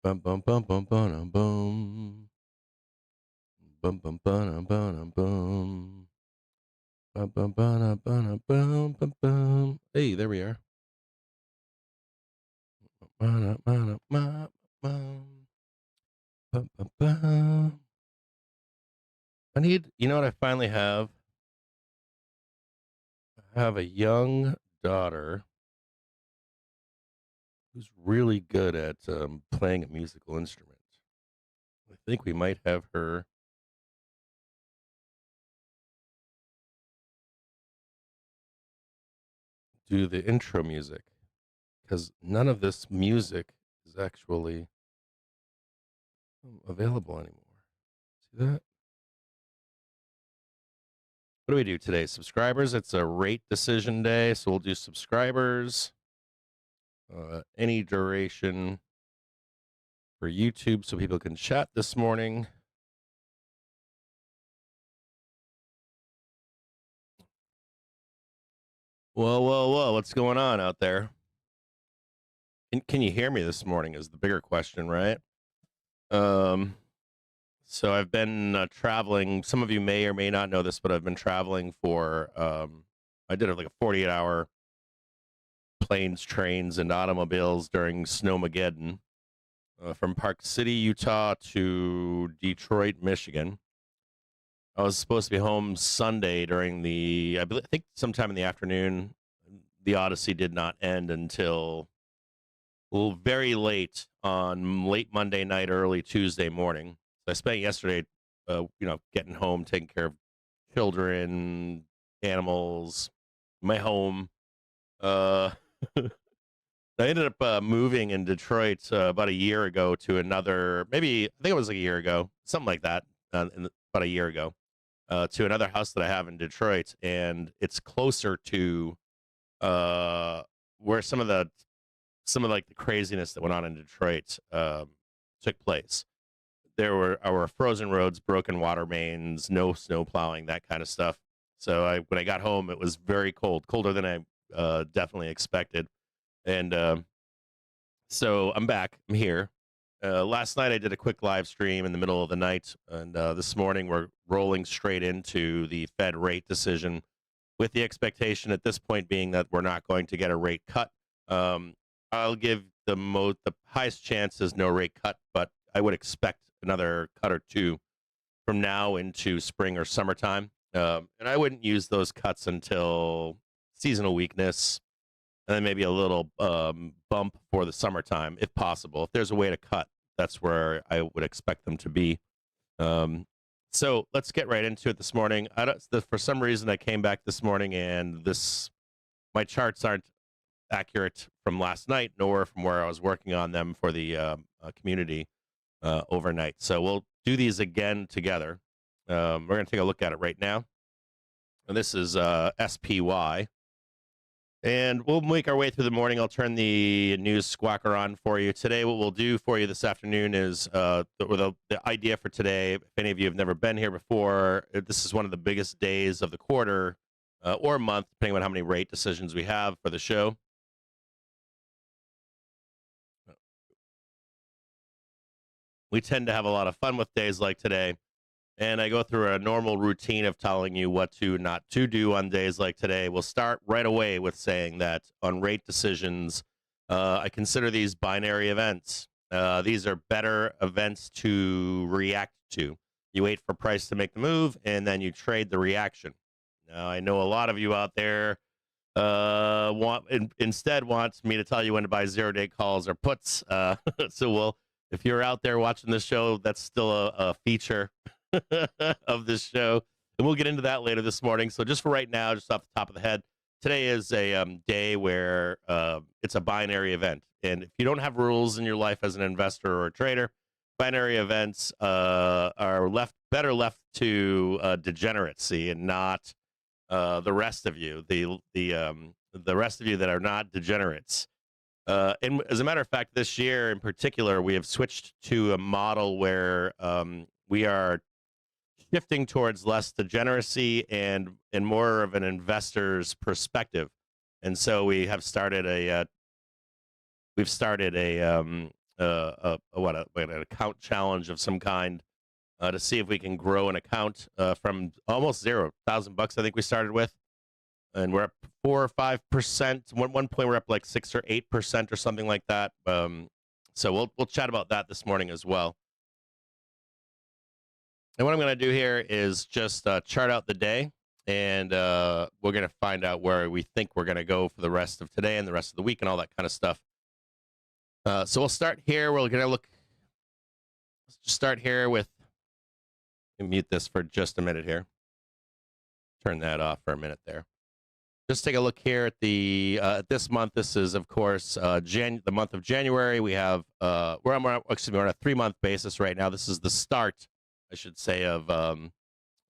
Bum bum bum bum bum bum. Bum bum bum bum bum. Bum bum bum bum bum bum bum. Hey, there we are. Bum, bum, bum. You know what I finally have? I have a young daughter who's really good at playing a musical instrument. I think we might have her do the intro music because none of this music is actually available anymore. See that? What do we do today? Subscribers. It's a rate decision day, so we'll do subscribers. Any duration for YouTube so people can chat this morning. Whoa, whoa, whoa. What's going on out there? Can you hear me this morning is the bigger question, right? So I've been traveling. Some of you may or may not know this, but I've been traveling for, I did like a 48-hour planes, trains, and automobiles during Snowmageddon from Park City, Utah to Detroit, Michigan. I was supposed to be home Sunday during I think sometime in the afternoon. The Odyssey did not end until very late on late Monday night, early Tuesday morning. So I spent yesterday, getting home, taking care of children, animals, my home. I ended up moving in Detroit about a year ago to another, maybe I think it was like a year ago, something like that, about a year ago, to another house that I have in Detroit, and it's closer to where some of like the craziness that went on in Detroit took place. There were our frozen roads, broken water mains, no snow plowing, that kind of stuff. So when I got home, it was very cold, colder than I definitely expected. And so I'm back. I'm here. Last night I did a quick live stream in the middle of the night, and this morning we're rolling straight into the Fed rate decision, with the expectation at this point being that we're not going to get a rate cut. I'll give the highest chance is no rate cut, but I would expect another cut or two from now into spring or summertime. And I wouldn't use those cuts until seasonal weakness, and then maybe a little bump for the summertime, if possible. If there's a way to cut, that's where I would expect them to be. So let's get right into it this morning. For some reason, I came back this morning, and my charts aren't accurate from last night, nor from where I was working on them for the community overnight. So we'll do these again together. We're going to take a look at it right now. And this is SPY. And we'll make our way through the morning. I'll turn the news squawker on for you. Today, what we'll do for you this afternoon is the idea for today. If any of you have never been here before, this is one of the biggest days of the quarter or month, depending on how many rate decisions we have for the show. We tend to have a lot of fun with days like today. And I go through a normal routine of telling you what to not to do on days like today. We'll start right away with saying that on rate decisions, I consider these binary events. These are better events to react to. You wait for price to make the move, and then you trade the reaction. Now, I know a lot of you out there instead wants me to tell you when to buy 0-day calls or puts. If you're out there watching this show, that's still a feature of this show, and we'll get into that later this morning. So just for right now, just off the top of the head, today is a day where it's a binary event, and if you don't have rules in your life as an investor or a trader, binary events are better left to degeneracy and not the rest of you, the rest of you that are not degenerates. And as a matter of fact, this year in particular, we have switched to a model where we are shifting towards less degeneracy and more of an investor's perspective. And so we have started a an account challenge of some kind to see if we can grow an account from almost $0,000 I think we started with, and we're up 4 or 5%. One point we're up like 6 or 8% or something like that. So we'll chat about that this morning as well. And what I'm going to do here is just chart out the day, and we're going to find out where we think we're going to go for the rest of today and the rest of the week and all that kind of stuff. So we'll start here. We're going to let's just start here with, let me mute this for just a minute here. Turn that off for a minute there. Just take a look here at the this month. This is, of course, the month of January. We have we're on a 3-month basis right now. This is the start, I should say, of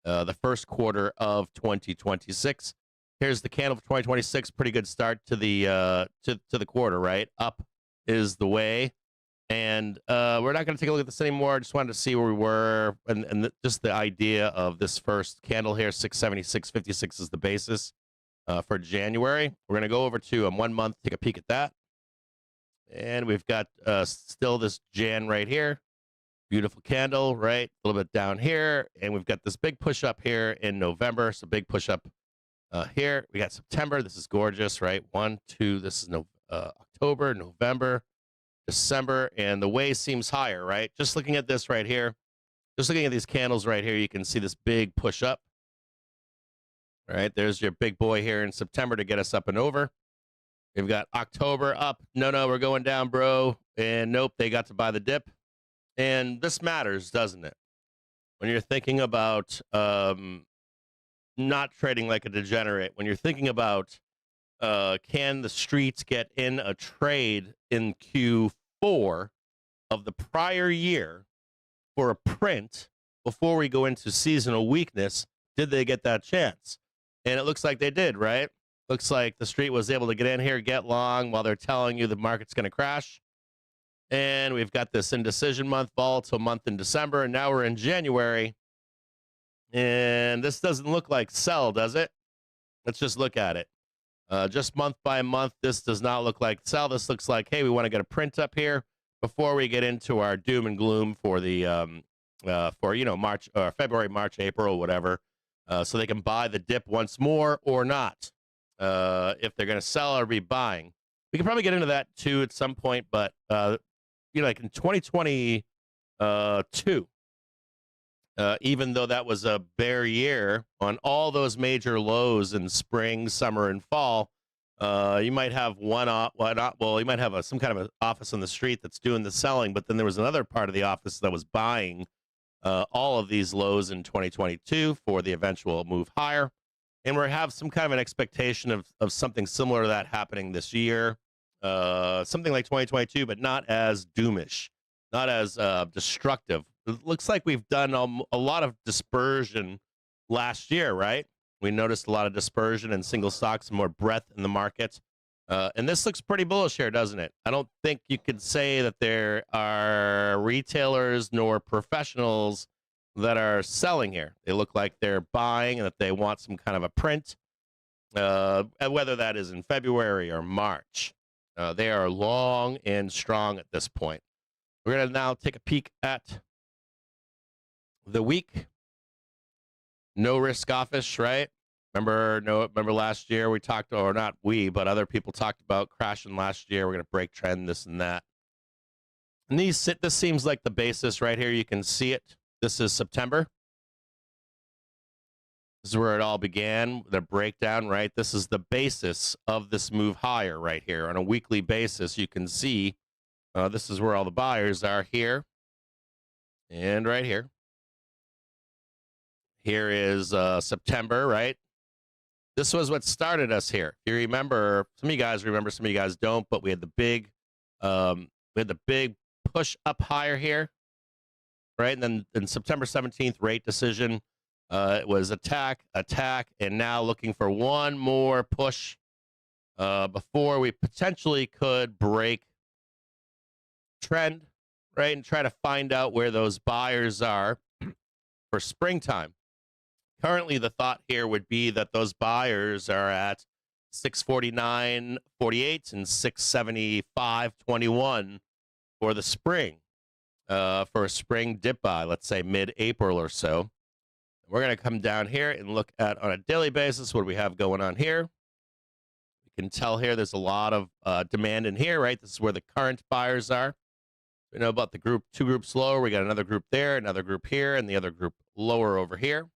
the first quarter of 2026. Here's the candle for 2026. Pretty good start to the quarter, right? Up is the way. And we're not going to take a look at this anymore. I just wanted to see where we were, and just the idea of this first candle here, 676.56 is the basis for January. We're going to go over to 1 month, take a peek at that. And we've got still this Jan right here. Beautiful candle, right? A little bit down here. And we've got this big push up here in November. So big push up here. We got September. This is gorgeous, right? 1, 2, this is October, November, December, and the way seems higher, right? Just looking at this right here, just looking at these candles right here, you can see this big push up. All right, there's your big boy here in September to get us up and over. We've got October up. No, we're going down, bro. And nope, they got to buy the dip. And this matters, doesn't it? When you're thinking about not trading like a degenerate, when you're thinking about can the streets get in a trade in Q4 of the prior year for a print before we go into seasonal weakness, did they get that chance? And it looks like they did, right? Looks like the street was able to get in here, get long while they're telling you the market's going to crash. And we've got this indecision month, volatile month in December, and now we're in January. And this doesn't look like sell, does it? Let's just look at it. Just month by month, this does not look like sell. This looks like, hey, we want to get a print up here before we get into our doom and gloom for the March or February, March, April, whatever, so they can buy the dip once more or not. If they're going to sell or be buying, we can probably get into that too at some point. But like in 2022, even though that was a bear year on all those major lows in spring, summer, and fall, you might have you might have some kind of an office on the street that's doing the selling, but then there was another part of the office that was buying all of these lows in 2022 for the eventual move higher. And we have some kind of an expectation of something similar to that happening this year, something like 2022, but not as doomish, not as destructive. It looks like we've done a lot of dispersion last year, right? We noticed a lot of dispersion in single stocks and more breadth in the market. And this looks pretty bullish here, doesn't it? I don't think you could say that there are retailers nor professionals that are selling here. They look like they're buying and that they want some kind of a print, whether that is in February or March. They are long and strong at this point. We're going to now take a peek at the week. No risk office, right? Remember last year we talked, or not we, but other people talked about crashing last year. We're going to break trend, this and that. And this seems like the basis right here. You can see it. This is September. This is where it all began, the breakdown, right? This is the basis of this move higher right here. On a weekly basis, you can see this is where all the buyers are here and right here. Here is September, right? This was what started us here. If you remember, some of you guys remember, some of you guys don't, but we had the big push up higher here, right? And then in September 17th, rate decision, it was attack, and now looking for one more push before we potentially could break trend, right? And try to find out where those buyers are for springtime. Currently, the thought here would be that those buyers are at 649.48 and 675.21 for the spring, for a spring dip buy, let's say mid-April or so. We're going to come down here and look at, on a daily basis, what do we have going on here. You can tell here there's a lot of demand in here, right? This is where the current buyers are. We know about the group, 2 groups lower. We got another group there, another group here, and the other group lower over here.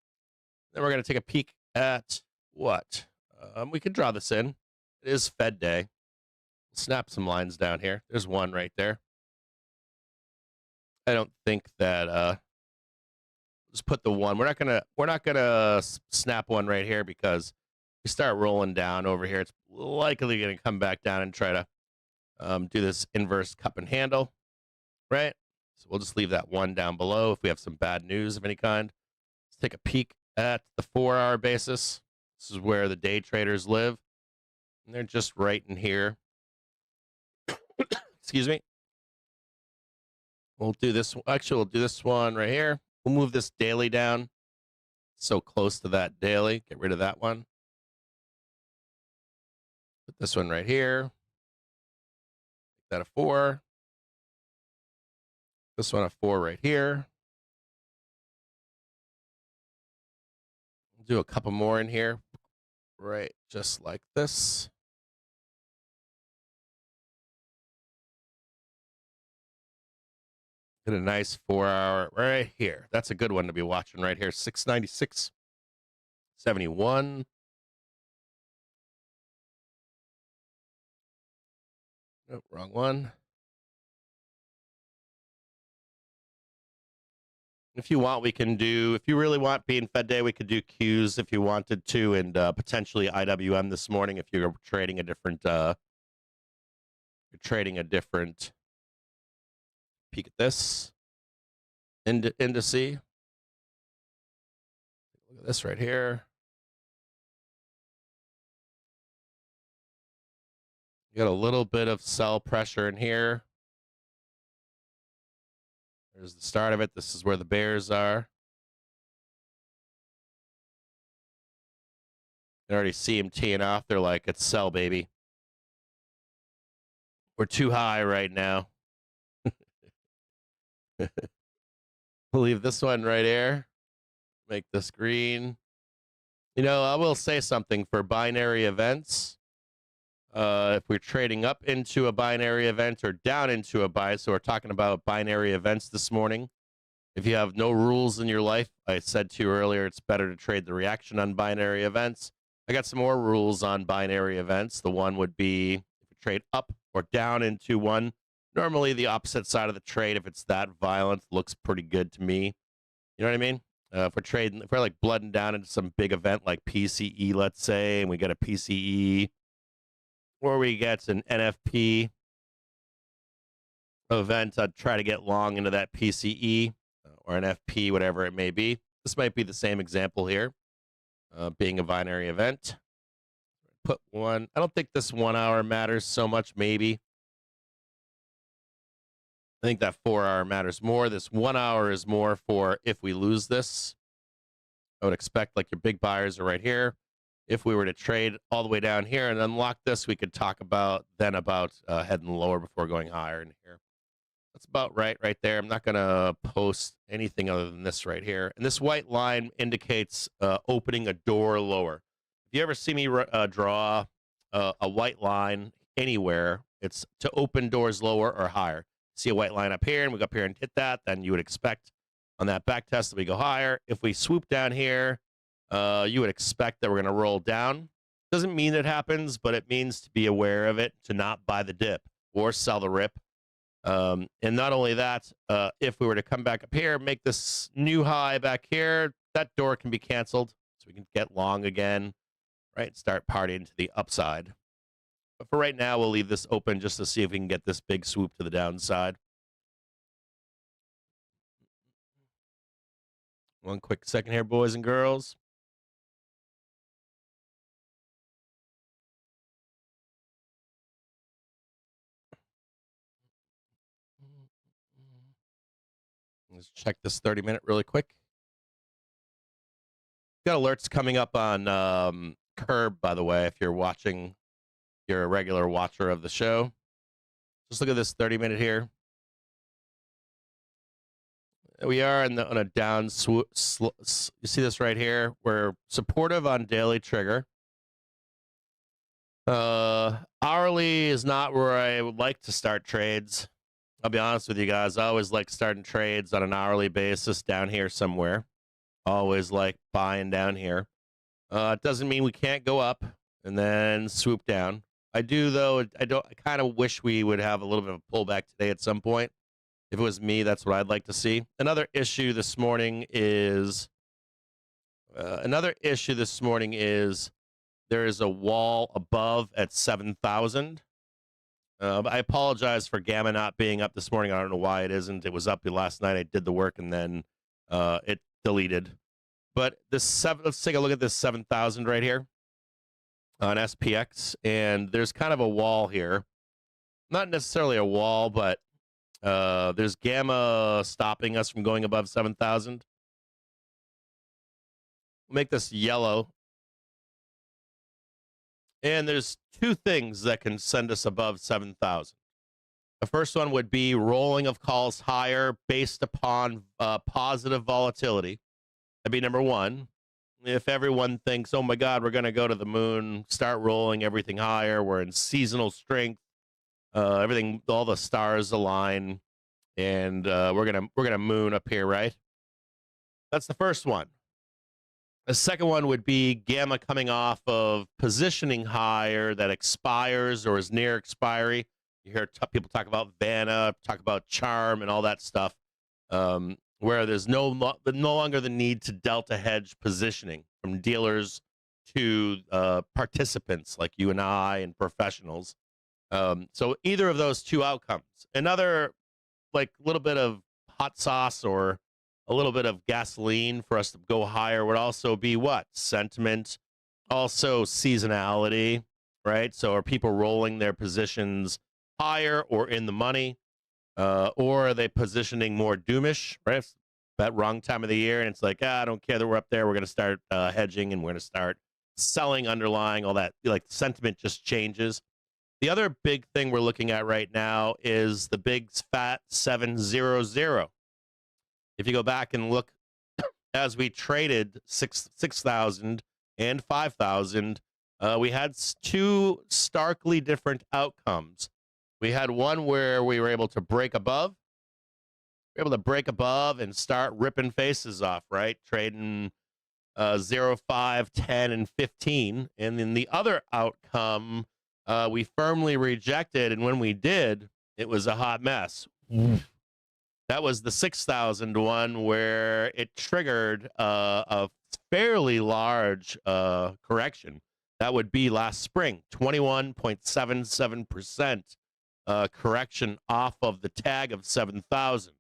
Then we're going to take a peek at what? We can draw this in. It is Fed day. Snap some lines down here. There's one right there. I don't think that just put the one. We're not gonna snap one right here because we start rolling down over here. It's likely going to come back down and try to do this inverse cup and handle, right? So we'll just leave that one down below if we have some bad news of any kind. Let's take a peek at the 4-hour basis. This is where the day traders live. And they're just right in here. Excuse me. We'll do this. Actually, we'll do this one right here. We'll move this daily down. So close to that daily. Get rid of that one. Put this one right here. Make that a 4. This one a 4 right here. We'll do a couple more in here. Right, just like this. Get a nice 4-hour right here. That's a good one to be watching right here. 696.71. Nope, wrong one. If you want, we can do, if you really want being Fed day, we could do Qs if you wanted to, and potentially IWM this morning if you're trading a different, peek at this indice. Look at this right here. You got a little bit of sell pressure in here. There's the start of it. This is where the bears are. You already see them teeing off. They're like, it's sell, baby. We're too high right now. We'll leave this one right here. Make this green. You know, I will say something for binary events. If we're trading up into a binary event or down into a buy, so we're talking about binary events this morning. If you have no rules in your life, I said to you earlier, it's better to trade the reaction on binary events. I got some more rules on binary events. The one would be if you trade up or down into one, normally the opposite side of the trade, if it's that violent, looks pretty good to me. You know what I mean? If we're like blooding down into some big event like PCE, let's say, and we get a PCE, or we get an NFP event, I'd try to get long into that PCE or an FP, whatever it may be. This might be the same example here, being a binary event. Put one. I don't think this 1 hour matters so much, maybe. I think that 4 hour matters more. This 1 hour is more for if we lose this. I would expect like your big buyers are right here. If we were to trade all the way down here and unlock this, we could talk about heading lower before going higher in here. That's about right there. I'm not going to post anything other than this right here. And this white line indicates opening a door lower. If you ever see me draw a white line anywhere, it's to open doors lower or higher. See a white line up here, and we go up here and hit that, then you would expect on that back test that we go higher. If we swoop down here, you would expect that we're going to roll down. Doesn't mean it happens, but it means to be aware of it, to not buy the dip or sell the rip. And not only that, if we were to come back up here, make this new high back here, that door can be canceled, so we can get long again, right? Start partying to the upside. But for right now, we'll leave this open just to see if we can get this big swoop to the downside. One quick second here, boys and girls. Let's check this 30-minute really quick. Got alerts coming up on Curb, by the way, if you're watching, you're a regular watcher of the show. Just look at this 30-minute here. We are on a down swoop. You see this right here? We're supportive on daily trigger. Hourly is not where I would like to start trades. I'll be honest with you guys. I always like starting trades on an hourly basis down here somewhere. Always like buying down here. It doesn't mean we can't go up and then swoop down. I do, though. I kind of wish we would have a little bit of a pullback today at some point. If it was me, that's what I'd like to see. Another issue this morning is there is a wall above at 7,000. I apologize for Gamma not being up this morning. I don't know why it isn't. It was up last night. I did the work and then it deleted. But let's take a look at this 7,000 right here on SPX. And there's kind of a wall here. Not necessarily a wall, but there's Gamma stopping us from going above 7,000. We'll make this yellow. And there's two things that can send us above 7,000. The first one would be rolling of calls higher based upon positive volatility. That'd be number one. If everyone thinks, oh my God, we're going to go to the moon, start rolling everything higher, we're in seasonal strength, everything, all the stars align, and we're gonna moon up here, right? That's the first one. The second one would be Gamma coming off of positioning higher that expires or is near expiry. You hear people talk about Vanna, talk about Charm, and all that stuff, where there's no longer the need to delta hedge positioning from dealers to participants like you and I and professionals. So either of those two outcomes. Another, like, little bit of hot sauce or a little bit of gasoline for us to go higher would also be what? Sentiment, also seasonality, right? So are people rolling their positions higher or in the money? Or are they positioning more doomish, right? It's that wrong time of the year, and it's like, I don't care that we're up there. We're going to start hedging, and we're going to start selling underlying, all that. Like, sentiment just changes. The other big thing we're looking at right now is the big fat 700. If you go back and look, as we traded 6,000 and 5,000, we had two starkly different outcomes. We had one where we were able to break above. We were able to break above and start ripping faces off, right? Trading 0, 5, 10, and 15. And then the other outcome, we firmly rejected. And when we did, it was a hot mess. That was the 6,000 one where it triggered a fairly large correction. That would be last spring, 21.77% correction off of the tag of 7,000.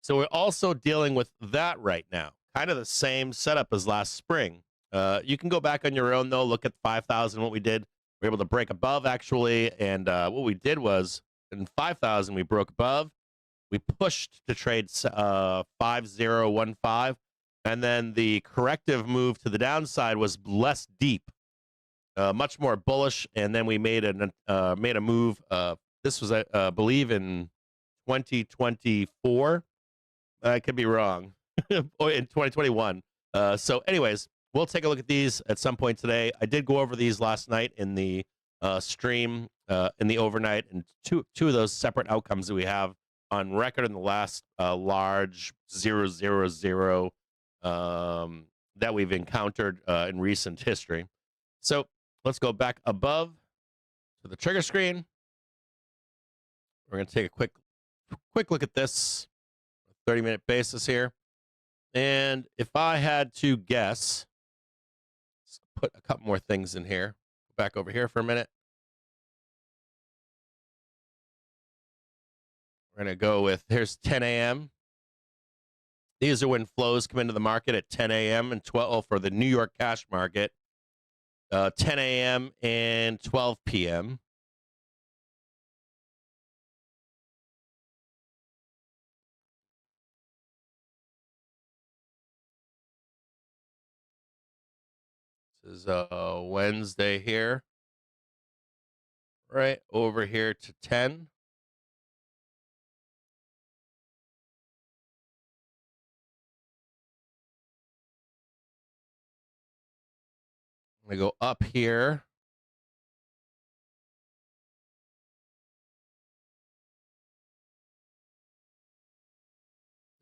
So we're also dealing with that right now. Kind of the same setup as last spring. You can go back on your own, though, look at 5,000, what we did. We were able to break above, actually, and what we did was, in 5,000, we broke above. We pushed to trade 5015, and then the corrective move to the downside was less deep, much more bullish. And then we made a move. This was, I believe, in 2024. I could be wrong, or in 2021. So, anyways, we'll take a look at these at some point today. I did go over these last night in the stream, in the overnight, and two of those separate outcomes that we have on record in the last large 000 that we've encountered in recent history. So let's go back above to the trigger screen. We're going to take a quick look at this 30-minute basis here. And if I had to guess, let's put a couple more things in here. Go back over here for a minute. We're going to go with, here's 10 a.m. These are when flows come into the market at 10 a.m. and 12 for the New York cash market, 10 a.m. and 12 p.m. This is Wednesday here, right over here to 10. I'm going to go up here.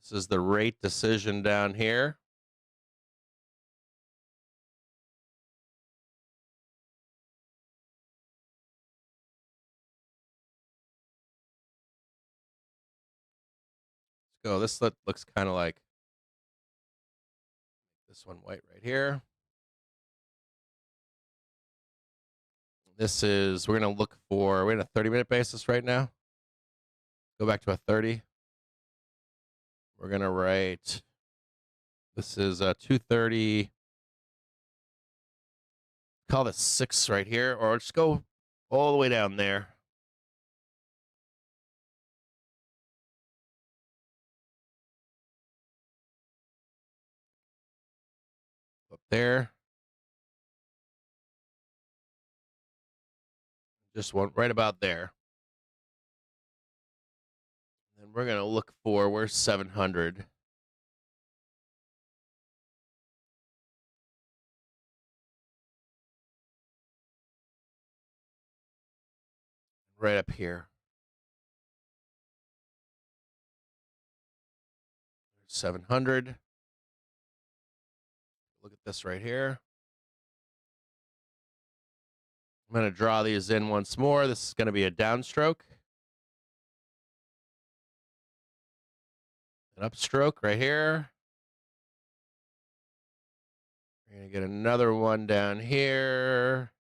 This is the rate decision down here. Let's go. This looks kind of like this one white right here. This is, we're going to look for, we're in a 30-minute basis right now. Go back to a 30. We're going to write, this is a 230. Call this 6 right here, or just go all the way down there. Up there. Just one right about there. And we're going to look for, where's 700? Right up here. 700. Look at this right here. I'm going to draw these in once more. This is going to be a downstroke. An upstroke right here. We're going to get another one down here.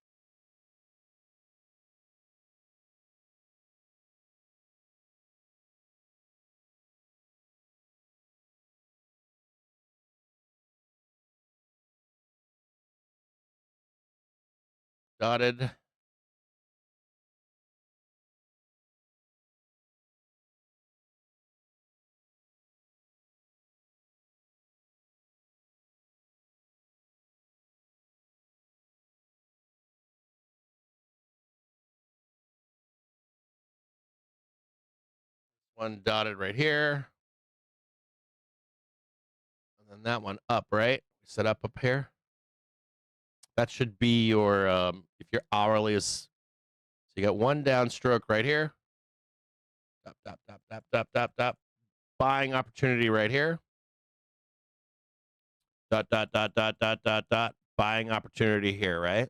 Dotted. One dotted right here. And then that one up, right? Set up here. That should be your, if your hourly is, so you got one downstroke right here. Dop, dop, dop, dop, dop, dop, dop. Buying opportunity right here. Dot, dot, dot, dot, dot, dot, dot. Buying opportunity here, right?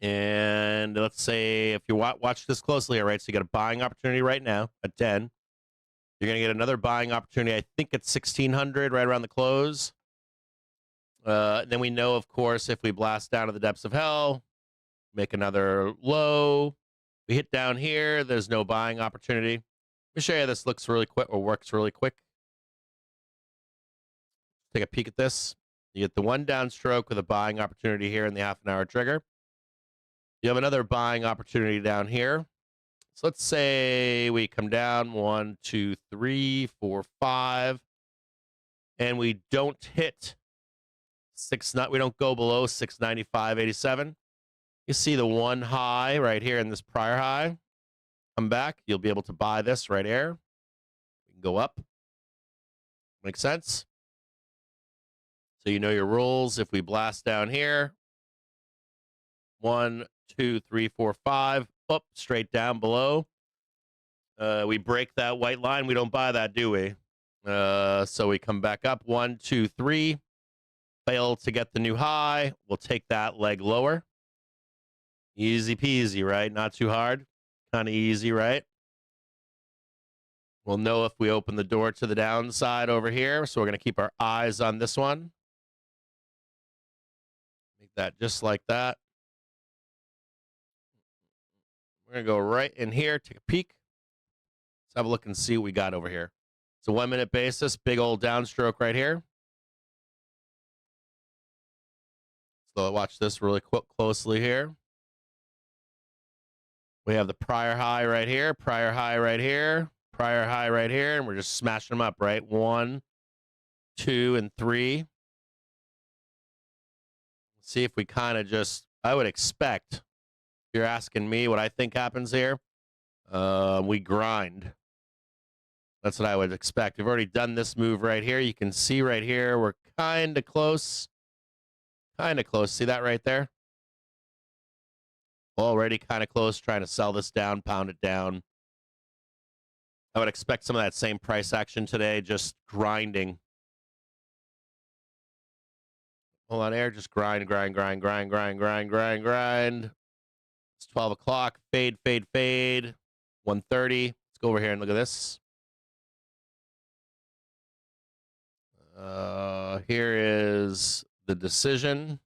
And let's say if you watch this closely, all right, so you got a buying opportunity right now at 10. You're going to get another buying opportunity, I think at 1600, right around the close. Then we know, of course, if we blast down to the depths of hell, make another low. We hit down here. There's no buying opportunity. Let me show you this looks really quick or works really quick. Take a peek at this. You get the one downstroke with a buying opportunity here in the half-an-hour trigger. You have another buying opportunity down here. So let's say we come down 1, 2, 3, 4, 5, and we don't hit we don't go below 695.87. You see the one high right here in this prior high. Come back, you'll be able to buy this right here. We can go up. Makes sense? So you know your rules. If we blast down here, 1, 2, 3, 4, 5, up straight down below. We break that white line. We don't buy that, do we? So we come back up 1, 2, 3. Fail to get the new high. We'll take that leg lower. Easy peasy, right? Not too hard. Kind of easy, right? We'll know if we open the door to the downside over here. So we're going to keep our eyes on this one. Make that just like that. We're going to go right in here, take a peek. Let's have a look and see what we got over here. It's a 1 minute basis, big old downstroke right here. So watch this really closely here. We have the prior high right here, prior high right here, prior high right here, and we're just smashing them up, right? 1, 2, and 3. See if we kind of just, I would expect, if you're asking me what I think happens here, we grind. That's what I would expect. We've already done this move right here. You can see right here, we're kind of close Kind of close. See that right there? Already kind of close, trying to sell this down, pound it down. I would expect some of that same price action today, just grinding. Hold on, air, just grind. It's 12 o'clock. Fade. 130. Let's go over here and look at this. Here is the decision.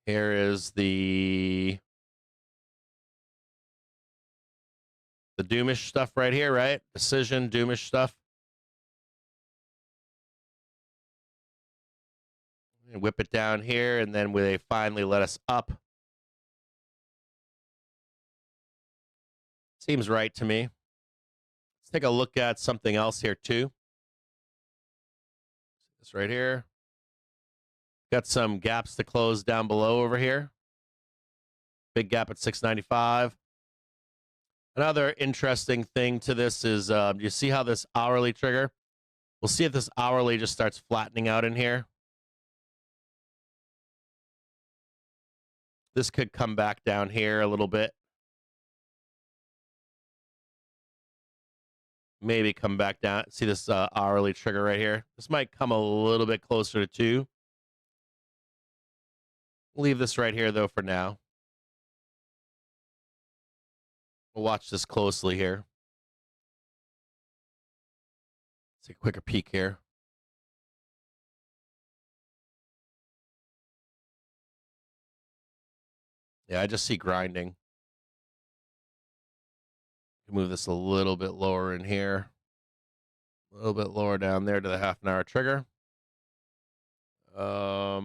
Here is the doomish stuff right here, right? Decision, doomish stuff. And whip it down here, and then they finally let us up. Seems right to me. Let's take a look at something else here too. This right here. Got some gaps to close down below over here. Big gap at 695. Another interesting thing to this is, you see how this hourly trigger? We'll see if this hourly just starts flattening out in here. This could come back down here a little bit. Maybe come back down. See this hourly trigger right here? This might come a little bit closer to 2. Leave this right here, though, for now. We'll watch this closely here. Let's take a quicker peek here. Yeah, I just see grinding. Move this a little bit lower in here. A little bit lower down there to the half-an-hour trigger. Yeah,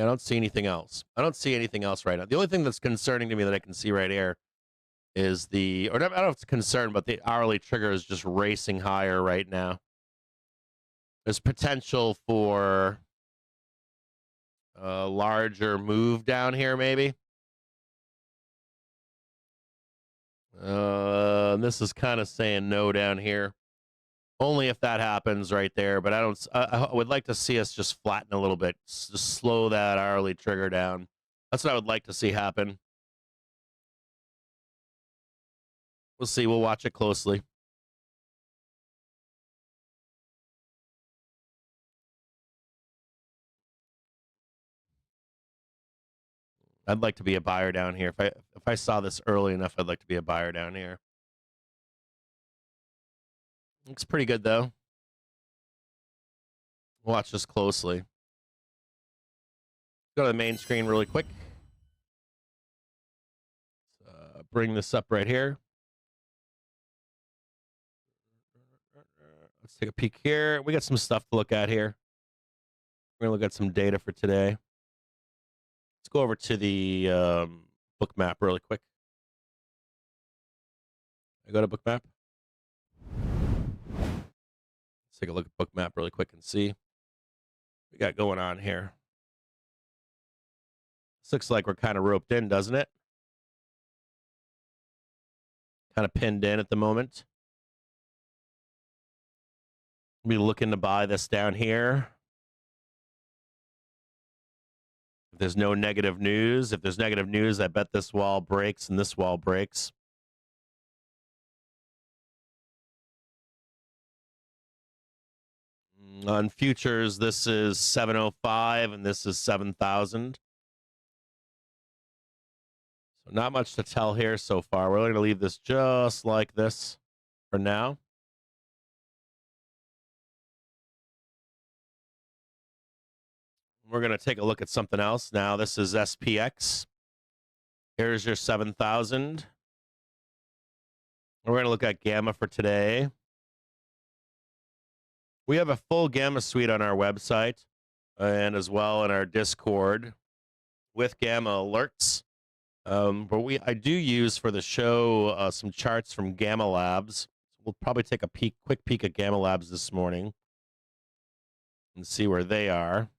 I don't see anything else. I don't see anything else right now. The only thing that's concerning to me that I can see right here is I don't know if it's a concern, but the hourly trigger is just racing higher right now. There's potential for a larger move down here, maybe. This is kind of saying no down here. Only if that happens right there, but I would like to see us just flatten a little bit, just slow that hourly trigger down. That's what I would like to see happen. We'll see. We'll watch it closely. I'd like to be a buyer down here. If I saw this early enough, I'd like to be a buyer down here. Looks pretty good, though. Watch this closely. Go to the main screen really quick. Bring this up right here. Let's take a peek here. We got some stuff to look at here. We're going to look at some data for today. Let's go over to the book map really quick. I go to book map. Let's take a look at book map really quick and see what we got going on here. This looks like we're kind of roped in, doesn't it? Kind of pinned in at the moment. Be looking to buy this down here. If there's no negative news, I bet this wall breaks and this wall breaks. On futures, this is 705 and this is 7,000. So not much to tell here so far. We're going to leave this just like this for now. We're going to take a look at something else now. This is SPX. Here's your 7,000. We're going to look at Gamma for today. We have a full Gamma suite on our website and as well in our Discord with Gamma alerts. But I do use for the show some charts from Gamma Labs. We'll probably take a quick peek at Gamma Labs this morning and see where they are.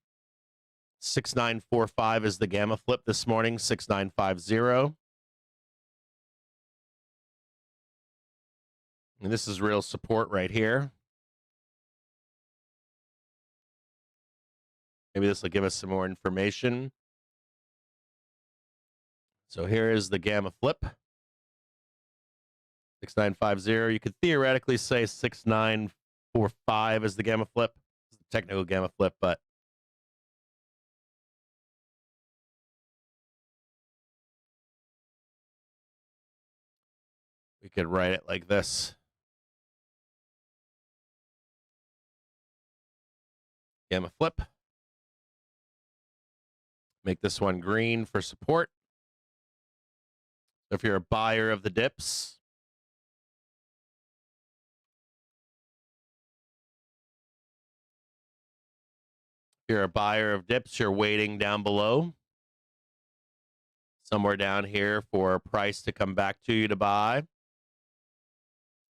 6945 is the Gamma flip this morning, 6950. And this is real support right here. Maybe this will give us some more information. So here is the gamma flip. 6950. You could theoretically say 6945 is the gamma flip. It's the technical gamma flip, but we could write it like this. Gamma flip. Make this one green for support. If you're a buyer of the dips, if you're a buyer of dips, you're waiting down below, somewhere down here for a price to come back to you to buy.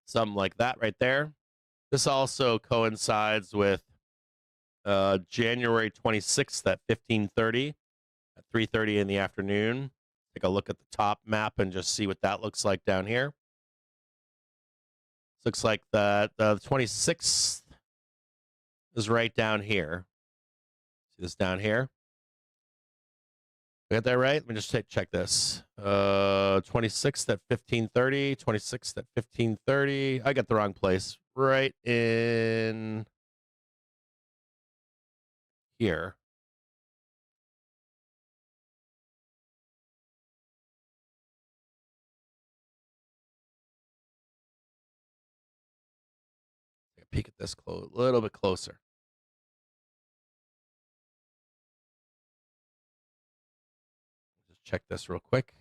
Something like that right there. This also coincides with January 26th at 15:30 at 3:30 in the afternoon. Take a look at the top map and just see what that looks like down here. Looks like the 26th is right down here. See this down here? We got that right? Let me just check this. 26th at 15:30, 26th at 15:30. I got the wrong place. Right in here. Take a peek at this a little bit closer. Just check this real quick.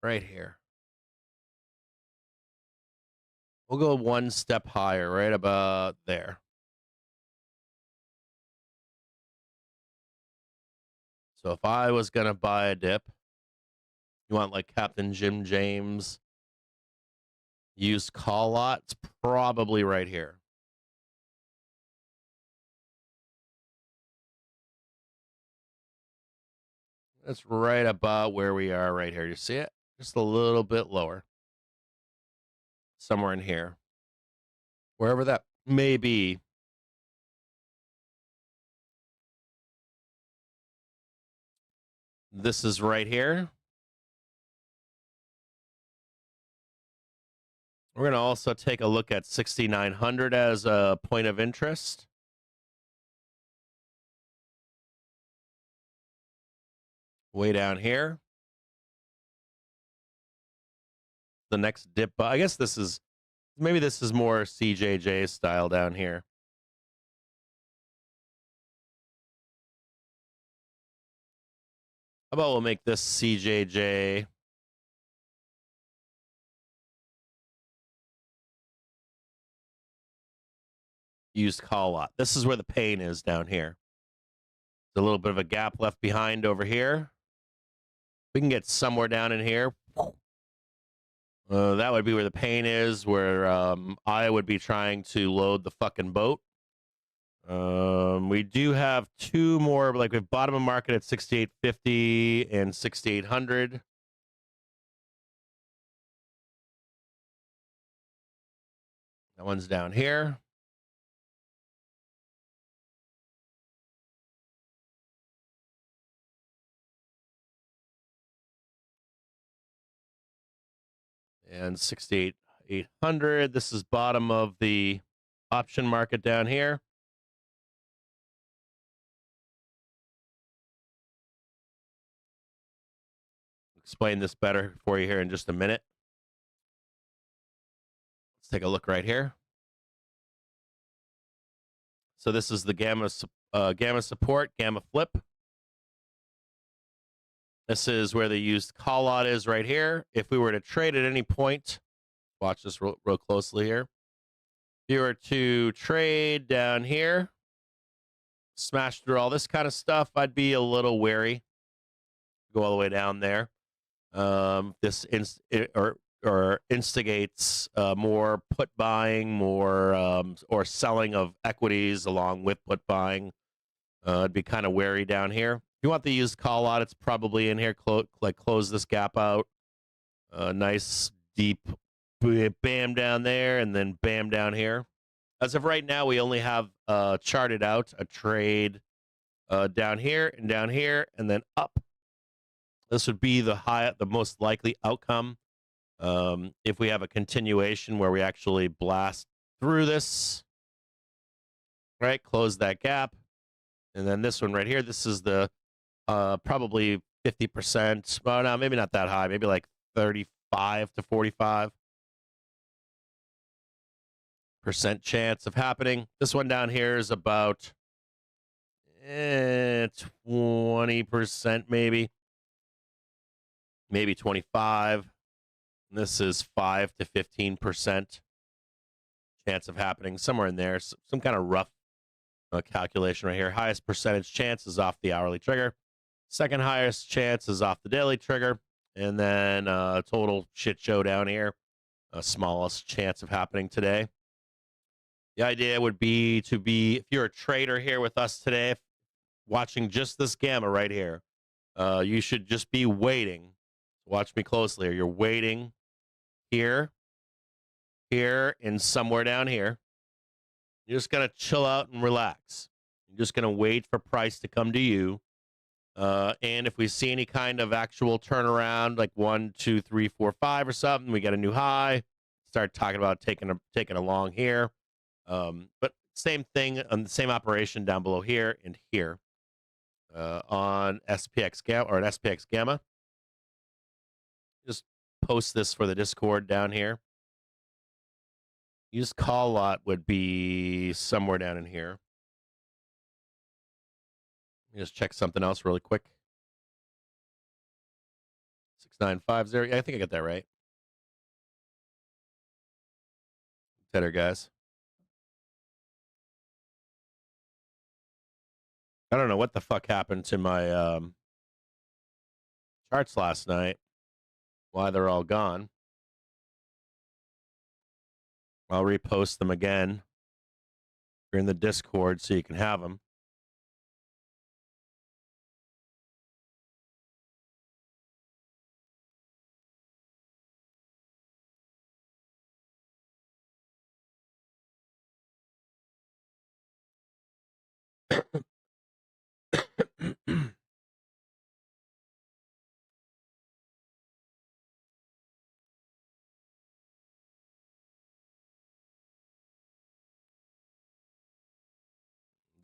Right here. We'll go one step higher, right about there. So if I was going to buy a dip, you want like Captain Jim James used call lot, it's probably right here. That's right about where we are right here. You see it? Just a little bit lower. Somewhere in here. Wherever that may be. This is right here. We're going to also take a look at 6,900 as a point of interest. Way down here. The next dip, I guess this is, maybe this is more CJJ style down here. How about we'll make this CJJ. Used call lot. This is where the pain is down here. There's a little bit of a gap left behind over here. We can get somewhere down in here. That would be where the pain is, where I would be trying to load the fucking boat. We do have two more, like we've bottom of market at 6,850 and 6,800. That one's down here. And 6,800. This is bottom of the option market down here. Explain this better for you here in just a minute. Let's take a look right here. So this is the gamma support, gamma flip. This is where the used call lot is right here. If we were to trade at any point, watch this real closely here. If you were to trade down here, smash through all this kind of stuff, I'd be a little wary. Go all the way down there. This instigates more put buying, more or selling of equities along with put buying. I'd be kind of wary down here. If you want the used call lot, it's probably in here. Close this gap out. Nice deep bam down there, and then bam down here. As of right now, we only have charted out a trade down here, and then up. This would be the most likely outcome if we have a continuation where we actually blast through this, right? Close that gap. And then this one right here, this is the probably 50%. Well, no, maybe not that high. Maybe like 35 to 45% chance of happening. This one down here is about 20%, maybe 25. And this is 5 to 15% chance of happening, somewhere in there. Some kind of rough calculation right here. Highest percentage chance is off the hourly trigger. Second highest chance is off the daily trigger. And then total shit show down here. Smallest chance of happening today. The idea would be if you're a trader here with us today, watching just this gamma right here, you should just be waiting. Watch me closely here. You're waiting here, and somewhere down here. You're just going to chill out and relax. You're just going to wait for price to come to you. And if we see any kind of actual turnaround, like 1, 2, 3, 4, 5 or something, we get a new high, start talking about taking a long here. But same thing on the same operation down below here and here on SPX Gamma or an SPX Gamma. Just post this for the Discord down here. Use call lot would be somewhere down in here. Let me just check something else really quick. 6950. I think I got that right. Better, guys. I don't know what the fuck happened to my charts last night. Why they're all gone. I'll repost them again. You're in the Discord so you can have them.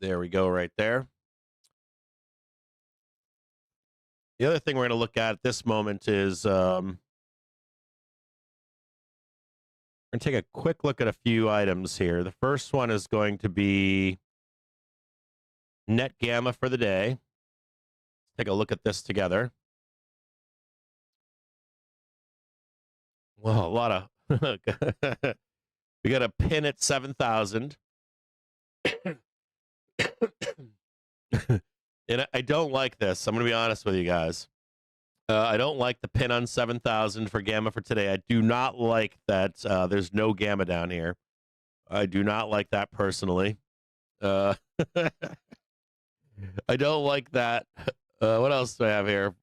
There we go, right there. The other thing we're going to look at this moment is we're going to take a quick look at a few items here. The first one is going to be net gamma for the day. Let's take a look at this together. Well, a lot of we got a pin at 7,000. And I don't like this. I'm going to be honest with you guys. I don't like the pin on 7,000 for gamma for today. I do not like that there's no gamma down here. I do not like that personally. I don't like that. What else do I have here?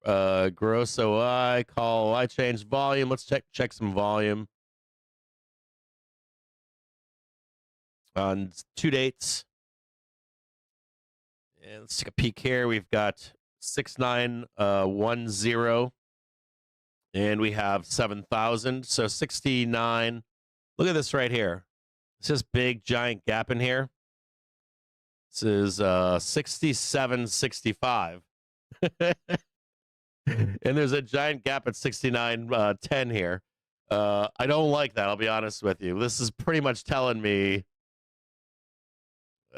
Gross OI, call OI, change volume. Let's check some volume. On 2 dates. And let's take a peek here. We've got 6910. And we have 7,000. So 69. Look at this right here. It's this big giant gap in here. This is 6765. And there's a giant gap at 6910 here. I don't like that, I'll be honest with you. This is pretty much telling me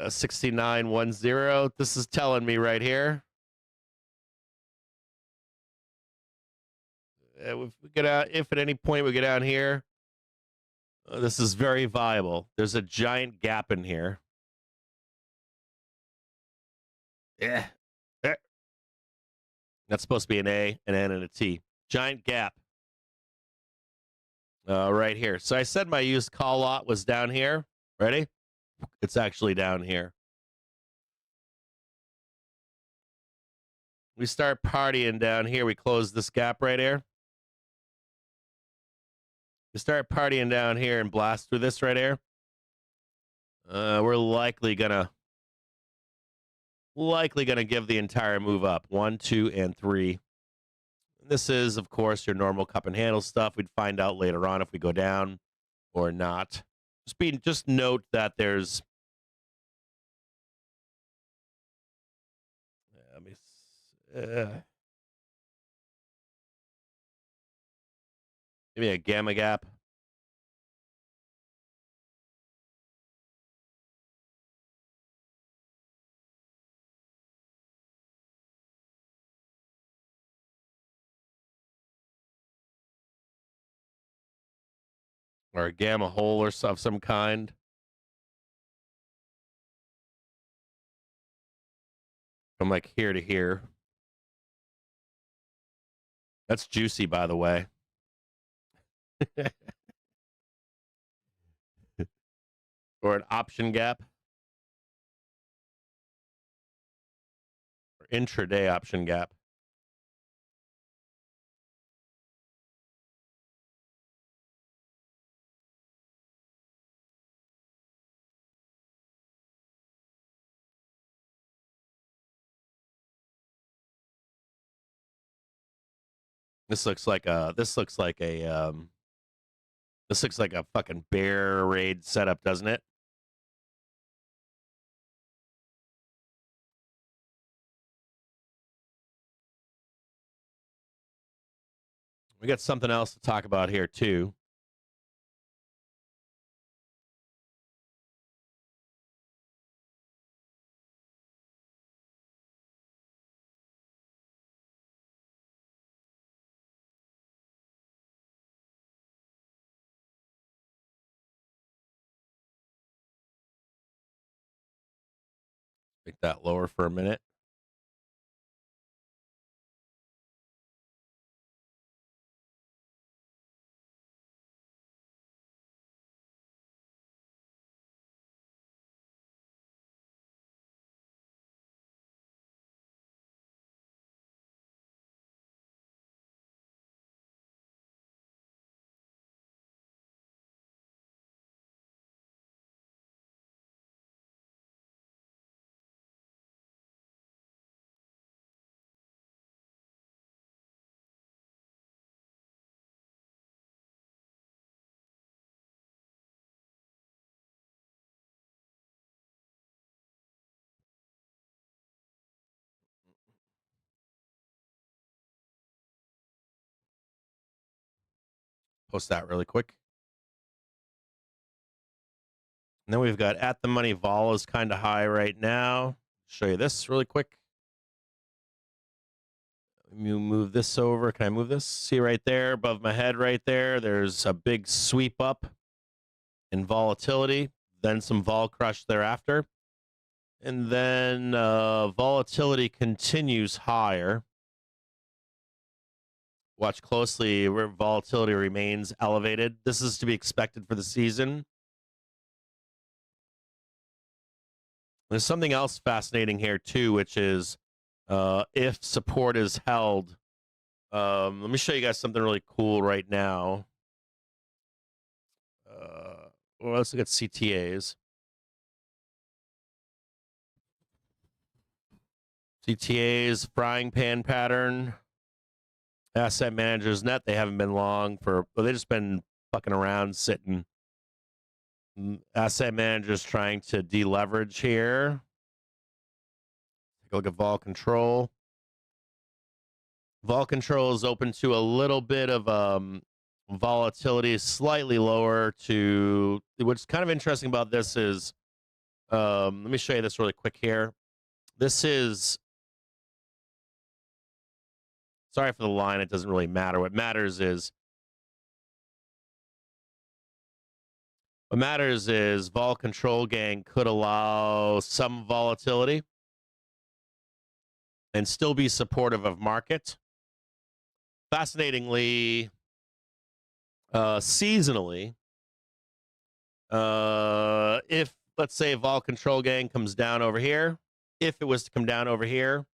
6910. This is telling me right here. If at any point we get down here, this is very viable. There's a giant gap in here. Yeah. That's supposed to be an A, an N, and a T. Giant gap. Right here. So I said my used call lot was down here. Ready? It's actually down here. We start partying down here. We close this gap right here. we start partying down here and blast through this right here, we're likely gonna give the entire move up 1, 2, and 3. This is, of course, your normal cup and handle stuff. We'd find out later on if we go down or not. Just note that there's. Let me. Give me a gamma gap. Or a gamma hole or of some kind. From like here to here. That's juicy, by the way. Or an option gap. Or intraday option gap. This looks like a fucking bear raid setup, doesn't it? We got something else to talk about here too. Make that lower for a minute. Post that really quick. And then we've got at the money vol is kind of high right now. Show you this really quick. You move this over. Can I move this? See right there above my head right there. There's a big sweep up in volatility, then some vol crush thereafter. And then volatility continues higher. Watch closely where volatility remains elevated. This is to be expected for the season. There's something else fascinating here too, which is if support is held. Let me show you guys something really cool right now. Well, let's look at CTAs. CTAs, frying pan pattern. Asset managers net, they haven't been long for, well, they've just been fucking around sitting. Asset managers trying to deleverage here. Take a look at vol control. Vol control is open to a little bit of volatility, slightly lower to, what's kind of interesting about this is, let me show you this really quick here. This is, sorry for the line, it doesn't really matter. What matters is vol control gang could allow some volatility and still be supportive of market. Fascinatingly, seasonally, if, let's say, vol control gang comes down over here, if it was to come down over here,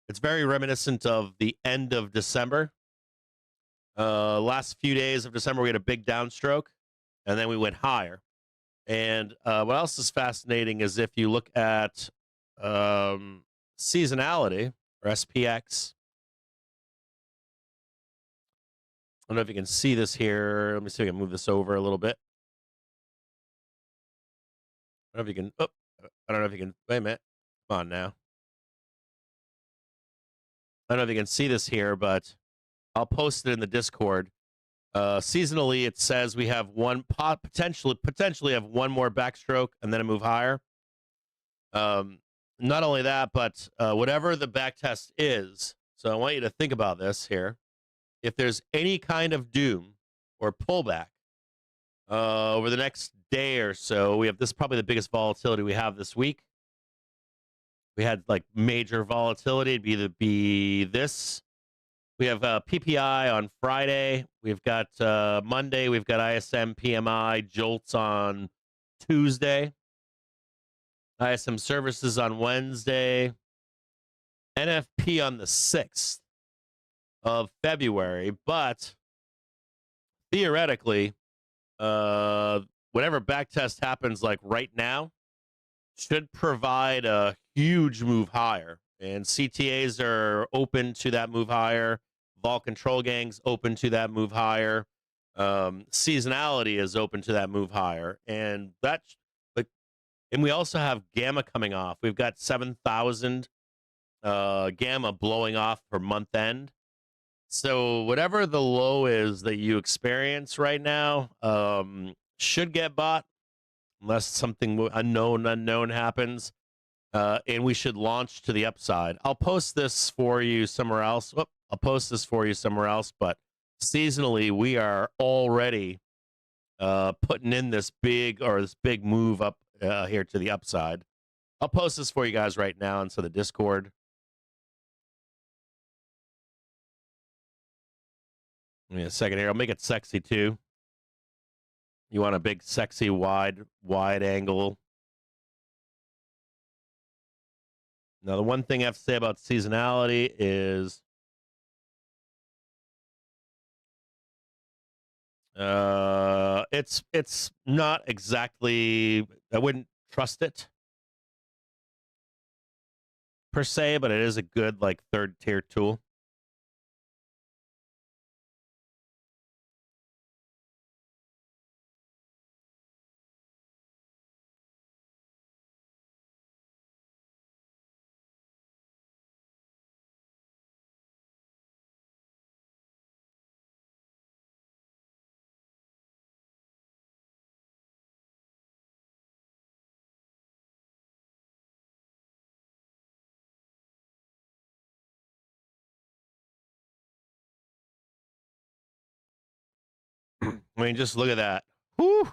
it's very reminiscent of the end of December. Last few days of December, we had a big downstroke, and then we went higher. And what else is fascinating is if you look at seasonality or SPX. I don't know if you can see this here. Let me see if I can move this over a little bit. I don't know if you can. Oh, I don't know if you can. Wait a minute. Come on now. I don't know if you can see this here, but I'll post it in the Discord. Seasonally, it says we have one potentially have one more backstroke and then a move higher. Not only that, but whatever the back test is. So I want you to think about this here. If there's any kind of doom or pullback over the next day or so, we have this probably the biggest volatility we have this week. We had like major volatility. It'd either be this. We have PPI on Friday. We've got Monday. We've got ISM PMI jolts on Tuesday. ISM services on Wednesday. NFP on the 6th of February. But theoretically, whatever backtest happens like right now should provide a huge move higher. And CTAs are open to that move higher. Vol control gangs open to that move higher. Seasonality is open to that move higher. And that's like, and we also have gamma coming off. We've got 7,000 gamma blowing off for month end. So whatever the low is that you experience right now should get bought unless something unknown happens. And we should launch to the upside. I'll post this for you somewhere else. But seasonally, we are already putting in this big move up here to the upside. I'll post this for you guys right now into the Discord. Give me a second here. I'll make it sexy too. You want a big, sexy, wide angle. Now, the one thing I have to say about seasonality is it's not exactly, I wouldn't trust it per se, but it is a good like third tier tool. I mean, just look at that. Whew.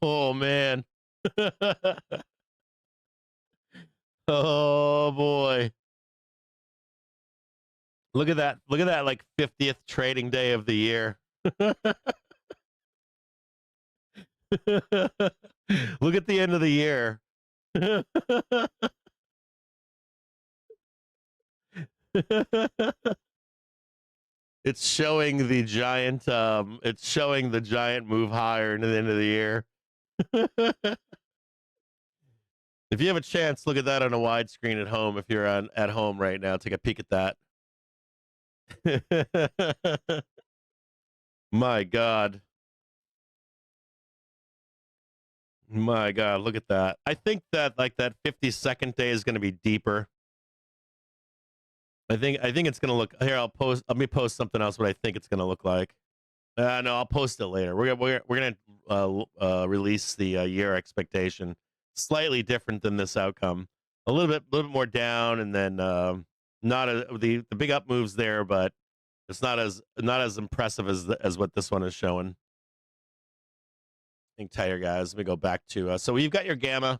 Oh, man. Oh, boy. Look at that. Look at that, like, 50th trading day of the year. Look at the end of the year. It's showing the giant move higher into the end of the year. If you have a chance, look at that on a widescreen at home. If you're at home right now, take a peek at that. My God. My God, look at that. I think that like that 52nd day is going to be deeper. I think it's going to look here. Let me post something else. What I think it's going to look like. No, I'll post it later. We're going to release the year expectation. Slightly different than this outcome. A little bit more down, and then the big up moves there, but it's not as impressive as what this one is showing. Hang tighter, guys. Let me go back to so you've got your gamma.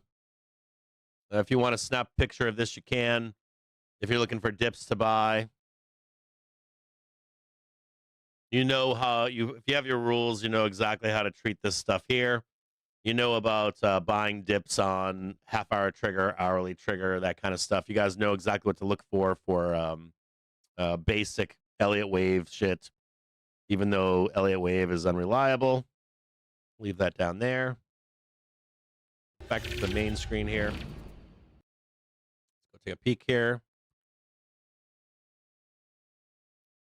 If you want to snap a picture of this, you can. If you're looking for dips to buy, you know if you have your rules, you know exactly how to treat this stuff here. You know about buying dips on half-hour trigger, hourly trigger, that kind of stuff. You guys know exactly what to look for basic Elliott wave shit. even though Elliott wave is unreliable. Leave that down there. Back to the main screen here. Let's go take a peek here.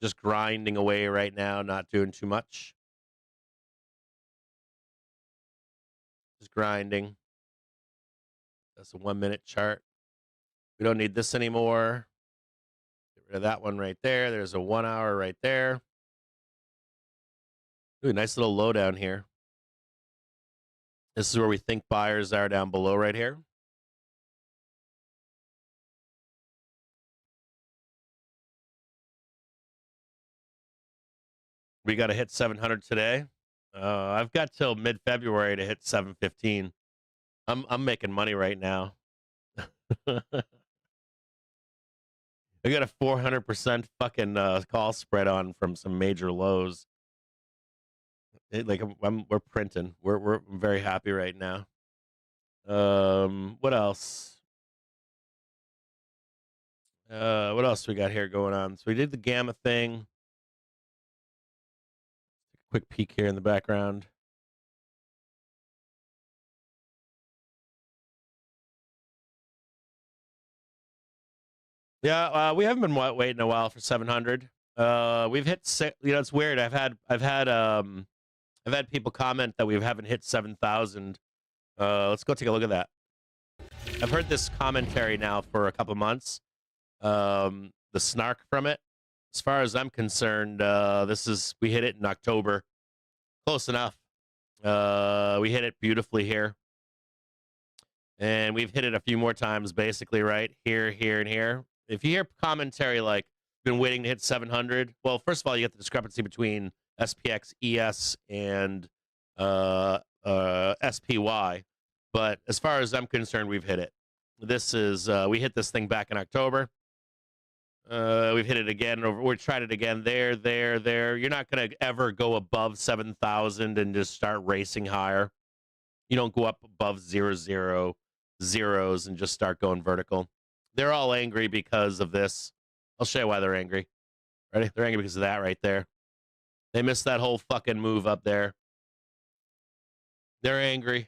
Just grinding away right now, not doing too much. Just grinding. That's a 1 minute chart. We don't need this anymore. Get rid of that one right there. There's a 1 hour right there. Ooh, nice little low down here. This is where we think buyers are down below right here. We got to hit 700 today. I've got till mid-February to hit 715. I'm making money right now. I got a 400% fucking call spread on from some major lows. We're printing. We're very happy right now. What else? What else we got here going on? So we did the gamma thing. Quick peek here in the background. Yeah, we haven't been waiting a while for 700. We've hit, it's weird. I've had people comment that we haven't hit 7,000. Let's go take a look at that. I've heard this commentary now for a couple months. The snark from it. As far as I'm concerned, we hit it in October. Close enough. We hit it beautifully here. And we've hit it a few more times, basically, right? Here, here, and here. If you hear commentary like, been waiting to hit 700, well, first of all, you get the discrepancy between SPX, ES, and SPY. But as far as I'm concerned, we've hit it. This is, we hit this thing back in October. We've hit it again. We tried it again. There. You're not going to ever go above 7,000 and just start racing higher. You don't go up above 0, zeros and just start going vertical. They're all angry because of this. I'll show you why they're angry. Ready? They're angry because of that right there. They missed that whole fucking move up there. They're angry.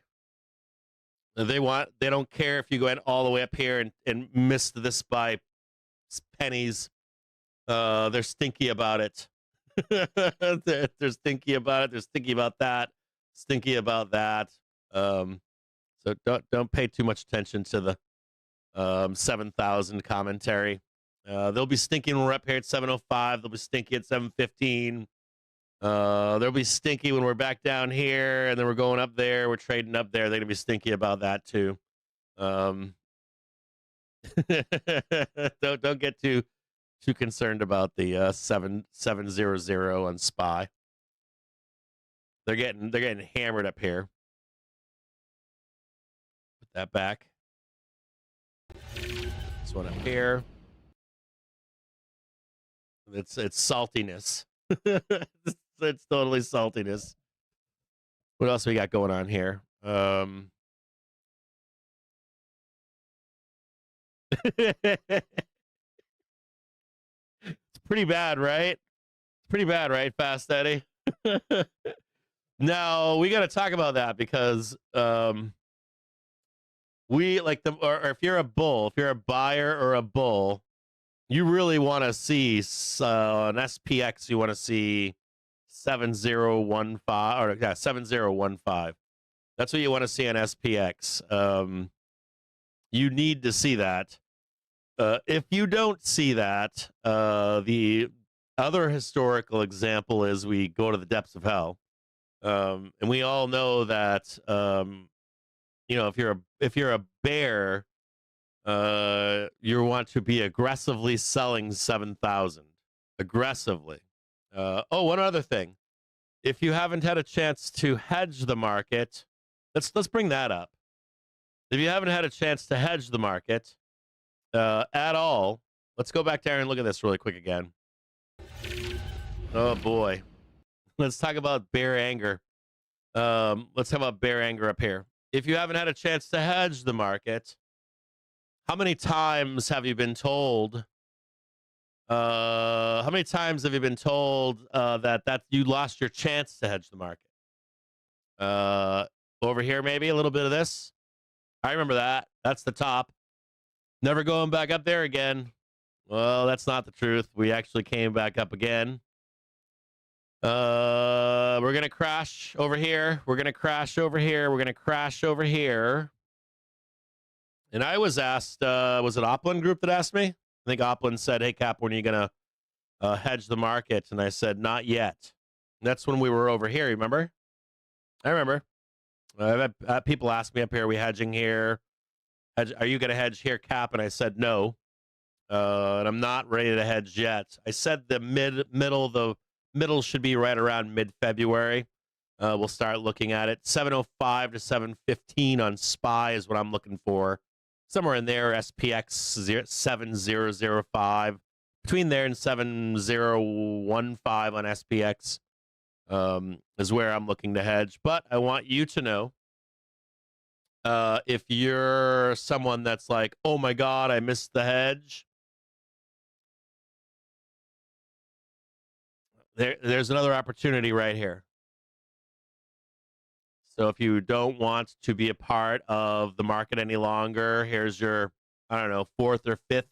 They don't care if you go all the way up here and miss this by pennies. They're stinky about it. They're stinky about it. They're stinky about that. Stinky about that. So don't pay too much attention to the 7,000 commentary. They'll be stinky when we're up here at 705. They'll be stinky at 715. They'll be stinky when we're back down here, and then we're going up there. We're trading up there. They're gonna be stinky about that too. Don't get too concerned about the 700 on SPY. They're getting hammered up here. Put that back. This one up here. It's saltiness. It's totally saltiness. What else we got going on here? It's pretty bad, right? It's pretty bad, right, Fast Eddie? No, we got to talk about that because we like or if you're a bull, if you're a buyer or a bull, you really want to see on SPX, you want to see 7015 or 7015. That's what you want to see on SPX. You need to see that. If you don't see that, the other historical example is we go to the depths of hell, and we all know that if you're a bear, you want to be aggressively selling 7,000 aggressively. One other thing, if you haven't had a chance to hedge the market, let's bring that up. If you haven't had a chance to hedge the market at all, let's go back there and look at this really quick again. Oh boy, let's talk about bear anger. Let's talk about bear anger up here. If you haven't had a chance to hedge the market, how many times have you been told How many times have you been told that you lost your chance to hedge the market? Over here, maybe a little bit of this. I remember that. That's the top. Never going back up there again. Well, that's not the truth. We actually came back up again. We're gonna crash over here. We're gonna crash over here. We're gonna crash over here. And I was asked, was it Opland Group that asked me? I think Opland said, "Hey Cap, when are you gonna hedge the market?" And I said, "Not yet." And that's when we were over here. Remember? I remember. I've had people ask me up here, "Are we hedging here? Are you gonna hedge here, Cap?" And I said no. And I'm not ready to hedge yet. I said the middle should be right around mid-February. We'll start looking at it. 705 to 715 on SPY is what I'm looking for. Somewhere in there, SPX 7005. Between there and 7015 on SPX is where I'm looking to hedge. But I want you to know, if you're someone that's like, "Oh my God, I missed the hedge," there's another opportunity right here. So if you don't want to be a part of the market any longer, here's your, I don't know, fourth or fifth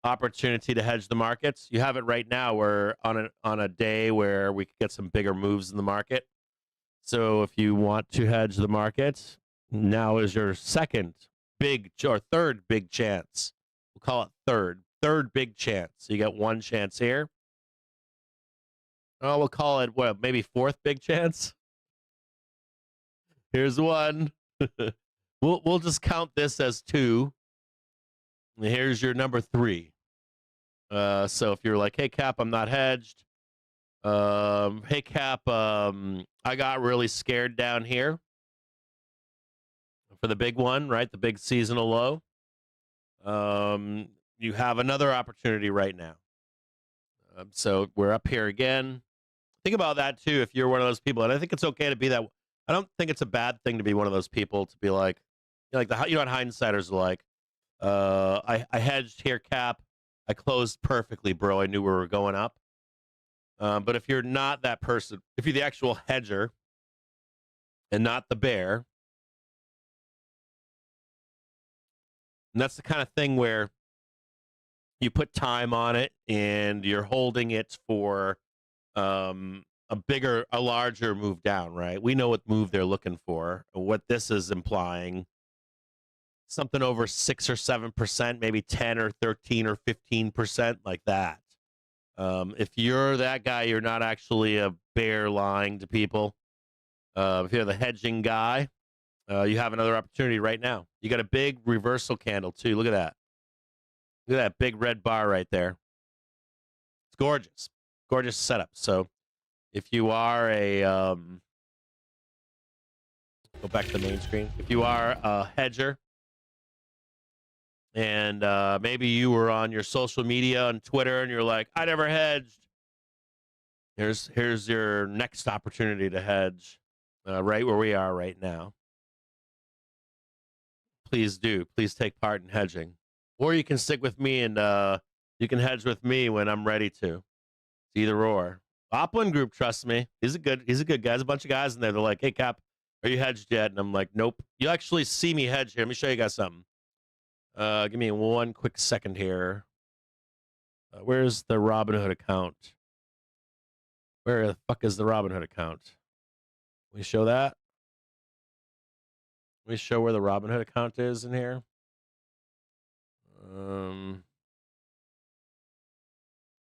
opportunity to hedge the markets. You have it right now. We're on a day where we could get some bigger moves in the market. So if you want to hedge the market, now is your second big or third big chance. We'll call it third big chance. You get one chance here. Oh, we'll call it what? Maybe fourth big chance. Here's one. We'll just count this as two. And here's your number three. So if you're like, "Hey Cap, I'm not hedged. Hey Cap, I got really scared down here for the big one, right? The big seasonal low." You have another opportunity right now. So we're up here again. Think about that too. If you're one of those people, and I think it's okay to be that. I don't think it's a bad thing to be one of those people to be like, what hindsighters are like. I hedged here, Cap. I closed perfectly, bro. I knew we were going up. But if you're not that person, if you're the actual hedger and not the bear, and that's the kind of thing where you put time on it and you're holding it for a larger move down, right? We know what move they're looking for. What this is implying, something over 6 or 7%, maybe 10 or 13 or 15%, like that. If you're that guy, you're not actually a bear lying to people. If you're the hedging guy, you have another opportunity right now. You got a big reversal candle too. Look at that. Look at that big red bar right there. It's gorgeous. Gorgeous setup. So if you are go back to the main screen. If you are a hedger and maybe you were on your social media on Twitter and you're like, "I never hedged." Here's your next opportunity to hedge right where we are right now. Please do. Please take part in hedging. Or you can stick with me and you can hedge with me when I'm ready to. It's either or. Opland Group, trust me. He's a good guy. There's a bunch of guys in there. They're like, "Hey, Cap, are you hedged yet?" And I'm like, "Nope." You actually see me hedge here. Let me show you guys something. Give me one quick second here. Where's the Robinhood account? Where the fuck is the Robinhood account? Can we show that? Let me show where the Robinhood account is in here.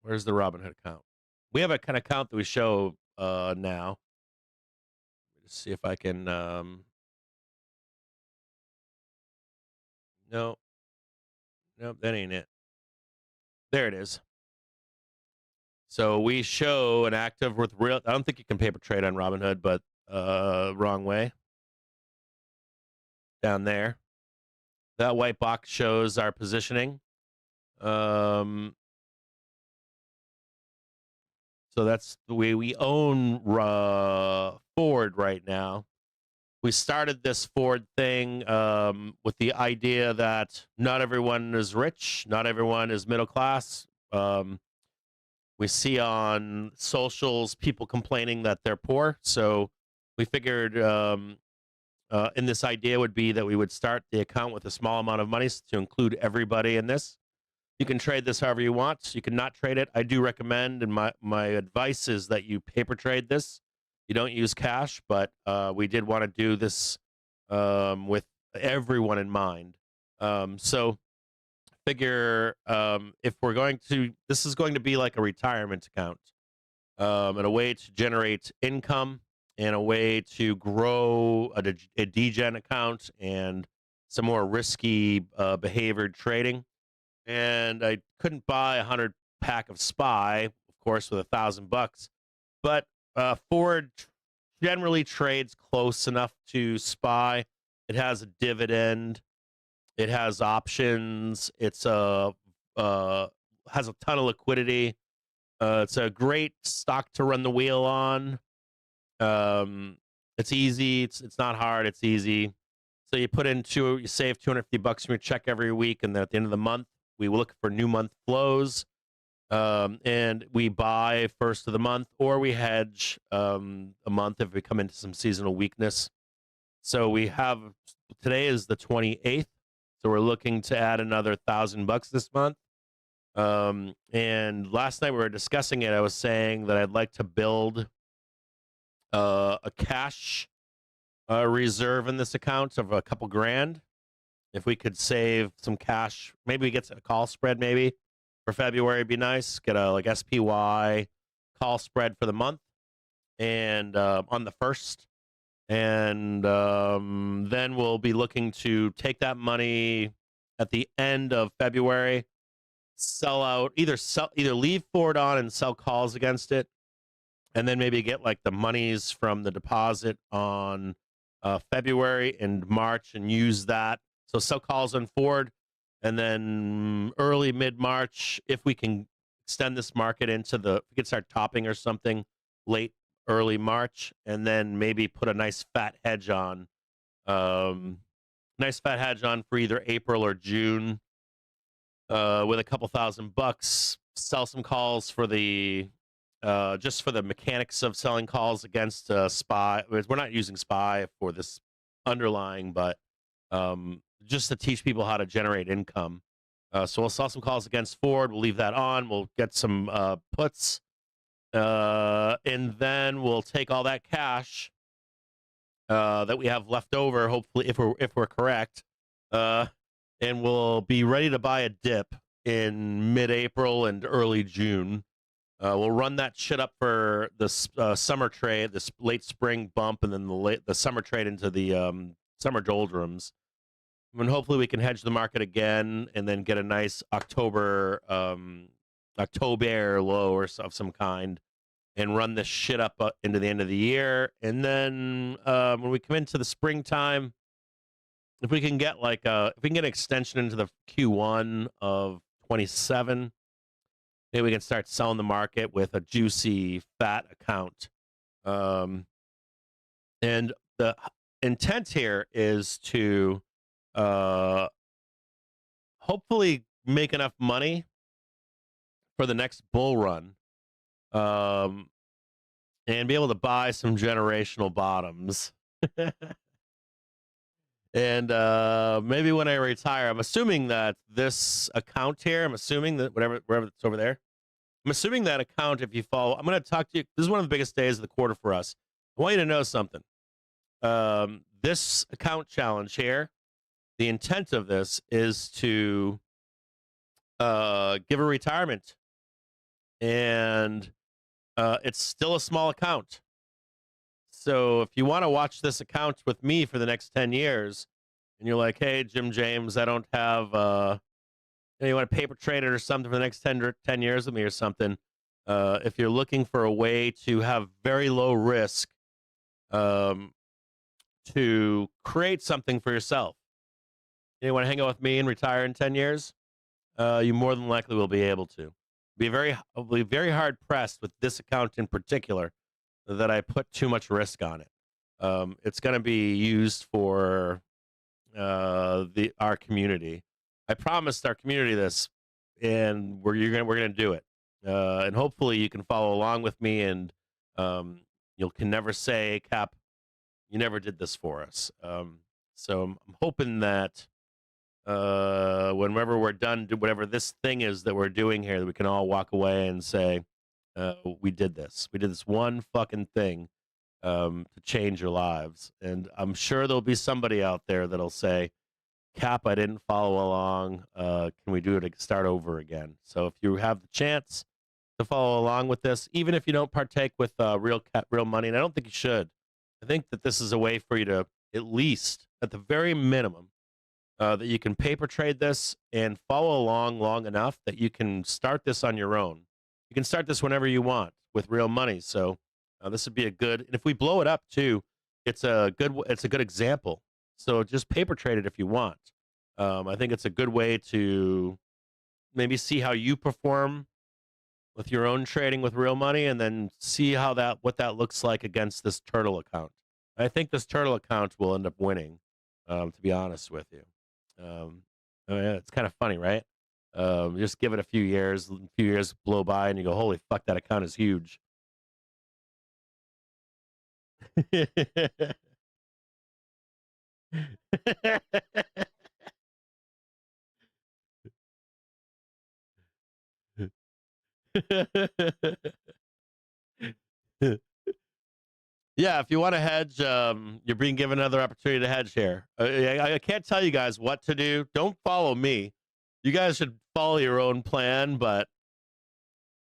Where's the Robinhood account? We have a kind of account that we show now. Let's see if I can. No, nope, that ain't it. There it is. So we show an active with real. I don't think you can paper trade on Robinhood, but wrong way. Down there. That white box shows our positioning. So that's the way we own Ford right now. We started this Ford thing with the idea that not everyone is rich, not everyone is middle class. We see on socials people complaining that they're poor. So we figured in this idea would be that we would start the account with a small amount of money to include everybody in this. You can trade this however you want. You can not trade it. I do recommend, and my advice is that you paper trade this. You don't use cash, but we did want to do this with everyone in mind. So figure if we're going to, this is going to be like a retirement account, and a way to generate income and a way to grow a degen account and some more risky behaviored trading. And I couldn't buy 100-pack of SPY, of course, with $1,000. But Ford generally trades close enough to SPY. It has a dividend. It has options. It's has a ton of liquidity. It's a great stock to run the wheel on. It's easy. It's not hard. It's easy. So you you save $250 from your check every week, and then at the end of the month, we look for new month flows, and we buy first of the month, or we hedge a month if we come into some seasonal weakness. So today is the 28th, so we're looking to add another $1,000 this month. And last night we were discussing it. I was saying that I'd like to build a cash reserve in this account of a couple grand. If we could save some cash, maybe we get a call spread maybe for February, it'd be nice. Get a like SPY call spread for the month and on the 1st. And then we'll be looking to take that money at the end of February, sell out, either leave Ford on and sell calls against it, and then maybe get like the monies from the deposit on February and March and use that. So sell calls on Ford, and then early mid-March, if we can extend this market into we could start topping or something early March, and then maybe put a nice fat hedge on, for either April or June, with a couple $1,000. Sell some calls for the just for the mechanics of selling calls against SPY. We're not using SPY for this underlying, but just to teach people how to generate income. So we'll sell some calls against Ford. We'll leave that on. We'll get some puts, and then we'll take all that cash that we have left over, hopefully, if we're correct, and we'll be ready to buy a dip in mid-April and early June. We'll run that shit up for this summer trade, this late spring bump, and then the summer trade into the summer doldrums. And hopefully we can hedge the market again and then get a nice October low of some kind and run this shit up into the end of the year. And then when we come into the springtime, if we can get an extension into the Q1 of 27, maybe we can start selling the market with a juicy fat account. And the intent here is to hopefully make enough money for the next bull run, and be able to buy some generational bottoms. And maybe when I retire, I'm assuming that this account here, wherever it's over there, I'm assuming that account, if you follow, I'm going to talk to you. This is one of the biggest days of the quarter for us. I want you to know something. This account challenge here, the intent of this is to give a retirement. And it's still a small account. So if you want to watch this account with me for the next 10 years, and you're like, hey, Jim James, I don't have, you want to paper trade it or something for the next 10 years with me or something, if you're looking for a way to have very low risk, to create something for yourself, you want to hang out with me and retire in 10 years, you more than likely will be able to. I'll be very hard pressed with this account in particular that I put too much risk on it. It's going to be used for our community. I promised our community this, and we're going to do it. and hopefully you can follow along with me, and you can never say, Cap, you never did this for us. So I'm hoping that whenever we're done, whatever this thing is that we're doing here, that we can all walk away and say, we did this. We did this one fucking thing to change your lives. And I'm sure there'll be somebody out there that'll say, Cap, I didn't follow along. Can we do it? Start over again. So if you have the chance to follow along with this, even if you don't partake with real money, and I don't think you should, I think that this is a way for you to, at least at the very minimum, that you can paper trade this and follow along long enough that you can start this on your own. You can start this whenever you want with real money. So this would be a good, and if we blow it up too, it's a good example. So just paper trade it if you want. I think it's a good way to maybe see how you perform with your own trading with real money, and then see what that looks like against this turtle account. I think this turtle account will end up winning, to be honest with you. It's kind of funny, right? Just give it a few years blow by, and you go, holy fuck, that account is huge. Yeah, if you want to hedge, you're being given another opportunity to hedge here. I can't tell you guys what to do. Don't follow me. You guys should follow your own plan, but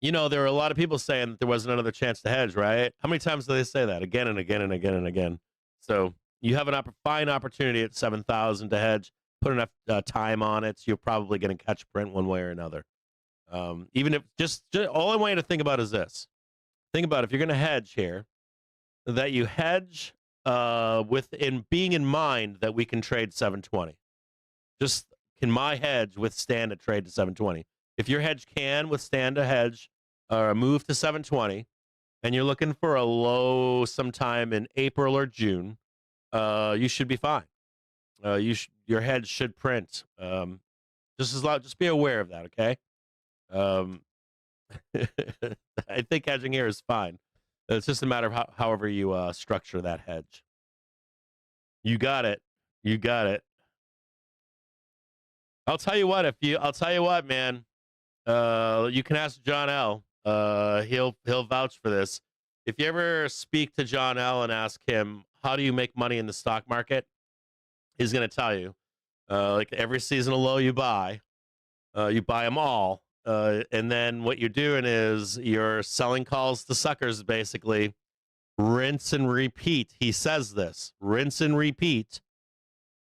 there are a lot of people saying that there wasn't another chance to hedge, right? How many times do they say that? Again and again and again and again. So you have a fine opportunity at 7,000 to hedge. Put enough time on it, so you're probably going to catch print one way or another. Even if just all I want you to think about is this. Think about if you're going to hedge here, that you hedge being in mind that we can trade 720. Just can my hedge withstand a trade to 720? If your hedge can withstand a hedge or a move to 720, and you're looking for a low sometime in April or June, you should be fine. Your hedge should print. Just be aware of that, okay? I think hedging here is fine. It's just a matter of however you structure that hedge. You got it. You got it. I'll tell you what, man. You can ask John L. He'll vouch for this. If you ever speak to John L. and ask him, how do you make money in the stock market? He's going to tell you, like every seasonal low you buy them all. And then what you're doing is you're selling calls to suckers, basically. Rinse and repeat. He says this. Rinse and repeat.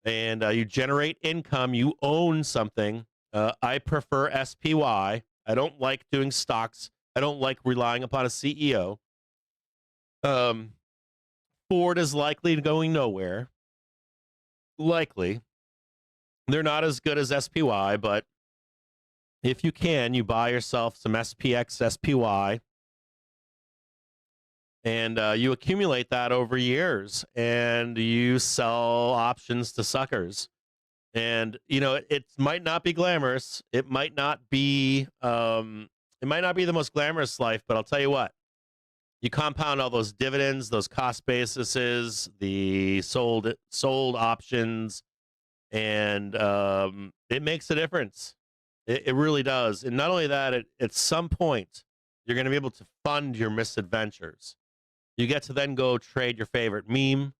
And you generate income. You own something. I prefer SPY. I don't like doing stocks. I don't like relying upon a CEO. Ford is likely going nowhere. Likely. They're not as good as SPY, but if you can, you buy yourself some SPX, SPY, and you accumulate that over years, and you sell options to suckers. And it might not be glamorous. It might not be the most glamorous life, but I'll tell you what. You compound all those dividends, those cost bases, the sold options, and it makes a difference. It really does. And not only that, at some point, you're going to be able to fund your misadventures. You get to then go trade your favorite meme.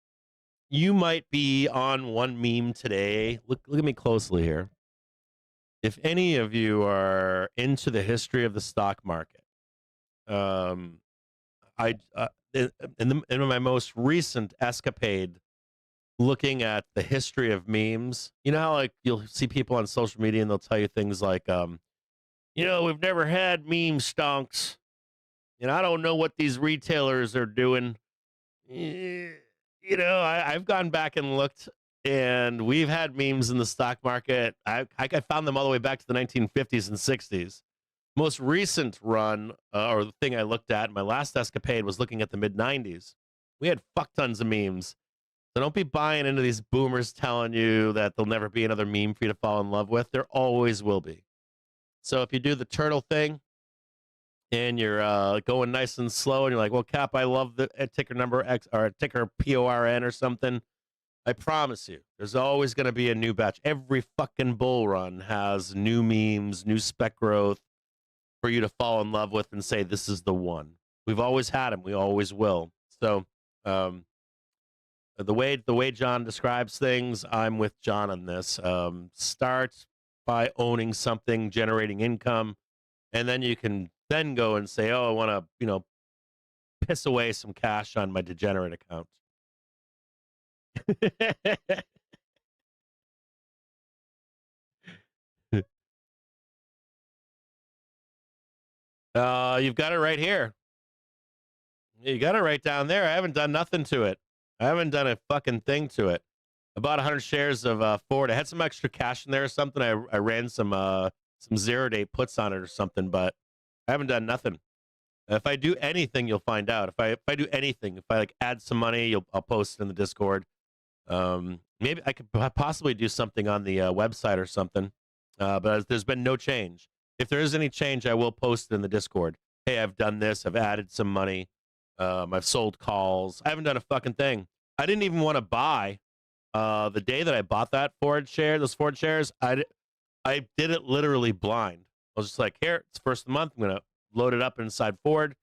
You might be on one meme today. Look at me closely here. If any of you are into the history of the stock market, in my most recent escapade, looking at the history of memes, you know how like you'll see people on social media and they'll tell you things like, we've never had meme stonks. I don't know what these retailers are doing. I've gone back and looked, and we've had memes in the stock market. I found them all the way back to the 1950s and 60s. Most recent run, or the thing I looked at, my last escapade was looking at the mid-90s. We had fuck tons of memes. So don't be buying into these boomers telling you that there'll never be another meme for you to fall in love with. There always will be. So if you do the turtle thing, and you're going nice and slow, and you're like, well, Cap, I love the ticker number X or ticker PORN or something. I promise you, there's always going to be a new batch. Every fucking bull run has new memes, new spec growth for you to fall in love with and say, this is the one. We've always had them. We always will. So the way John describes things, I'm with John on this. Start by owning something, generating income, and then you can then go and say, oh, I want to, piss away some cash on my degenerate account. You've got it right here. You got it right down there. I haven't done nothing to it. I haven't done a fucking thing to it. I bought 100 shares of Ford. I had some extra cash in there or something. I ran some 0-day puts on it or something, but I haven't done nothing. If I do anything, you'll find out. If I do anything, if I like add some money, I'll post it in the Discord. Maybe I could possibly do something on the website or something. But there's been no change. If there is any change, I will post it in the Discord. Hey, I've done this. I've added some money. I've sold calls. I haven't done a fucking thing. I didn't even want to buy. The day that I bought those Ford shares, I did it literally blind. I was just like, here, it's first of the month. I'm gonna load it up inside Ford.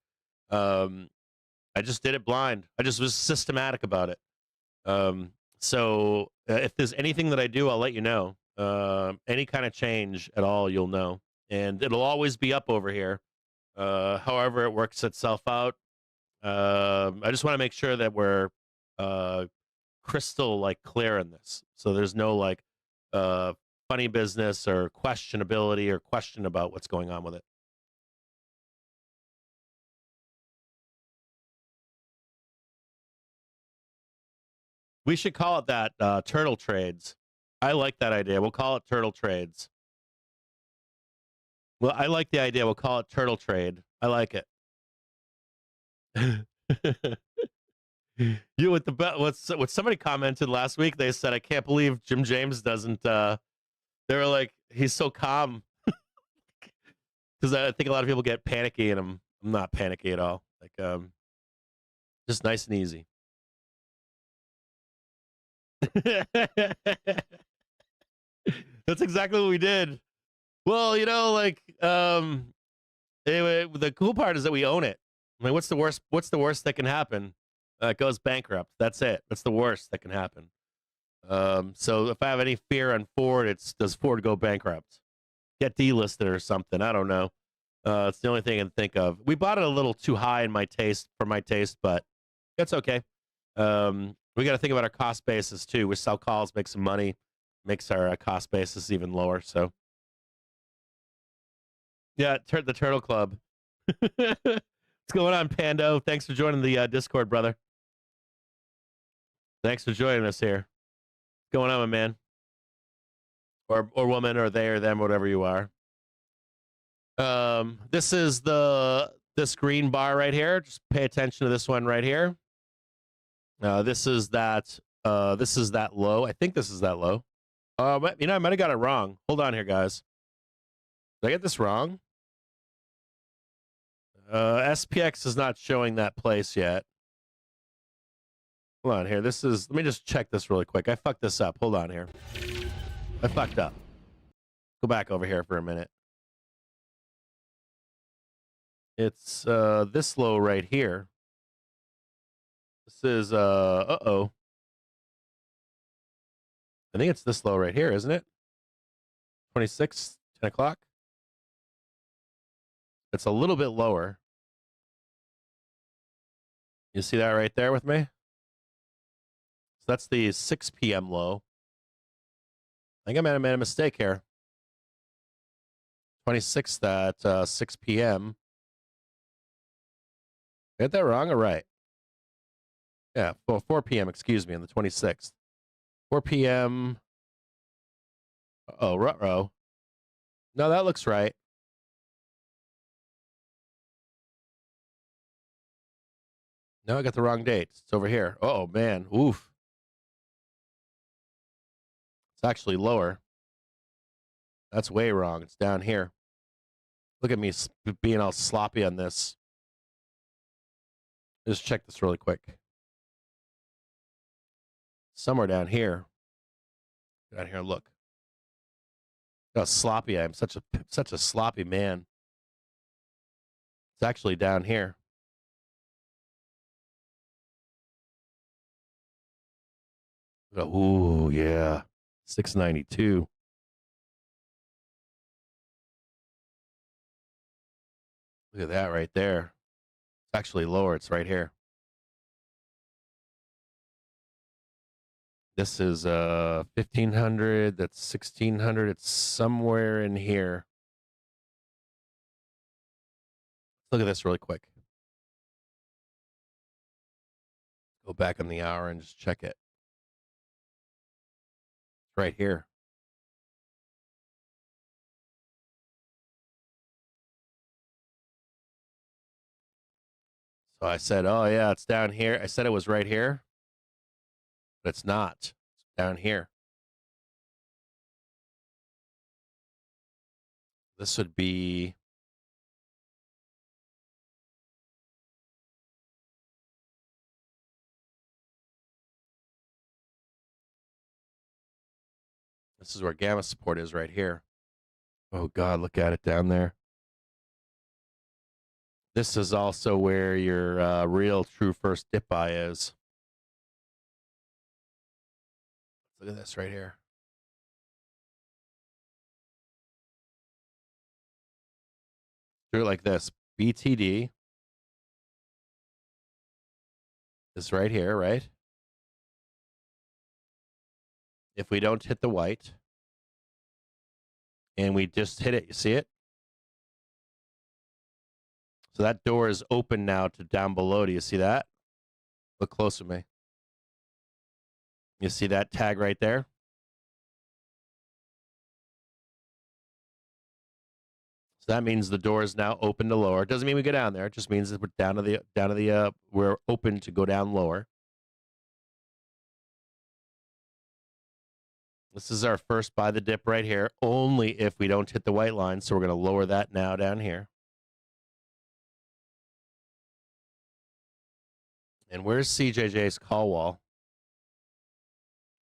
I just did it blind. I just was systematic about it. So if there's anything that I do, I'll let you know. Any kind of change at all, you'll know. And it'll always be up over here. However it works itself out. I just want to make sure that we're crystal like clear in this. So there's no like funny business or questionability or question about what's going on with it. We should call it that, turtle trades. I like that idea. We'll call it turtle trades. Well, I like the idea. We'll call it turtle trade. I like it. You with the what somebody commented last week, they said, I can't believe Jim James doesn't they were like, he's so calm. Because I think a lot of people get panicky, and I'm not panicky at all. Like just nice and easy. That's exactly what we did. Well, like anyway, the cool part is that we own it. I mean, what's the worst that can happen? It goes bankrupt. That's it. That's the worst that can happen. So if I have any fear on Ford, it's does Ford go bankrupt? Get delisted or something. I don't know. It's the only thing I can think of. We bought it a little too high for my taste, but it's okay. We got to think about our cost basis too. We sell calls, make some money, makes our cost basis even lower. So, yeah, the Turtle Club. What's going on, Pando? Thanks for joining the Discord, brother. Thanks for joining us here. What's going on, my man? Or woman, or they or them, whatever you are. This is this green bar right here. Just pay attention to this one right here. This is that low. I think this is that low. I might have got it wrong. Hold on here, guys. Did I get this wrong? SPX is not showing that place yet. Hold on here. Let me just check this really quick. I fucked this up. Hold on here. I fucked up. Go back over here for a minute. It's this low right here. This is uh-oh. I think it's this low right here, isn't it? 26, 10 o'clock. It's a little bit lower. You see that right there with me? So that's the 6 p.m. low. I think I made a mistake here. 26th at 6 p.m. Get that wrong or right? Yeah, 4 p.m., excuse me, on the 26th. 4 p.m. Oh, ruh-roh. No, that looks right. No, I got the wrong date. It's over here. Oh, man. Oof. It's actually lower. That's way wrong. It's down here. Look at me being all sloppy on this. Just check this really quick. Somewhere down here. Down here, look. How sloppy I am. Such a sloppy man. It's actually down here. Ooh, yeah. 692. Look at that right there. It's actually lower. It's right here. This is 1500. That's 1600. It's somewhere in here. Look at this really quick. Go back on the hour and just check it. It's right here. So I said, oh, yeah, it's down here. I said it was right here, but it's not. It's down here. This would be this is where gamma support is right here. Oh, God, look at it down there. This is also where your real true first dip buy is. Look at this right here. Do it like this. BTD is right here, right? If we don't hit the white and we just hit it, you see it? So that door is open now to down below. Do you see that? Look close with me. You see that tag right there? So that means the door is now open to lower. It doesn't mean we go down there. It just means that we're down to the we're open to go down lower. This is our first buy the dip right here, only if we don't hit the white line. So we're going to lower that now down here. And where's CJJ's call wall?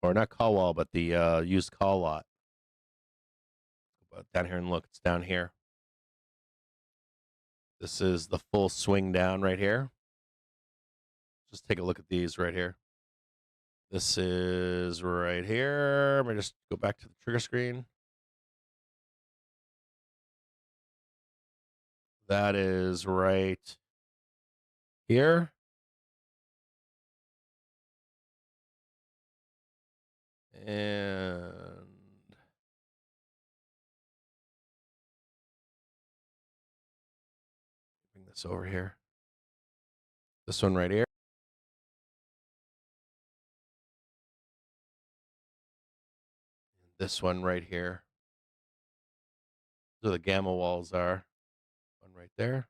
Or not call wall, but the used call lot. Down here and look, it's down here. This is the full swing down right here. Just take a look at these right here. This is right here. Let me just go back to the trigger screen. That is right here. And bring this over here. This one right here. This one right here. So the gamma walls are. One right there.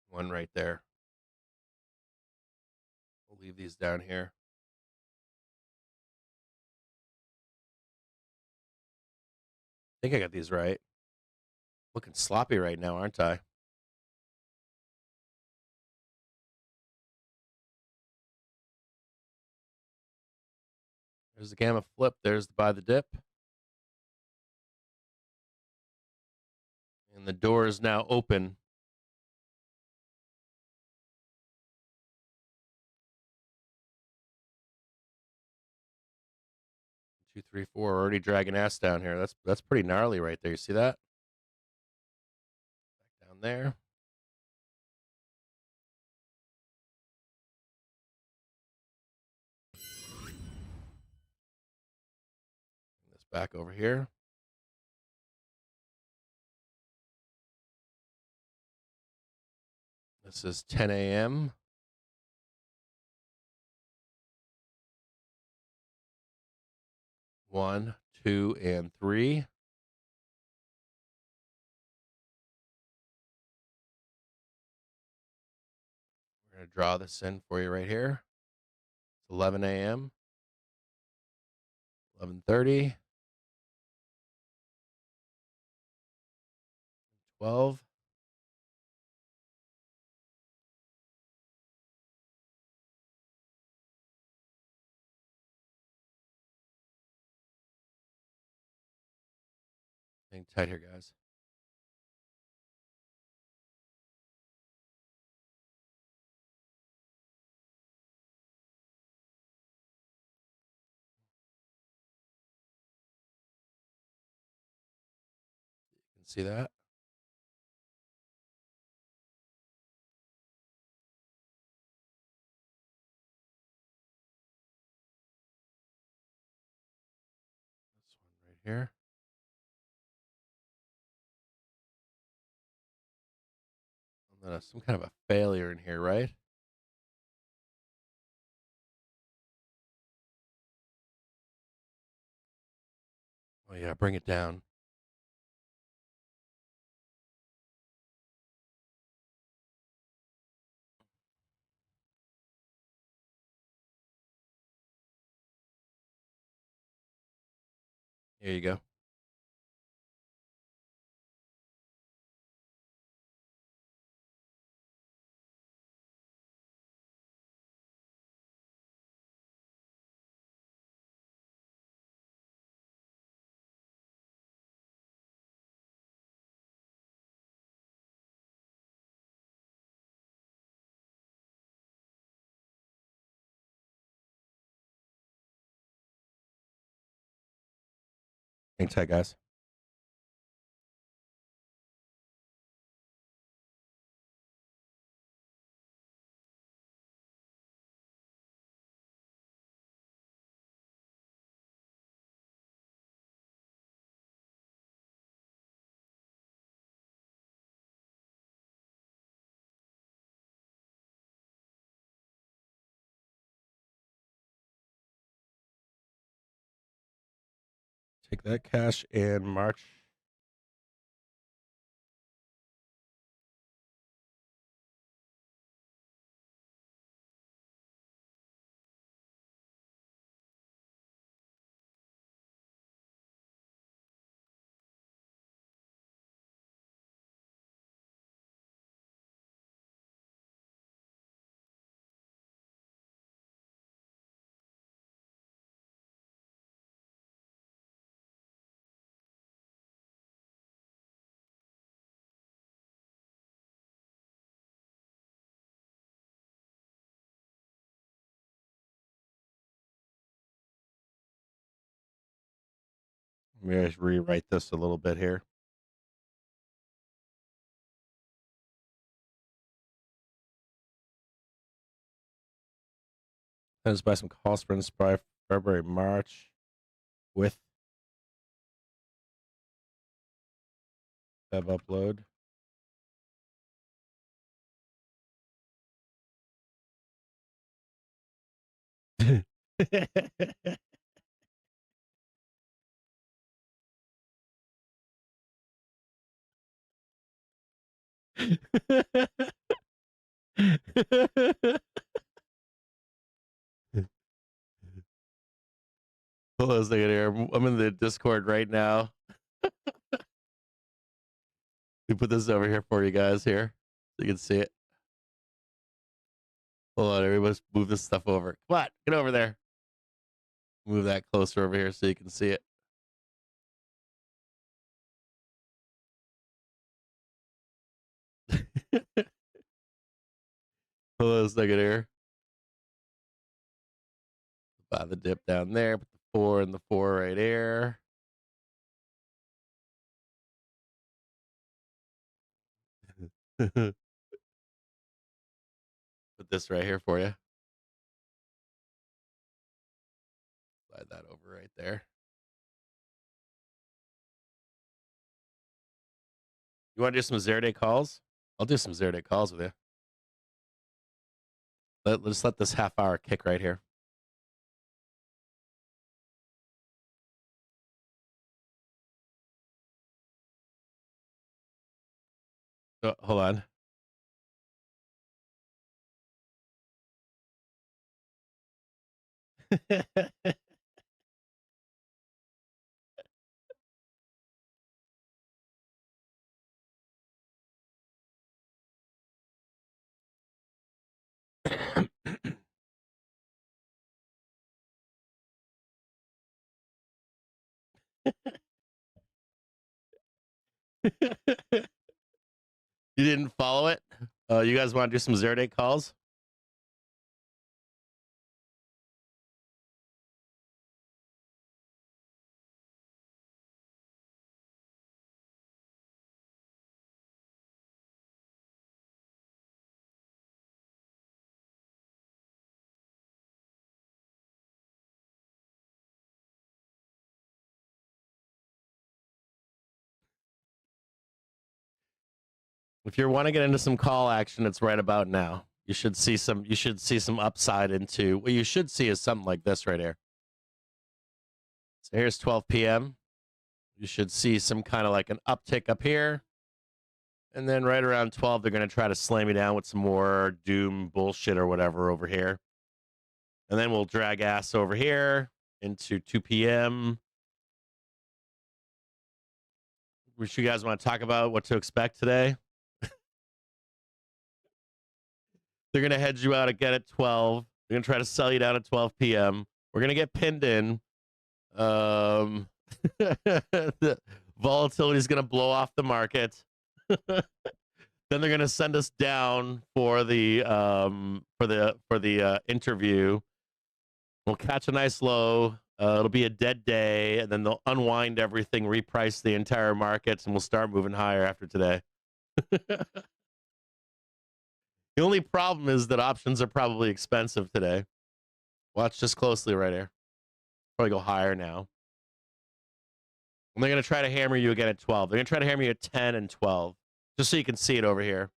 One right there. We'll leave these down here. I think I got these right. Looking sloppy right now, aren't I? There's the gamma flip. There's the buy the dip. And the door is now open. Two, three, four. Already dragging ass down here. That's pretty gnarly right there. You see that? Back down there. Bring this back over here. This is 10 a.m. One, two, and three. draw this in for you right here. It's 11 a.m., 11:30, 12. Hang tight here, guys. You can see that. This one right here. And then some kind of a failure in here, right? Oh yeah, bring it down. Here you go. Hang tight, guys. Take that cash and march. Let me just rewrite this a little bit here. Let's buy some call sprints by February, March with Feb upload. Hold on a second here. I'm in the Discord right now. We put this over here for you guys here so you can see it. Hold on, everybody, move this stuff over. Come on, get over there. Move that closer over here so you can see it. Hold on a second here. Buy the dip down there. Put the 4 and the 4 right here. Put this right here for you. Slide that over right there. You want to do some 0-day calls? I'll do some 0-day calls with you. Let's let this half hour kick right here. Oh, hold on. You didn't follow it? You guys want to do some 0-day calls? If you want to get into some call action, it's right about now. You should see some upside into what you should see is something like this right here. So here's 12 p.m. You should see some kind of like an uptick up here. And then right around 12, they're going to try to slam you down with some more doom bullshit or whatever over here. And then we'll drag ass over here into 2 p.m. Which you guys want to talk about what to expect today? They're going to hedge you out again at 12. They're going to try to sell you down at 12 p.m. We're going to get pinned in. The volatility is going to blow off the market. Then they're going to send us down for the interview. We'll catch a nice low. It'll be a dead day, and then they'll unwind everything, reprice the entire markets, and we'll start moving higher after today. The only problem is that options are probably expensive today. Watch just closely right here. Probably go higher now. And they're going to try to hammer you again at 12. They're going to try to hammer you at 10 and 12, just so you can see it over here.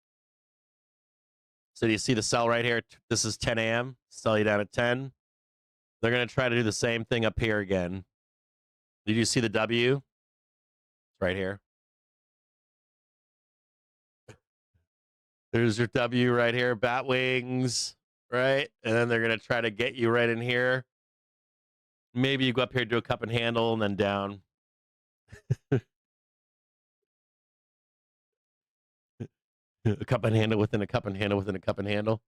So do you see the sell right here? This is 10 a.m. Sell you down at 10. They're going to try to do the same thing up here again. Did you see the W? It's right here. There's your W right here, bat wings, right? And then they're going to try to get you right in here. Maybe you go up here, do a cup and handle, and then down. A cup and handle within a cup and handle within a cup and handle.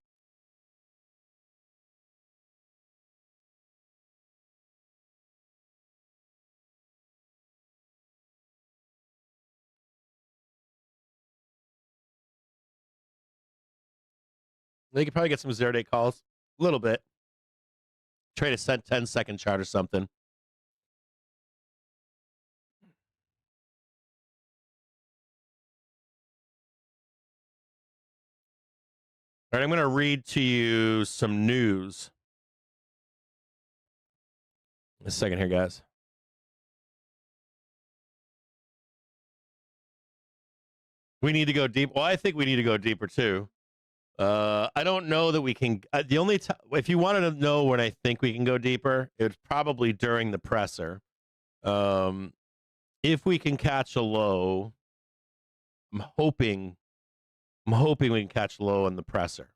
They could probably get some 0-day calls. A little bit. Trade a 10-second chart or something. All right, I'm going to read to you some news. A second here, guys. We need to go deep. Well, I think we need to go deeper too. I don't know that we can. The only time, if you wanted to know when I think we can go deeper, it's probably during the presser. If we can catch a low, I'm hoping we can catch low in the presser.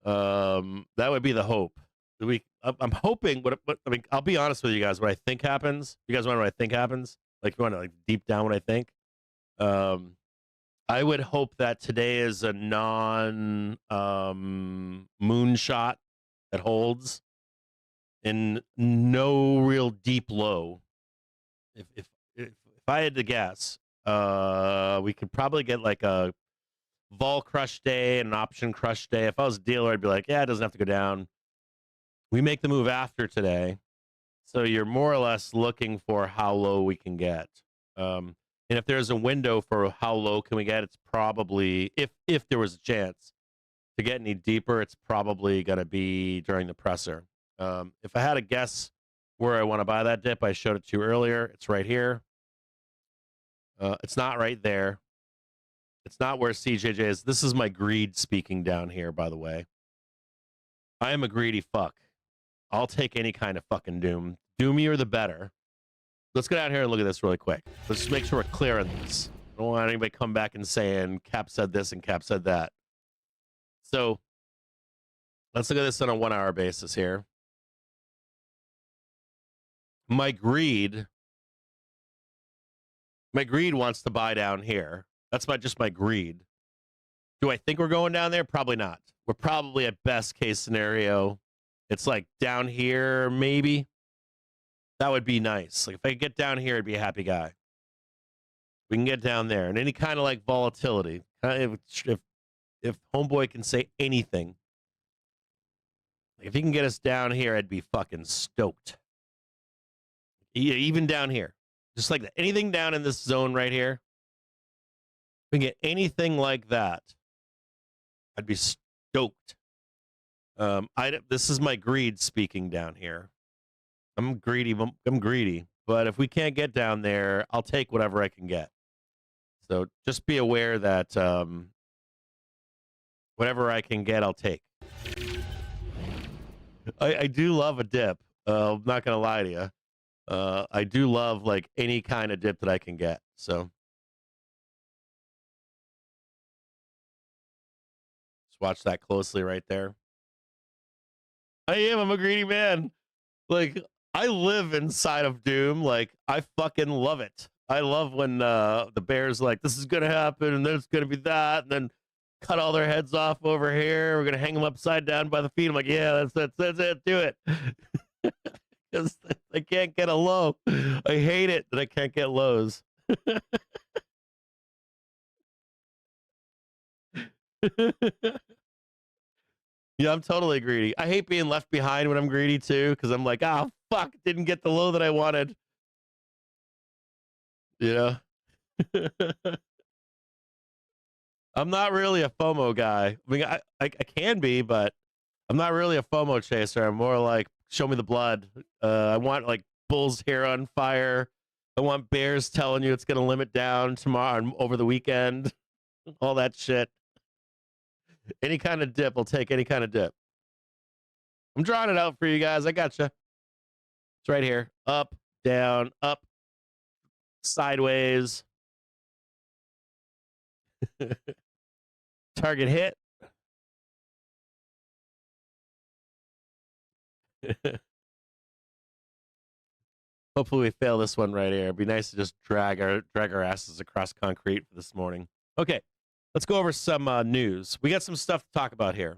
That would be the hope. I'm hoping. I mean, I'll be honest with you guys. What I think happens. You guys want to know what I think happens? Like, you want to deep down what I think? I would hope that today is a non moonshot that holds, and no real deep low. If I had to guess, we could probably get like a vol crush day and an option crush day. If I was a dealer, I'd be like, yeah, it doesn't have to go down. We make the move after today, so you're more or less looking for how low we can get. And if there's a window for how low can we get, it's probably, if there was a chance to get any deeper, it's probably going to be during the presser. If I had to guess where I want to buy that dip, I showed it to you earlier. It's right here. It's not right there. It's not where CJJ is. This is my greed speaking down here, by the way. I am a greedy fuck. I'll take any kind of fucking doom. Doomier the better. Let's get out here and look at this really quick. Let's just make sure we're clear on this. I don't want anybody come back and saying Cap said this and Cap said that. So let's look at this on a 1 hour basis here. my greed wants to buy down here. That's just my greed. Do I think we're going down there? Probably not. We're probably at best case scenario. It's like down here, maybe. That would be nice. Like if I could get down here, I'd be a happy guy. We can get down there, and any kind of like volatility. If homeboy can say anything, like if he can get us down here, I'd be fucking stoked. Even down here, just like that. Anything down in this zone right here, if we can get anything like that, I'd be stoked. This is my greed speaking down here. I'm greedy, but if we can't get down there, I'll take whatever I can get. So just be aware that whatever I can get, I'll take. I do love a dip. I'm not gonna lie to you. I do love like any kind of dip that I can get. So just watch that closely right there. I'm a greedy man. Like I live inside of doom. Like I fucking love it. I love when the bear's like, this is gonna happen, and there's gonna be that, and then cut all their heads off over here. We're gonna hang them upside down by the feet. I'm like, yeah, that's it. Do it. Because I can't get a low. I hate it that I can't get lows. Yeah, I'm totally greedy. I hate being left behind when I'm greedy too, because I'm like, oh fuck, didn't get the low that I wanted. You know? I'm not really a FOMO guy. I mean, I can be, but I'm not really a FOMO chaser. I'm more like, show me the blood. I want like bulls hair on fire. I want bears telling you it's going to limit down tomorrow and over the weekend. All that shit. Any kind of dip, I'll take any kind of dip. I'm drawing it out for you guys. I gotcha. It's right here. Up, down, up, sideways. Target hit. Hopefully we fail this one right here. It'd be nice to just drag our asses across concrete for this morning. Okay, let's go over some news. We got some stuff to talk about here.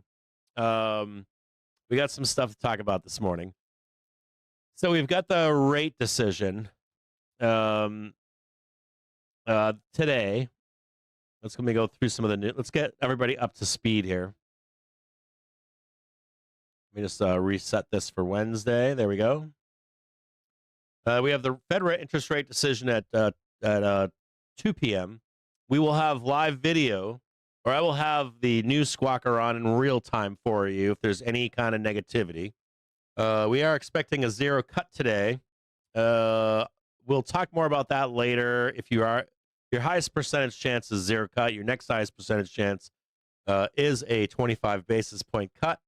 We got some stuff to talk about this morning. So we've got the rate decision today. Let's let me go through some of the news. Let's get everybody up to speed here. Let me just reset this for Wednesday. There we go. We have the Fed interest rate decision at 2 p.m. We will have live video, or I will have the news squawker on in real time for you if there's any kind of negativity. We are expecting a zero cut today. We'll talk more about that later. If you are, your highest percentage chance is zero cut. Your next highest percentage chance is a 25 basis point cut.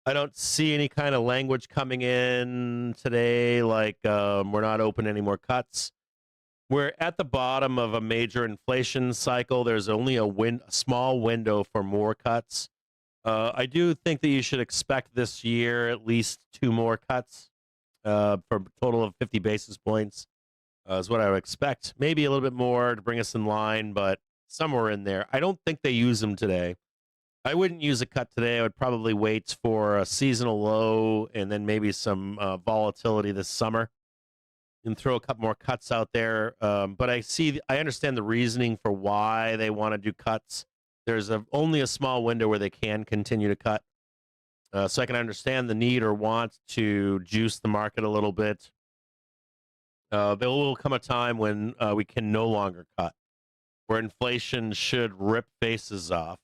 I don't see any kind of language coming in today, like we're not open any more cuts. We're at the bottom of a major inflation cycle. There's only a small window for more cuts. I do think that you should expect this year at least 2 more cuts for a total of 50 basis points is what I would expect. Maybe a little bit more to bring us in line, but somewhere in there. I don't think they use them today. I wouldn't use a cut today. I would probably wait for a seasonal low and then maybe some volatility this summer and throw a couple more cuts out there. But I understand the reasoning for why they want to do cuts. There's only a small window where they can continue to cut. So I can understand the need or want to juice the market a little bit. There will come a time when we can no longer cut, where inflation should rip faces off.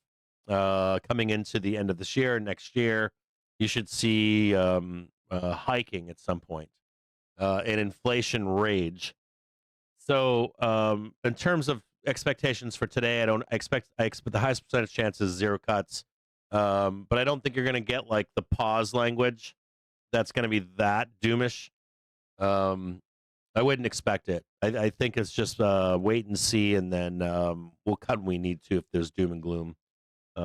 Coming into the end of this year, next year, you should see hiking at some point, and inflation rage. So, in terms of expectations for today, I expect the highest percentage chance is 0 cuts, but I don't think you're going to get like the pause language. That's going to be that doomish. I wouldn't expect it. I think it's just wait and see, and then we'll cut when we need to if there's doom and gloom.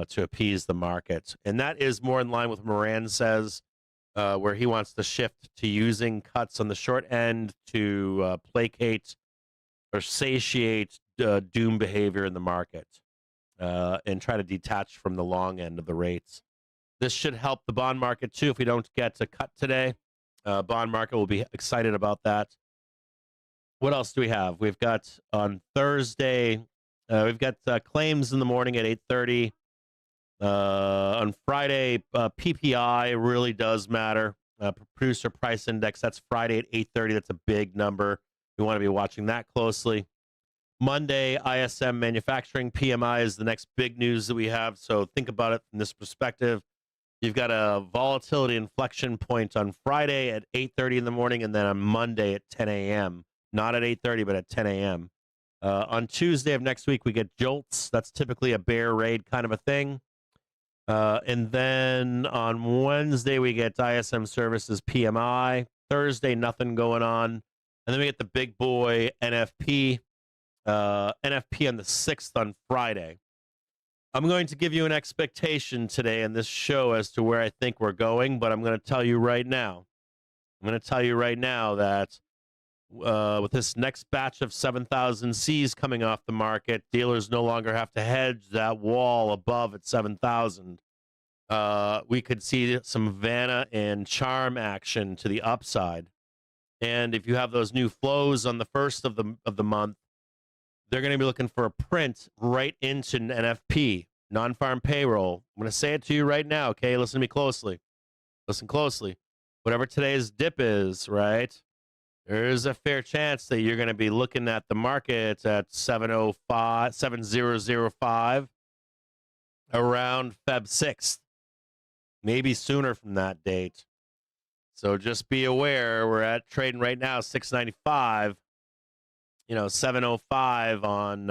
To appease the market. And that is more in line with what Moran says. where he wants to shift to using cuts on the short end to placate or satiate doom behavior in the market and try to detach from the long end of the rates. This should help the bond market too if we don't get a cut today. Bond market will be excited about that. What else do we have? We've got on Thursday, we've got claims in the morning at 8:30. On Friday, PPI really does matter. Producer price index, that's Friday at 8:30. That's a big number. We want to be watching that closely. Monday, ISM manufacturing PMI is the next big news that we have. So think about it from this perspective. You've got a volatility inflection point on Friday at 8:30 in the morning, and then on Monday at 10 a.m. Not at 8:30, but at 10 a.m. On Tuesday of next week, we get jolts. That's typically a bear raid kind of a thing. And then on Wednesday, we get ISM services PMI. Thursday, nothing going on. And then we get the big boy NFP. NFP on the 6th on Friday. I'm going to give you an expectation today in this show as to where I think we're going, but I'm going to tell you right now. I'm going to tell you right now that with this next batch of 7,000 Cs coming off the market, dealers no longer have to hedge that wall above at 7,000. We could see some Vanna and Charm action to the upside. And if you have those new flows on the first of the month, they're going to be looking for a print right into an NFP, non-farm payroll. I'm going to say it to you right now, okay? Listen to me closely. Listen closely. Whatever today's dip is, right? There's a fair chance that you're going to be looking at the market at 7005 around Feb 6th, maybe sooner from that date. So just be aware, we're at trading right now 695. 705 on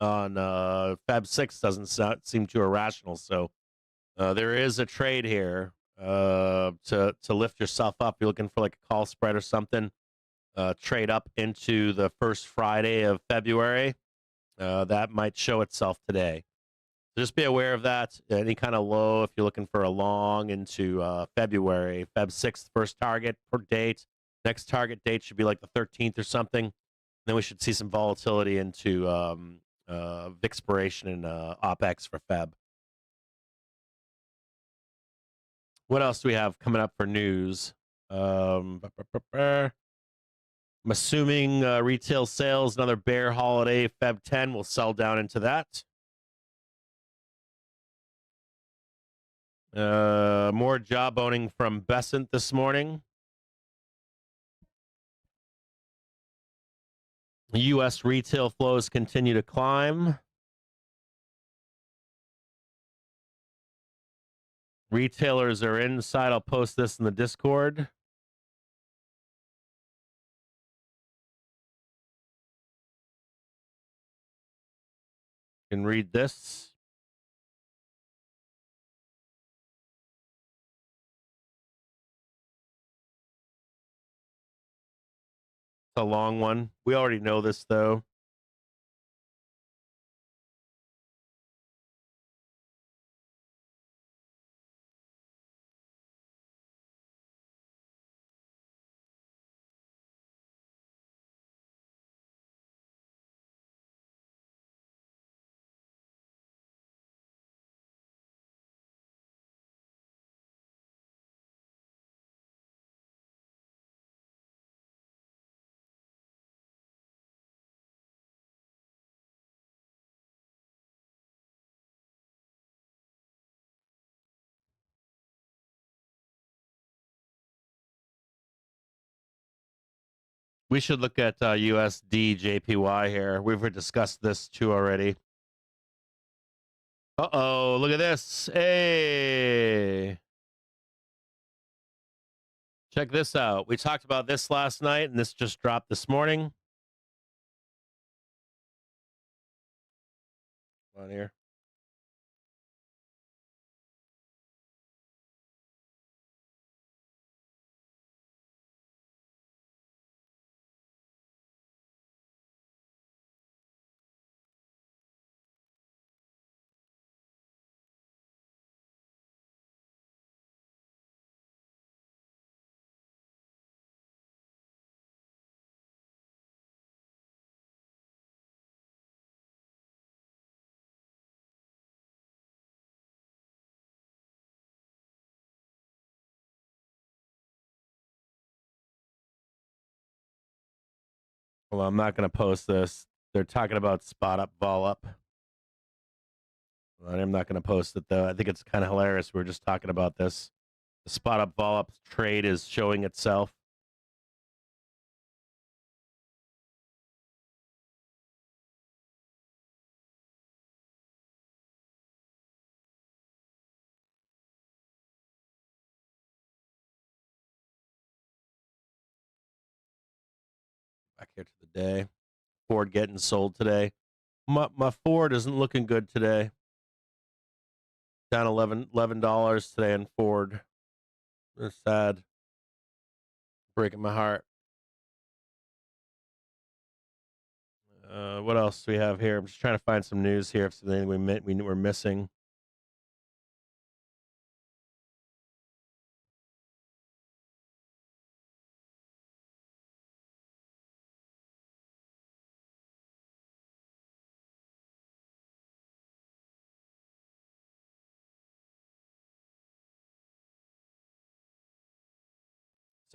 Feb 6 doesn't seem too irrational. So there is a trade here to lift yourself up. You're looking for like a call spread or something. Trade up into the first Friday of February. That might show itself today. So just be aware of that. Any kind of low if you're looking for a long into February. Feb 6th, first target per date. Next target date should be like the 13th or something. Then we should see some volatility into Vixpiration and OPEX for Feb. What else do we have coming up for news? I'm assuming retail sales, another bear holiday, Feb 10 will sell down into that. More job owning from Besant this morning. U.S. retail flows continue to climb. Retailers are inside. I'll post this in the Discord. You can read this. It's a long one. We already know this, though. We should look at USD JPY here. We've discussed this too already. Uh-oh, look at this. Hey. Check this out. We talked about this last night, and this just dropped this morning. On here. Well, I'm not going to post this. They're talking about spot up, vol up. I'm not going to post it, though. I think it's kind of hilarious. We were just talking about this. The spot up, vol up trade is showing itself. Back here to the day. Ford getting sold today. My Ford isn't looking good today. Down $11 today in Ford. It's sad. Breaking my heart. What else do we have here? I'm just trying to find some news here. If there's anything we were missing.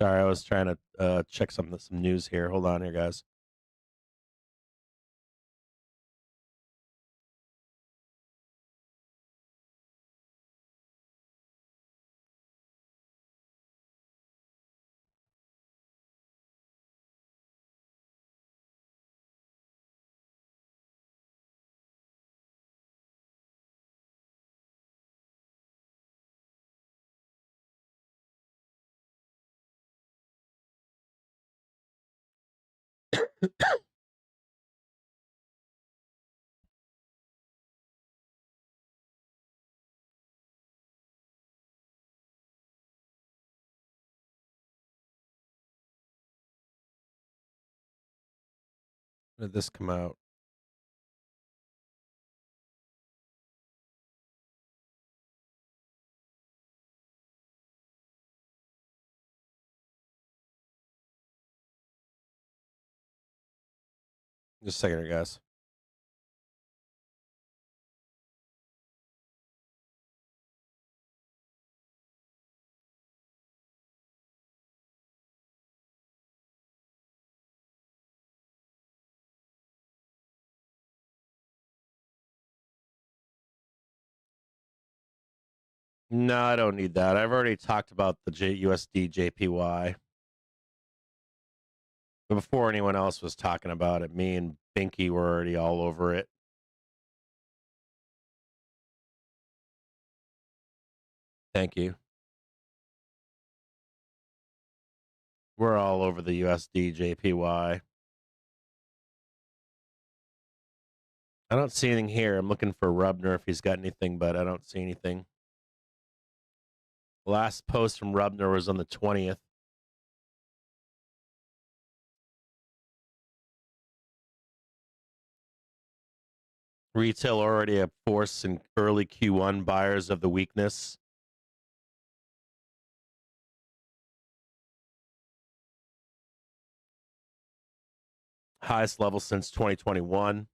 Sorry, I was trying to check some news here. Hold on here, guys. When did this come out? Just a second here, guys. No, I don't need that. I've already talked about the USD JPY. But before anyone else was talking about it, me and Binky were already all over it. Thank you. We're all over the USD JPY. I don't see anything here. I'm looking for Rubner if he's got anything, but I don't see anything. Last post from Rubner was on the 20th. Retail already a force in early Q1 buyers of the weakness. Highest level since 2021.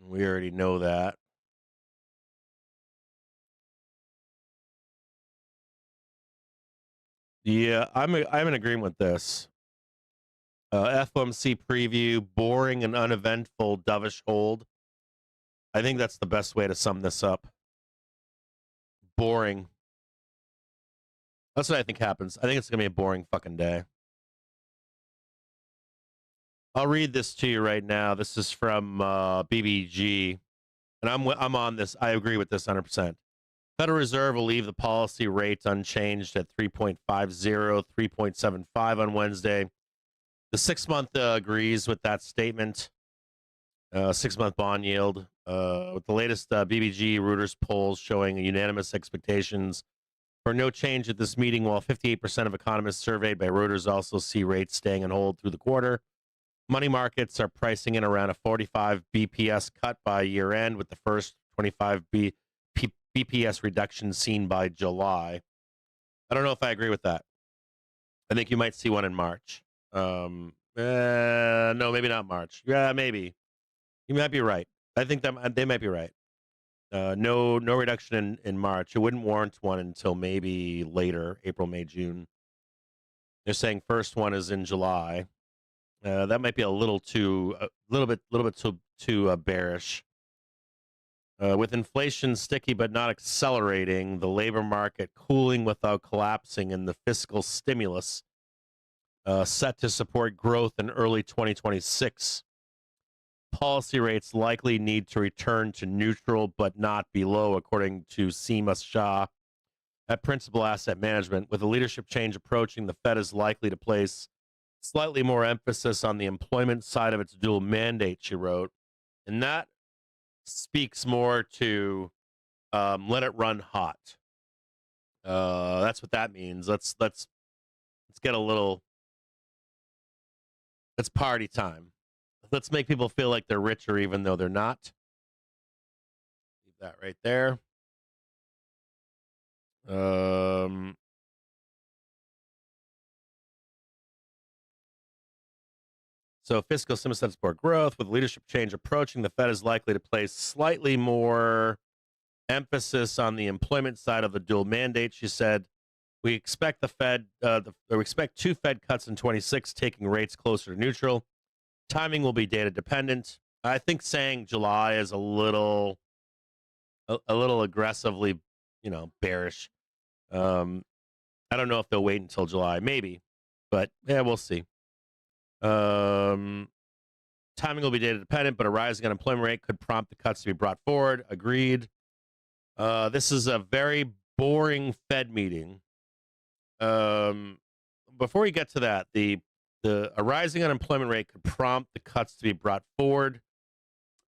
We already know that. Yeah, I'm in agreement with this. FOMC preview, boring and uneventful dovish hold. I think that's the best way to sum this up. Boring. That's what I think happens. I think it's going to be a boring fucking day. I'll read this to you right now. This is from BBG, and I'm on this. I agree with this 100%. Federal Reserve will leave the policy rate unchanged at 3.50, 3.75 on Wednesday. The 6-month agrees with that statement. 6-month bond yield. With the latest BBG Reuters polls showing unanimous expectations for no change at this meeting, while 58% of economists surveyed by Reuters also see rates staying on hold through the quarter. Money markets are pricing in around a 45 BPS cut by year end, with the first 25 BPS reduction seen by July. I don't know if I agree with that. I think you might see one in March. No, maybe not March. Yeah, maybe. You might be right. I think that they might be right. No reduction in March. It wouldn't warrant one until maybe later, April, May, June. They're saying first one is in July. That might be a little bit too bearish. With inflation sticky but not accelerating, the labor market cooling without collapsing, and the fiscal stimulus set to support growth in early 2026. Policy rates likely need to return to neutral but not below, according to Seema Shah at Principal Asset Management. With a leadership change approaching, the Fed is likely to place slightly more emphasis on the employment side of its dual mandate, she wrote. And that speaks more to let it run hot. That's what that means. Let's get a little. It's party time. Let's make people feel like they're richer even though they're not. Leave that right there. So fiscal stimulus to support growth. With leadership change approaching, the Fed is likely to place slightly more emphasis on the employment side of the dual mandate, she said. We expect we expect 2 Fed cuts in 26, taking rates closer to neutral. Timing will be data dependent. I think saying July is a little aggressively, bearish. I don't know if they'll wait until July, maybe, but yeah, we'll see. Timing will be data dependent, but a rising unemployment rate could prompt the cuts to be brought forward. Agreed. This is a very boring Fed meeting. Before we get to that, a rising unemployment rate could prompt the cuts to be brought forward.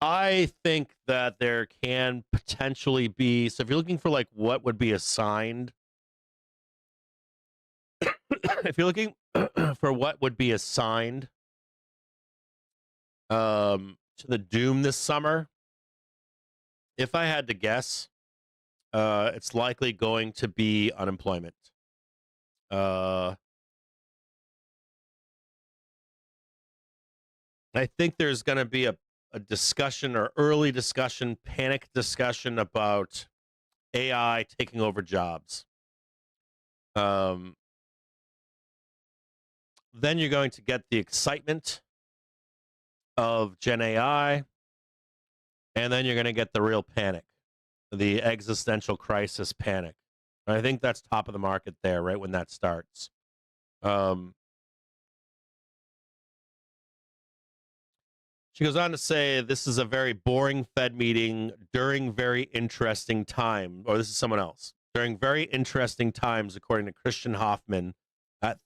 I think that there can potentially be, so if you're looking for like what would be assigned, if you're looking for what would be assigned to the doom this summer, if I had to guess, it's likely going to be unemployment. I think there's going to be a discussion or early discussion, panic discussion about AI taking over jobs. Then you're going to get the excitement of Gen AI, and then you're going to get the real panic, the existential crisis panic. And I think that's top of the market there, right when that starts. She goes on to say, this is a very boring Fed meeting during very interesting time. Or this is someone else. During very interesting times, according to Christian Hoffman at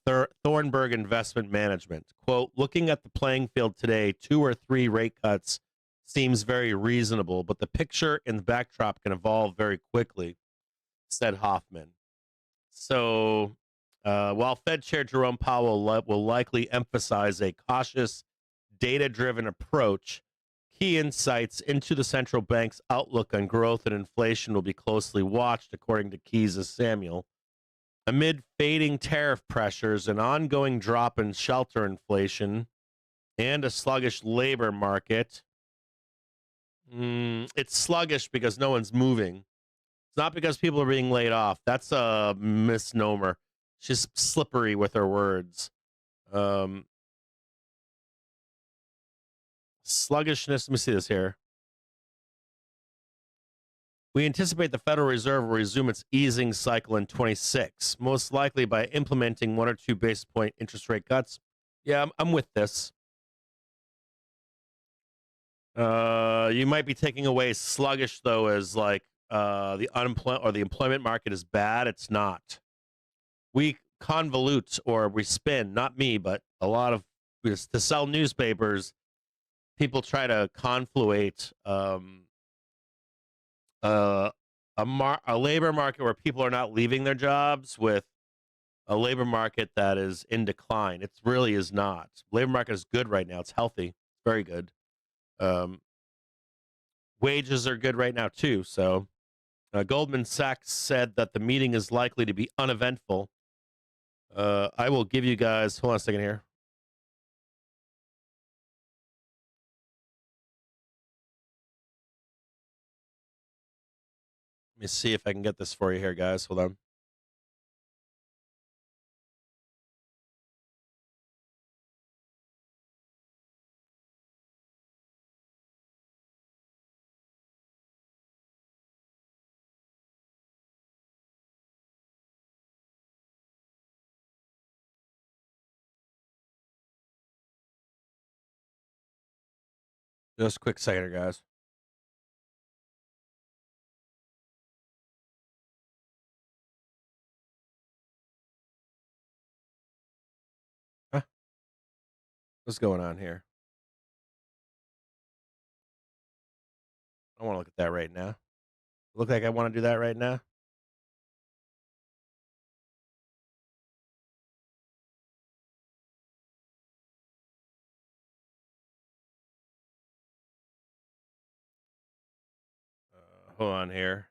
Thornburg Investment Management. Quote, looking at the playing field today, 2 or 3 rate cuts seems very reasonable, but the picture in the backdrop can evolve very quickly, said Hoffman. So while Fed Chair Jerome Powell will likely emphasize a cautious, data-driven approach, key insights into the central bank's outlook on growth and inflation will be closely watched, according to Keyes Samuel. Amid fading tariff pressures, an ongoing drop in shelter inflation, and a sluggish labor market. It's sluggish because no one's moving. It's not because people are being laid off. That's a misnomer. She's slippery with her words. Sluggishness. Let me see this here. We anticipate the Federal Reserve will resume its easing cycle in 26, most likely by implementing 1 or 2 basis point interest rate cuts. Yeah, I'm with this. You might be taking away sluggish, though, as like the unemployment or the employment market is bad. It's not. We convolute or we spin, not me, but a lot of, to sell newspapers, people try to confluate a labor market where people are not leaving their jobs with a labor market that is in decline. It really is not. Labor market is good right now. It's healthy. It's very good. Wages are good right now too. So Goldman Sachs said that the meeting is likely to be uneventful. I will give you guys, hold on a second here. Let me see if I can get this for you here, guys. Hold on. Just a quick second here, guys. Huh? What's going on here? I want to look at that right now. Look like I want to do that right now. Hold on here.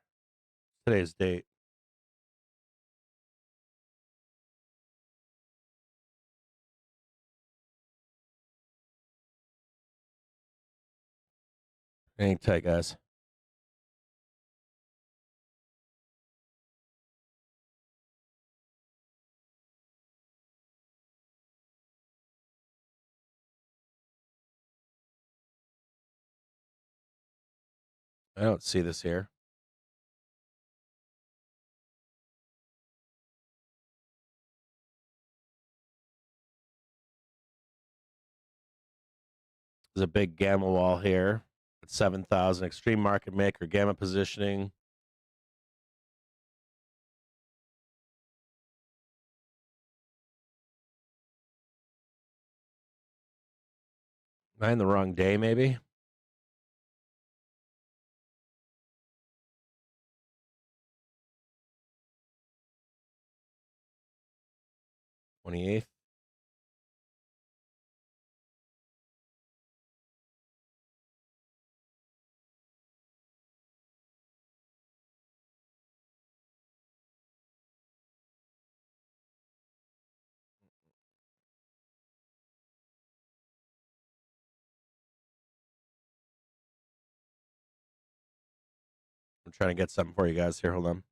Today's date. Hang tight, guys. I don't see this here. There's a big gamma wall here at 7,000. Extreme market maker, gamma positioning. Am I in the wrong day, maybe? $28th. I'm trying to get something for you guys here. Hold on.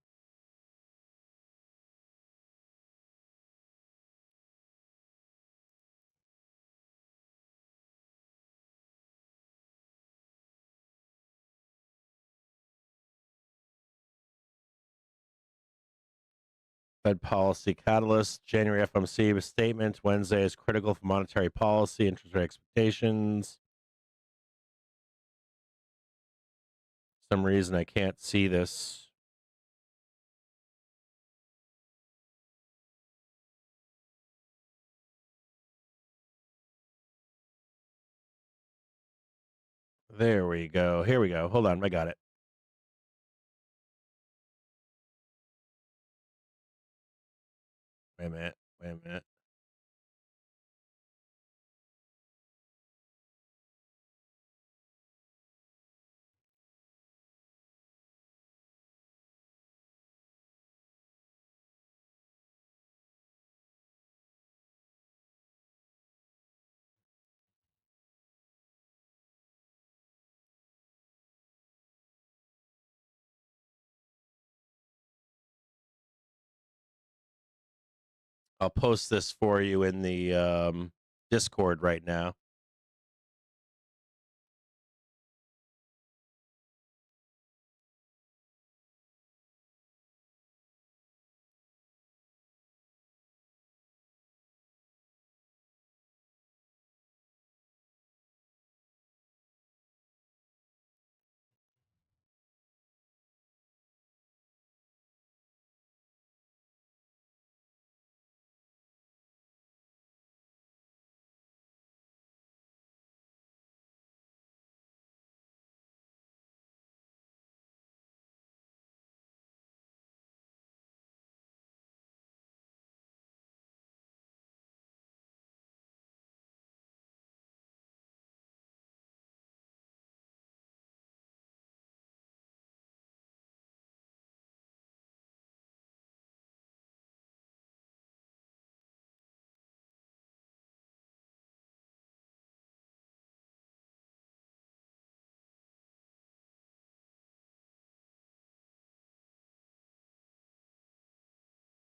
Fed policy catalyst, January FOMC statement. Wednesday is critical for monetary policy, interest rate expectations. For some reason, I can't see this. There we go. Here we go. Hold on. I got it. Wait a minute. Wait a minute. I'll post this for you in the Discord right now.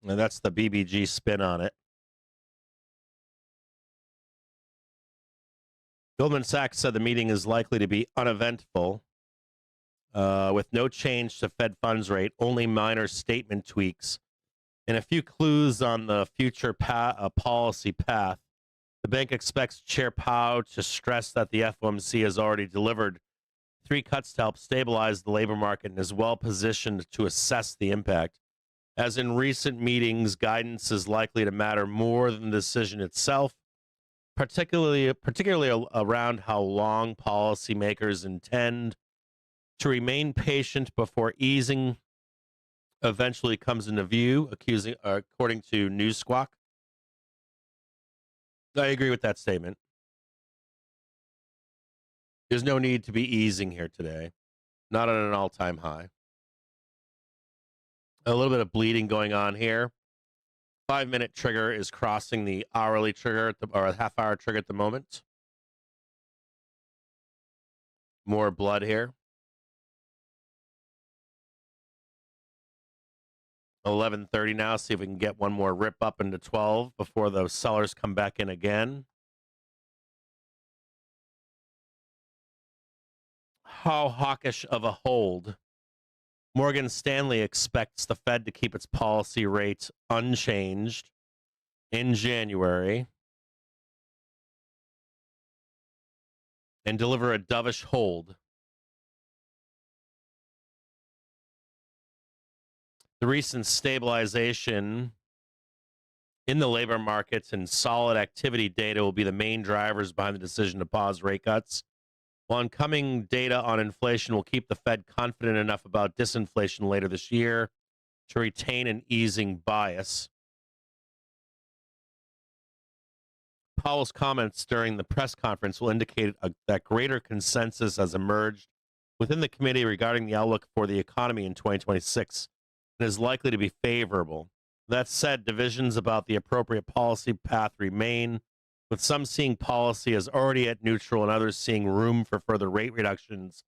And that's the BBG spin on it. Goldman Sachs said the meeting is likely to be uneventful, with no change to Fed funds rate, only minor statement tweaks, and a few clues on the future policy path. The bank expects Chair Powell to stress that the FOMC has already delivered 3 cuts to help stabilize the labor market and is well positioned to assess the impact. As in recent meetings, guidance is likely to matter more than the decision itself, particularly around how long policymakers intend to remain patient before easing eventually comes into view, according to News Squawk. I agree with that statement. There's no need to be easing here today, not at an all-time high. A little bit of bleeding going on here. 5-minute trigger is crossing the hourly trigger or a half-hour trigger at the moment. More blood here. 11:30 now. See if we can get one more rip up into 12 before those sellers come back in again. How hawkish of a hold? Morgan Stanley expects the Fed to keep its policy rate unchanged in January and deliver a dovish hold. The recent stabilization in the labor markets and solid activity data will be the main drivers behind the decision to pause rate cuts, while incoming data on inflation will keep the Fed confident enough about disinflation later this year to retain an easing bias. Powell's comments during the press conference will indicate that greater consensus has emerged within the committee regarding the outlook for the economy in 2026 and is likely to be favorable. That said, divisions about the appropriate policy path remain, with some seeing policy as already at neutral and others seeing room for further rate reductions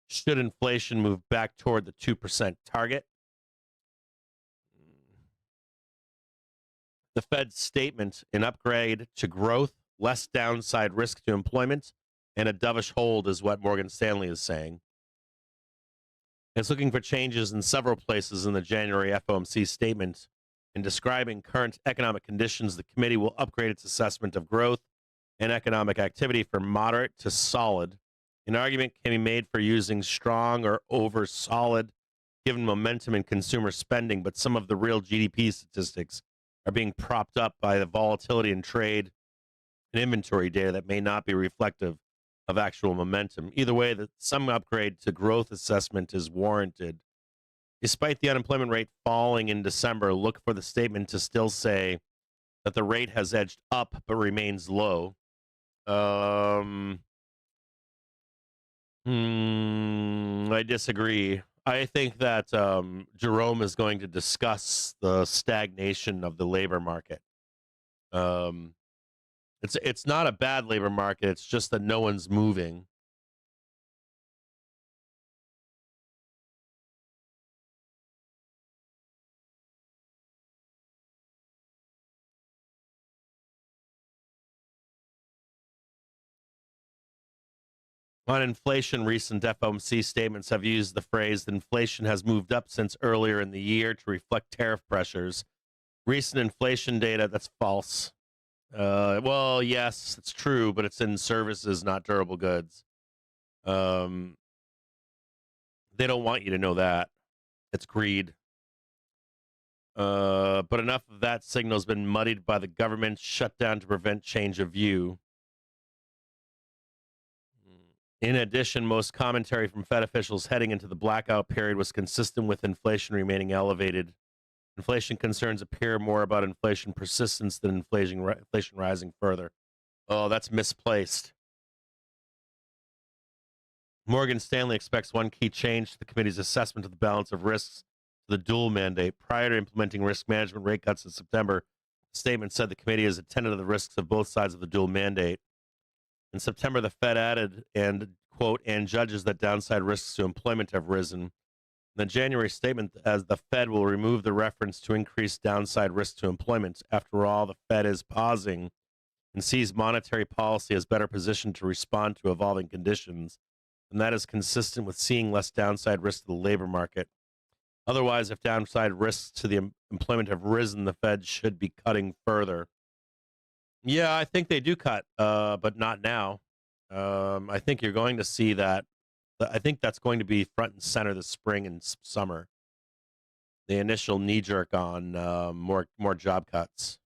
should inflation move back toward the 2% target. The Fed's statement, an upgrade to growth, less downside risk to employment, and a dovish hold is what Morgan Stanley is saying. It's looking for changes in several places in the January FOMC statement. In describing current economic conditions, the committee will upgrade its assessment of growth and economic activity from moderate to solid. An argument can be made for using strong or over solid given momentum in consumer spending, but some of the real GDP statistics are being propped up by the volatility in trade and inventory data that may not be reflective of actual momentum. Either way, some upgrade to growth assessment is warranted. Despite the unemployment rate falling in December, look for the statement to still say that the rate has edged up but remains low. I disagree. I think that Jerome is going to discuss the stagnation of the labor market. It's not a bad labor market. It's just that no one's moving. On inflation, recent FOMC statements have used the phrase that inflation has moved up since earlier in the year to reflect tariff pressures. Recent inflation data, that's false. Well, yes, it's true, but it's in services, not durable goods. They don't want you to know that. It's greed. But enough of that signal has been muddied by the government shutdown to prevent change of view. In addition, most commentary from Fed officials heading into the blackout period was consistent with inflation remaining elevated. Inflation concerns appear more about inflation persistence than inflation rising further. Oh, that's misplaced. Morgan Stanley expects one key change to the committee's assessment of the balance of risks to the dual mandate. Prior to implementing risk management rate cuts in September, the statement said the committee has attended to the risks of both sides of the dual mandate. In September, the Fed added, and quote, and judges that downside risks to employment have risen. The January statement as the Fed will remove the reference to increased downside risk to employment. After all, the Fed is pausing and sees monetary policy as better positioned to respond to evolving conditions, and that is consistent with seeing less downside risk to the labor market. Otherwise, if downside risks to the employment have risen, the Fed should be cutting further. Yeah, I think they do cut, but not now. I think you're going to see that. I think that's going to be front and center this spring and summer. The initial knee jerk on more job cuts.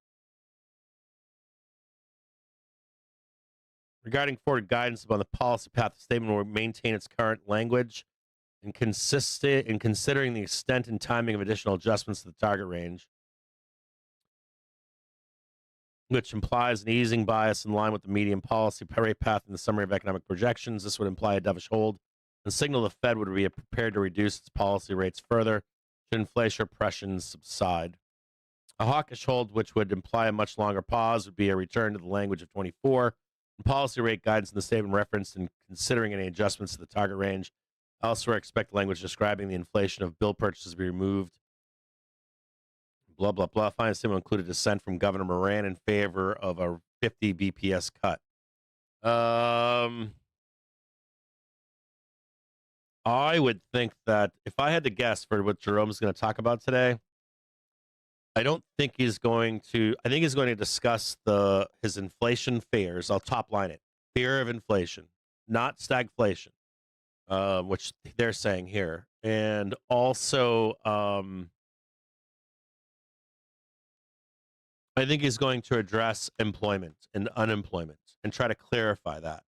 Regarding forward guidance upon the policy path, the statement will maintain its current language and consistent in considering the extent and timing of additional adjustments to the target range, which implies an easing bias in line with the median policy rate path in the summary of economic projections. This would imply a dovish hold and signal the Fed would be prepared to reduce its policy rates further should inflation pressures subside. A hawkish hold, which would imply a much longer pause, would be a return to the language of 24. And policy rate guidance in the statement referenced in considering any adjustments to the target range. Elsewhere, expect language describing the inflation of bill purchases to be removed. Blah, blah, blah. Finally, statement included dissent from Governor Moran in favor of a 50 BPS cut. I would think that if I had to guess for what Jerome's going to talk about today, I don't think he's going to. I think he's going to discuss his inflation fears. I'll top line it: fear of inflation, not stagflation, which they're saying here, and also I think he's going to address employment and unemployment and try to clarify that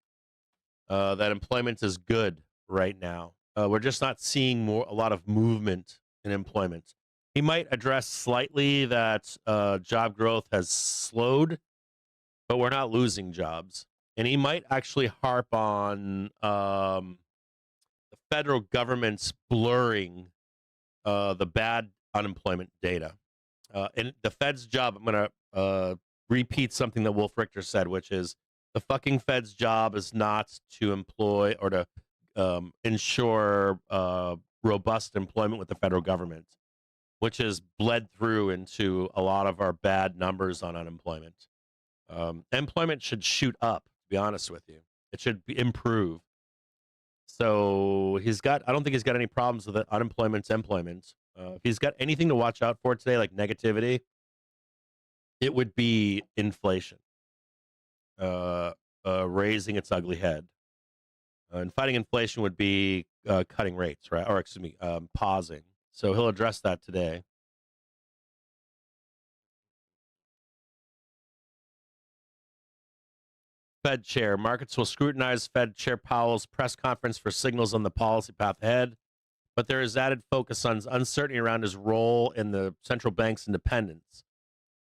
that employment is good right now. We're just not seeing a lot of movement in employment. He might address slightly that job growth has slowed, but we're not losing jobs. And he might actually harp on the federal government's blurring the bad unemployment data. And the Fed's job, I'm going to repeat something that Wolf Richter said, which is the fucking Fed's job is not to employ or to ensure robust employment with the federal government, which has bled through into a lot of our bad numbers on unemployment. Employment should shoot up, to be honest with you. It should improve. So I don't think he's got any problems with it. Unemployment's employment. If he's got anything to watch out for today, like negativity, it would be inflation raising its ugly head. And fighting inflation would be cutting rates, right? Or excuse me, pausing. So he'll address that today. Fed chair. Markets will scrutinize Fed Chair Powell's press conference for signals on the policy path ahead, but there is added focus on uncertainty around his role in the central bank's independence.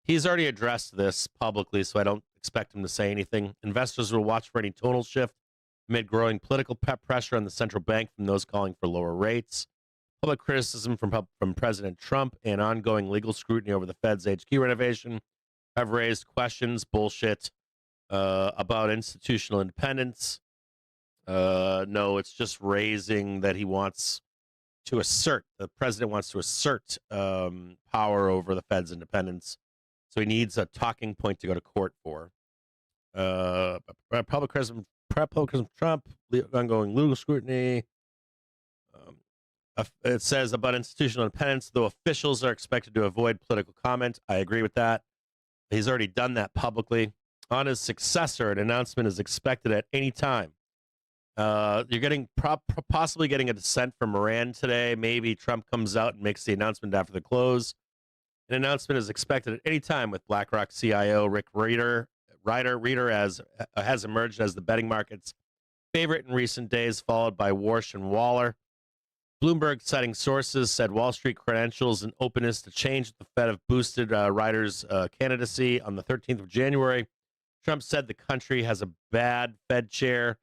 He's already addressed this publicly, so I don't expect him to say anything. Investors will watch for any tonal shift amid growing political pressure on the central bank from those calling for lower rates. Public criticism from President Trump and ongoing legal scrutiny over the Fed's HQ renovation have raised questions, bullshit, about institutional independence. No, it's just raising that he wants to assert, the president wants to assert power over the Fed's independence. So he needs a talking point to go to court for. Public criticism from Trump, ongoing legal scrutiny. It says about institutional independence, though officials are expected to avoid political comment. I agree with that. He's already done that publicly. On his successor, an announcement is expected at any time. You're getting possibly getting a dissent from Moran today. Maybe Trump comes out and makes the announcement after the close. An announcement is expected at any time with BlackRock CIO Rick Rieder has emerged as the betting market's favorite in recent days, followed by Warsh and Waller. Bloomberg, citing sources, said Wall Street credentials and openness to change at the Fed have boosted Rieder's candidacy. On the 13th of January, Trump said the country has a bad Fed chair.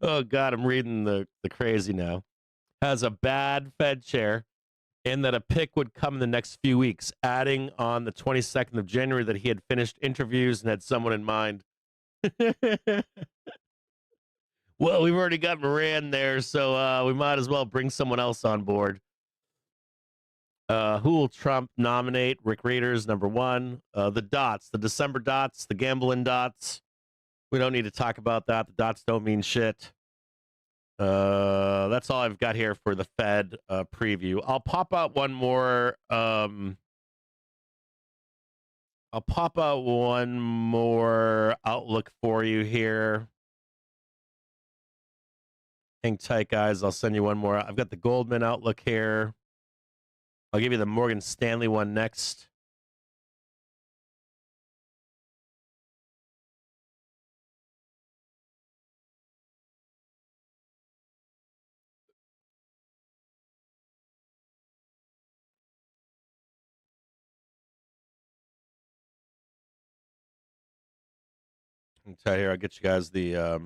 Oh, God, I'm reading the crazy now. Has a bad Fed chair, and that a pick would come in the next few weeks, adding on the 22nd of January that he had finished interviews and had someone in mind. Well, we've already got Moran there, so we might as well bring someone else on board. Who will Trump nominate? Rick Readers, number one. The dots, the December dots, the gambling dots. We don't need to talk about that. The dots don't mean shit. That's all I've got here for the Fed preview. I'll pop out one more. I'll pop out one more outlook for you here. Hang tight, guys. I'll send you one more. I've got the Goldman outlook here. I'll give you the Morgan Stanley one next. Hang tight here. I'll get you guys the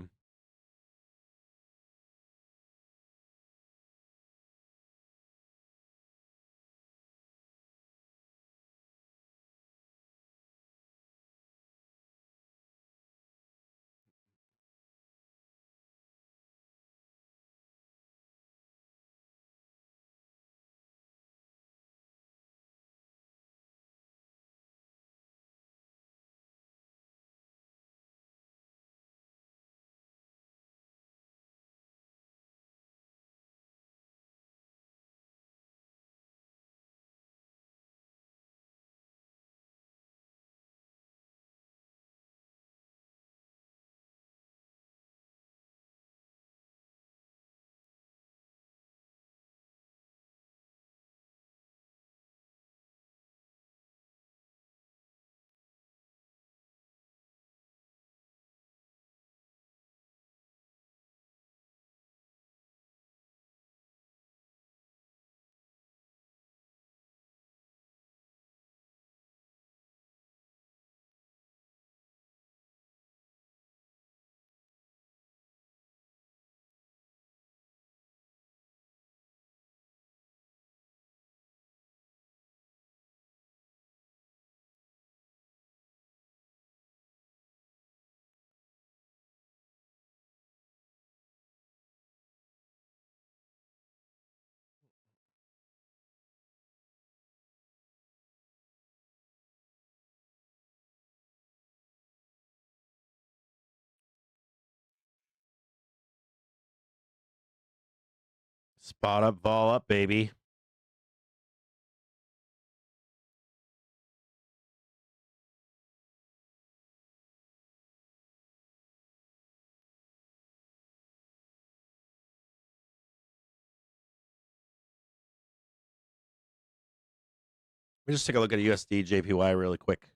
spot up, vol up, baby. Let me just take a look at USD JPY really quick.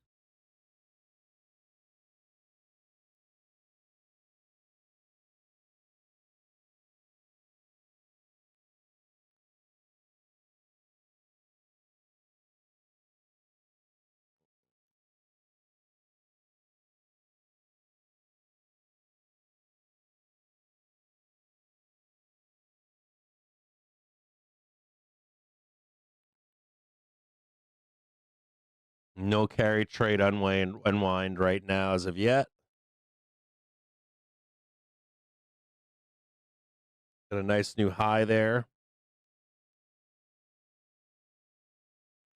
No carry trade unwind right now as of yet. Got a nice new high there.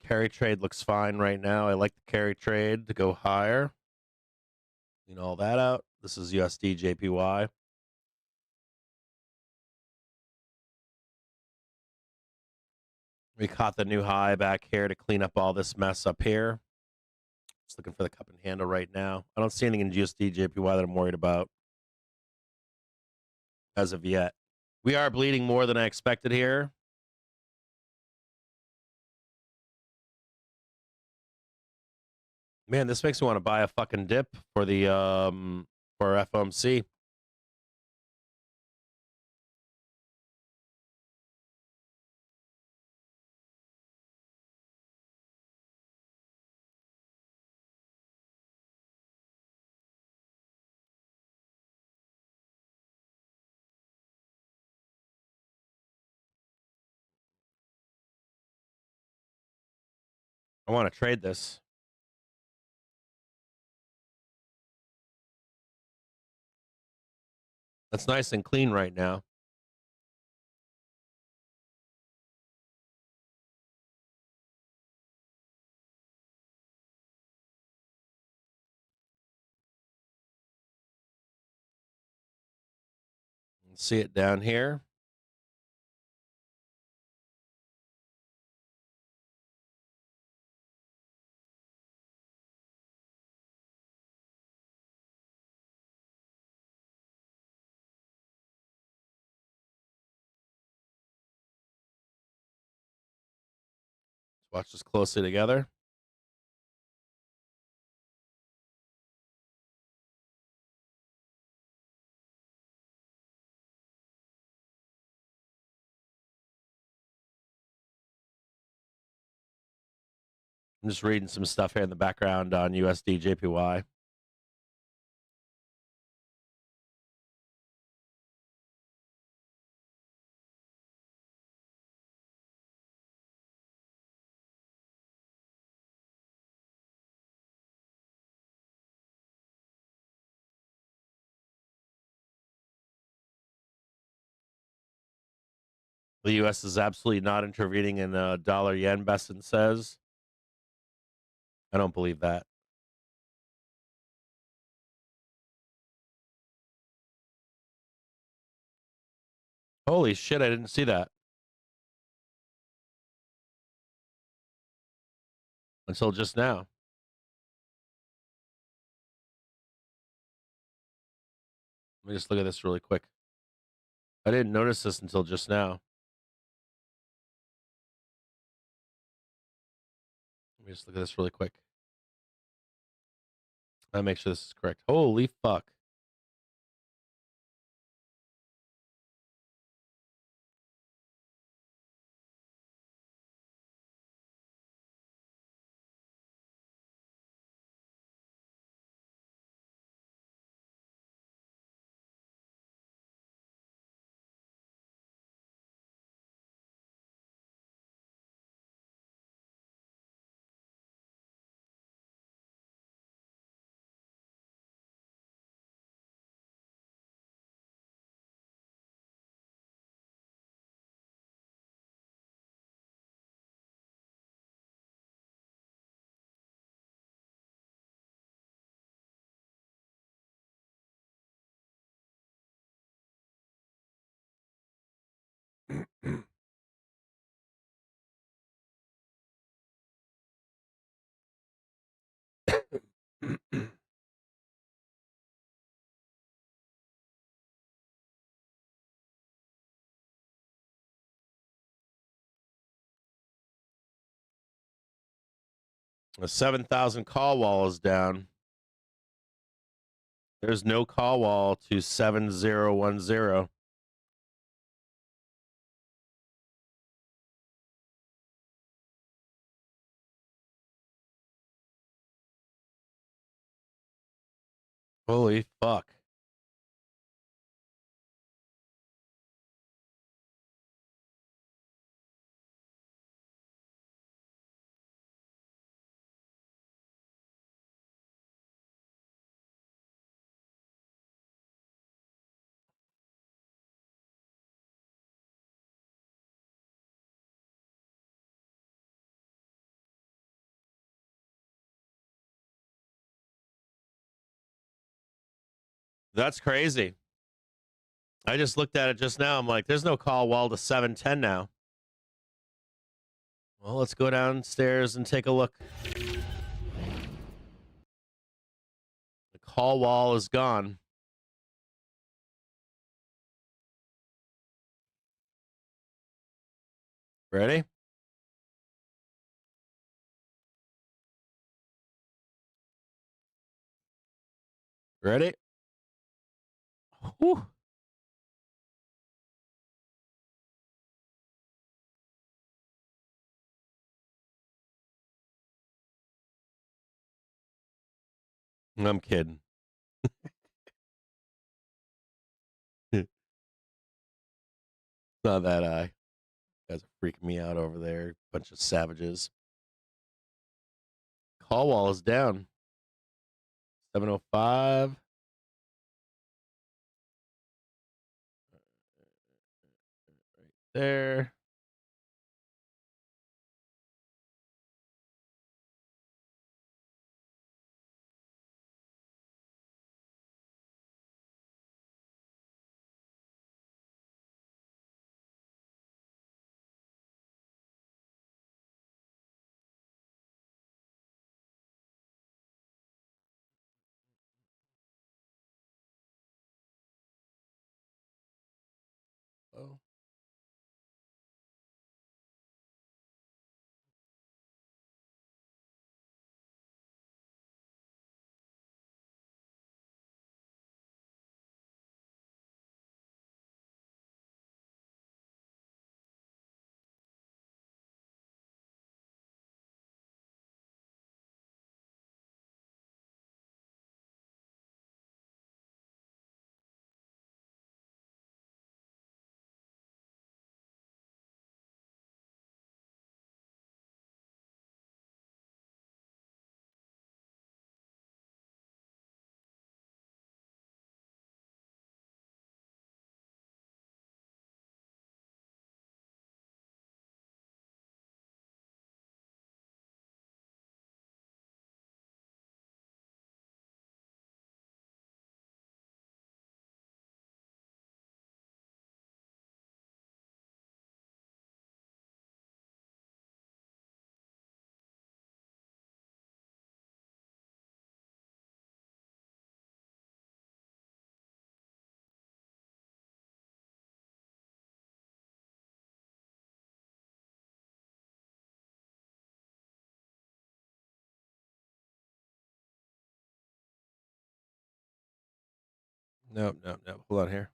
Carry trade looks fine right now. I like the carry trade to go higher. Clean all that out. This is USD JPY. We caught the new high back here to clean up all this mess up here. Just looking for the cup and handle right now. I don't see anything in USD JPY that I'm worried about as of yet. We are bleeding more than I expected here. Man, this makes me want to buy a fucking dip for the for FOMC. I want to trade this. That's nice and clean right now. See it down here. Let's watch this closely together. I'm just reading some stuff here in the background on USD JPY. The U.S. is absolutely not intervening in dollar yen, Besson says. I don't believe that. Holy shit, I didn't see that until just now. Let me just look at this really quick. I didn't notice this until just now. Let me just look at this really quick. I'll make sure this is correct. Holy fuck. A 7,000 call wall is down. There's no call wall to 7010. Holy fuck. That's crazy. I just looked at it just now. I'm like, there's no call wall to 710 now. Well, let's go downstairs and take a look. The call wall is gone. Ready? Ready? Whew. I'm kidding. Not that high. You guys are freaking me out over there. Bunch of savages. Call wall is down. 705. there. Oh. Nope, nope, nope. Hold on here.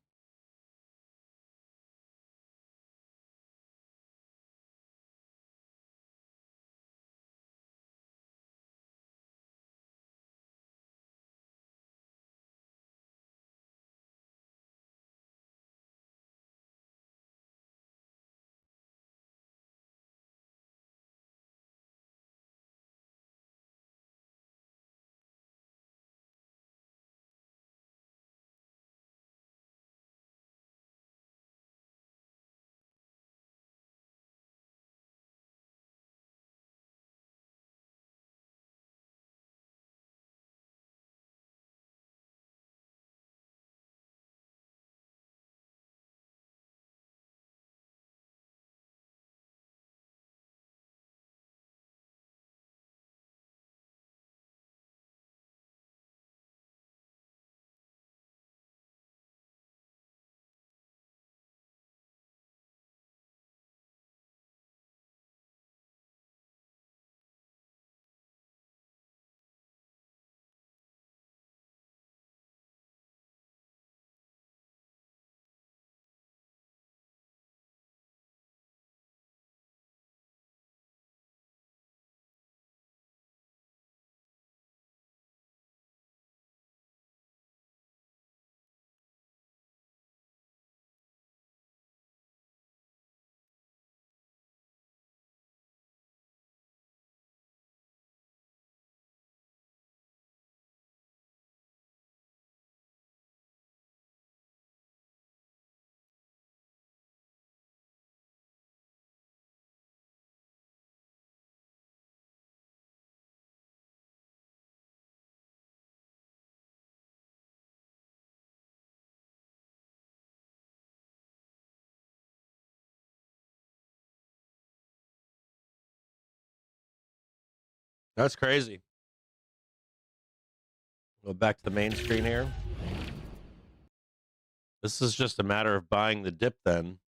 That's crazy. Go back to the main screen here. This is just a matter of buying the dip then.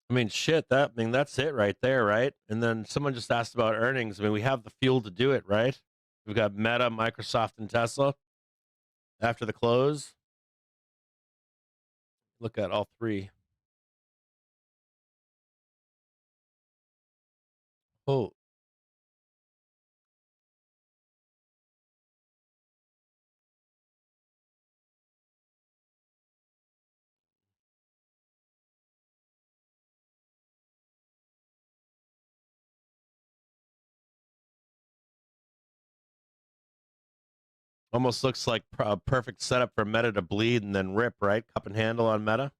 I mean, shit, that's it right there, right? And then someone just asked about earnings. I mean, we have the fuel to do it, right? We've got Meta, Microsoft, and Tesla after the close. Look at all three. Oh, almost looks like a perfect setup for Meta to bleed and then rip, right? Cup and handle on Meta.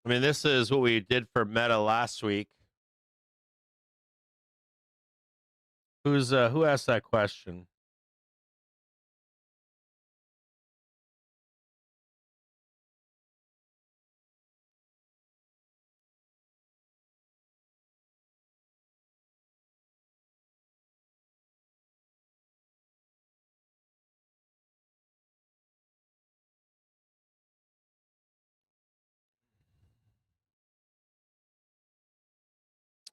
I mean, this is what we did for Meta last week. Who asked that question?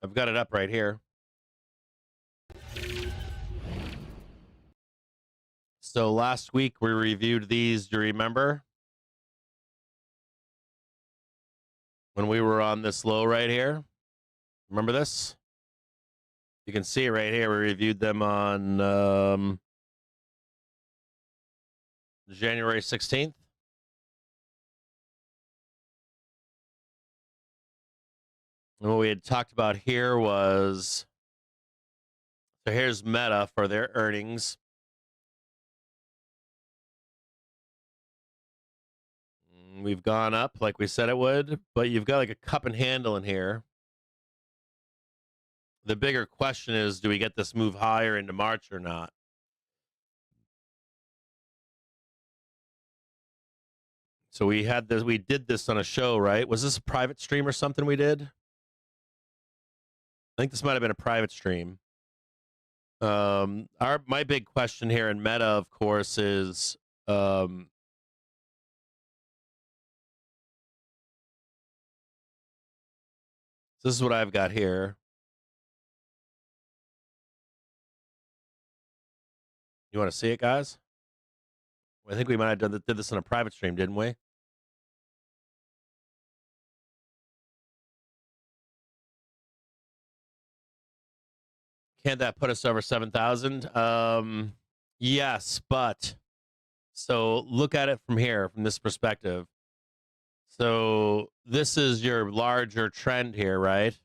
I've got it up right here. So last week we reviewed these. Do you remember? When we were on this low right here. Remember this? You can see it right here. We reviewed them on January 16th. And what we had talked about here was, so here's Meta for their earnings. We've gone up like we said it would, but you've got like a cup and handle in here. The bigger question is, do we get this move higher into March or not? So we did this on a show, right? Was this a private stream or something we did? I think this might have been a private stream. My big question here in Meta, of course, is this is what I've got here. You want to see it, guys? I think we might have did this in a private stream, didn't we? Can't that put us over 7,000? Yes, but so look at it from here, from this perspective. So this is your larger trend here, right?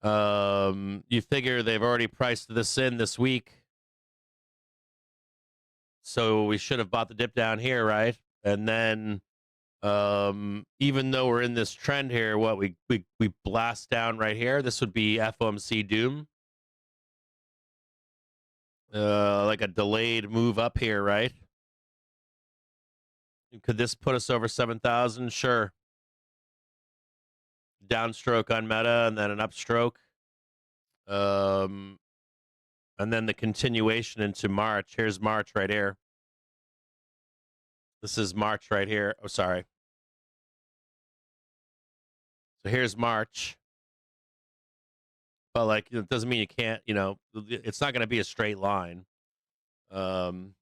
You figure they've already priced this in this week. So we should have bought the dip down here, right? And then Even though we're in this trend here, what we blast down right here. This would be FOMC doom. Like a delayed move up here, right? Could this put us over 7,000? Sure. Downstroke on Meta and then an upstroke. And then the continuation into March. Here's March right here. This is March right here. Oh, sorry. So here's March. But like, it doesn't mean you can't, it's not going to be a straight line. Let's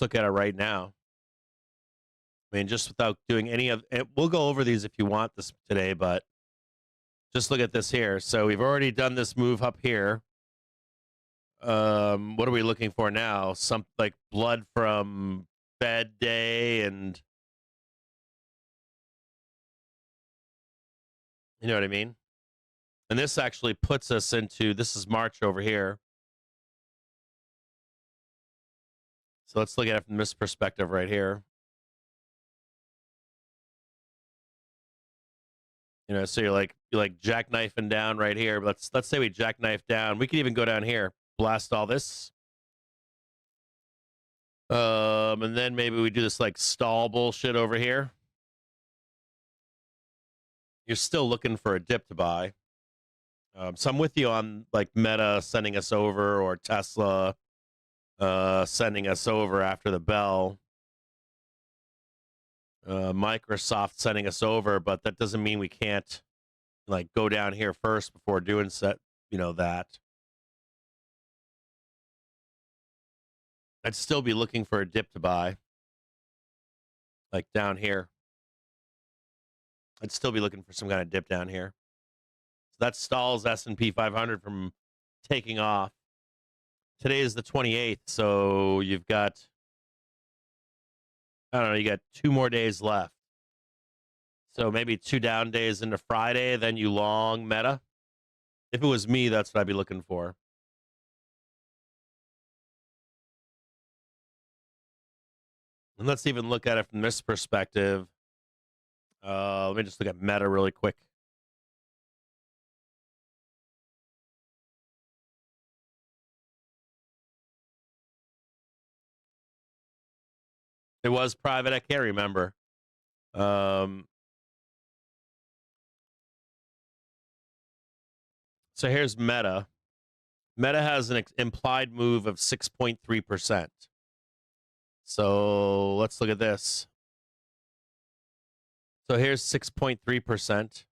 look at it right now. I mean, just without doing any of it, we'll go over these if you want this today, but just look at this here. So we've already done this move up here. What are we looking for now? Some like blood from Fed Day and you know what I mean? And this actually puts us into, this is March over here. So let's look at it from this perspective right here. So you're like jackknifing down right here. Let's say we jackknife down. We could even go down here, blast all this. And then maybe we do this like stall bullshit over here. You're still looking for a dip to buy. So I'm with you on like Meta sending us over or Tesla sending us over after the bell. Microsoft sending us over, but that doesn't mean we can't like go down here first before doing that. I'd still be looking for a dip to buy, like down here. I'd still be looking for some kind of dip down here. So that stalls S&P 500 from taking off. Today is the 28th, so you've got, I don't know, you got 2 more days left. So maybe 2 down days into Friday, then you long Meta. If it was me, that's what I'd be looking for. And let's even look at it from this perspective. Let me just look at Meta really quick. It was private. I can't remember. So here's Meta. Meta has an implied move of 6.3%. So let's look at this. So here's 6.3%.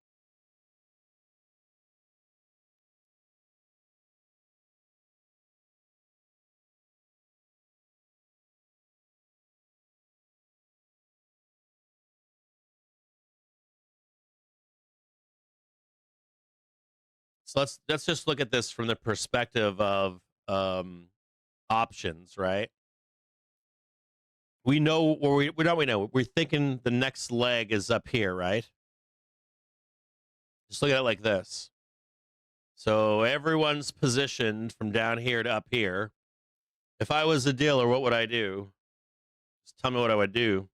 So let's just look at this from the perspective of options, right? We know, or we know. We're thinking the next leg is up here, right? Just look at it like this. So everyone's positioned from down here to up here. If I was a dealer, what would I do? Just tell me what I would do.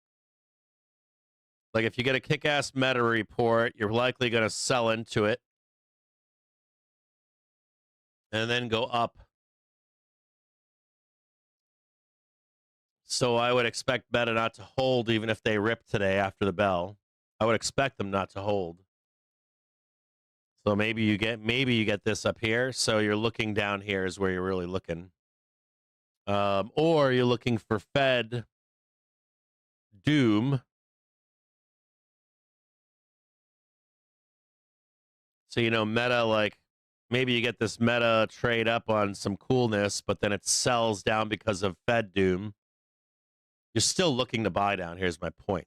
Like if you get a kick-ass Meta report, you're likely going to sell into it and then go up. So I would expect Meta not to hold even if they rip today after the bell. I would expect them not to hold. So maybe you get this up here. So you're looking down here is where you're really looking. Or you're looking for Fed doom. So, Meta, like maybe you get this Meta trade up on some coolness, but then it sells down because of Fed doom. You're still looking to buy down. Here's my point.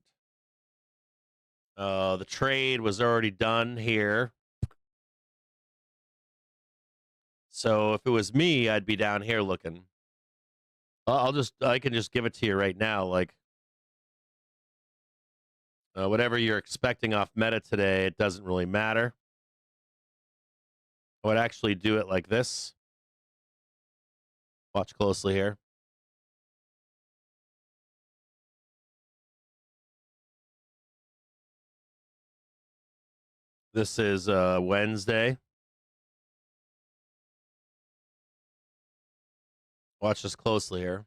The trade was already done here. So if it was me, I'd be down here looking. I can just give it to you right now. Like whatever you're expecting off Meta today, it doesn't really matter. I would actually do it like this. Watch closely here. This is Wednesday. Watch this closely here.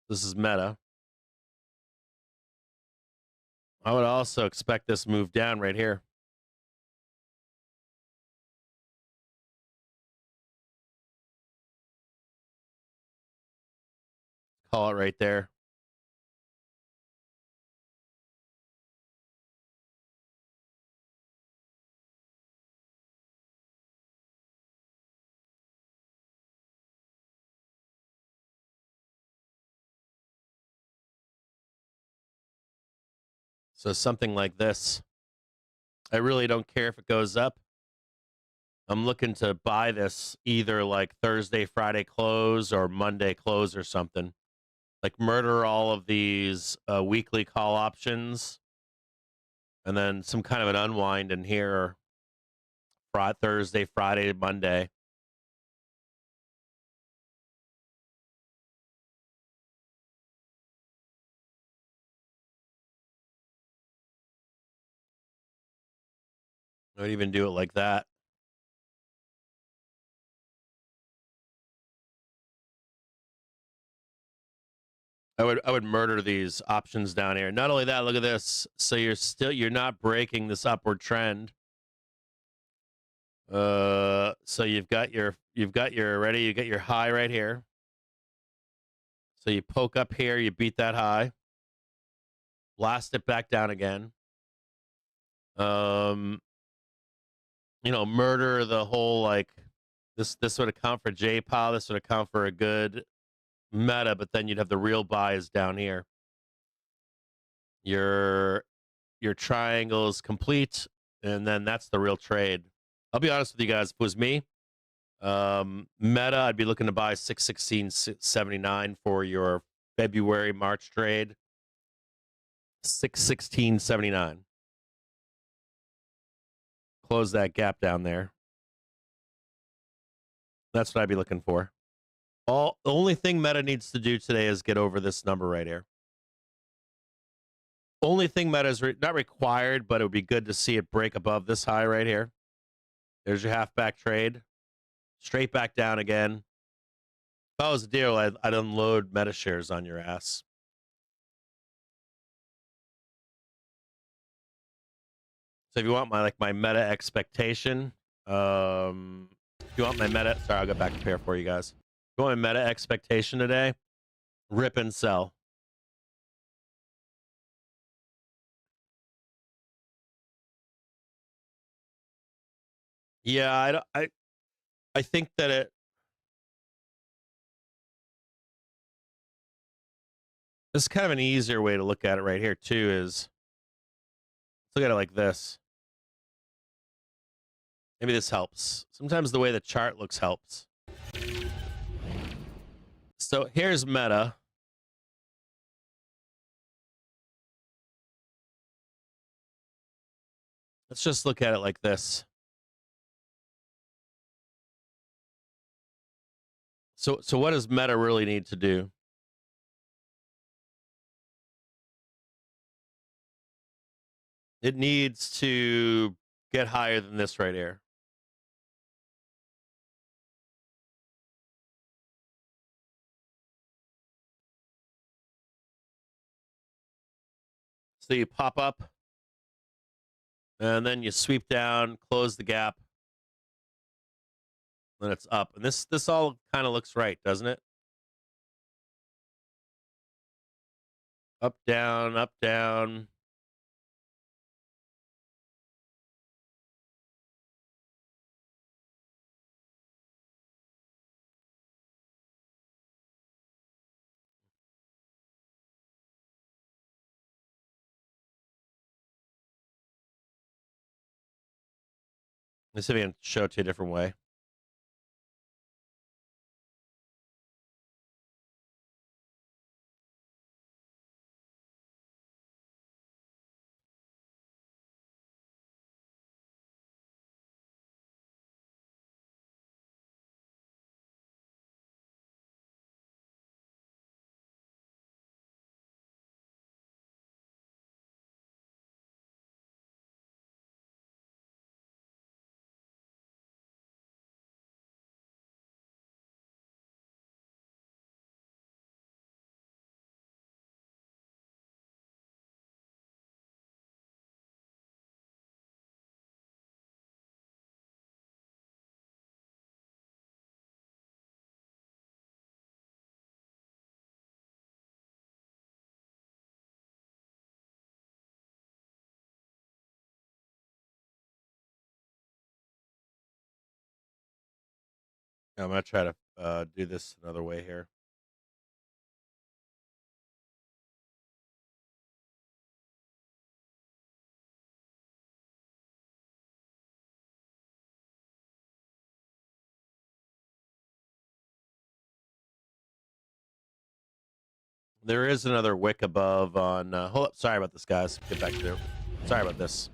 This is Meta. I would also expect this move down right here. Call it right there. So something like this. I really don't care if it goes up. I'm looking to buy this either like Thursday, Friday close or Monday close or something. Like murder all of these weekly call options and then some kind of an unwind in here. Thursday, Friday, Monday. I would even do it like that. I would murder these options down here. Not only that, look at this. So you're not breaking this upward trend. So you've got your ready. You get your high right here. So you poke up here, you beat that high, blast it back down again. Murder the whole like this would account for J-Pow, this would account for a good meta, but then you'd have the real buys down here. Your triangle is complete, and then that's the real trade. I'll be honest with you guys, if it was me, meta, I'd be looking to buy 616.79 for your February March trade. 616.79. Close that gap down there. That's what I'd be looking for. The only thing Meta needs to do today is get over this number right here. Only thing Meta is not required, but it would be good to see it break above this high right here. There's your halfback trade. Straight back down again. If I was a deal, I'd unload Meta shares on your ass. So if you want my Meta expectation, if you want my Meta, sorry, I'll get back to pair for you guys. If you want my Meta expectation today, rip and sell. Yeah, I think that this is kind of an easier way to look at it right here too. Is let's look at it like this. Maybe this helps. Sometimes the way the chart looks helps. So here's Meta. Let's just look at it like this. So what does Meta really need to do? It needs to get higher than this right here. So you pop up, and then you sweep down, close the gap, then it's up. And this all kind of looks right, doesn't it? Up, down, up, down. Let's see if I can show it to you a different way. I'm gonna try to do this another way here. There is another wick above on. Hold up. Sorry about this, guys. Get back to. Sorry about this.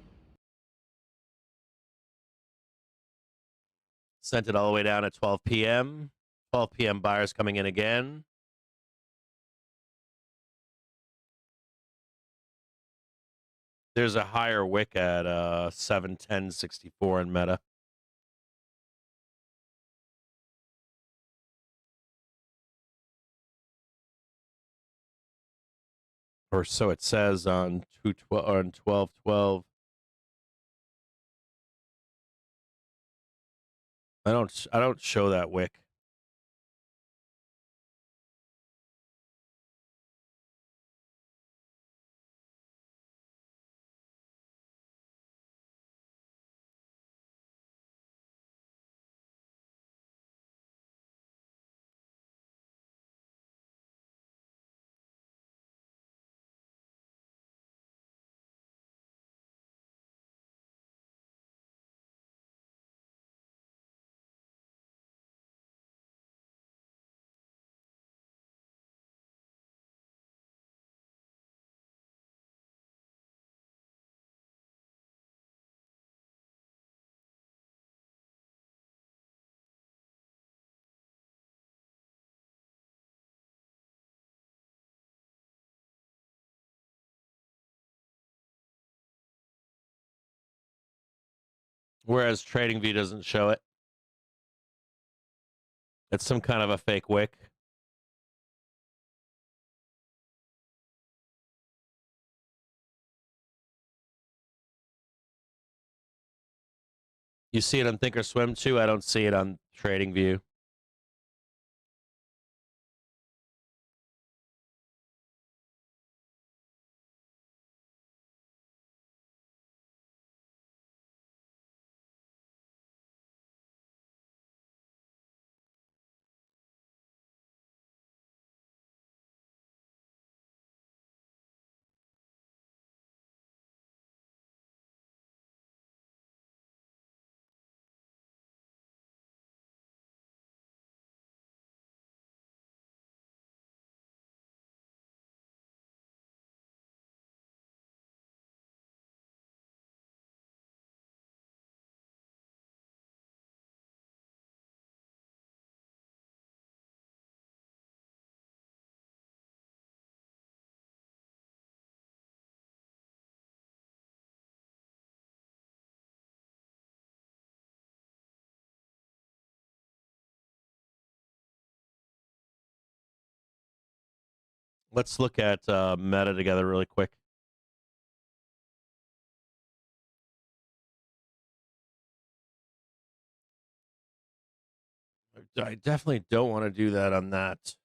Sent it all the way down at 12 p.m. 12 p.m. buyers coming in again. There's a higher wick at 7:10.64 in Meta. Or so it says on 12:12. I don't show that wick. Whereas TradingView doesn't show it. It's some kind of a fake wick. You see it on Thinkorswim too. I don't see it on TradingView. Let's look at Meta together really quick. I definitely don't want to do that on that.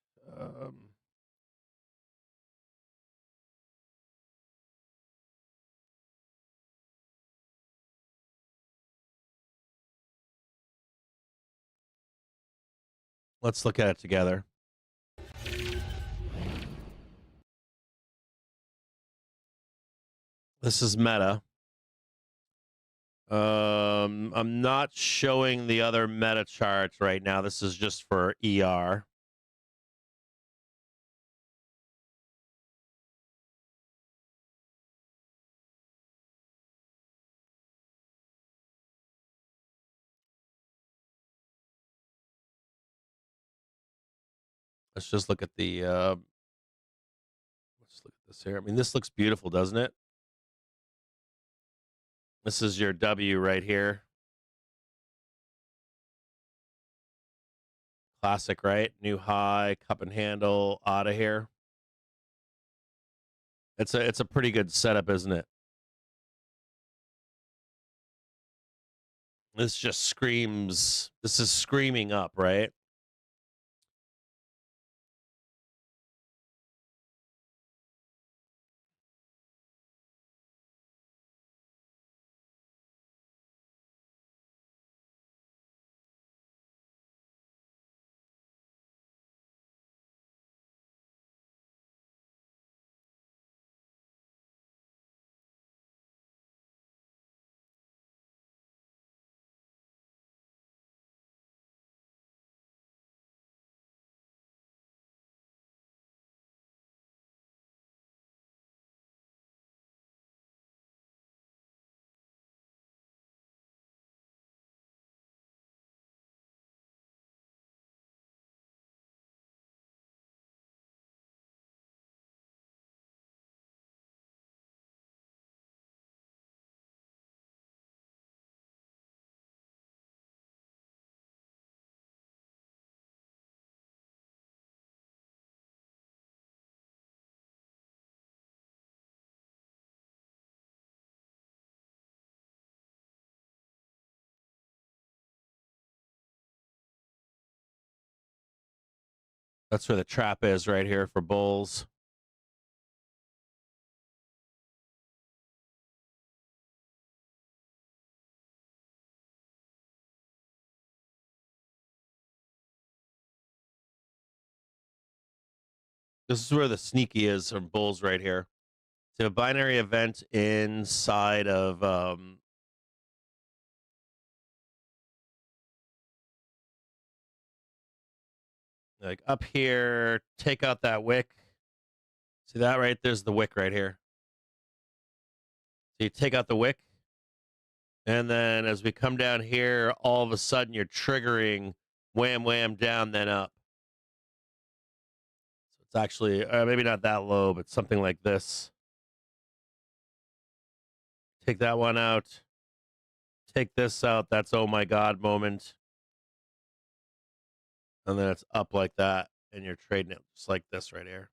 Let's look at it together. This is Meta. I'm not showing the other Meta charts right now. This is just for ER. Let's just look at the. Let's look at this here. I mean, this looks beautiful, doesn't it? This is your W right here. Classic, right? New high, cup and handle, out of here. It's a pretty good setup, isn't it? This just screams. This is screaming up, right? That's where the trap is right here for bulls. This is where the sneaky is from bulls right here. So a binary event inside of like up here, take out that wick. See that right? There's the wick right here. So you take out the wick, and then as we come down here, all of a sudden you're triggering wham, wham, down, then up. So it's actually maybe not that low, but something like this. Take that one out. Take this out. That's oh my God moment. And then it's up like that, and you're trading it just like this right here.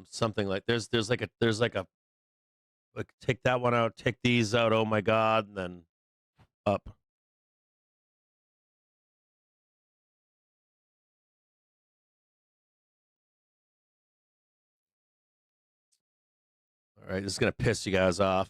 Something like there's like a like take that one out, take these out, oh my God, and then up. All right, this is gonna piss you guys off.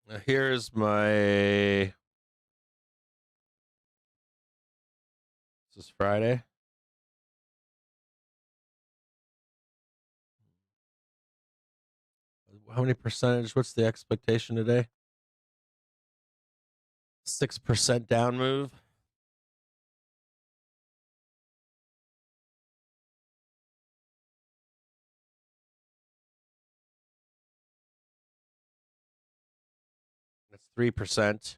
Now here's my. This is Friday. How many percentage? What's the expectation today? 6% down move. That's 3%.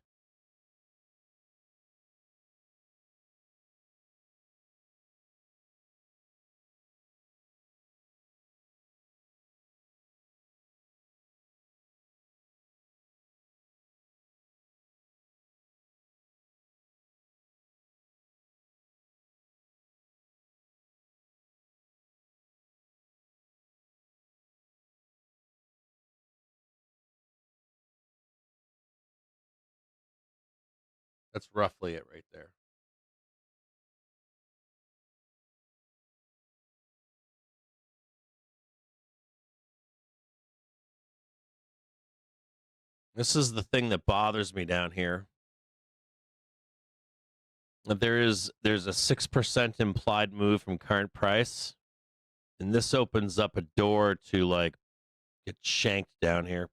That's roughly it right there. This is the thing that bothers me down here. There's a 6% implied move from current price, and this opens up a door to like get shanked down here.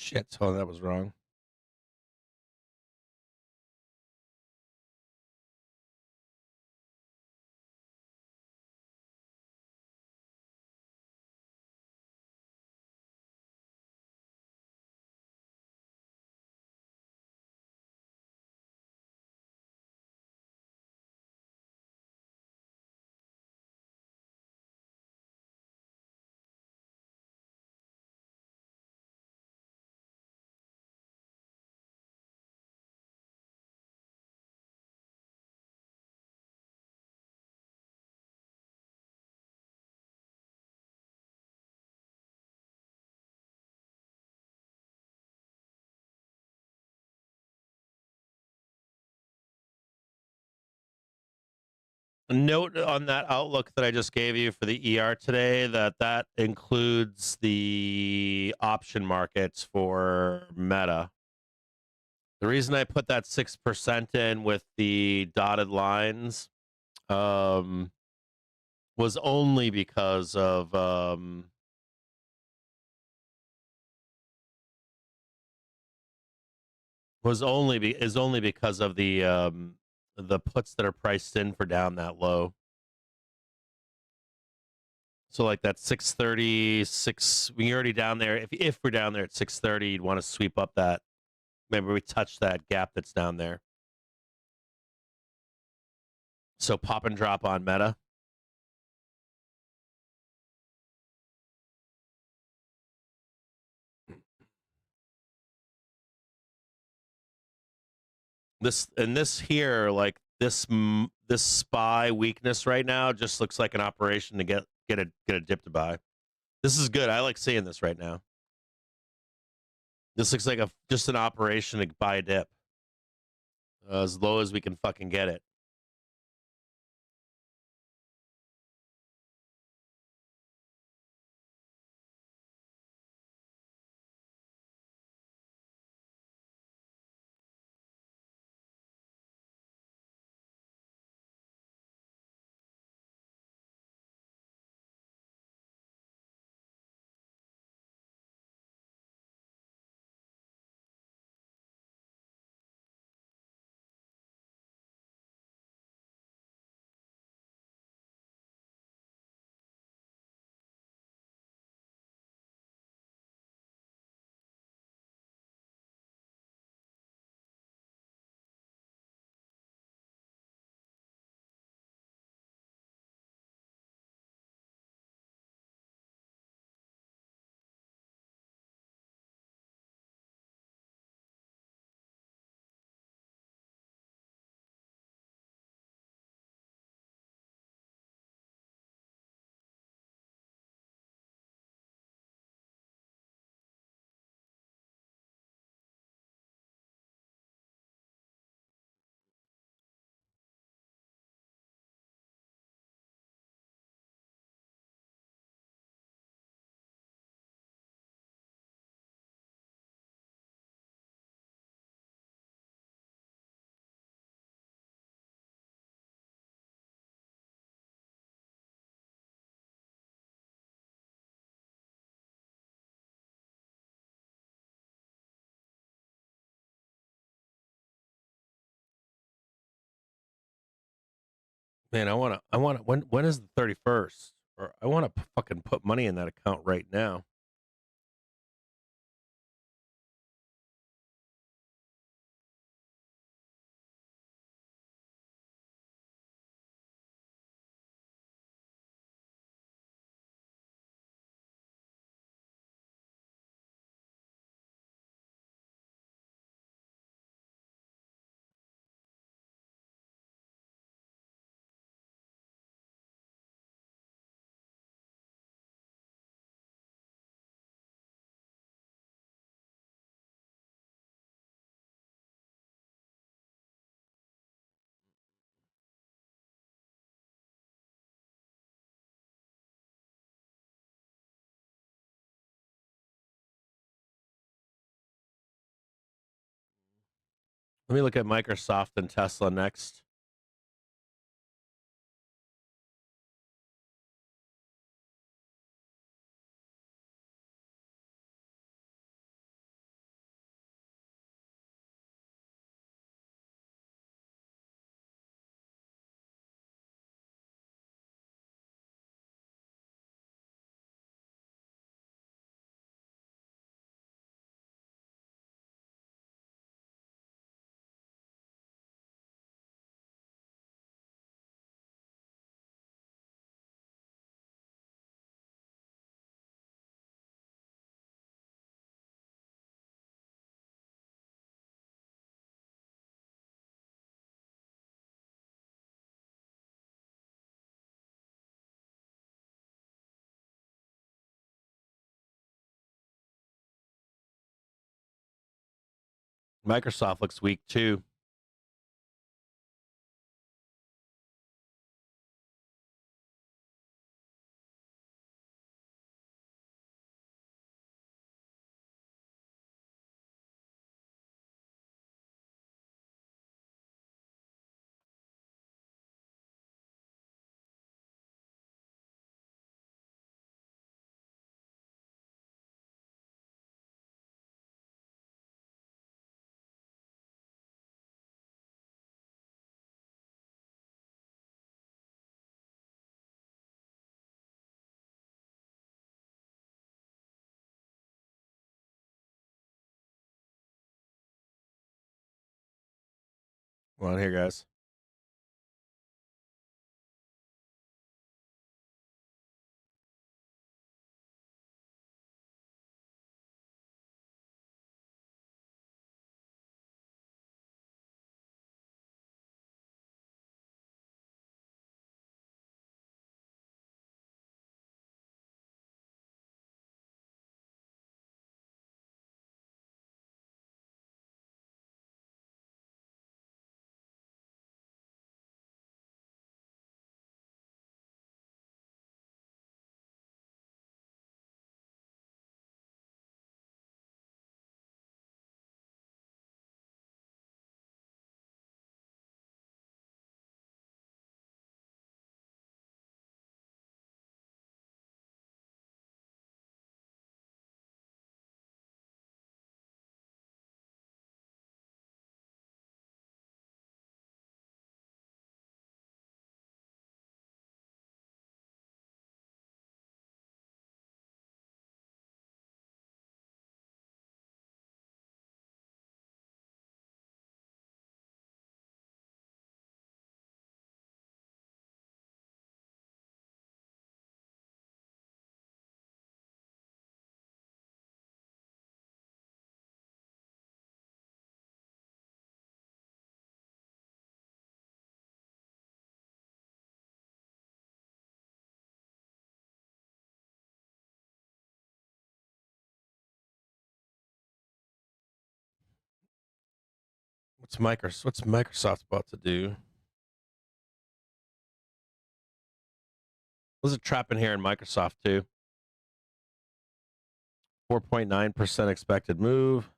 Shit. Oh, that was wrong. Note on that outlook that I just gave you for the ER today that includes the option markets for Meta. The reason I put that 6% in with the dotted lines was only because of is only because of the puts that are priced in for down that low. So like that 636, when you're already down there, if we're down there at 630, you'd want to sweep up that. Remember, we touched that gap that's down there. So pop and drop on Meta. This here, like this SPY weakness right now just looks like an operation to get a dip to buy. This is good. I like seeing this right now. This looks like just an operation to buy a dip as low as we can fucking get it. Man, I want to. When is the 31st? Or I want to fucking put money in that account right now. Let me look at Microsoft and Tesla next. Microsoft looks weak too. Come on here, guys. What's Microsoft about to do? There's a trap in here in Microsoft too. 4.9% expected move.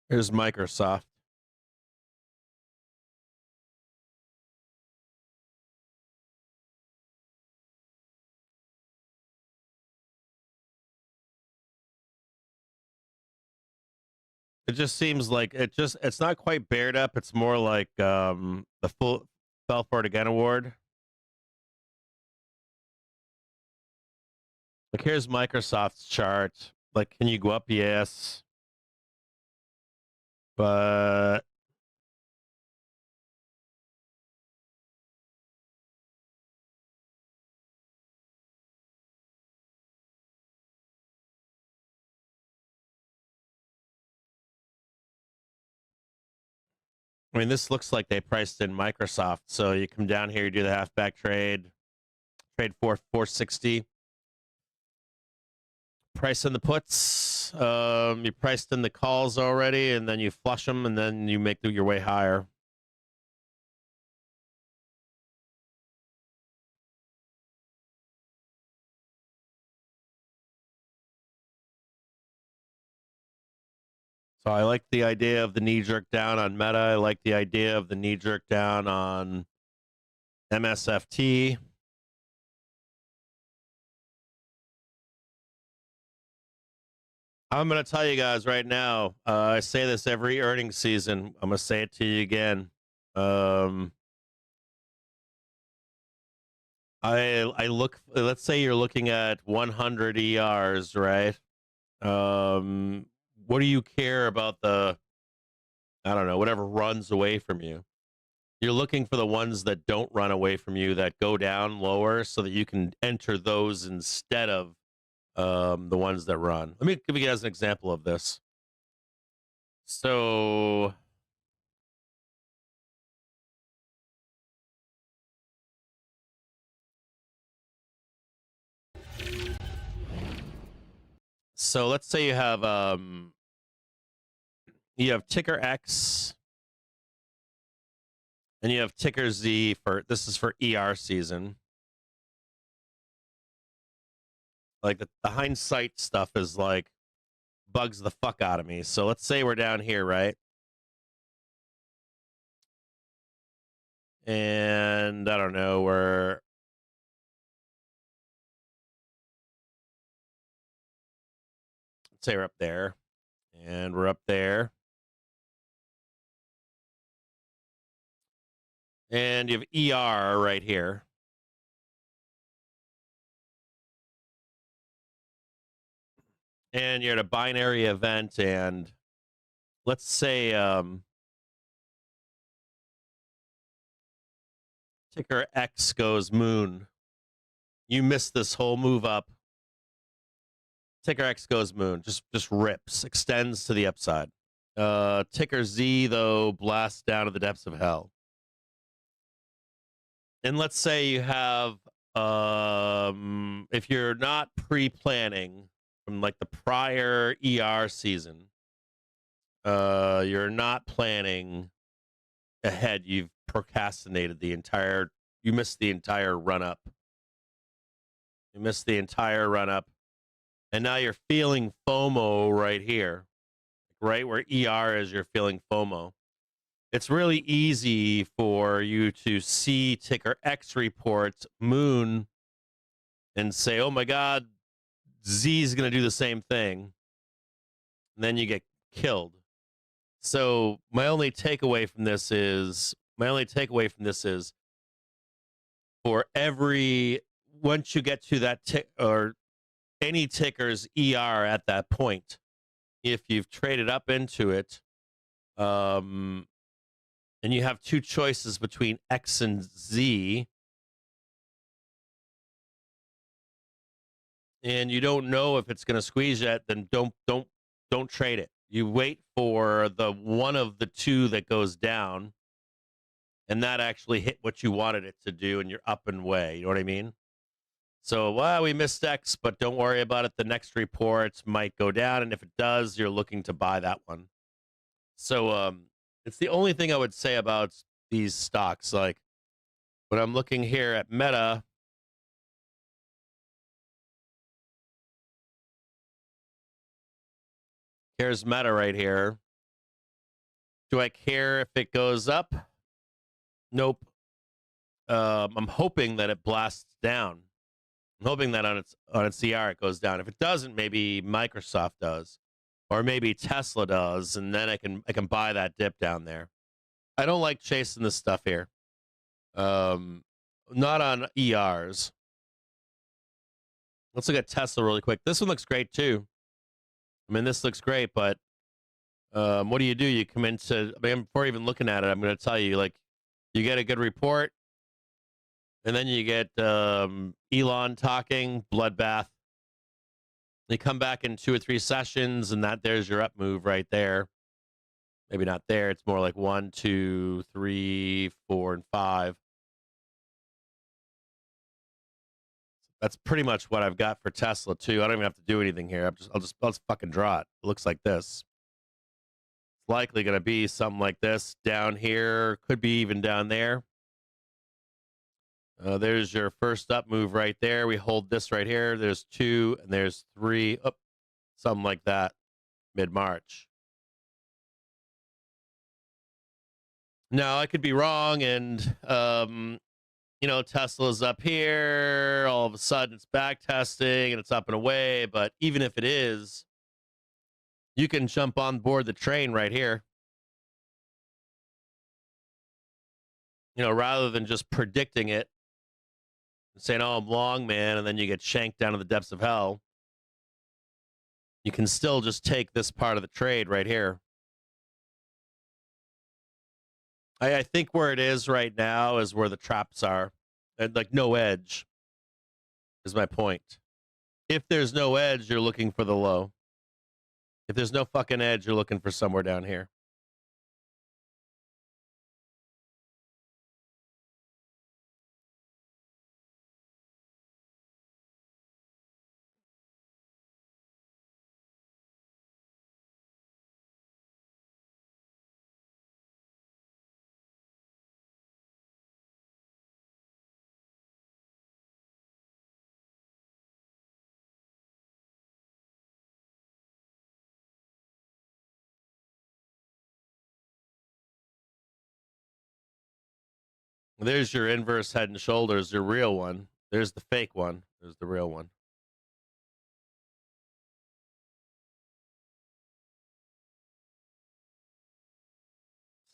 Here's Microsoft. It just seems like it's not quite bared up. It's more like the full fell for it again award. Like here's Microsoft's chart. Like, can you go up? Yes. But I mean, this looks like they priced in Microsoft. So you come down here, you do the halfback trade, trade for 460. Price in the puts. You priced in the calls already, and then you flush them, and then you make your way higher. So I like the idea of the knee jerk down on Meta. I like the idea of the knee jerk down on MSFT. I'm going to tell you guys right now. I say this every earnings season. I'm going to say it to you again. I look. Let's say you're looking at 100 ERs, right? What do you care about the? I don't know. Whatever runs away from you. You're looking for the ones that don't run away from you, that go down lower, so that you can enter those instead of the ones that run. Let me give you guys an example of this. So let's say you have ticker X and you have ticker Z for this is for ER season. Like the hindsight stuff is like bugs the fuck out of me. So let's say we're down here, right? And I don't know, let's say we're up there, and we're up there. And you have ER right here. And you're at a binary event, and let's say ticker X goes moon. You miss this whole move up. Ticker X goes moon, just rips, extends to the upside. Ticker Z, though, blasts down to the depths of hell. And let's say you have, if you're not pre-planning from like the prior ER season, you're not planning ahead. You've procrastinated you missed the entire run up. You missed the entire run up. And now you're feeling FOMO right here, right where ER is, you're feeling FOMO. It's really easy for you to see ticker X reports, moon, and say, oh my God, Z is going to do the same thing. And then you get killed. So my only takeaway from this is for once you get to that tick or any ticker's ER at that point, if you've traded up into it, and you have two choices between X and Z, and you don't know if it's going to squeeze yet, then don't trade it. You wait for the one of the two that goes down, and that actually hit what you wanted it to do, and you're up and away. You know what I mean? So, well, we missed X, but don't worry about it. The next report might go down, and if it does, you're looking to buy that one. So, it's the only thing I would say about these stocks. Like, when I'm looking here at Meta, here's Meta right here. Do I care if it goes up? Nope. I'm hoping that it blasts down. I'm hoping that on its CR it goes down. If it doesn't, maybe Microsoft does, or maybe Tesla does, and then I can buy that dip down there. I don't like chasing this stuff here. Not on ERs. Let's look at Tesla really quick. This one looks great too. I mean, this looks great, but what do? You come into, before even looking at it, I'm going to tell you, like, you get a good report, and then you get Elon talking, bloodbath. You come back in 2 or 3 sessions, and there's your up move right there. Maybe not there. It's more like 1, 2, 3, 4, and 5. That's pretty much what I've got for Tesla too. I don't even have to do anything here. I'll just fucking draw it. It looks like this. It's likely going to be something like this down here. Could be even down there. There's your first up move right there. We hold this right here. There's 2 and there's 3. Oh, something like that. Mid-March. Now I could be wrong, and Tesla's up here. All of a sudden, it's back testing and it's up and away. But even if it is, you can jump on board the train right here. Rather than just predicting it and saying, "Oh, I'm long, man," and then you get shanked down to the depths of hell. You can still just take this part of the trade right here. I think where it is right now is where the traps are. And like no edge is my point. If there's no edge, you're looking for the low. If there's no fucking edge, you're looking for somewhere down here. There's your inverse head and shoulders, your real one. There's the fake one. There's the real one.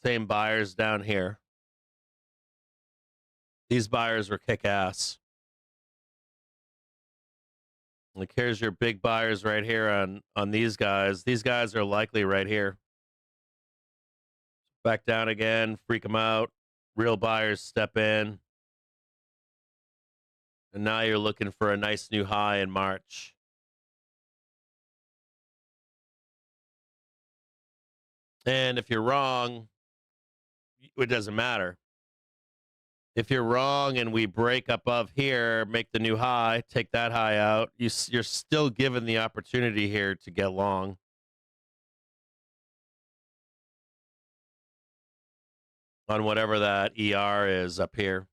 Same buyers down here. These buyers were kick-ass. Like here's your big buyers right here on these guys. These guys are likely right here. Back down again, freak them out. Real buyers step in. And now you're looking for a nice new high in March. And if you're wrong, it doesn't matter. If you're wrong and we break above here, make the new high, take that high out, you're still given the opportunity here to get long. On whatever that ER is up here.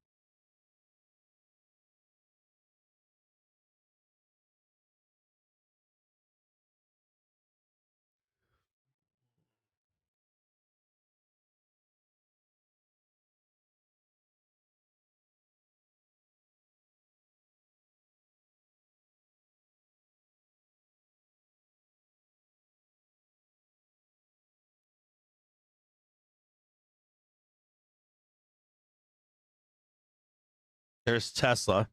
There's Tesla.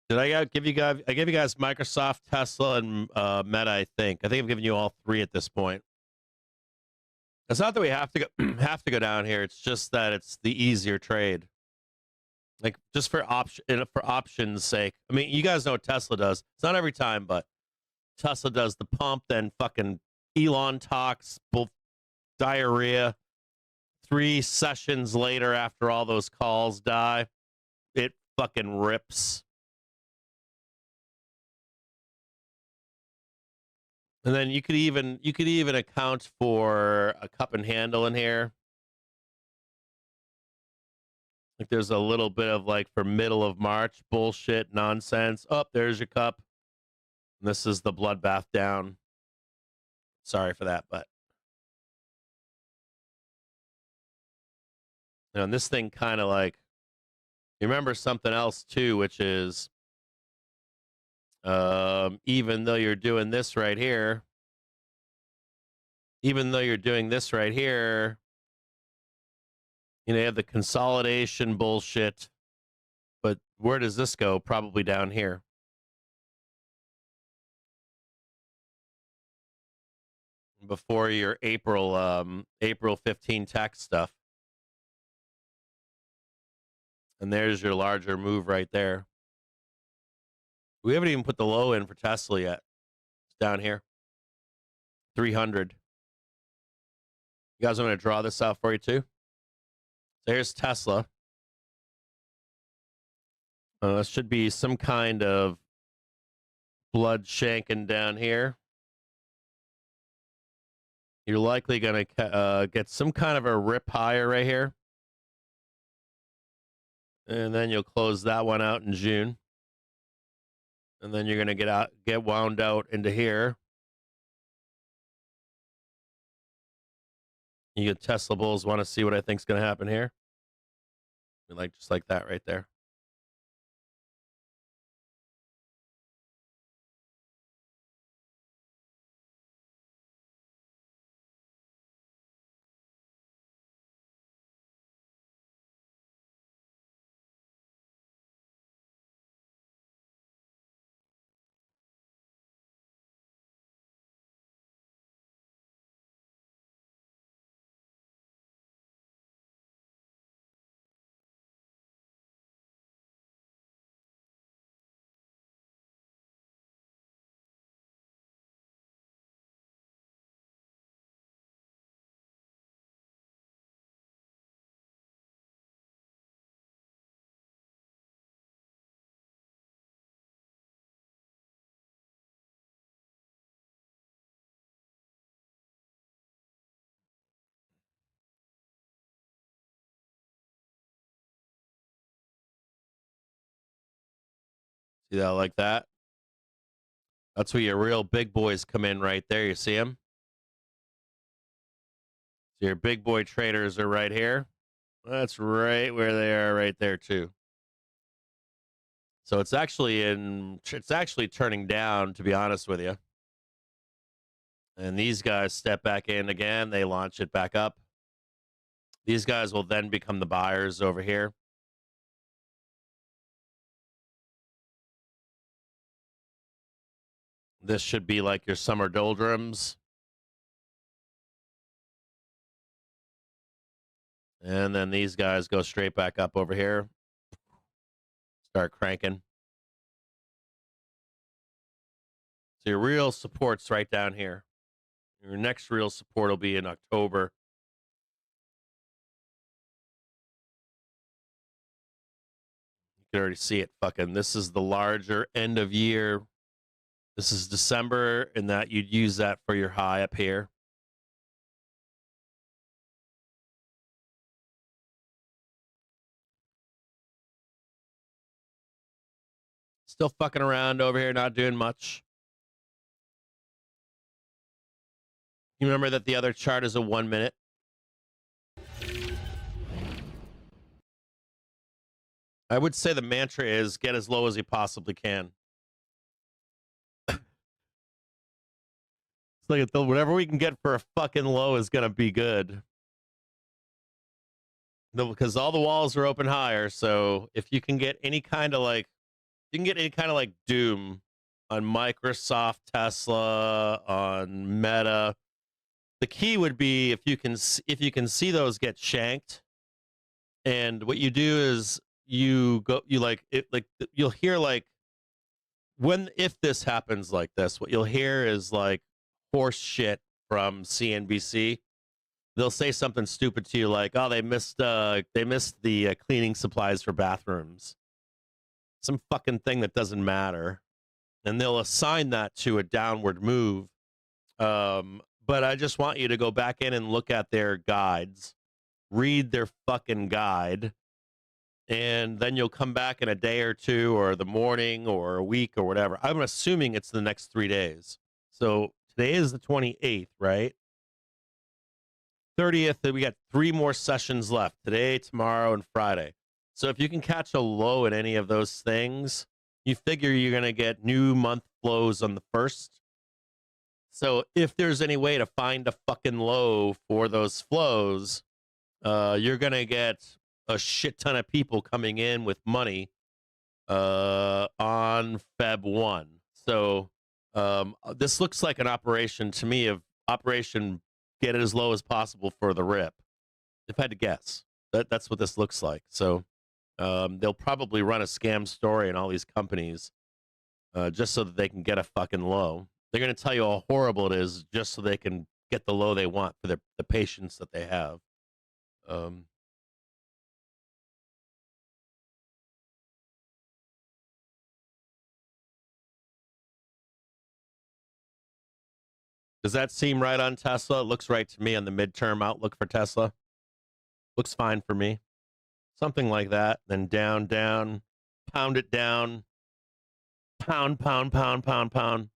Did I give you guys? I gave you guys Microsoft, Tesla, and Meta. I think I've given you all 3 at this point. It's not that we have to go down here. It's just that it's the easier trade. Like just for options' sake. I mean, you guys know what Tesla does. It's not every time, but Tesla does the pump, then fucking Elon talks, diarrhea. 3 sessions later, after all those calls die, it fucking rips. And then you could even account for a cup and handle in here. Like there's a little bit of like for middle of March bullshit nonsense. Oh, there's your cup. And this is the bloodbath down. Sorry for that, but and this thing kind of like you remember something else too, which is even though you're doing this right here, you have the consolidation bullshit. But where does this go? Probably down here. Before your April 15 tax stuff. And there's your larger move right there. We haven't even put the low in for Tesla yet. It's down here. 300. You guys want me to draw this out for you too? So here's Tesla. This should be some kind of blood shanking down here. You're likely going to get some kind of a rip higher right here. And then you'll close that one out in June. And then you're going to get wound out into here. You get Tesla bulls want to see what I think's going to happen here. Just like that right there. See that like that? That's where your real big boys come in right there. You see them? So your big boy traders are right here. That's right where they are right there too. So it's actually turning down, to be honest with you. And these guys step back in again. They launch it back up. These guys will then become the buyers over here. This should be like your summer doldrums. And then these guys go straight back up over here. Start cranking. So your real support's right down here. Your next real support will be in October. You can already see it. This is the larger end of year. This is December, and that you'd use that for your high up here. Still fucking around over here, not doing much. You remember that the other chart is a 1 minute. I would say the mantra is get as low as you possibly can. It's like whatever we can get for a fucking low is going to be good. No, because all the walls are open higher. So if you can get any kind of doom on Microsoft, Tesla, on Meta, the key would be if you can see those get shanked, and what you do is you'll hear if this happens like this, what you'll hear is like horse shit from CNBC. They'll say something stupid to you like, "Oh, they missed the cleaning supplies for bathrooms." Some fucking thing that doesn't matter, and they'll assign that to a downward move. But I just want you to go back in and look at their guides, read their fucking guide, and then you'll come back in a day or two or the morning or a week or whatever. I'm assuming it's the next 3 days. So today is the 28th, right? 30th, we got 3 more sessions left, today, tomorrow, and Friday. So if you can catch a low in any of those things, you figure you're going to get new month flows on the 1st. So if there's any way to find a fucking low for those flows, you're going to get a shit ton of people coming in with money on Feb 1. So this looks like an operation to me of operation get it as low as possible for the rip. If I had to guess, that's what this looks like. So they'll probably run a scam story in all these companies just so that they can get a fucking low. They're going to tell you how horrible it is just so they can get the low they want for the patients that they have. Does that seem right on Tesla? It looks right to me on the midterm outlook for Tesla. Looks fine for me. Something like that. Then down, down, pound it down. Pound, pound, pound, pound, pound.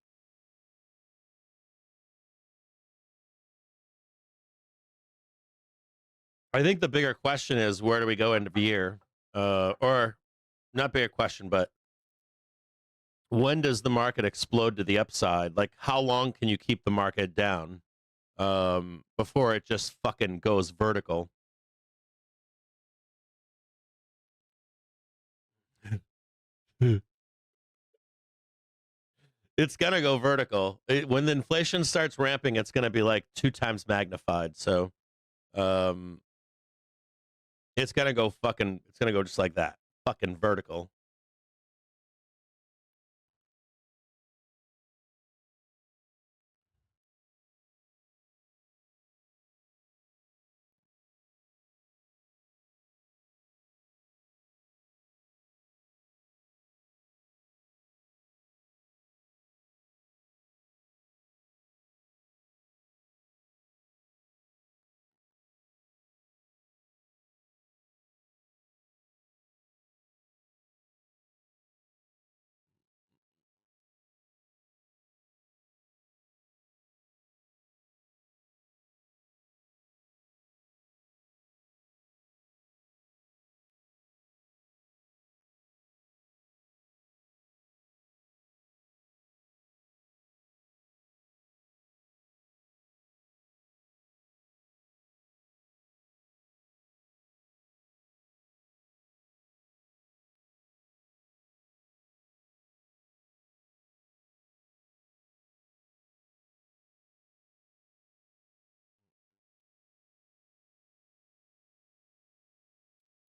I think the bigger question is, where do we go end of year? Or not bigger question, but when does the market explode to the upside? Like, how long can you keep the market down before it just fucking goes vertical? It's gonna go vertical. When the inflation starts ramping, it's gonna be like 2 times magnified. So, um, it's gonna go fucking. It's gonna go just like that, fucking vertical.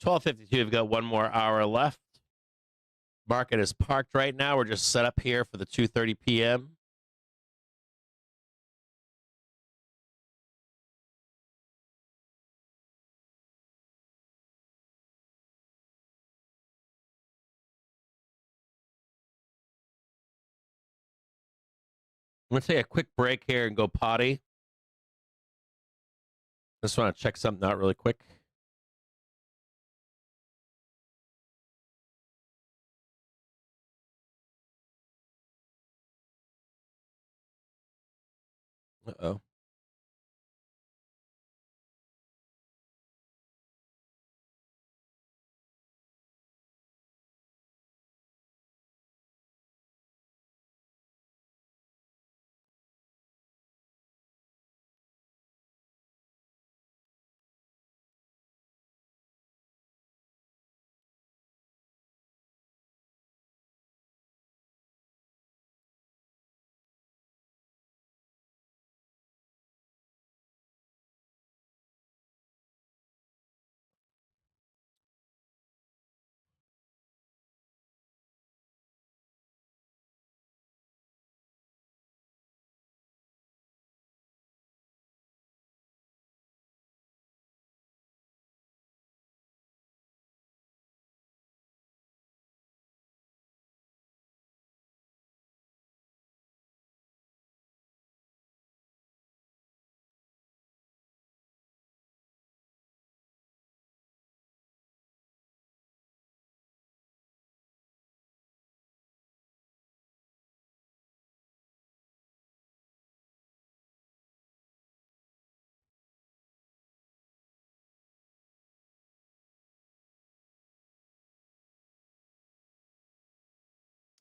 $12.52. We've got 1 more hour left. Market is parked right now. We're just set up here for the 2:30 p.m. I'm gonna take a quick break here and go potty. Just want to check something out really quick. Uh-oh.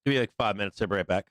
Give me like 5 minutes. I'll be right back.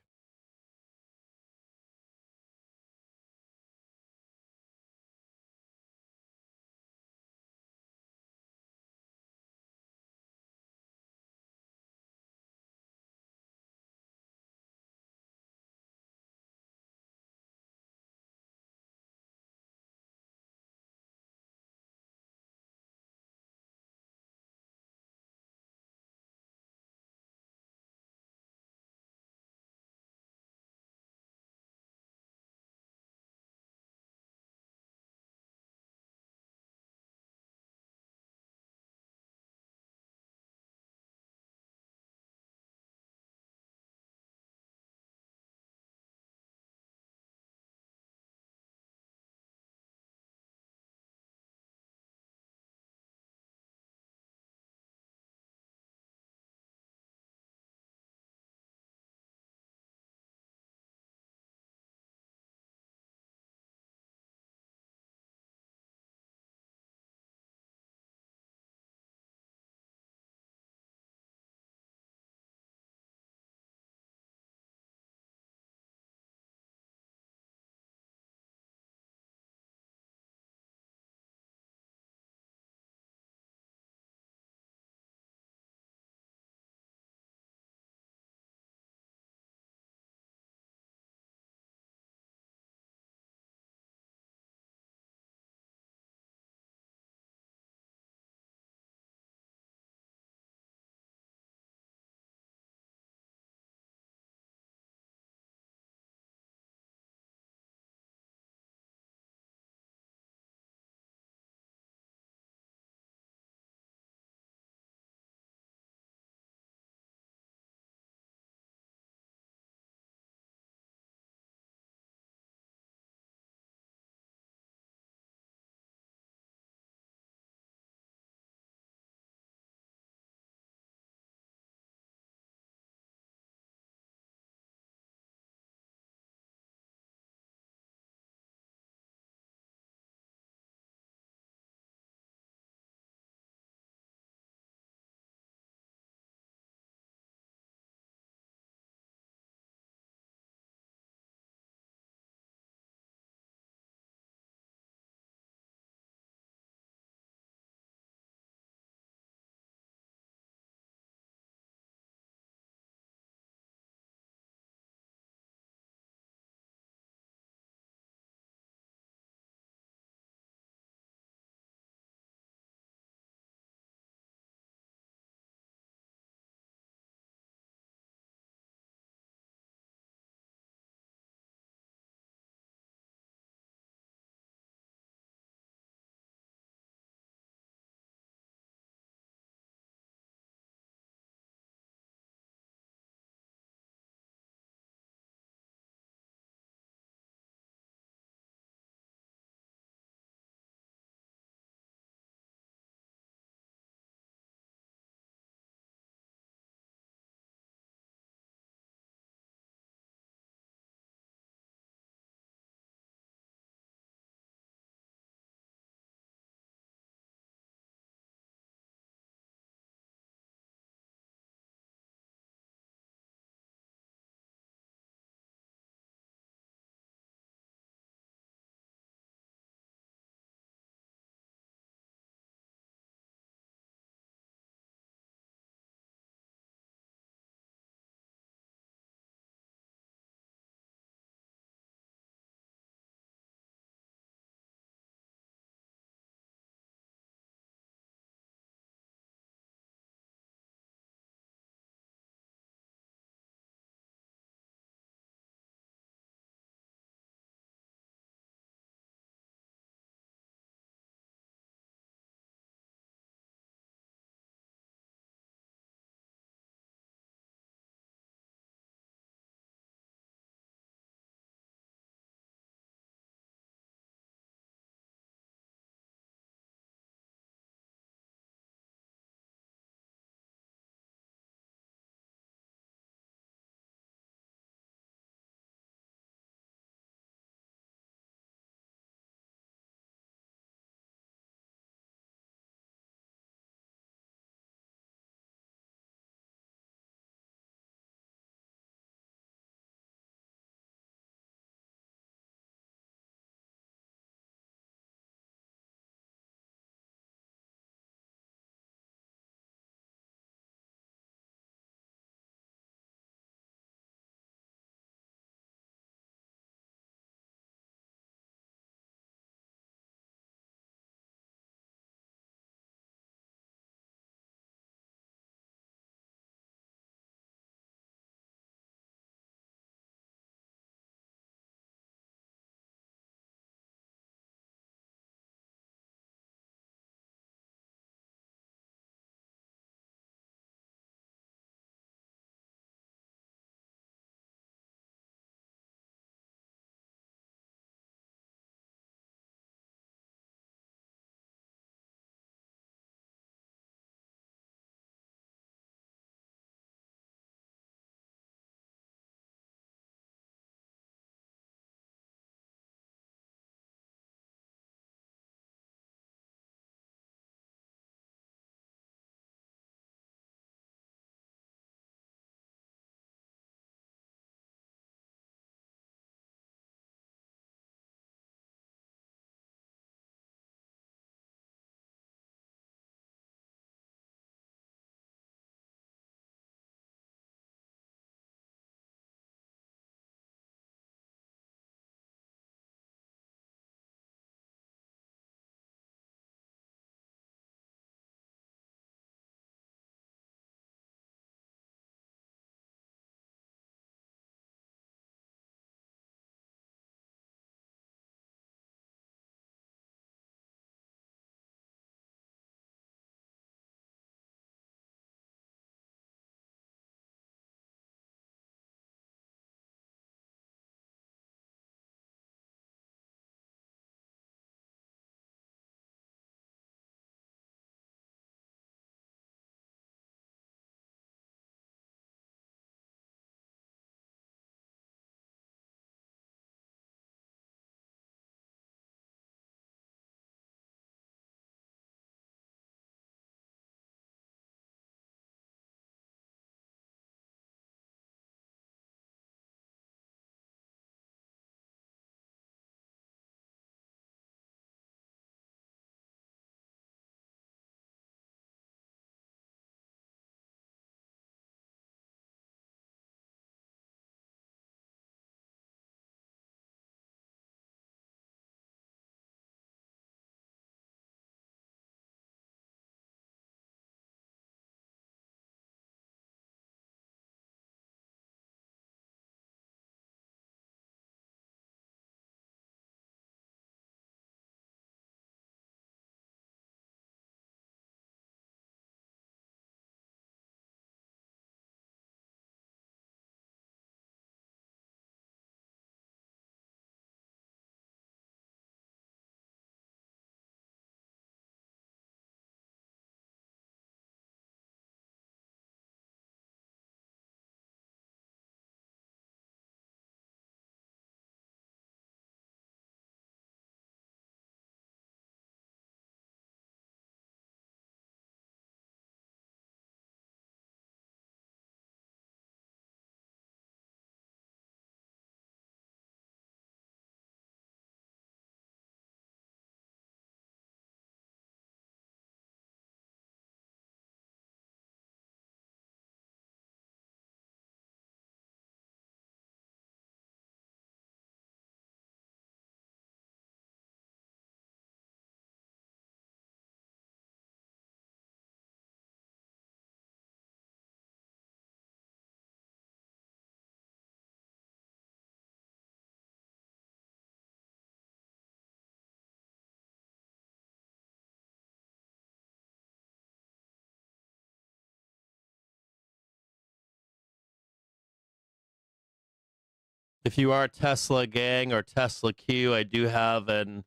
If you are Tesla gang or Tesla Q, I do have an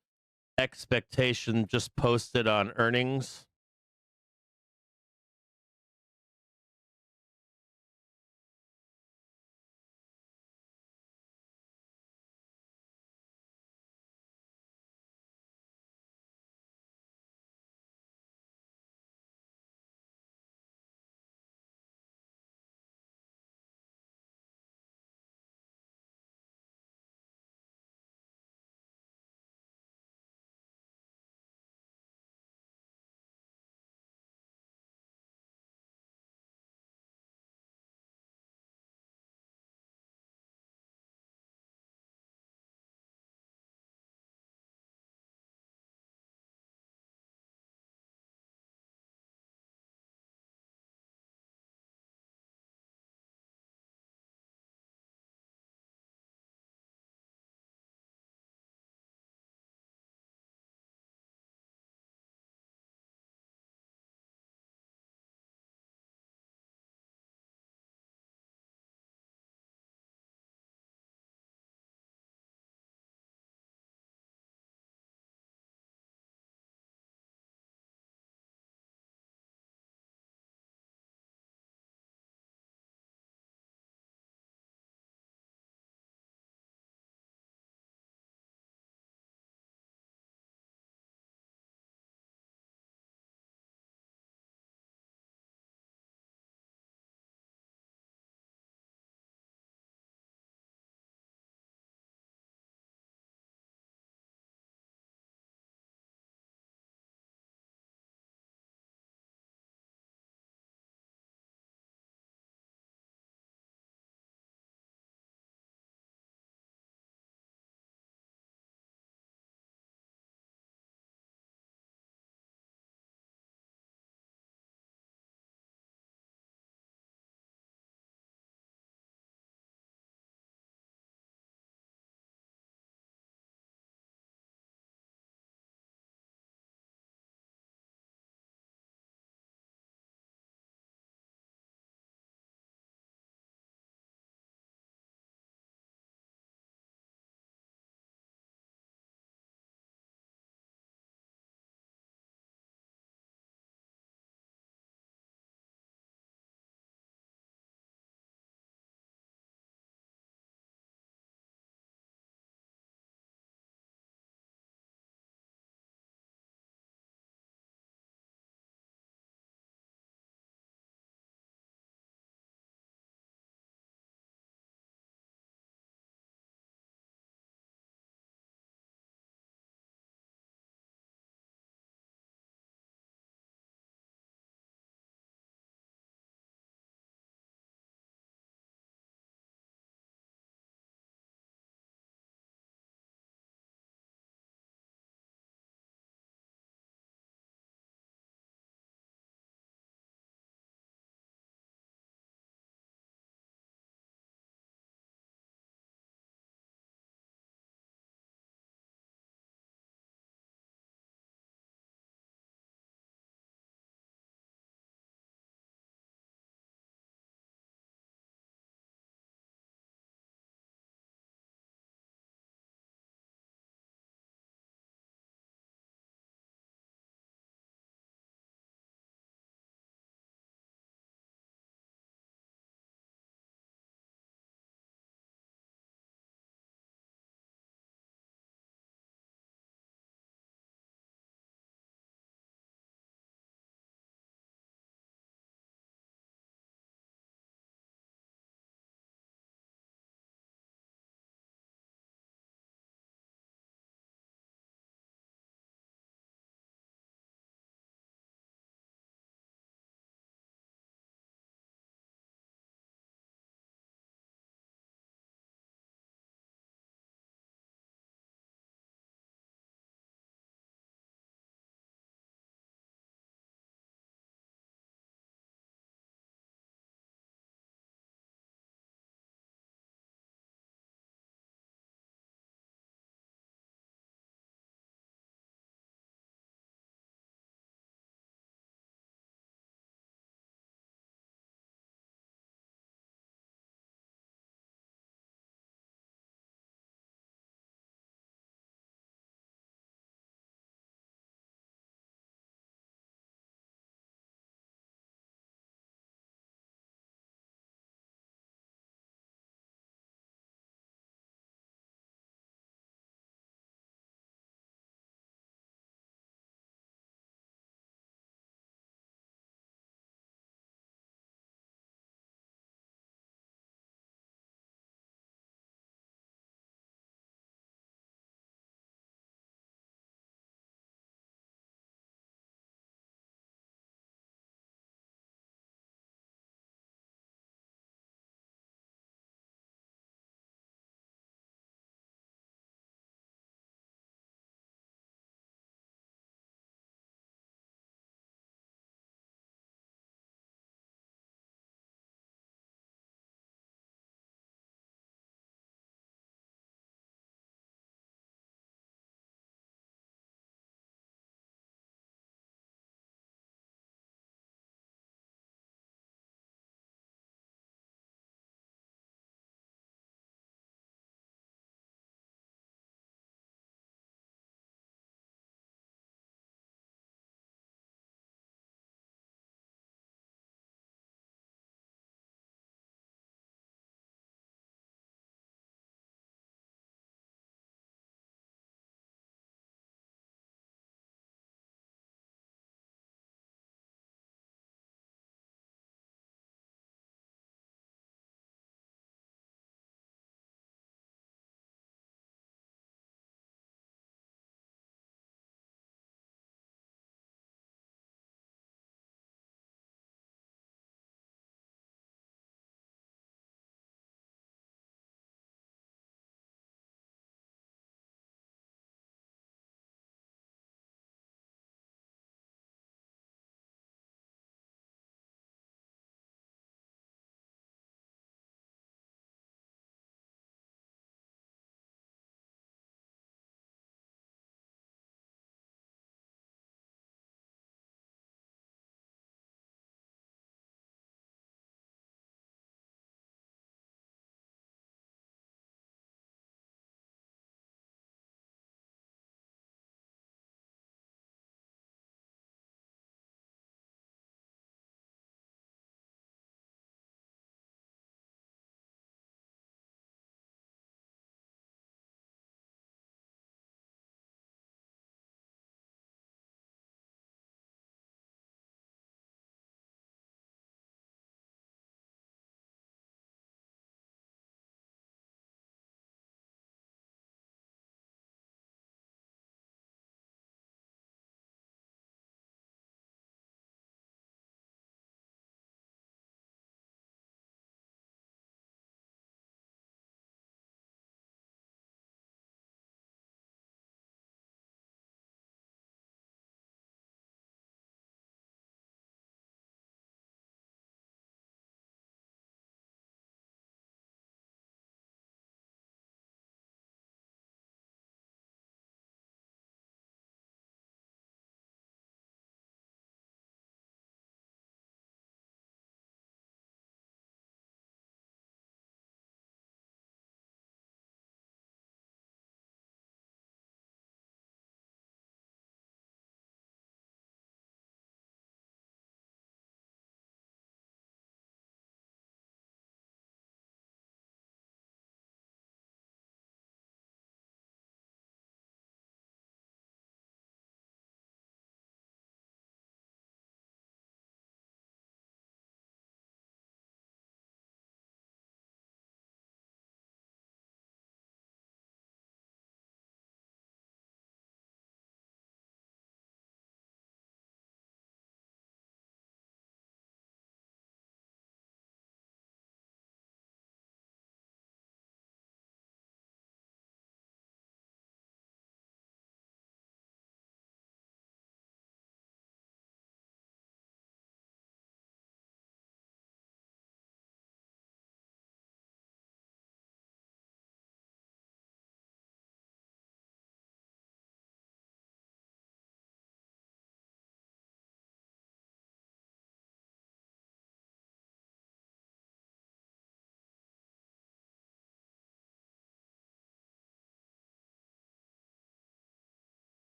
expectation just posted on earnings.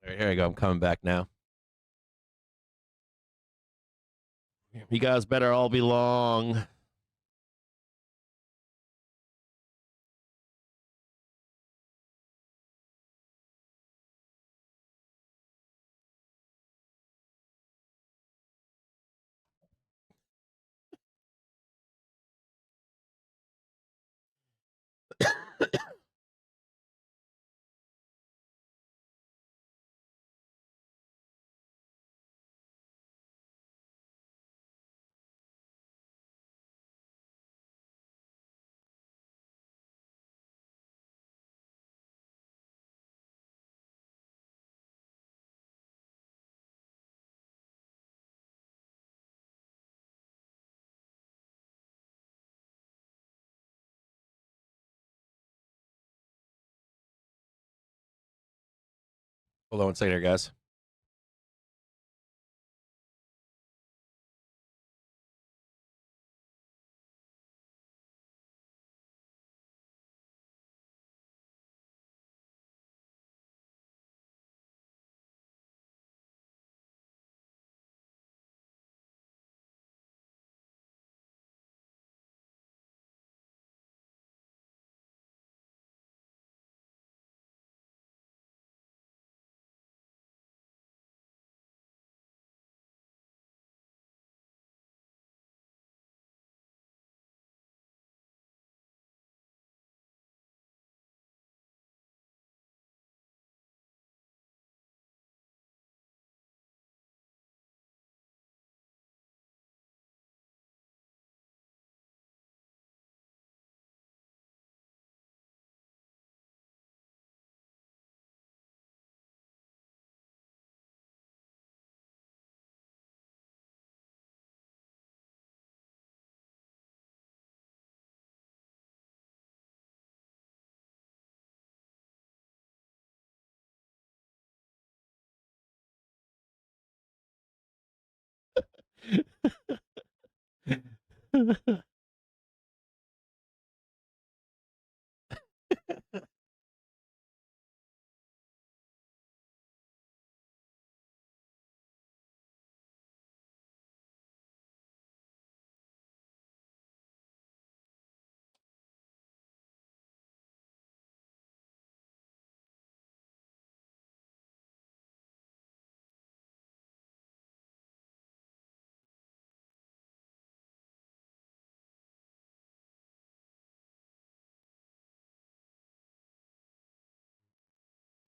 All right, here I go. I'm coming back now. You guys better all be long. Hold on one second here, guys.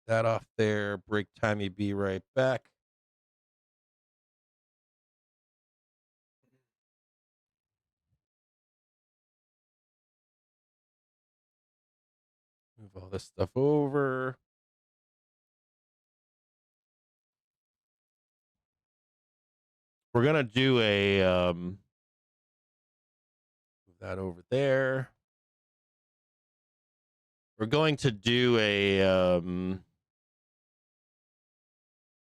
That off there. Break timey. Be right back. Move all this stuff over. We're gonna do a move that over there. We're going to do a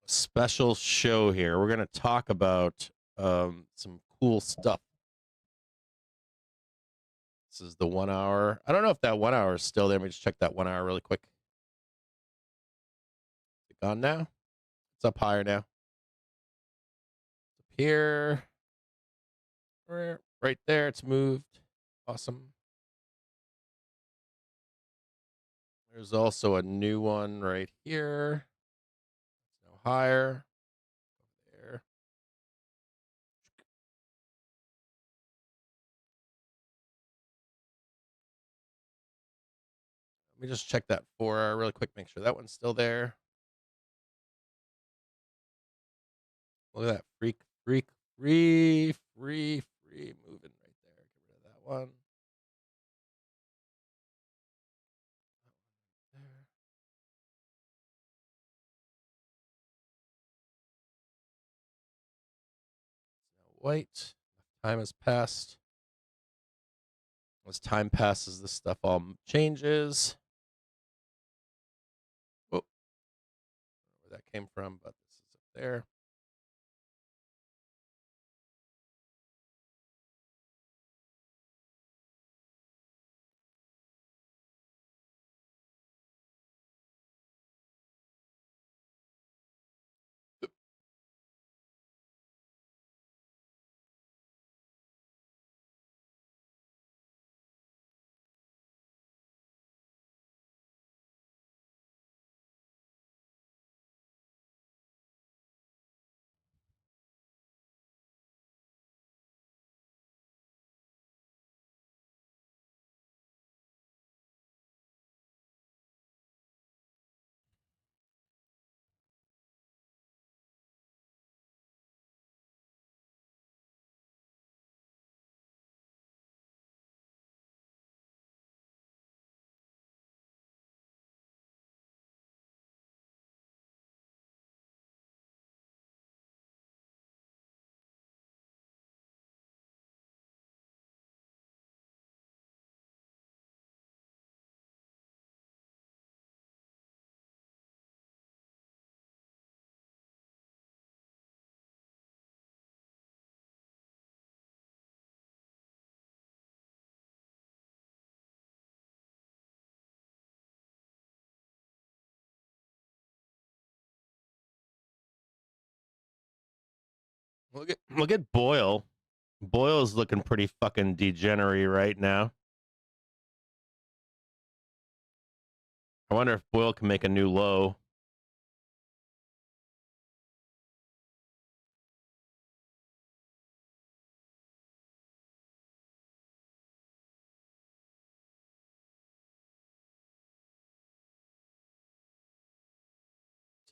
special show here. We're gonna talk about some cool stuff. This is the 1 hour. I don't know if that 1 hour is still there. Let me just check that 1 hour really quick. Is it gone now? It's up higher now. It's up here. Right there. It's moved. Awesome. There's also a new one right here. It's no higher. There. Let me just check that 4 hour really quick. Make sure that one's still there. Look at that. Free moving right there. Get rid of that one. There. It's now white. Time has passed. As time passes, this stuff all changes. Oh, I don't know where that came from, but this is up there. Look at Boyle. Boyle's looking pretty fucking degenerate right now. I wonder if Boyle can make a new low.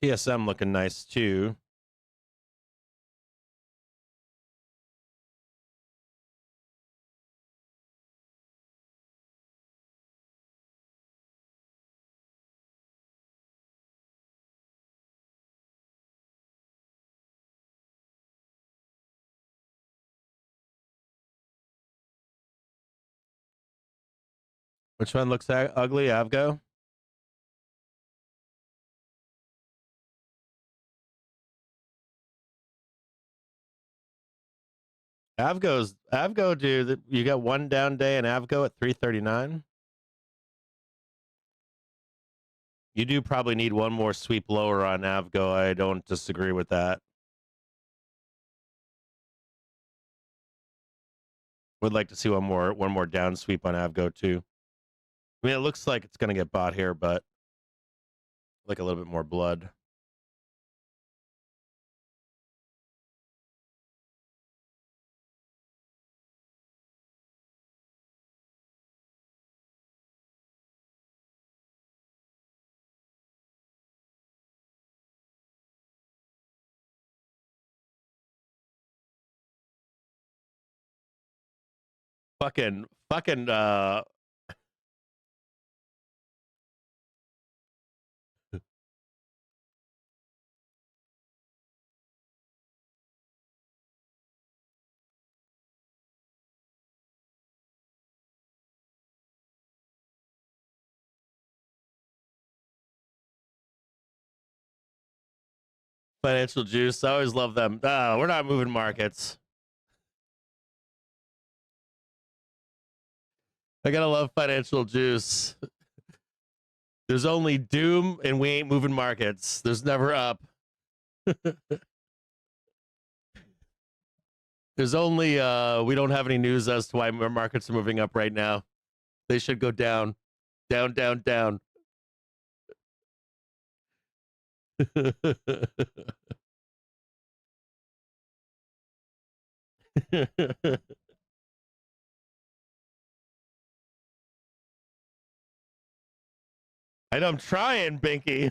TSM looking nice too. Which one looks ugly? Avgo? Avgo, dude. You got one down day and Avgo at 339. You do probably need one more sweep lower on Avgo. I don't disagree with that. Would like to see one more down sweep on Avgo too. I mean, it looks like it's gonna get bought here, but like a little bit more blood. Fucking financial juice. I always love them. We're not moving markets. I gotta love financial juice. There's only doom, and we ain't moving markets. There's never up. There's only we don't have any news as to why markets are moving up right now. They should go down, down, down, down. I know I'm trying, Binky.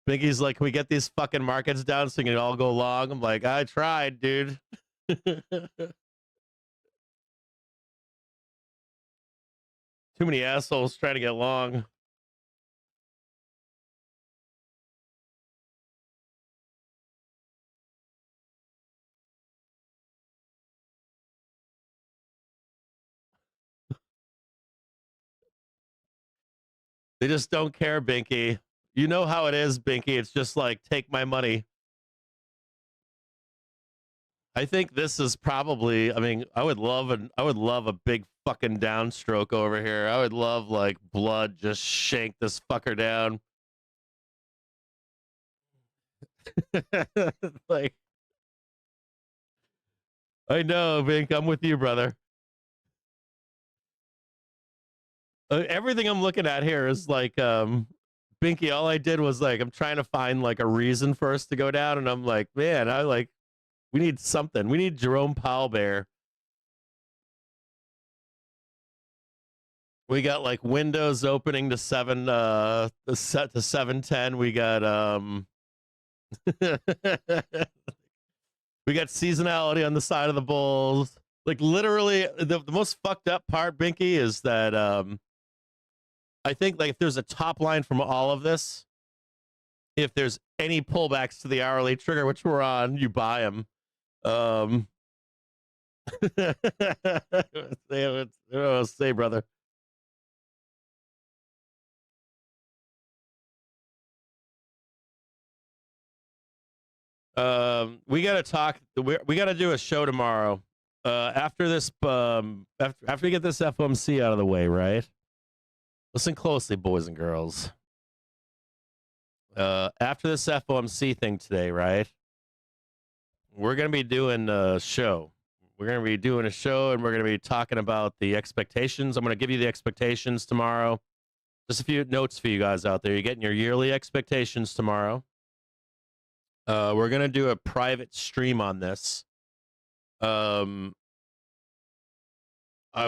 Binky's like, can we get these fucking markets down so we can all go long? I'm like, I tried, dude. Too many assholes trying to get long. They just don't care, Binky. You know how it is, Binky. It's just like, take my money. I think this is probably. I mean, I would love a big fucking downstroke over here. I would love like blood just shank this fucker down. Like, I know, Bink. I'm with you, brother. Everything I'm looking at here is like, Binky. All I did was like, I'm trying to find like a reason for us to go down, and I'm like, man, we need something. We need Jerome Powell Bear. We got like windows opening to 710. We got we got seasonality on the side of the bulls. Like literally the most fucked up part, Binky, is that I think like if there's a top line from all of this, if there's any pullbacks to the hourly trigger, which we're on, you buy them. Say, brother. We got to talk. We got to do a show tomorrow. After this, after we get this FOMC out of the way, right? Listen closely, boys and girls. After this FOMC thing today, right? We're gonna be doing a show. We're gonna be doing a show, and we're gonna be talking about the expectations. I'm gonna give you the expectations tomorrow. Just a few notes for you guys out there. You're getting your yearly expectations tomorrow. We're gonna do a private stream on this.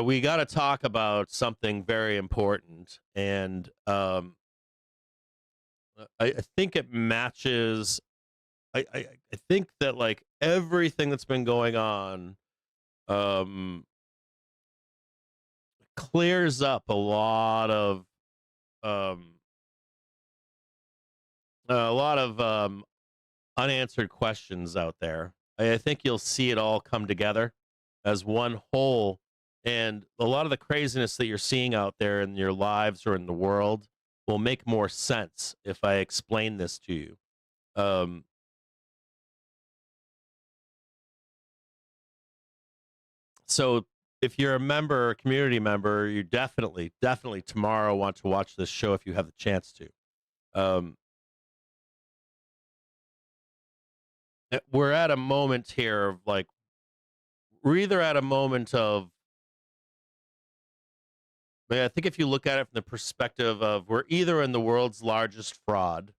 We got to talk about something very important, and I think it matches. I think that like everything that's been going on clears up um, a lot of unanswered questions out there. I think you'll see it all come together as one whole, and a lot of the craziness that you're seeing out there in your lives or in the world will make more sense if I explain this to you. So if you're a member, a community member, you definitely tomorrow want to watch this show if you have the chance to. We're at a moment here of like, we're either at a moment of, I think if you look at it from the perspective of, we're either in the world's largest fraud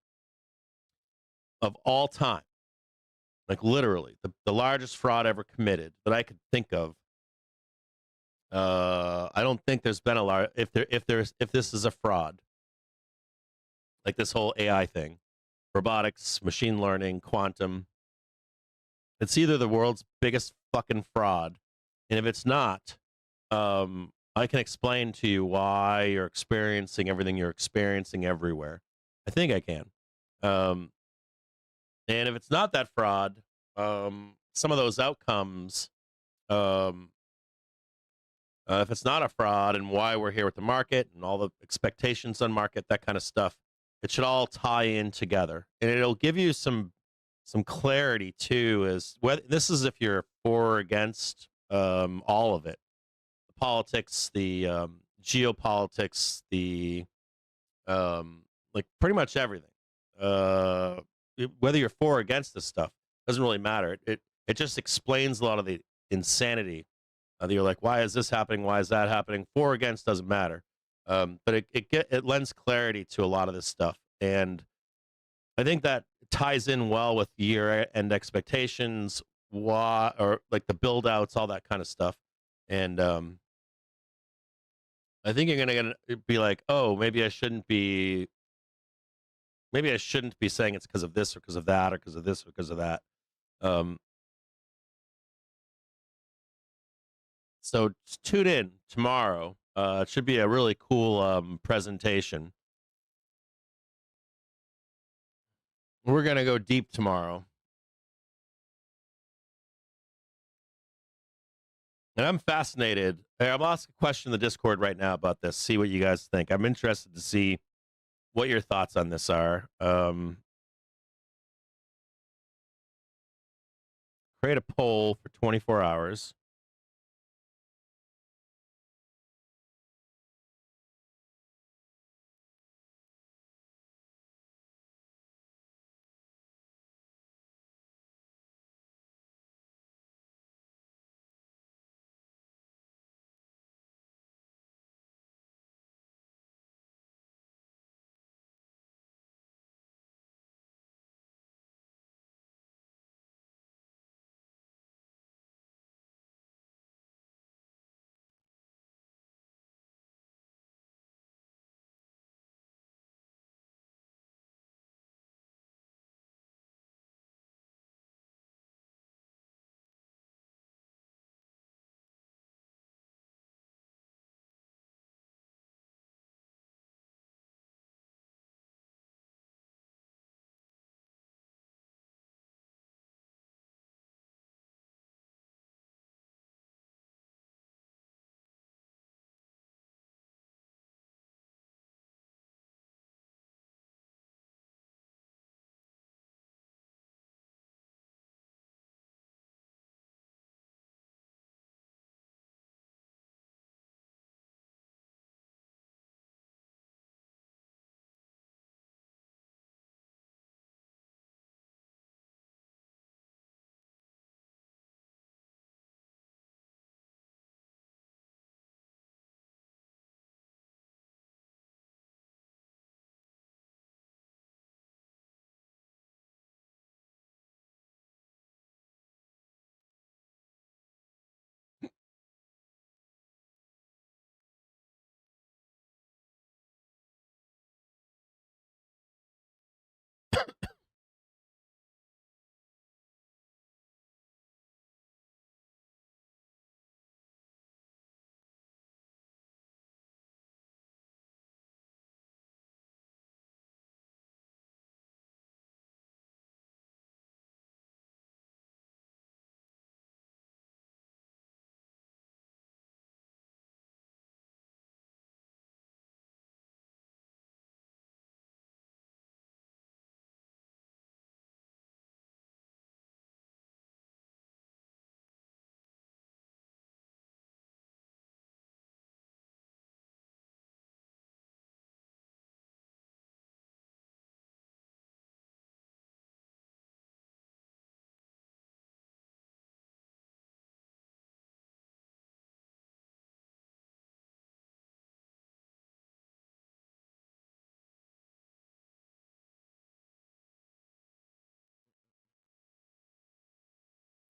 of all time, like literally the largest fraud ever committed that I could think of. I don't think there's been a large, if this is a fraud, like this whole AI thing, robotics, machine learning, quantum, it's either the world's biggest fucking fraud, and if it's not, I can explain to you why you're experiencing everything you're experiencing everywhere. I think I can. And if it's not that fraud, some of those outcomes, if it's not a fraud and why we're here with the market and all the expectations on market, that kind of stuff, it should all tie in together. And it'll give you some clarity too, as whether this is if you're for or against all of it. The politics, the geopolitics, the like pretty much everything. Whether you're for or against this stuff doesn't really matter. It just explains a lot of the insanity. You're like, why is this happening? Why is that happening? For or against doesn't matter. But it lends clarity to a lot of this stuff, and I think that ties in well with year-end expectations, or like the build-outs, all that kind of stuff. And I think you're gonna be like, oh, maybe I shouldn't be saying it's because of this or because of that or because of this or because of that. So tune in tomorrow. It should be a really cool presentation. We're gonna go deep tomorrow. And I'm fascinated. I'm asking a question in the Discord right now about this. See what you guys think. I'm interested to see what your thoughts on this are. Create a poll for 24 hours.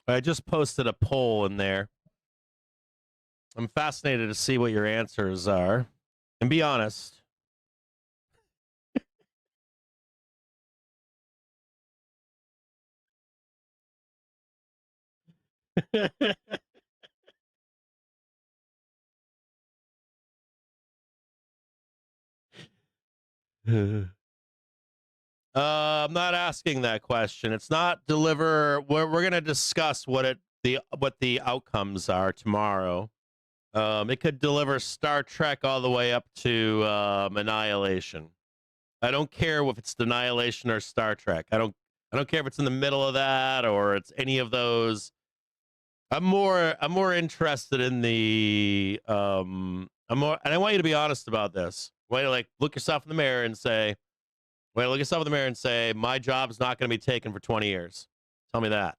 I just posted a poll in there. I'm fascinated to see what your answers are. And be honest. I'm not asking that question. It's not deliver. We're going to discuss what the outcomes are tomorrow. It could deliver Star Trek all the way up to Annihilation. I don't care if it's Annihilation or Star Trek. I don't care if it's in the middle of that or it's any of those. I'm more interested in the and I want you to be honest about this. I want you to like look yourself in the mirror and say, my job's not going to be taken for 20 years. Tell me that.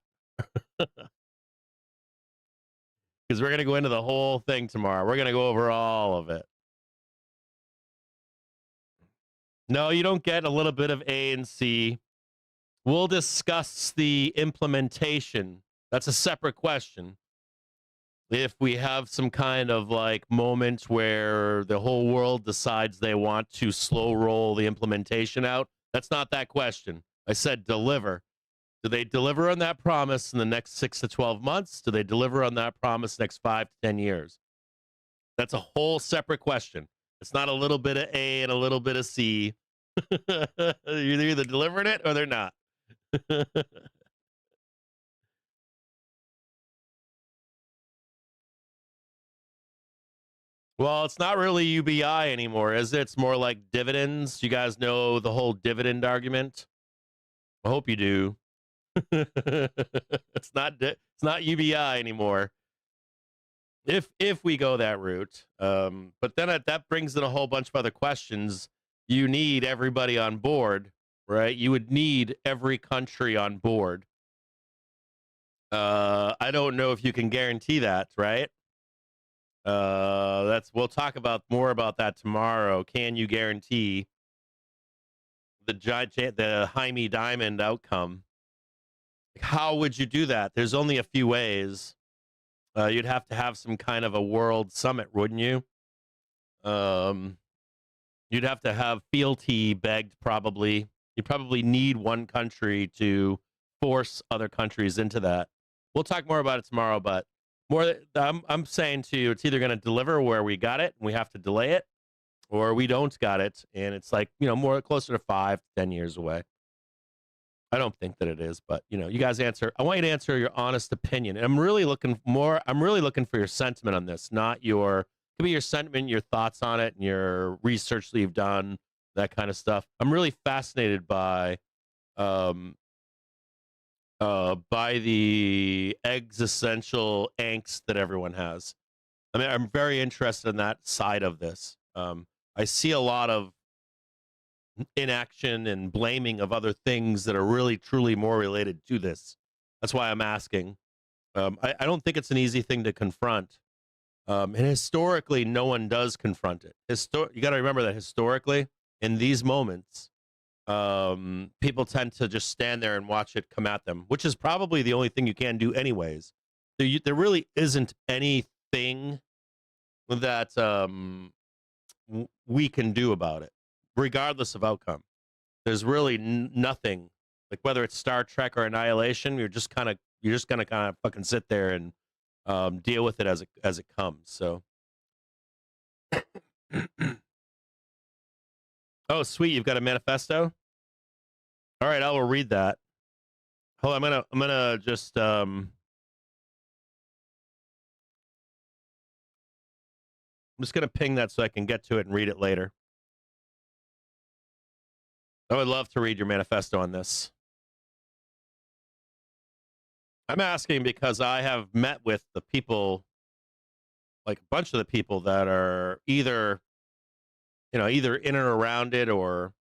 Because we're going to go into the whole thing tomorrow. We're going to go over all of it. No, you don't get a little bit of A and C. We'll discuss the implementation. That's a separate question. If we have some kind of like moment where the whole world decides they want to slow roll the implementation out, that's not that question. I said deliver. Do they deliver on that promise in the next 6 to 12 months? Do they deliver on that promise next 5 to 10 years? That's a whole separate question. It's not a little bit of A and a little bit of C. You're either delivering it or they're not. Well, it's not really UBI anymore, is it? It's more like dividends. You guys know the whole dividend argument? I hope you do. It's not UBI anymore. If we go that route, but then that brings in a whole bunch of other questions. You need everybody on board, right? You would need every country on board. I don't know if you can guarantee that, right? We'll talk about more about that tomorrow. Can you guarantee the Jaime Diamond outcome? How would you do that? There's only a few ways. You'd have to have some kind of a world summit, wouldn't you? You'd have to have fealty begged, probably. You probably need one country to force other countries into that. We'll talk more about it tomorrow, but I'm saying to you, it's either going to deliver where we got it and we have to delay it, or we don't got it and it's like, more closer to 5 to 10 years away. I don't think that it is, but you guys answer. I want you to answer your honest opinion. And I'm really looking for your sentiment on this, not could be your sentiment, your thoughts on it, and your research that you've done, that kind of stuff. I'm really fascinated by the existential angst that everyone has. I mean, I'm very interested in that side of this. I see a lot of inaction and blaming of other things that are really, truly more related to this. That's why I'm asking. I don't think it's an easy thing to confront. And historically, no one does confront it. You got to remember that historically, in these moments, people tend to just stand there and watch it come at them, which is probably the only thing you can do anyways. There really isn't anything that we can do about it, regardless of outcome. There's really nothing, like whether it's Star Trek or Annihilation, you're just gonna kind of fucking sit there and deal with it as it comes. So, oh sweet, you've got a manifesto. All right, I will read that. Hold on, I'm gonna just I'm just gonna ping that so I can get to it and read it later. I would love to read your manifesto on this. I'm asking because I have met with the people, like a bunch of the people that are either in and around it or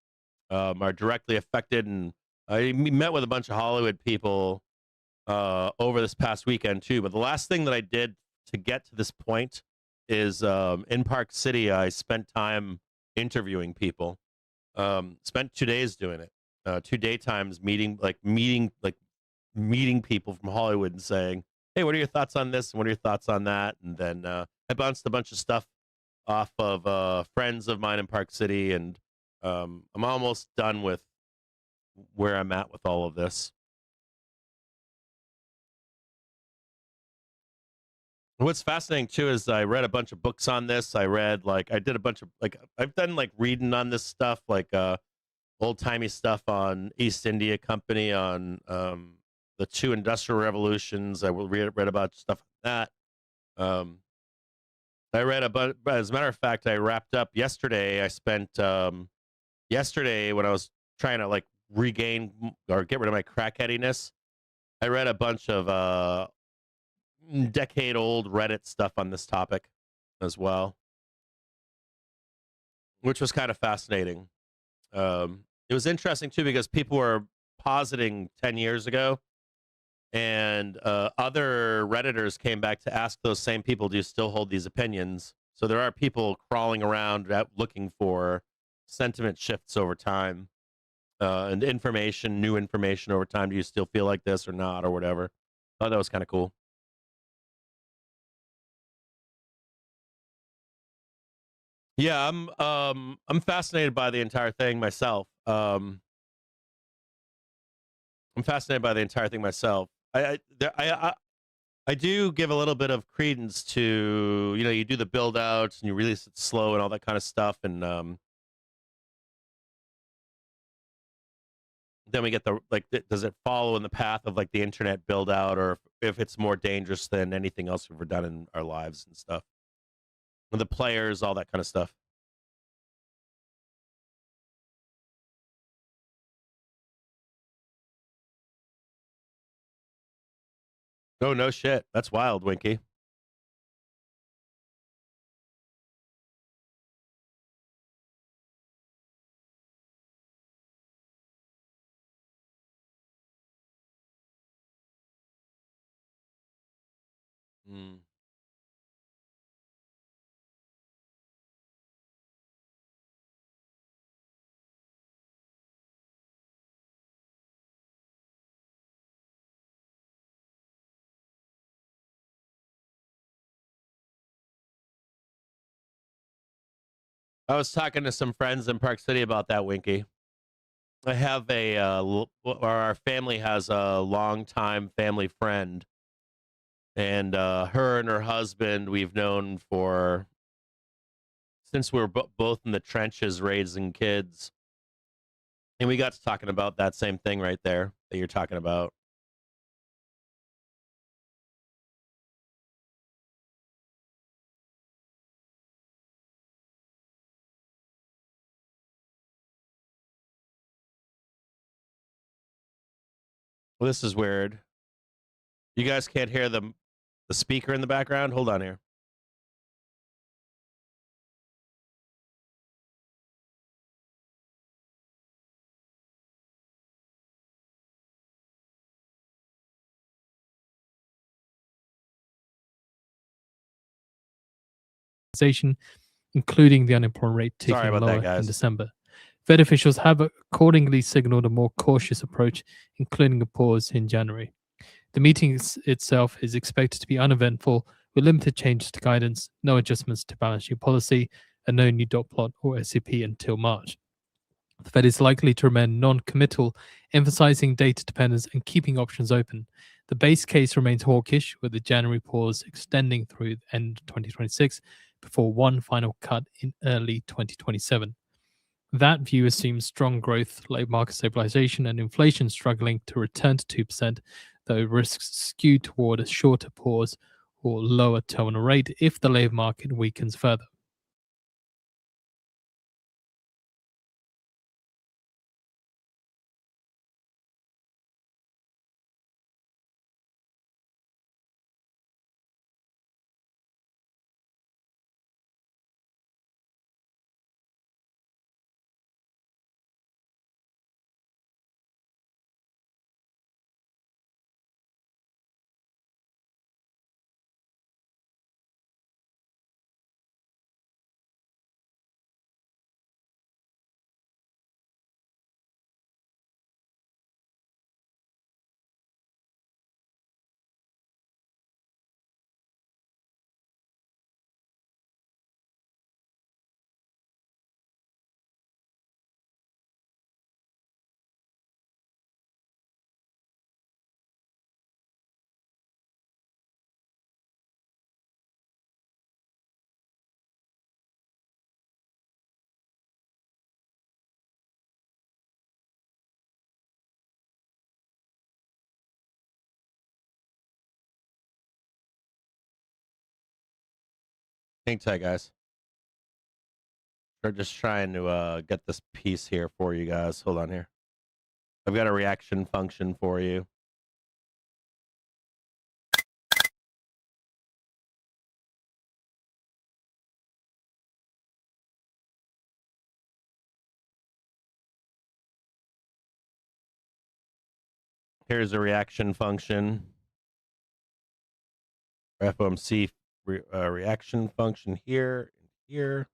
are directly affected. And I met with a bunch of Hollywood people over this past weekend too. But the last thing that I did to get to this point is in Park City, I spent time interviewing people. Spent 2 days doing it, 2 daytimes meeting meeting people from Hollywood and saying, "Hey, what are your thoughts on this? And what are your thoughts on that?" And then I bounced a bunch of stuff off of friends of mine in Park City, and I'm almost done with where I'm at with all of this. What's fascinating too is I read a bunch of books on this. I did a bunch of I've done reading on this stuff, old timey stuff on East India Company, on the two industrial revolutions. I will read about stuff like that. I read about, as a matter of fact, I wrapped up yesterday. I spent yesterday when I was trying to regain or get rid of my crackheadiness. I read a bunch of decade old Reddit stuff on this topic as well, which was kind of fascinating. It was interesting too because people were positing 10 years ago, and other Redditors came back to ask those same people, do you still hold these opinions? So there are people crawling around looking for sentiment shifts over time, and new information over time. Do you still feel like this or not, or whatever? I thought that was kind of cool. Yeah, I'm fascinated by the entire thing myself. I'm fascinated by the entire thing myself. I do give a little bit of credence to, you do the build outs and you release it slow and all that kind of stuff, and then we get does it follow in the path of the internet build out, or if it's more dangerous than anything else we've ever done in our lives and stuff, and the players, all that kind of stuff. Oh, no shit. That's wild, Winky. Mm. I was talking to some friends in Park City about that, Winky. I have or our family has a longtime family friend, and her and her husband we've known for since we were both in the trenches raising kids, and we got to talking about that same thing right there that you're talking about. Well, this is weird. You guys can't hear the speaker in the background? Hold on here. Including the unemployment rate ticking lower in December. Fed officials have accordingly signaled a more cautious approach, including a pause in January. The meeting itself is expected to be uneventful, with limited changes to guidance, no adjustments to balance sheet policy, and no new dot plot or SCP until March. The Fed is likely to remain non-committal, emphasizing data dependence and keeping options open. The base case remains hawkish, with the January pause extending through the end of 2026 before one final cut in early 2027. That view assumes strong growth, labor market stabilization, and inflation struggling to return to 2%, though risks skew toward a shorter pause or lower terminal rate if the labor market weakens further. Hang tight, guys. We're just trying to get this piece here for you guys. Hold on here. I've got a reaction function for you. Here's a reaction function. FOMC reaction function here and here.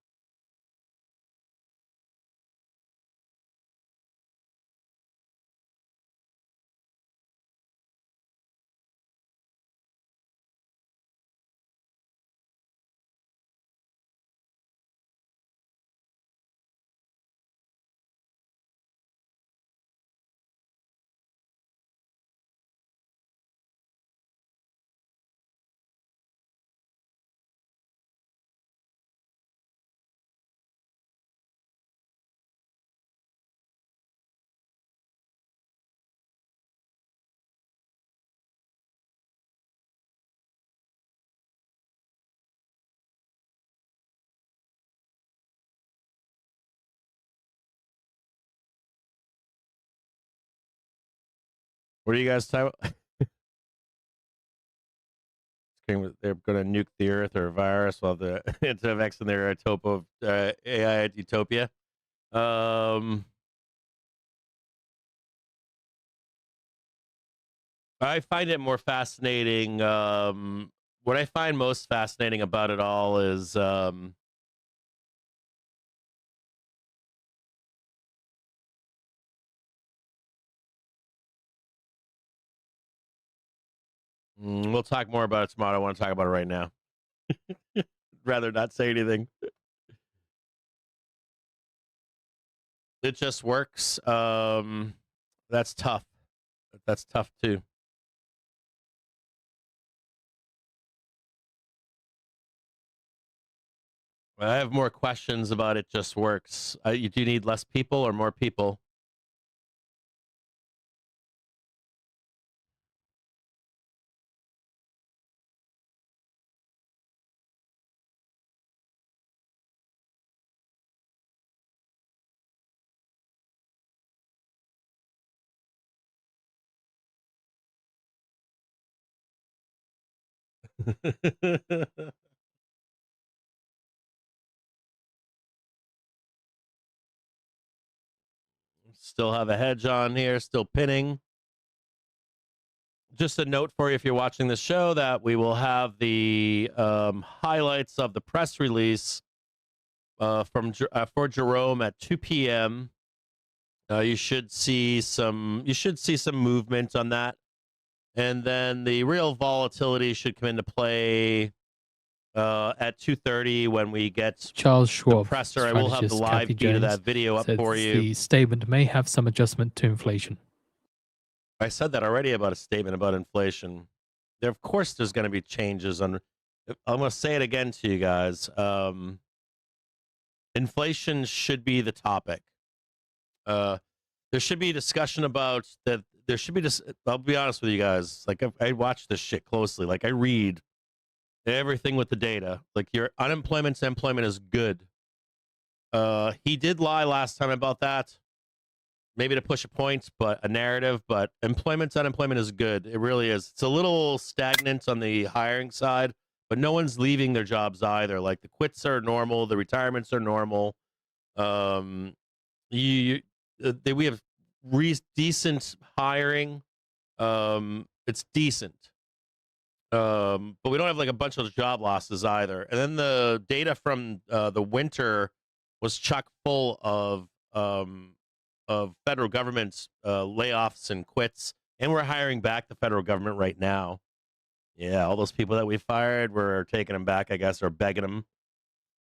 What are you guys talking about? They're going to nuke the Earth or a virus while the instead of X in their topo AI utopia. I find it more fascinating. What I find most fascinating about it all is we'll talk more about it tomorrow. I don't want to talk about it right now. Rather not say anything. It just works. That's tough. That's tough too. I have more questions about it just works. Do you need less people or more people? Still have a hedge on here, still pinning. Just a note for you if you're watching the show that we will have the highlights of the press release for Jerome at 2 p.m. You should see some movement on that, and then the real volatility should come into play at 2:30 when we get Charles Schwab, the presser. I will have the live feed of that video up for you. The statement may have some adjustment to inflation. I said that already about a statement about inflation. Of course, there's going to be changes on. I'm going to say it again to you guys. Inflation should be the topic. There should be discussion about that. There should be I'll be honest with you guys. Like I watch this shit closely. Like I read everything with the data. Like your employment is good. He did lie last time about that. Maybe to push a point, but a narrative. But unemployment is good. It really is. It's a little stagnant on the hiring side, but no one's leaving their jobs either. Like the quits are normal, the retirements are normal. We have decent hiring. It's decent. But we don't have like a bunch of job losses either. And then the data from the winter was chock full of federal government layoffs and quits, and we're hiring back the federal government right now. Yeah, all those people that we fired, we're taking them back, I guess, or begging them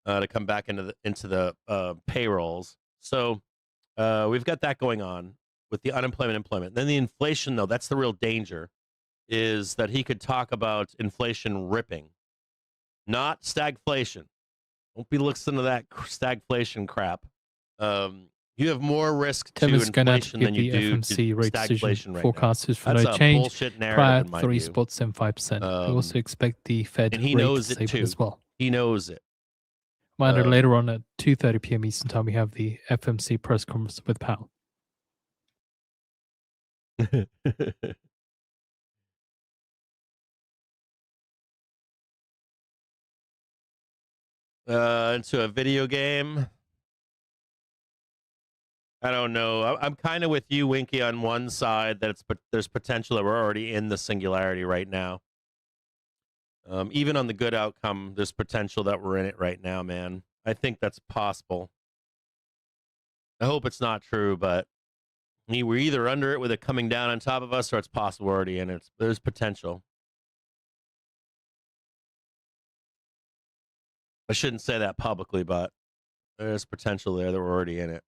to come back into the payrolls. So we've got that going on with the employment. Then the inflation, though, that's the real danger, is that he could talk about inflation ripping, not stagflation. Don't be listening to that stagflation crap. You have more risk to inflation than you do FOMC to stagflation right forecasts for no change prior 3 spots and 5%. We also expect the Fed and he rate knows it too. As well. He knows it. Reminder, later on at 2:30 p.m. Eastern Time, we have the FOMC press conference with Powell. Into a video game. I don't know. I'm kind of with you, Winky, on one side that there's potential that we're already in the singularity right now. Even on the good outcome, there's potential that we're in it right now, man. I think that's possible. I hope it's not true, but we're either under it with it coming down on top of us, or it's possible we're already in it. There's potential. I shouldn't say that publicly, but there's potential there that we're already in it.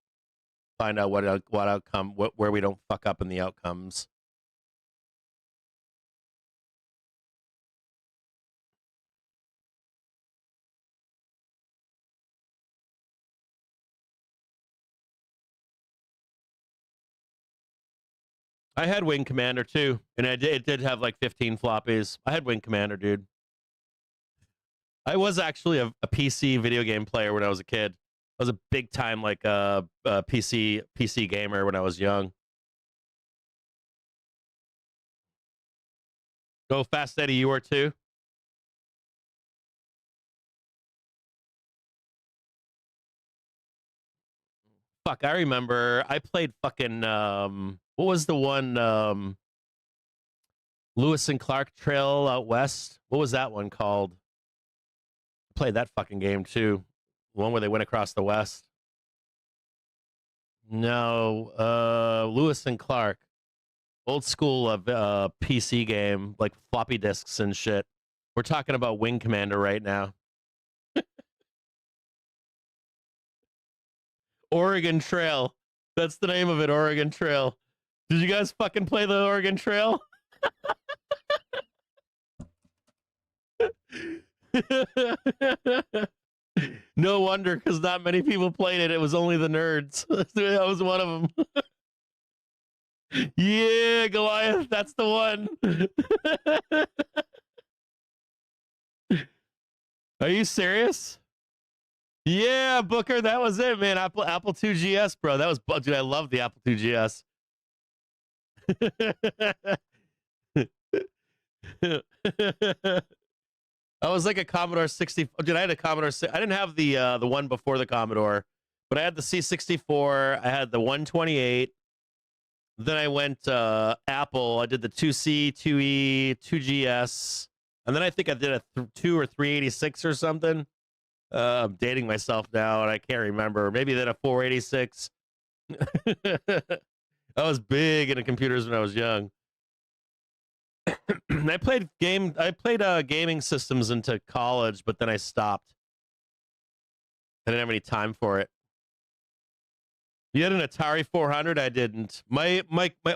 Find out what outcome, where we don't fuck up in the outcomes. I had Wing Commander too, and it did have like 15 floppies. I had Wing Commander, dude. I was actually a PC video game player when I was a kid. I was a big time like PC gamer when I was young. Go Fast Eddie, you were too? Fuck, I remember I played fucking what was the one Lewis and Clark Trail out west? What was that one called? I played that fucking game too. The one where they went across the west. No, Lewis and Clark. Old school of PC game, like floppy disks and shit. We're talking about Wing Commander right now. Oregon Trail. That's the name of it, Oregon Trail. Did you guys fucking play the Oregon Trail? No wonder, because not many people played it. It was only the nerds. I was one of them. Yeah, Goliath, that's the one. Are you serious? Yeah, Booker, that was it, man. Apple 2GS, bro. That was, dude, I love the Apple 2GS. I was like a Commodore 60. Dude, I had a Commodore. I didn't have the one before the Commodore, but I had the C64. I had the 128. Then I went Apple. I did the 2C, 2E, 2GS, and then I think I did a 2 or 386 or something. I'm dating myself now, and I can't remember. Maybe then a 486. I was big into computers when I was young. I played gaming systems into college, but then I stopped. I didn't have any time for it. You had an Atari 400? I didn't. My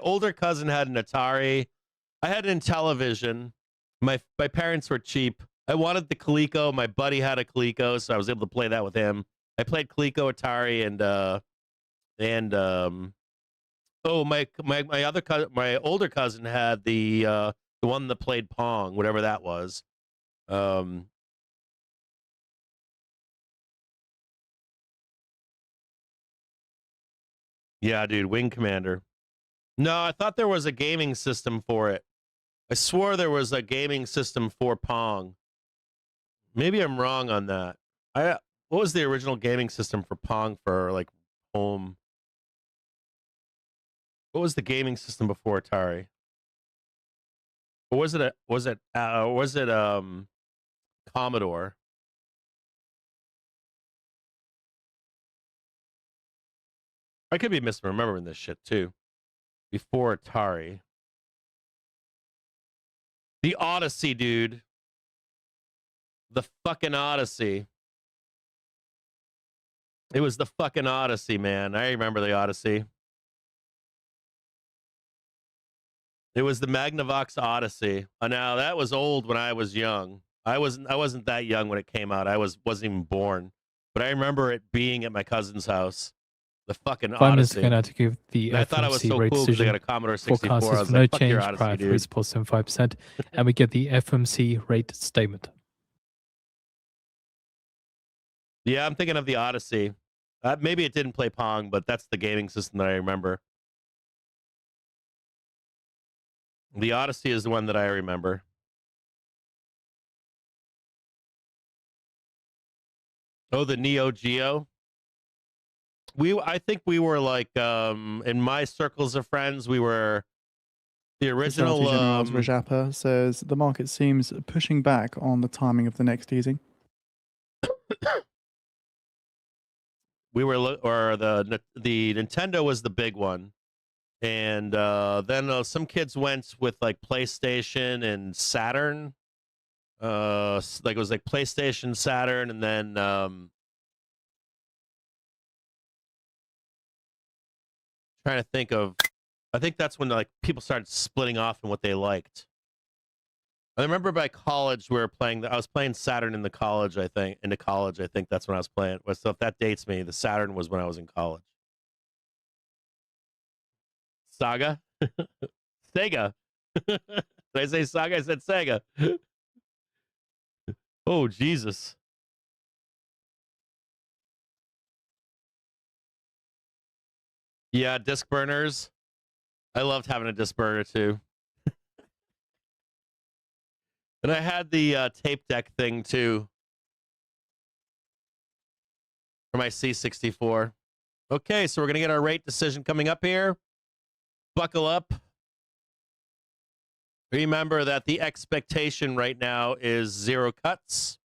older cousin had an Atari. I had an Intellivision. My parents were cheap. I wanted the Coleco. My buddy had a Coleco, so I was able to play that with him. I played Coleco, Atari, my older cousin had the one that played Pong, whatever that was. Yeah, dude, Wing Commander. No, I thought there was a gaming system for it. I swore there was a gaming system for Pong. Maybe I'm wrong on that. What was the original gaming system for Pong for like home? What was the gaming system before Atari? Or was it Commodore? I could be misremembering this shit too. Before Atari. The Odyssey, dude. The fucking Odyssey. It was the fucking Odyssey, man. I remember the Odyssey. It was the Magnavox Odyssey. Now that was old when I was young. I wasn't that young when it came out. I wasn't even born. But I remember it being at my cousin's house. The fucking Odyssey. Going to give the I thought it was so cool because they got a Commodore 64. I was no like, change Odyssey, prior to dude. 3.75%, and we get the FOMC rate statement. Yeah, I'm thinking of the Odyssey. Maybe it didn't play Pong, but that's the gaming system that I remember. The Odyssey is the one that I remember. Oh, the Neo Geo. I think we were like in my circles of friends, we were the original. Rajapa says the market seems pushing back on the timing of the next easing. We were, or the Nintendo was the big one, and then some kids went with like PlayStation and Saturn. Like it was like PlayStation, Saturn, and then trying to think of. I think that's when like people started splitting off in what they liked. I remember by college we were playing. I was playing Saturn in the college. I think I think that's when I was playing. So if that dates me, the Saturn was when I was in college. Saga, Sega. Did I say Saga? I said Sega. Oh Jesus. Yeah, disc burners. I loved having a disc burner too. And I had the tape deck thing too for my C64. Okay, so we're going to get our rate decision coming up here. Buckle up. Remember that the expectation right now is 0 cuts.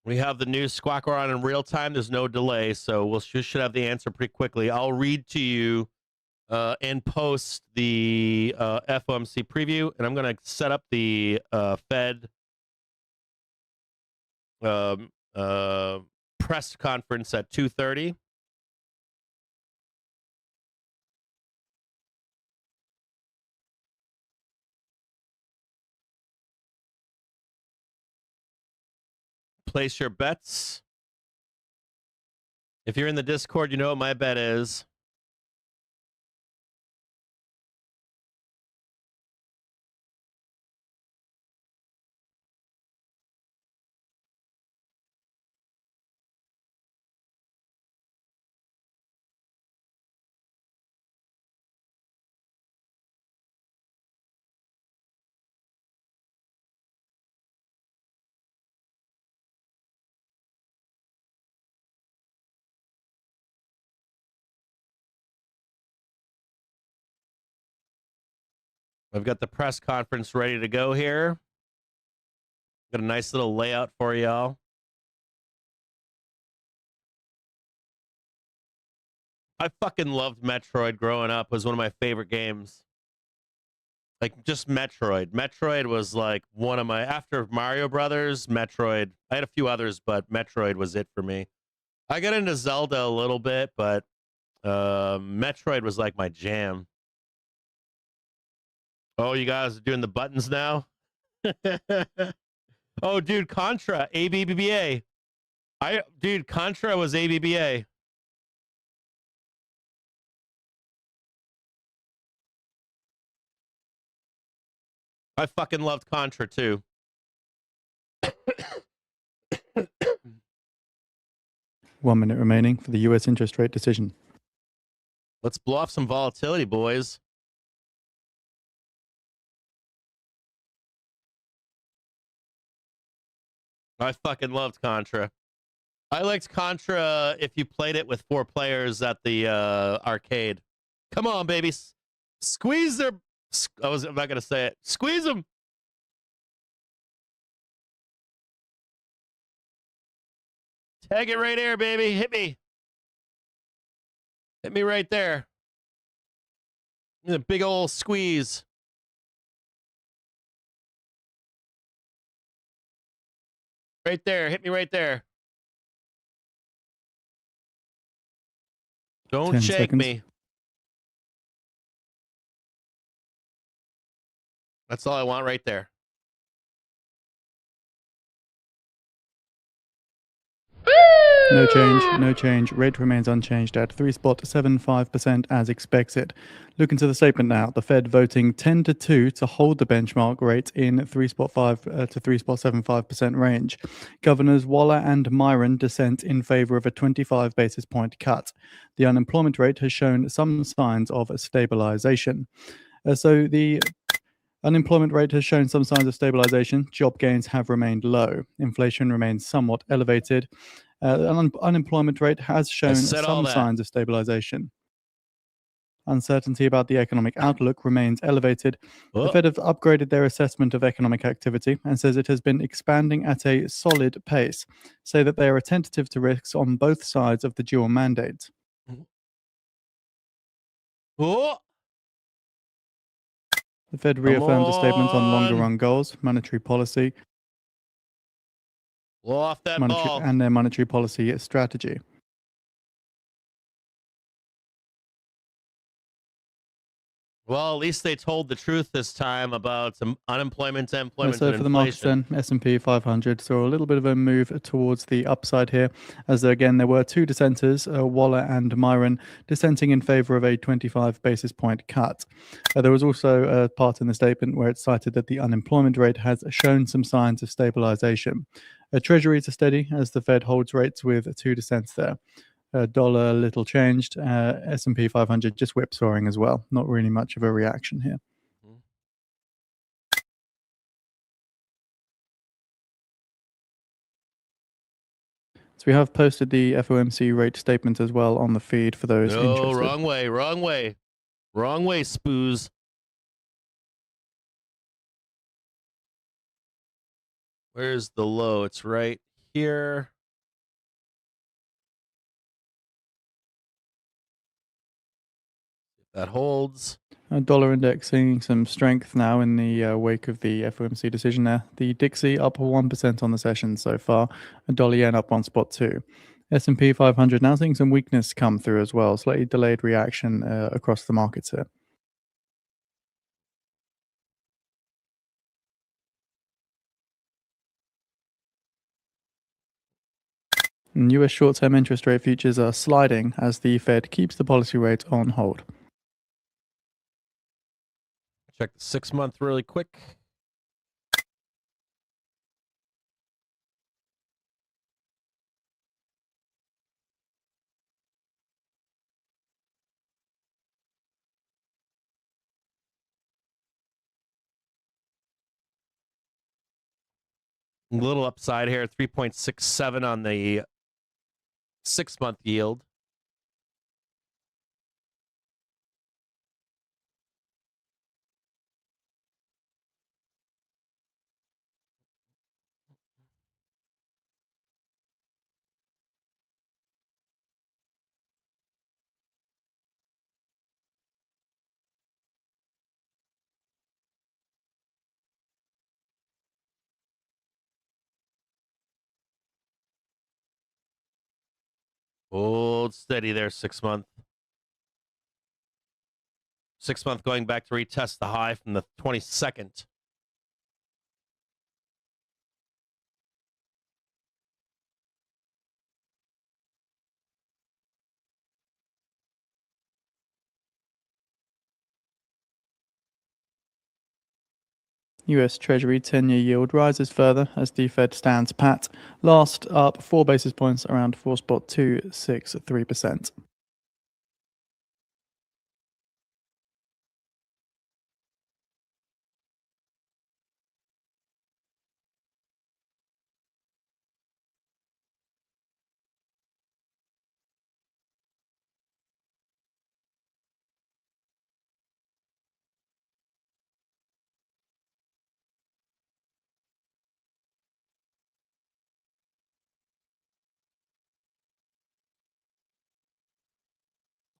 We have the news squawker on in real time. There's no delay, so we should have the answer pretty quickly. I'll read to you and post the FOMC preview, and I'm going to set up the Fed press conference at 2:30. Place your bets. If you're in the Discord, you know what my bet is. I've got the press conference ready to go here. Got a nice little layout for y'all. I fucking loved Metroid growing up. It was one of my favorite games. Like, just Metroid. Metroid was like one of my, after Mario Brothers, Metroid. I had a few others, but Metroid was it for me. I got into Zelda a little bit, but Metroid was like my jam. Oh, you guys are doing the buttons now? Oh, dude, Contra, ABBA. Dude, Contra was ABBA. I fucking loved Contra too. 1 minute remaining for the US interest rate decision. Let's blow off some volatility, boys. I fucking loved Contra. I liked Contra if you played it with 4 players at the arcade. Come on, baby. Squeeze their... I'm not going to say it. Squeeze them. Tag it right there, baby. Hit me. Hit me right there. A big old squeeze. Right there. Hit me right there. Don't shake seconds. Me. That's all I want right there. Woo! No change, no change. Rate remains unchanged at 3.75% as expected. Look into the statement now. The Fed voting 10-2 to hold the benchmark rate in 3.5 to 3.75% range. Governors Waller and Myron dissent in favor of a 25 basis point cut. The unemployment rate has shown some signs of stabilization. So the unemployment rate has shown some signs of stabilization. Job gains have remained low. Inflation remains somewhat elevated. Unemployment rate has shown some signs of stabilization. Uncertainty about the economic outlook remains elevated. The Fed have upgraded their assessment of economic activity and says it has been expanding at a solid pace, say that they are attentive to risks on both sides of the dual mandate. Oh. The Fed reaffirmed a statement on longer run goals, monetary policy, blow off that ball, and their monetary policy strategy. Well, at least they told the truth this time about some unemployment, employment, so and for the markets then, S&P 500 saw a little bit of a move towards the upside here, as again there were two dissenters, Waller and Myron, dissenting in favor of a 25 basis point cut. There was also a part in the statement where it cited that the unemployment rate has shown some signs of stabilization. Treasuries are steady as the Fed holds rates with two dissents there. Dollar little changed. S&P 500 just whipsawing as well. Not really much of a reaction here. So we have posted the FOMC rate statement as well on the feed for those interested. Wrong way, spoos. Where's the low? It's right here. That holds. Dollar index seeing some strength now in the wake of the FOMC decision there. The Dixie up 1% on the session so far. Dollar yen up 1.2. S&P 500 now seeing some weakness come through as well. Slightly delayed reaction across the markets here. And US short-term interest rate futures are sliding as the Fed keeps the policy rate on hold. Check the 6-month really quick. A little upside here, 3.67 on the 6-month yield. Hold steady there, 6-month. 6-month going back to retest the high from the 22nd. US Treasury 10-year yield rises further as the Fed stands pat, last up 4 basis points around 4.263%.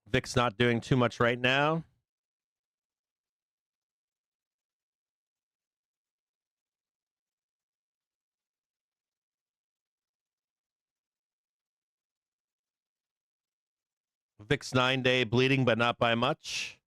VIX not doing too much right now. VIX 9-day bleeding, but not by much.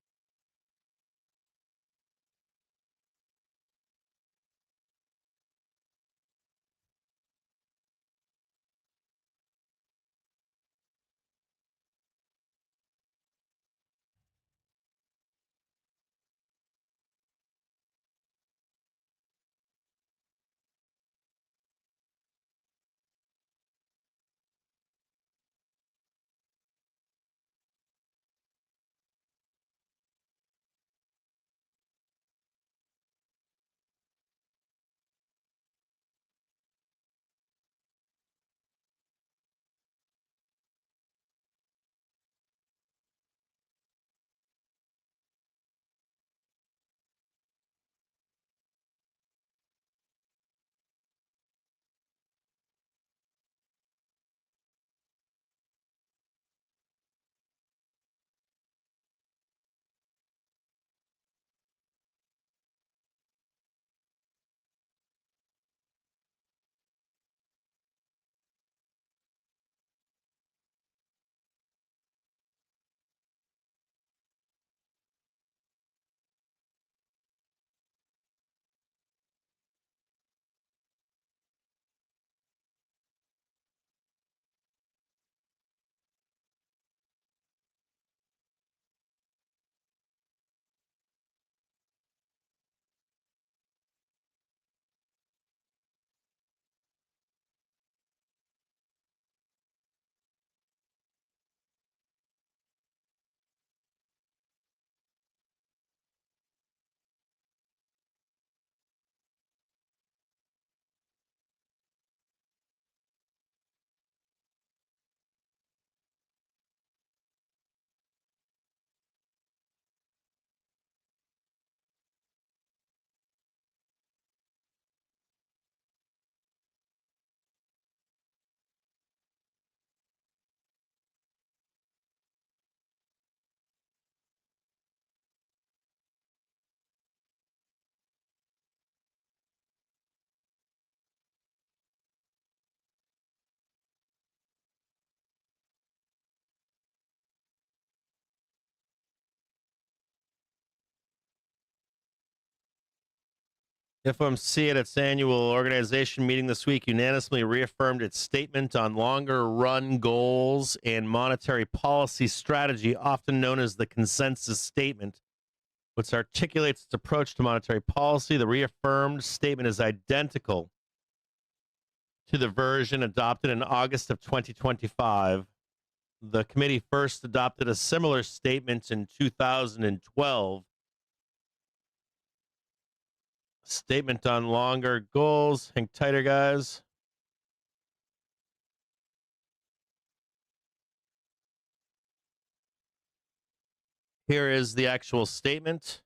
FOMC at its annual organization meeting this week unanimously reaffirmed its statement on longer run goals and monetary policy strategy, often known as the consensus statement, which articulates its approach to monetary policy. The reaffirmed statement is identical to the version adopted in August of 2025. The committee first adopted a similar statement in 2012. Statement on longer goals. Hang tighter, guys. Here is the actual statement.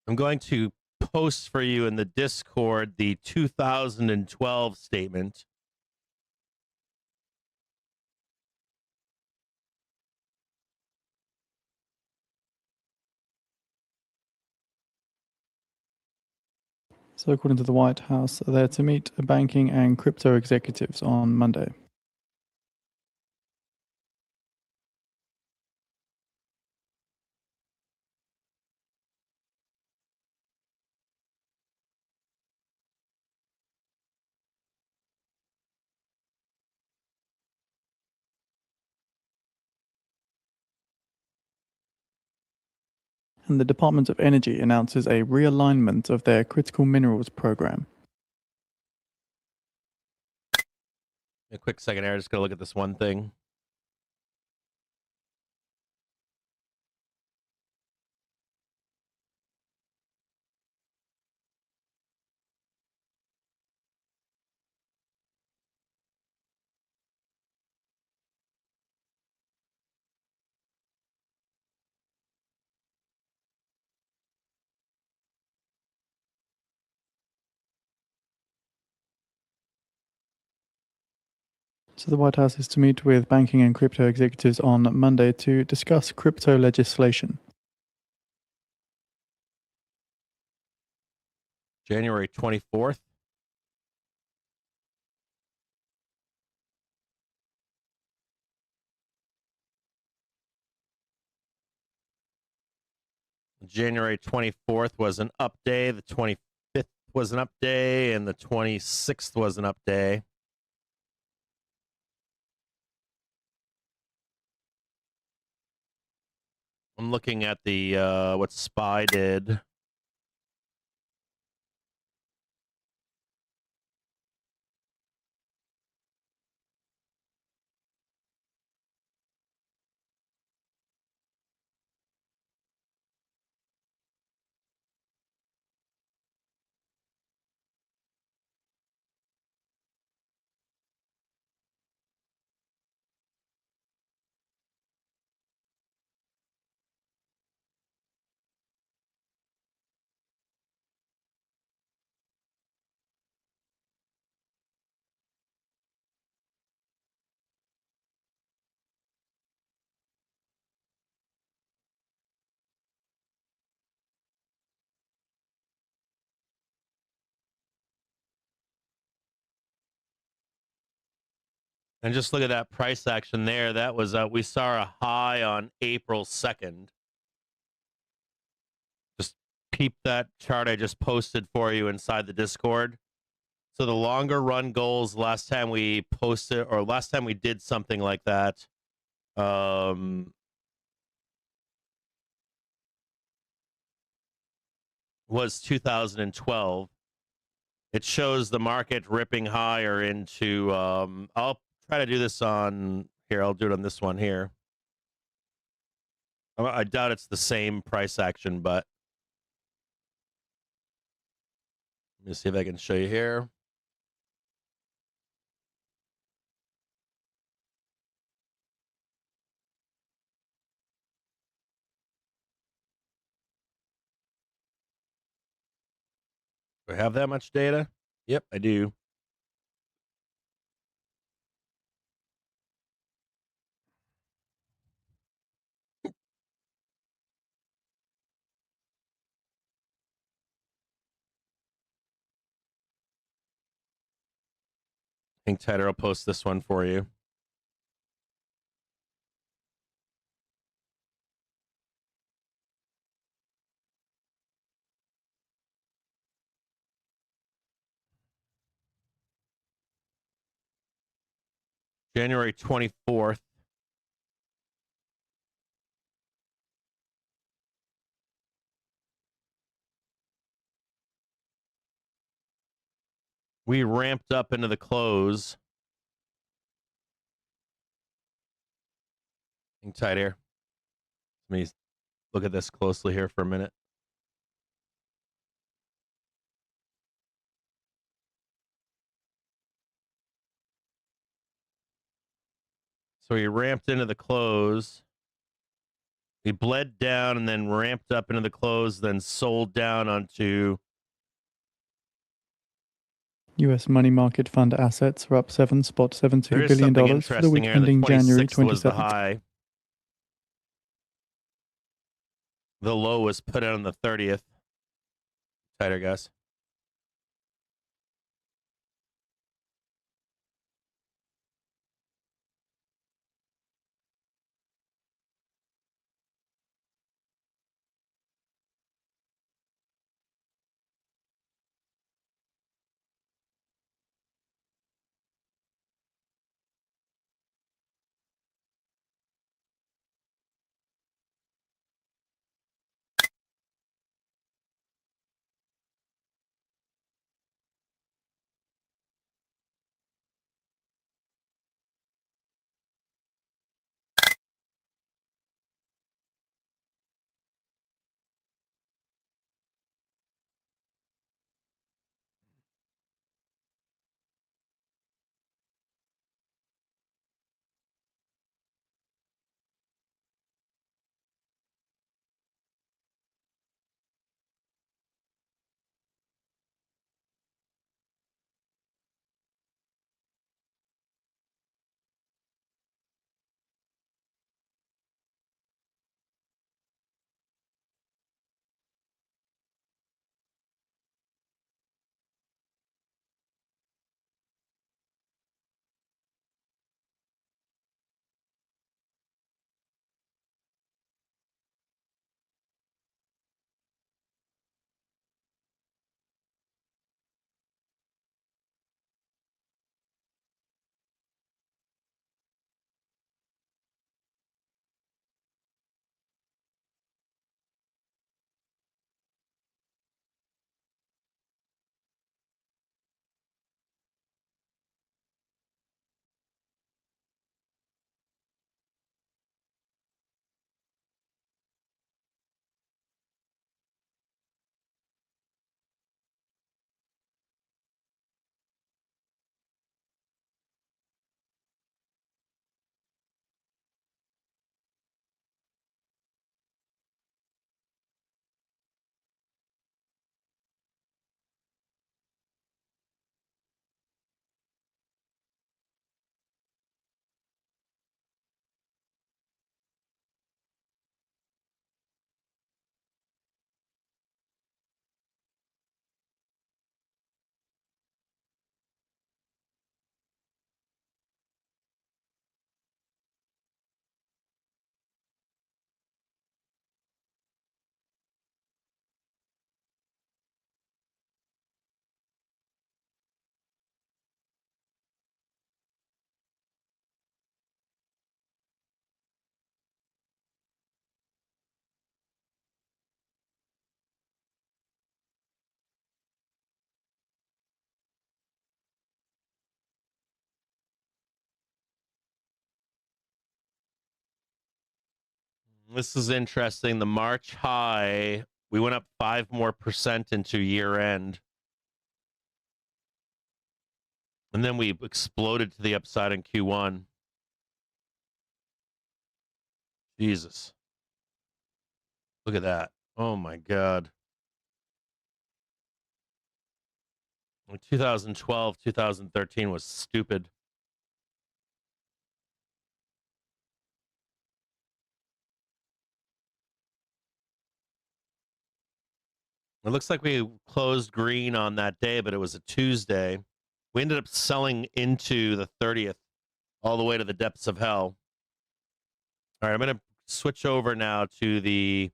I'm going to post for you in the Discord the 2012 statement. So according to the White House, they're to meet banking and crypto executives on Monday. And the Department of Energy announces a realignment of their critical minerals program. A quick second here. Just going to look at this one thing. So the White House is to meet with banking and crypto executives on Monday to discuss crypto legislation. January 24th. January 24th was an up day. The 25th was an up day, and the 26th was an up day. I'm looking at the what SPY did. And just look at that price action there. That was we saw a high on April 2nd. Just peep that chart I just posted for you inside the Discord. So the longer run goals last time we posted, or last time we did something like that, was 2012. It shows the market ripping higher into, I'll try to do this on, here, I'll do it on this one here. I doubt it's the same price action, but let me see if I can show you here. Do I have that much data? Yep, I do. Hang tighter, I'll post this one for you. January 24th. We ramped up into the close. Hang tight here. Let me look at this closely here for a minute. So he ramped into the close. He bled down and then ramped up into the close, then sold down onto. U.S. money market fund assets are up $7.72 billion for the week ending January 27th. The low was put out on the 30th. Tighter, guys. This is interesting. The March high, we went up 5% more into year end. And then we exploded to the upside in Q1. Jesus. Look at that. Oh my God. 2012, 2013 was stupid. It looks like we closed green on that day, but it was a Tuesday. We ended up selling into the 30th all the way to the depths of hell. All right, I'm going to switch over now to the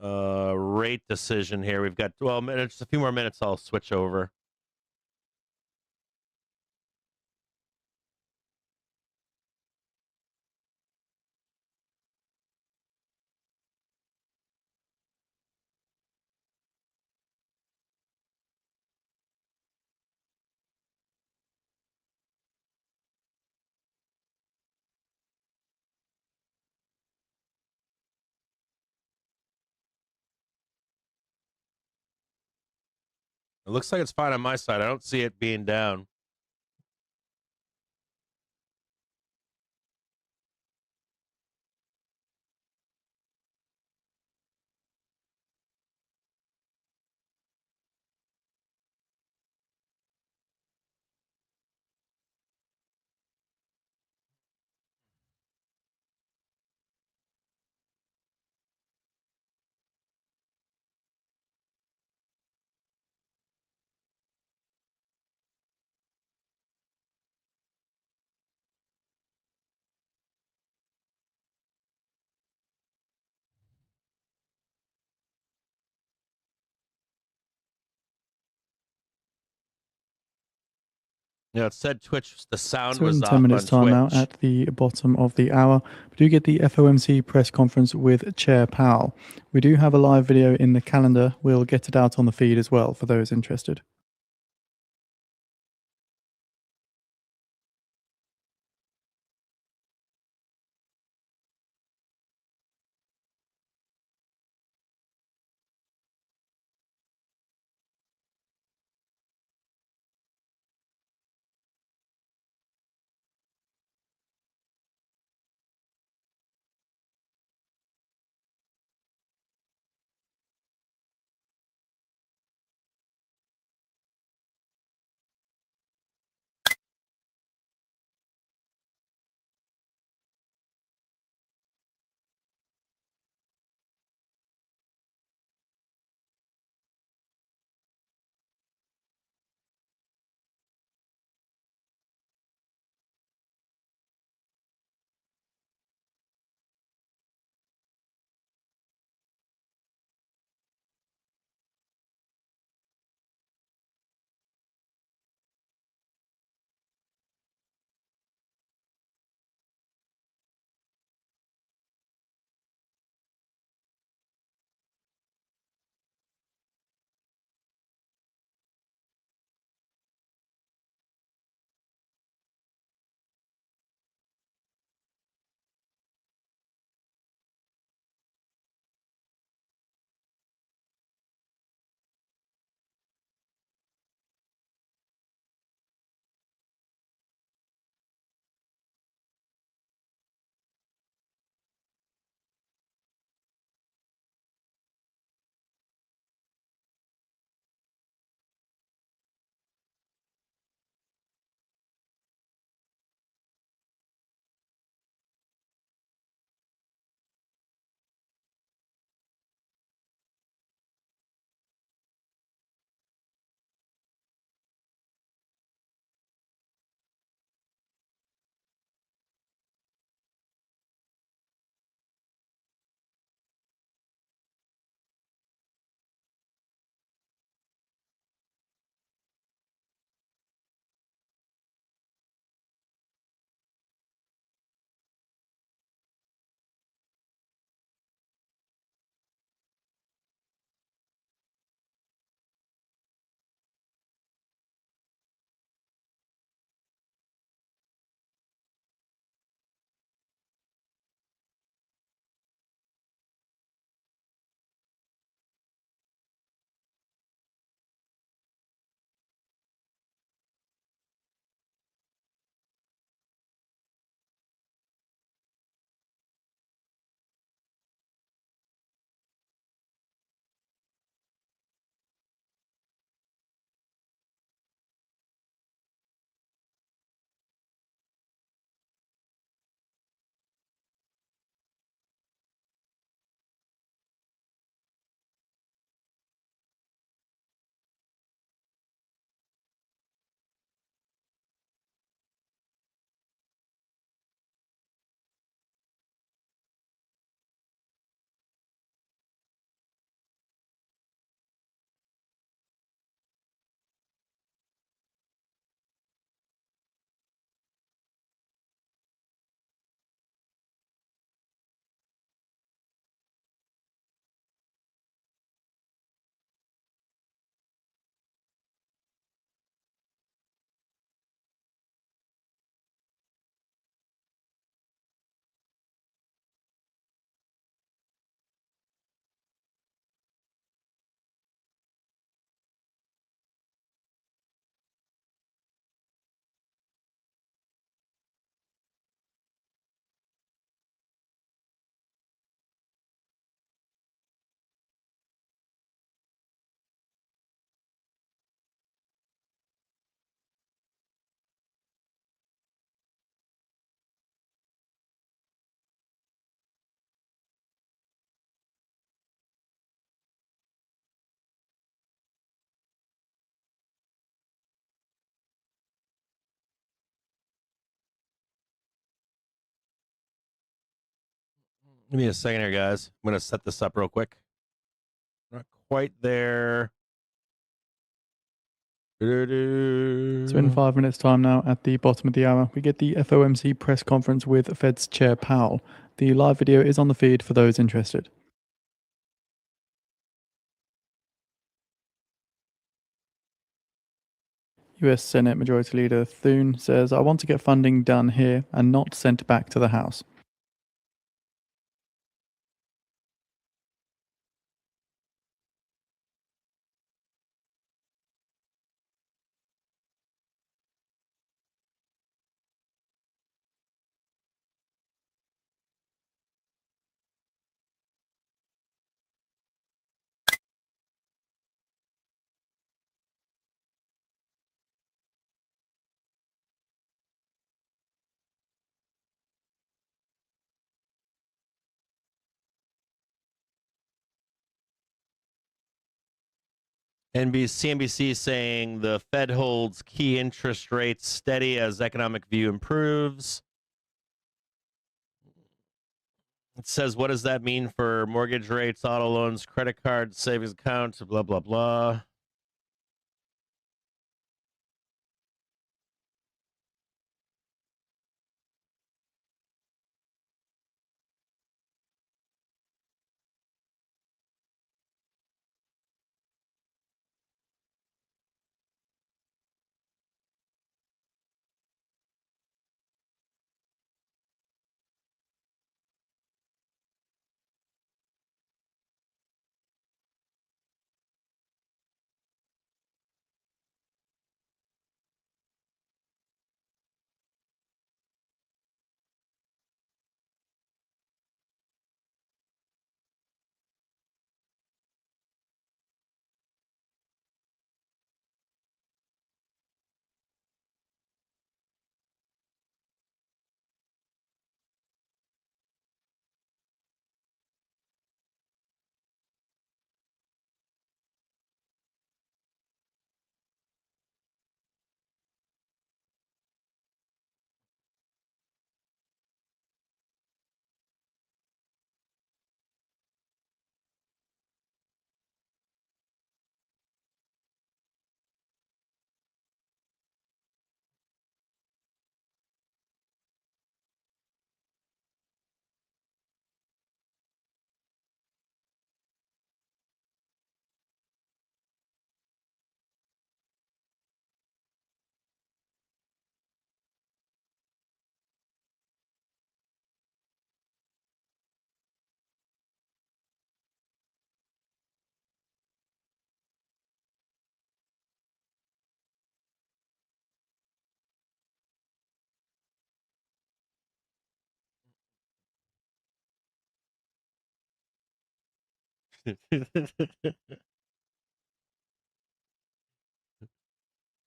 rate decision here. We've got 12 minutes, just a few more minutes, I'll switch over. It looks like it's fine on my side. I don't see it being down. Yeah, it said Twitch, the sound So was in off 10 minutes on time Twitch. now, at the bottom of the hour, we do get the FOMC press conference with Chair Powell. We do have a live video in the calendar. We'll get it out on the feed as well for those interested. Give me a second here, guys. I'm going to set this up real quick. Not quite there. So in 5 minutes time now, at the bottom of the hour, we get the FOMC press conference with Fed's Chair Powell. The live video is on the feed for those interested. US Senate Majority Leader Thune says, "I want to get funding done here and not sent back to the House." CNBC saying the Fed holds key interest rates steady as economic view improves. It says, what does that mean for mortgage rates, auto loans, credit cards, savings accounts, blah, blah, blah.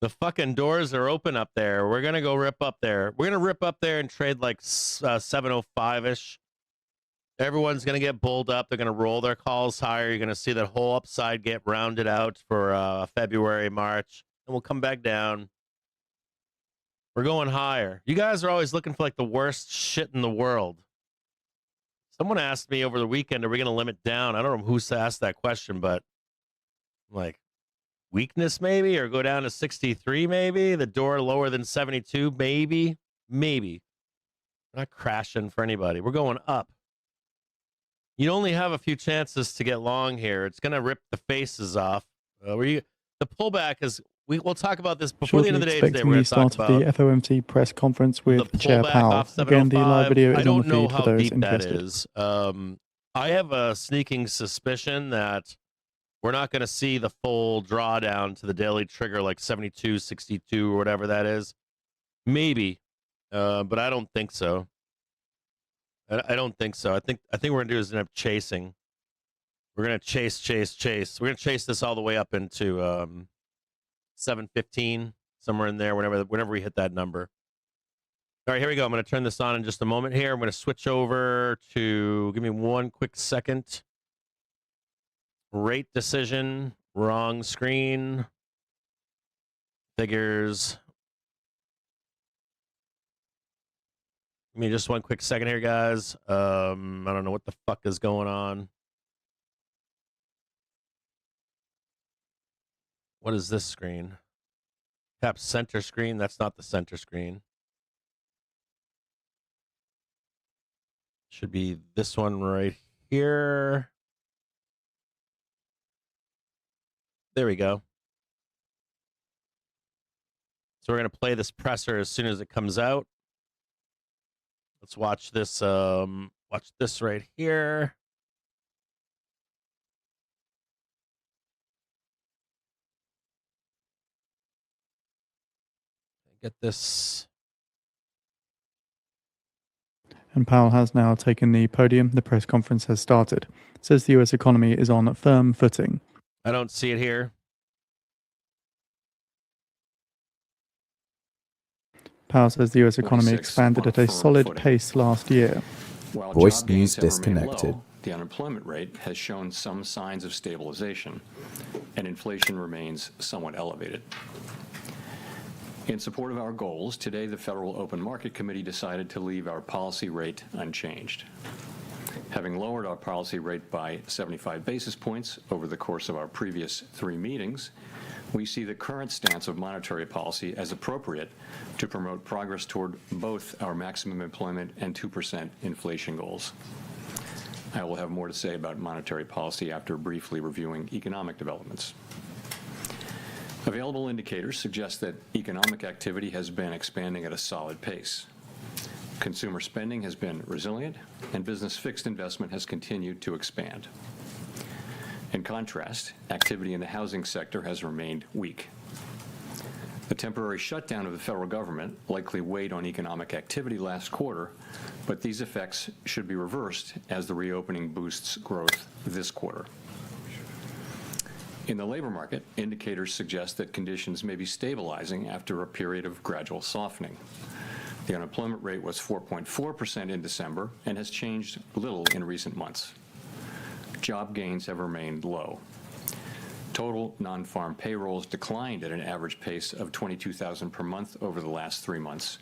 The fucking doors are open up there. We're going to go rip up there. We're going to rip up there and trade like 705-ish. Everyone's going to get bulled up. They're going to roll their calls higher. You're going to see that whole upside get rounded out for February, March. And we'll come back down. We're going higher. You guys are always looking for like the worst shit in the world. Someone asked me over the weekend, are we going to limit down? I don't know who asked that question, but I'm like, weakness maybe, or go down to 63 maybe, the door lower than 72 maybe. We're not crashing for anybody. We're going up. You only have a few chances to get long here. It's going to rip the faces off. The pullback is, we'll talk about this before the end of the day today. We're going to talk about the FOMC press conference with Chair Powell. Again, the live video is on the feed for those interested. That is. I have a sneaking suspicion that we're not going to see the full drawdown to the daily trigger like 72, 62, or whatever that is. Maybe, but I don't think so. I don't think so. I think what we're going to do is end up chasing. We're going to chase. We're going to chase this all the way up into 715, somewhere in there, whenever we hit that number. All right, here we go. I'm going to turn this on in just a moment here. I'm going to switch over to, give me one quick second. Rate decision, wrong screen. Figures. Give me just one quick second here, guys. I don't know what the fuck is going on. What is this screen? Tap center screen. That's not the center screen. Should be this one right here. There we go. So we're going to play this presser as soon as it comes out. Let's watch this right here. Get this. And Powell has now taken the podium. The press conference has started. It says the US economy is on firm footing. I don't see it here. Powell says the US economy expanded at a solid pace last year. While voice news disconnected. Low, the unemployment rate has shown some signs of stabilization, and inflation remains somewhat elevated. In support of our goals, today the Federal Open Market Committee decided to leave our policy rate unchanged. Having lowered our policy rate by 75 basis points over the course of our previous 3 meetings, we see the current stance of monetary policy as appropriate to promote progress toward both our maximum employment and 2% inflation goals. I will have more to say about monetary policy after briefly reviewing economic developments. Available indicators suggest that economic activity has been expanding at a solid pace. Consumer spending has been resilient, and business fixed investment has continued to expand. In contrast, activity in the housing sector has remained weak. The temporary shutdown of the federal government likely weighed on economic activity last quarter, but these effects should be reversed as the reopening boosts growth this quarter. In the labor market, indicators suggest that conditions may be stabilizing after a period of gradual softening. The unemployment rate was 4.4% in December and has changed little in recent months. Job gains have remained low. Total non-farm payrolls declined at an average pace of 22,000 per month over the last 3 months.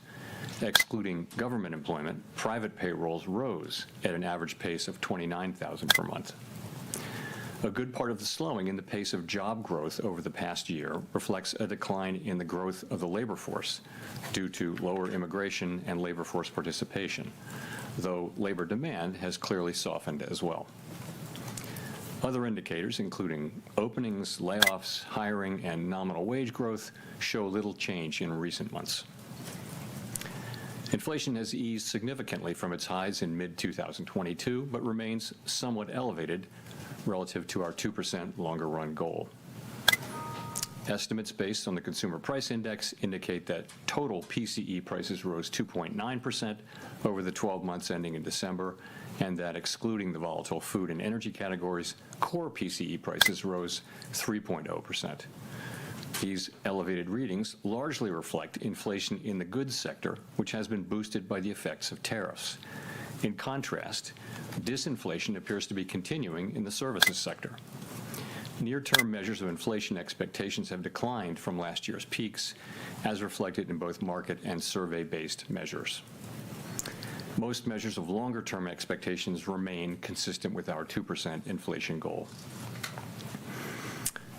Excluding government employment, private payrolls rose at an average pace of 29,000 per month. A good part of the slowing in the pace of job growth over the past year reflects a decline in the growth of the labor force due to lower immigration and labor force participation, though labor demand has clearly softened as well. Other indicators, including openings, layoffs, hiring, and nominal wage growth, show little change in recent months. Inflation has eased significantly from its highs in mid-2022, but remains somewhat elevated relative to our 2% longer-run goal. Estimates based on the Consumer Price Index indicate that total PCE prices rose 2.9% over the 12 months ending in December, and that excluding the volatile food and energy categories, core PCE prices rose 3.0%. These elevated readings largely reflect inflation in the goods sector, which has been boosted by the effects of tariffs. In contrast, disinflation appears to be continuing in the services sector. Near-term measures of inflation expectations have declined from last year's peaks, as reflected in both market and survey-based measures. Most measures of longer-term expectations remain consistent with our 2% inflation goal.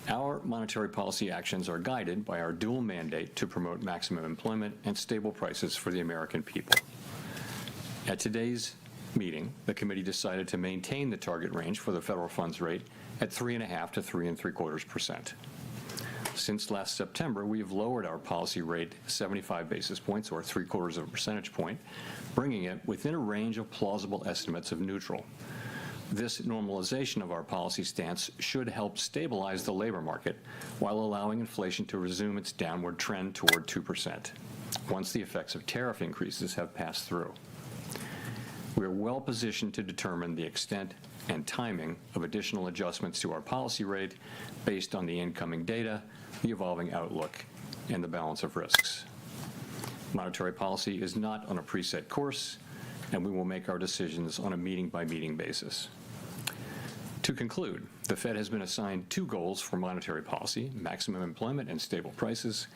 Our monetary policy actions are guided by our dual mandate to promote maximum employment and stable prices for the American people. At today's meeting, the committee decided to maintain the target range for the federal funds rate at 3.5% to 3.75%. Since last September, we have lowered our policy rate 75 basis points, or 0.75 of a percentage point, bringing it within a range of plausible estimates of neutral. This normalization of our policy stance should help stabilize the labor market while allowing inflation to resume its downward trend toward 2%, once the effects of tariff increases have passed through. We are well positioned to determine the extent and timing of additional adjustments to our policy rate based on the incoming data, the evolving outlook, and the balance of risks. Monetary policy is not on a preset course, and we will make our decisions on a meeting-by-meeting basis. To conclude, The Fed has been assigned 2 goals for monetary policy: maximum employment and stable prices.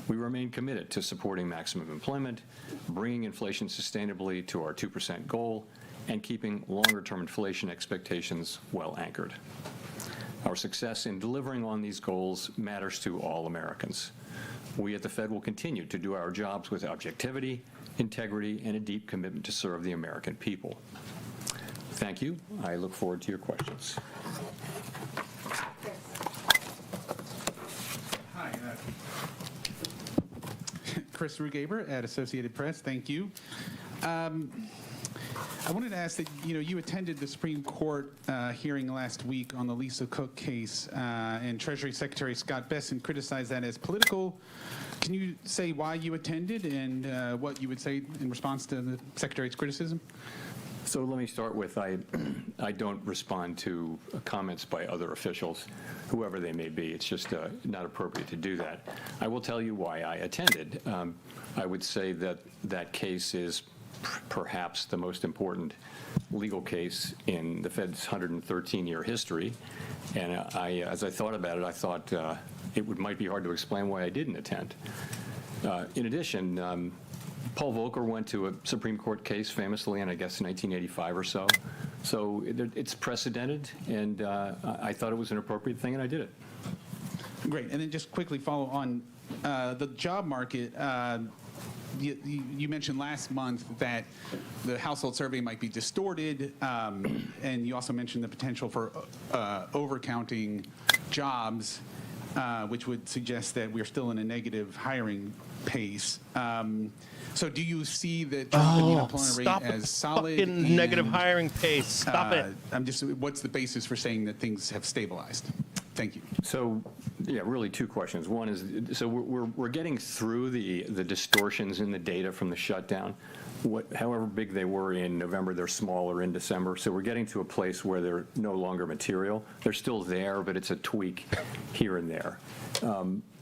We remain committed to supporting maximum employment, bringing inflation sustainably to our 2% goal, and keeping longer-term inflation expectations well anchored. Our success in delivering on these goals matters to all Americans. We at the Fed will continue to do our jobs with objectivity, integrity, and a deep commitment to serve the American people. Thank you. I look forward to your questions. Hi, Chris Rugaber at Associated Press. Thank you. I wanted to ask that, you attended the Supreme Court hearing last week on the Lisa Cook case, and Treasury Secretary Scott Bessent criticized that as political. Can you say why you attended and what you would say in response to the Secretary's criticism? So let me start with, I don't respond to comments by other officials, whoever they may be. It's just not appropriate to do that. I will tell you why I attended. I would say that that case is perhaps the most important legal case in the Fed's 113-year history. And as I thought about it, I thought it might be hard to explain why I didn't attend. In addition, Paul Volcker went to a Supreme Court case famously in, I guess, 1985 or so. So it's precedented, and I thought it was an appropriate thing, and I did it. Great. And then just quickly follow on the job market. You mentioned last month that the household survey might be distorted, and you also mentioned the potential for overcounting jobs, which would suggest that we're still in a negative hiring pace. So do you see the unemployment rate as solid? Fucking negative hiring pace. Stop it. What's the basis for saying that things have stabilized? Thank you. So, yeah, really 2 questions. One is, so we're getting through the distortions in the data from the shutdown. However big they were in November, they're smaller in December. So we're getting to a place where they're no longer material. They're still there, but it's a tweak here and there.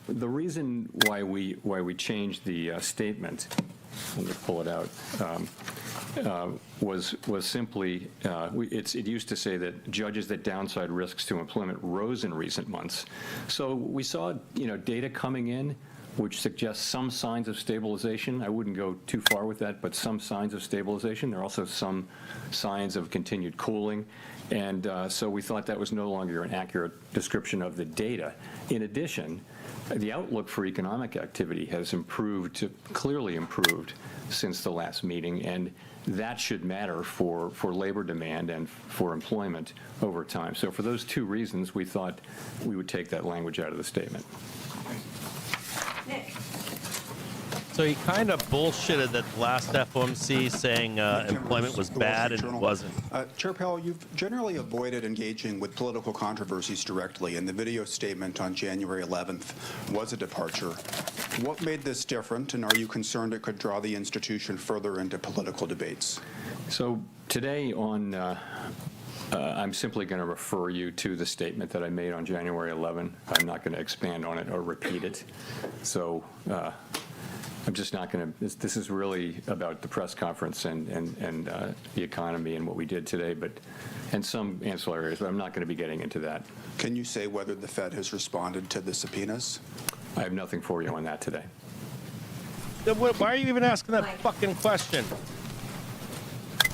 The reason why we changed the statement, let me pull it out, was simply, it used to say that judges that downside risks to employment rose in recent months. So we saw, data coming in which suggests some signs of stabilization. I wouldn't go too far with that, but some signs of stabilization. There are also some signs of continued cooling. And so we thought that was no longer an accurate description of the data. In addition, the outlook for economic activity has clearly improved since the last meeting, and that should matter for labor demand and for employment over time. So for those 2 reasons, we thought we would take that language out of the statement. Nick. So he kind of bullshitted that last FOMC saying employment was bad and it wasn't. Chair Powell, you've generally avoided engaging with political controversies directly, and the video statement on January 11th was a departure. What made this different, and are you concerned it could draw the institution further into political debates? So today I'm simply going to refer you to the statement that I made on January 11. I'm not going to expand on it or repeat it. So I'm just not going to. This is really about the press conference and the economy and what we did today, and some ancillary areas, but I'm not going to be getting into that. Can you say whether the Fed has responded to the subpoenas? I have nothing for you on that today. Then why are you even asking that fucking question?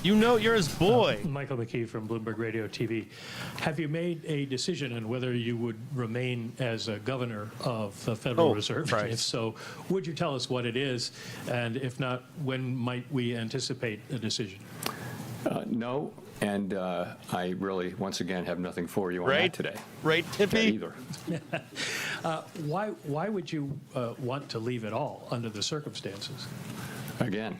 You're his boy. Michael McKee from Bloomberg Radio TV. Have you made a decision on whether you would remain as a governor of the Federal Reserve? Right. If so, would you tell us what it is? And if not, when might we anticipate a decision? No, and I really, once again, have nothing for you on that today. Right, Tippy? Either. Why would you want to leave it all under the circumstances? Again,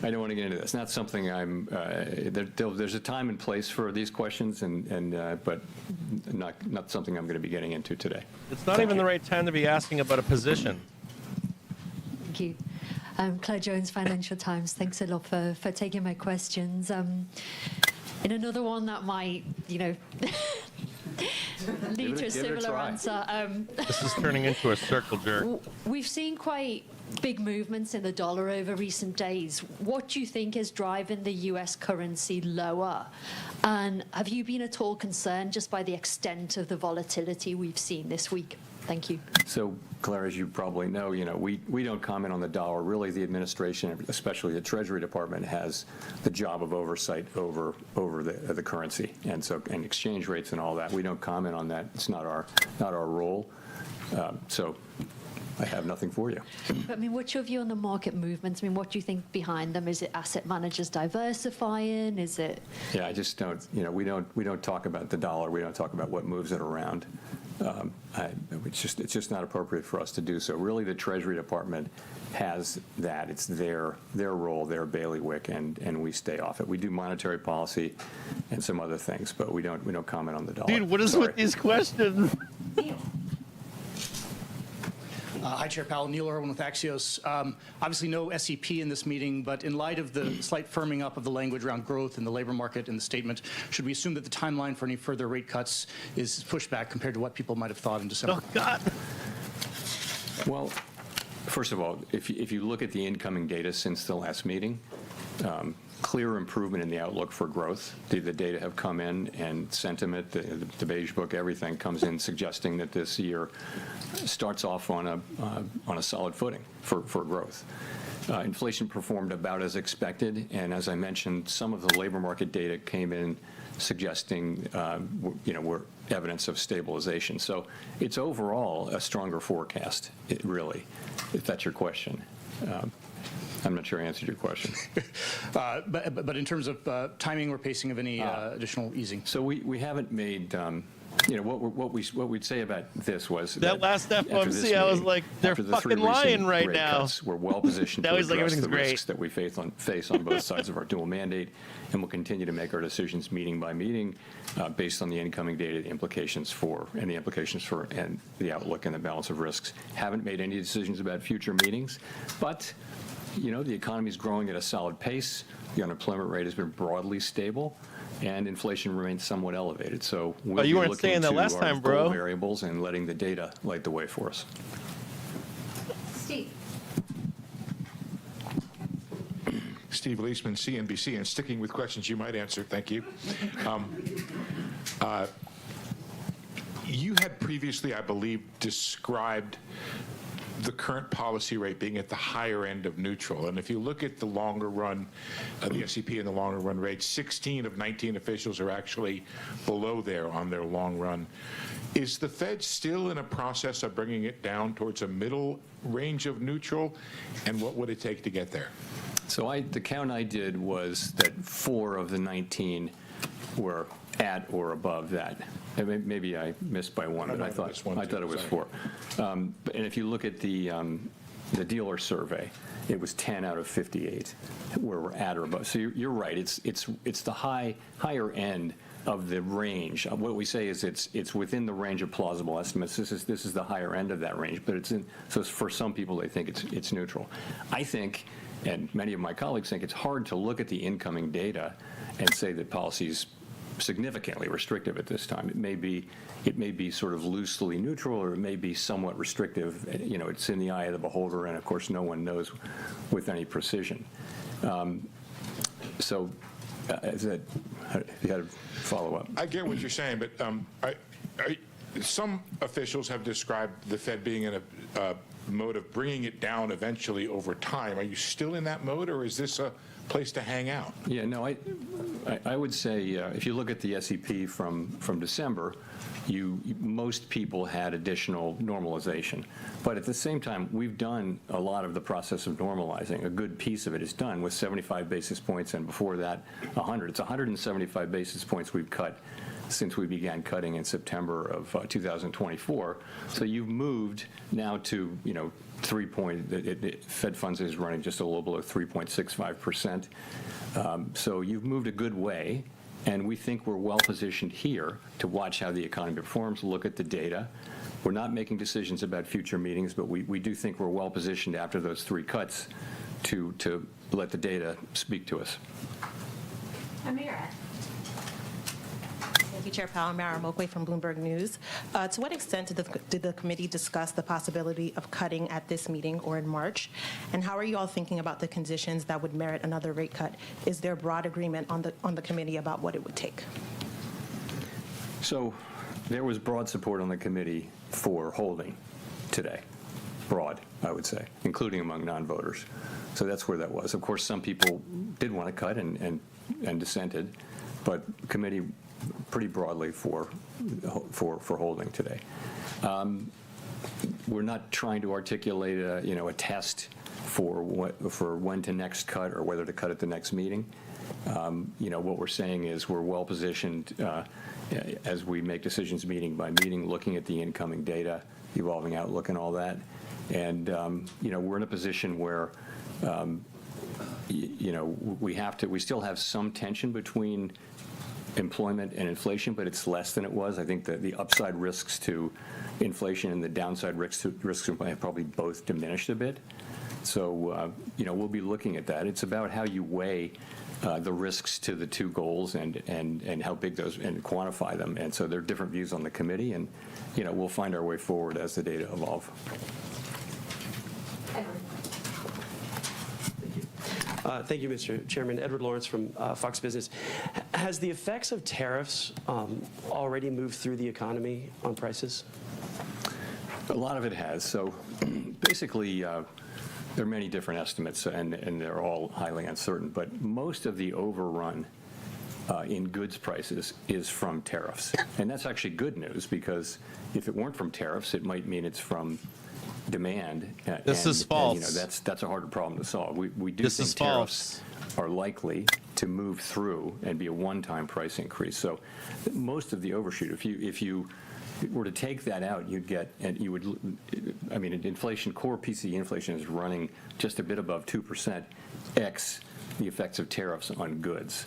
I don't want to get into this. It's not something I'm. There's a time and place for these questions, but not something I'm going to be getting into today. It's not even the right time to be asking about a position. Thank you. Claire Jones, Financial Times. Thanks a lot for taking my questions. In another one that might, lead to a similar answer. This is turning into a circle jerk. We've seen quite big movements in the dollar over recent days. What do you think is driving the US currency lower? And have you been at all concerned just by the extent of the volatility we've seen this week? Thank you. So, Claire, as you probably know, we don't comment on the dollar. Really, the administration, especially the Treasury Department, has the job of oversight over the currency and exchange rates and all that. We don't comment on that. It's not our role. So I have nothing for you. But, what's your view on the market movements? What do you think behind them? Is it asset managers diversifying? Is it? Yeah, I just don't. We don't talk about the dollar. We don't talk about what moves it around. It's just not appropriate for us to do so. Really, the Treasury Department has that. It's their role, their bailiwick, and we stay off it. We do monetary policy and some other things, but we don't comment on the dollar. Dude, what is with these questions? Hi, Chair Powell. Neil Irwin with Axios. Obviously, no SEP in this meeting, but in light of the slight firming up of the language around growth in the labor market in the statement, should we assume that the timeline for any further rate cuts is pushed back compared to what people might have thought in December? Oh, God. Well, first of all, if you look at the incoming data since the last meeting, clear improvement in the outlook for growth. The data have come in, and sentiment, the Beige Book, everything comes in suggesting that this year starts off on a solid footing for growth. Inflation performed about as expected, and as I mentioned, some of the labor market data came in suggesting we're evidence of stabilization. So it's overall a stronger forecast, really, if that's your question. I'm not sure I answered your question. But in terms of timing or pacing of any additional easing? So we haven't made, what we'd say about this was that last FOMC, I was like, they're fucking lying right now. We're well positioned to address the great. risks that we face on both sides of our dual mandate, and we'll continue to make our decisions meeting by meeting based on the incoming data, the implications for and the outlook and the balance of risks. Haven't made any decisions about future meetings, but the economy is growing at a solid pace. The unemployment rate has been broadly stable, and inflation remains somewhat elevated. So we'll you be weren't looking saying that to last our time, bro. goal variables and letting the data light the way for us. Steve. Steve Leisman, CNBC, and sticking with questions you might answer. Thank you. You had previously, I believe, described the current policy rate being at the higher end of neutral. And if you look at the longer run, the SEP and the longer run rate, 16 of 19 officials are actually below there on their long run. Is the Fed still in a process of bringing it down towards a middle range of neutral? And what would it take to get there? So the count I did was that 4 of the 19 were at or above that. Maybe I missed by 1, but I thought it was 4. And if you look at the dealer survey, it was 10 out of 58 where we're at or above. So you're right. It's the higher end of the range. What we say is it's within the range of plausible estimates. This is the higher end of that range, but so for some people they think it's neutral. I think, and many of my colleagues think, it's hard to look at the incoming data and say that policy's significantly restrictive at this time. It may be sort of loosely neutral, or it may be somewhat restrictive. It's in the eye of the beholder, and of course no one knows with any precision. So is that, you had a follow-up? I get what you're saying, but some officials have described the Fed being in a mode of bringing it down eventually over time. Are you still in that mode, or is this a place to hang out? Yeah, no, I would say if you look at the SEP from December, most people had additional normalization. But at the same time, we've done a lot of the process of normalizing. A good piece of it is done with 75 basis points, and before that, 100. It's 175 basis points we've cut since we began cutting in September of 2024. So you've moved now to, Fed funds is running just a little below 3.65%. So you've moved a good way, and we think we're well positioned here to watch how the economy performs, look at the data. We're not making decisions about future meetings, but we do think we're well positioned after those 3 cuts to let the data speak to us. Amira. Thank you, Chair Powell. Mara Mokwe from Bloomberg News. To what extent did the committee discuss the possibility of cutting at this meeting or in March? And how are you all thinking about the conditions that would merit another rate cut? Is there broad agreement on the committee about what it would take? So there was broad support on the committee for holding today. Broad, I would say, including among non-voters. So that's where that was. Of course, some people did want to cut and dissented, but committee pretty broadly for holding today. We're not trying to articulate a test for when to next cut or whether to cut at the next meeting. What we're saying is we're well positioned as we make decisions meeting by meeting, looking at the incoming data, evolving outlook, and all that. And we're in a position where we still have some tension between employment and inflation, but it's less than it was. I think that the upside risks to inflation and the downside risks to have probably both diminished a bit. So we'll be looking at that. It's about how you weigh the risks to the two goals and how big those, and quantify them. And so there are different views on the committee, and we'll find our way forward as the data evolve. Thank you, Mr. Chairman. Edward Lawrence from Fox Business. Has the effects of tariffs already moved through the economy on prices? A lot of it has. So basically, there are many different estimates, and they're all highly uncertain. But most of the overrun in goods prices is from tariffs. And that's actually good news, because if it weren't from tariffs, it might mean it's from demand. This is false. And, that's a harder problem to solve. We do think tariffs are likely to move through and be a one-time price increase. So most of the overshoot, if you were to take that out, inflation, core PCE inflation is running just a bit above 2%, x the effects of tariffs on goods.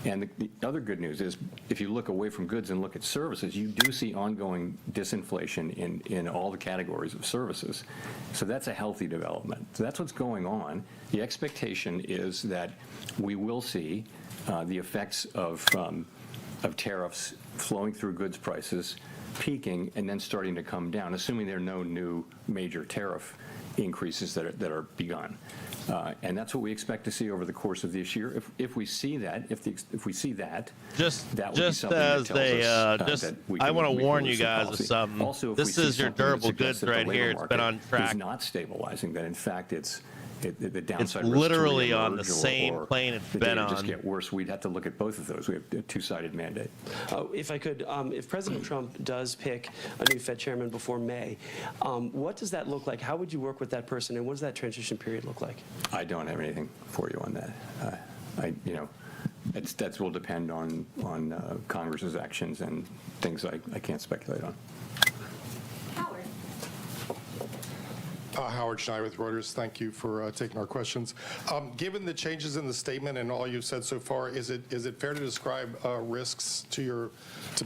And the other good news is, if you look away from goods and look at services, you do see ongoing disinflation in all the categories of services. So that's a healthy development. So that's what's going on. The expectation is that we will see the effects of tariffs flowing through goods prices, peaking, and then starting to come down, assuming there are no new major tariff increases that are begun. And that's what we expect to see over the course of this year. If we see that, that would be something that tells us I want to warn you guys of something. Also, this is your durable goods right here. It's been on track. It's not stabilizing. That in fact, the downside. It's literally on the same plane it's been on. Just get worse. We'd have to look at both of those. We have a two-sided mandate. If I could, if President Trump does pick a new Fed chairman before May, what does that look like? How would you work with that person, and what does that transition period look like? I don't have anything for you on that. That will depend on Congress's actions and things I can't speculate on. Howard Schneider with Reuters. Thank you for taking our questions. Given the changes in the statement and all you've said so far, is it fair to describe risks to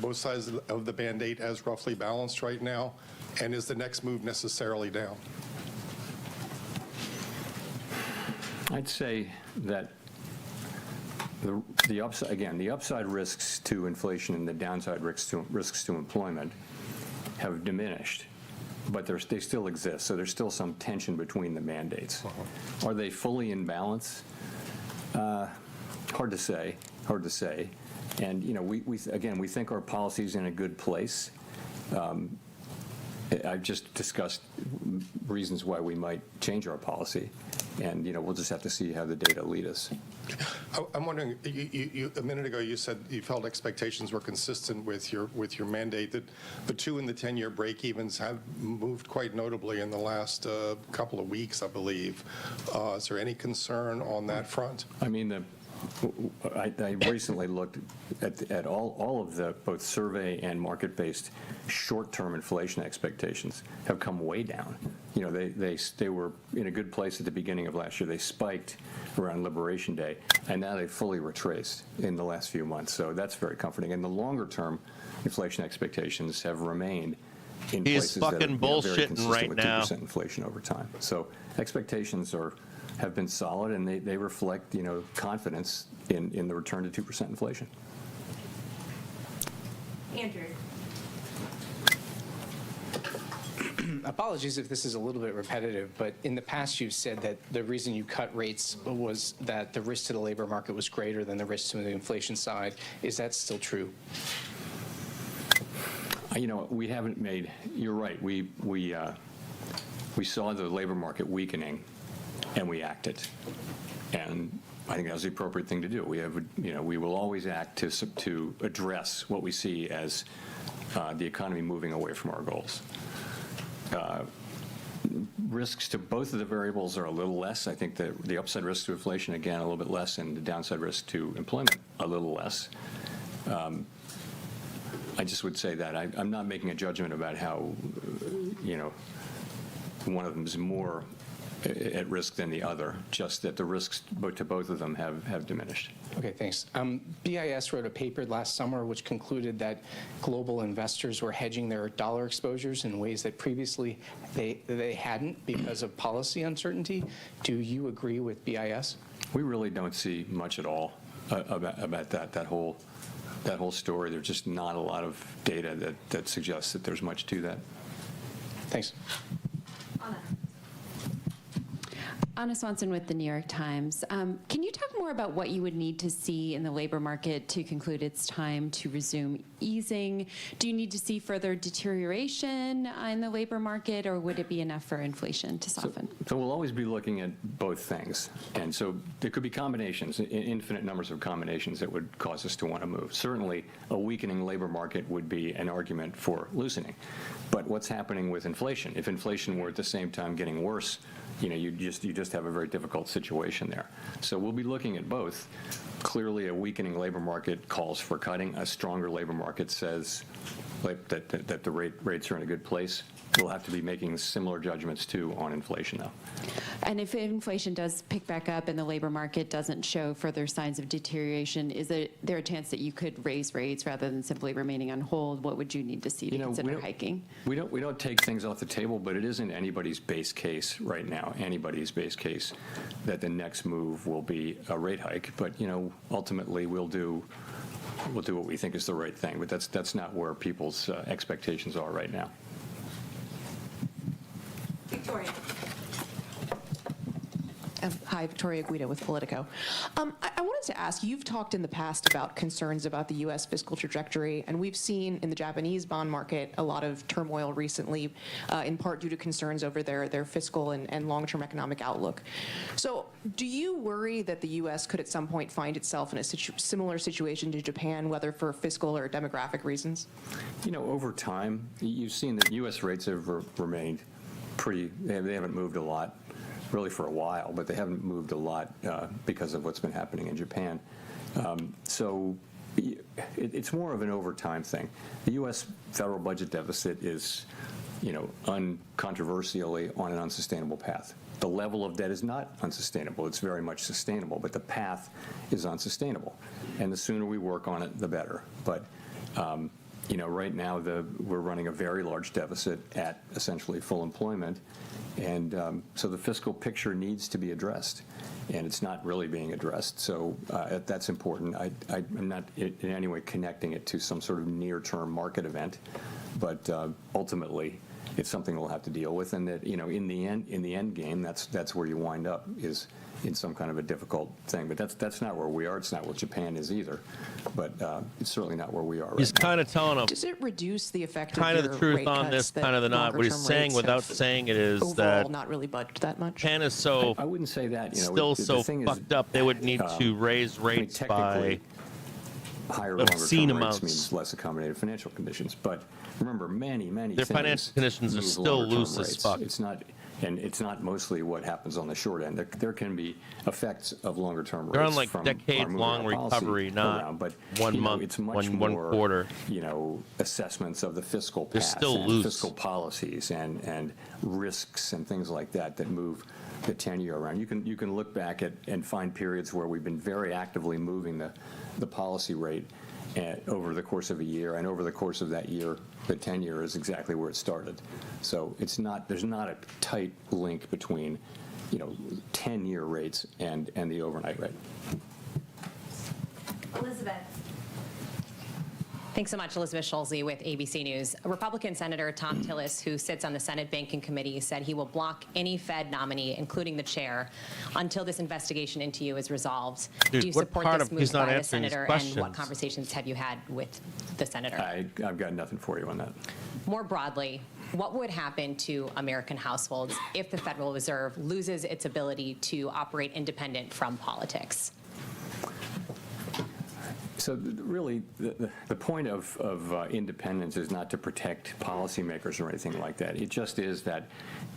both sides of the Band-Aid as roughly balanced right now? And is the next move necessarily down? I'd say that the upside risks to inflation and the downside risks to employment have diminished. But they still exist, so there's still some tension between the mandates. Are they fully in balance? Hard to say. And we think our policy's in a good place. I've just discussed reasons why we might change our policy, and we'll just have to see how the data lead us. I'm wondering, you a minute ago you said you felt expectations were consistent with your mandate, that the 2 and the 10-year break-evens have moved quite notably in the last couple of weeks, I believe. Is there any concern on that front? I mean, I recently looked at all of the both survey and market-based short-term inflation expectations have come way down. They were in a good place at the beginning of last year. They spiked around Liberation Day, and now they've fully retraced in the last few months. So that's very comforting. And the longer-term inflation expectations have remained in places that are very consistent with 2% inflation over time. So expectations have been solid, and they reflect confidence in the return to 2% inflation. Andrew. Apologies if this is a little bit repetitive, but in the past you've said that the reason you cut rates was that the risk to the labor market was greater than the risk to the inflation side. Is that still true? You know, we haven't made, you're right, we saw the labor market weakening and we acted. And I think that was the appropriate thing to do. We will always act to address what we see as the economy moving away from our goals. Risks to both of the variables are a little less. I think the upside risk to inflation, again, a little bit less, and the downside risk to employment, a little less. I just would say that I'm not making a judgment about how, one of them is more at risk than the other, just that the risks to both of them have diminished. Okay, thanks. BIS wrote a paper last summer which concluded that global investors were hedging their dollar exposures in ways that previously they hadn't because of policy uncertainty. Do you agree with BIS? We really don't see much at all about that whole story. There's just not a lot of data that suggests that there's much to that. Thanks. Anna Swanson with the New York Times. Can you talk more about what you would need to see in the labor market to conclude it's time to resume easing? Do you need to see further deterioration in the labor market, or would it be enough for inflation to soften? So we'll always be looking at both things. And so there could be combinations, infinite numbers of combinations that would cause us to want to move. Certainly, a weakening labor market would be an argument for loosening. But what's happening with inflation? If inflation were at the same time getting worse, you just have a very difficult situation there. So we'll be looking at both. Clearly, a weakening labor market calls for cutting. A stronger labor market says that the rates are in a good place. We'll have to be making similar judgments, too, on inflation, though. And if inflation does pick back up and the labor market doesn't show further signs of deterioration, is there a chance that you could raise rates rather than simply remaining on hold? What would you need to see to consider hiking? We don't take things off the table, but it isn't anybody's base case right now, anybody's base case, that the next move will be a rate hike. But, ultimately we'll do what we think is the right thing. But that's not where people's expectations are right now. Victoria. Hi, Victoria Guida with Politico. I wanted to ask, you've talked in the past about concerns about the U.S. fiscal trajectory, and we've seen in the Japanese bond market a lot of turmoil recently, in part due to concerns over their fiscal and long-term economic outlook. So do you worry that the U.S. could at some point find itself in a similar situation to Japan, whether for fiscal or demographic reasons? Over time, you've seen that U.S. rates have remained they haven't moved a lot, really for a while, but they haven't moved a lot because of what's been happening in Japan. So it's more of an over time thing. The U.S. federal budget deficit is, uncontroversially on an unsustainable path. The level of debt is not unsustainable. It's very much sustainable, but the path is unsustainable. And the sooner we work on it, the better. But right now we're running a very large deficit at essentially full employment, and so the fiscal picture needs to be addressed, and it's not really being addressed. So that's important. I'm not in any way connecting it to some sort of near-term market event, but ultimately it's something we'll have to deal with, and that in the end game, that's where you wind up, is in some kind of a difficult thing. But that's not where we are. It's not where Japan is either. But it's certainly not where we are. He's kind of telling them. Does it reduce the effect kind of the truth rate on this, kind of the not? What he's saying without saying it is overall that not really budged that much. Japan is so I wouldn't say that. Still so fucked up. They would need to raise rates by higher obscene longer-term amounts. Rates means less accommodative financial conditions. But remember, many their financial conditions are still loose as fuck. It's not mostly what happens on the short end. There can be effects of longer-term rates. They're on like from decade-long recovery, not but 1 month, it's much one more, quarter. Assessments of the fiscal They're path still and loose. fiscal policies and risks and things like that move the 10-year around. You can look back at and find periods where we've been very actively moving the policy rate over the course of a year, and over the course of that year, the 10-year is exactly where it started. So there's not a tight link between 10-year rates and the overnight rate. Elizabeth. Thanks so much, Elizabeth Schulze with ABC News. Republican Senator Tom Tillis, who sits on the Senate Banking Committee, said he will block any Fed nominee, including the chair, until this investigation into you is resolved. Dude, do you support this move he's not by the answering these senator, and questions. what conversations have you had with the senator? I've got nothing for you on that. More broadly, what would happen to American households if the Federal Reserve loses its ability to operate independent from politics? So really, the point of independence is not to protect policymakers or anything like that. It just is that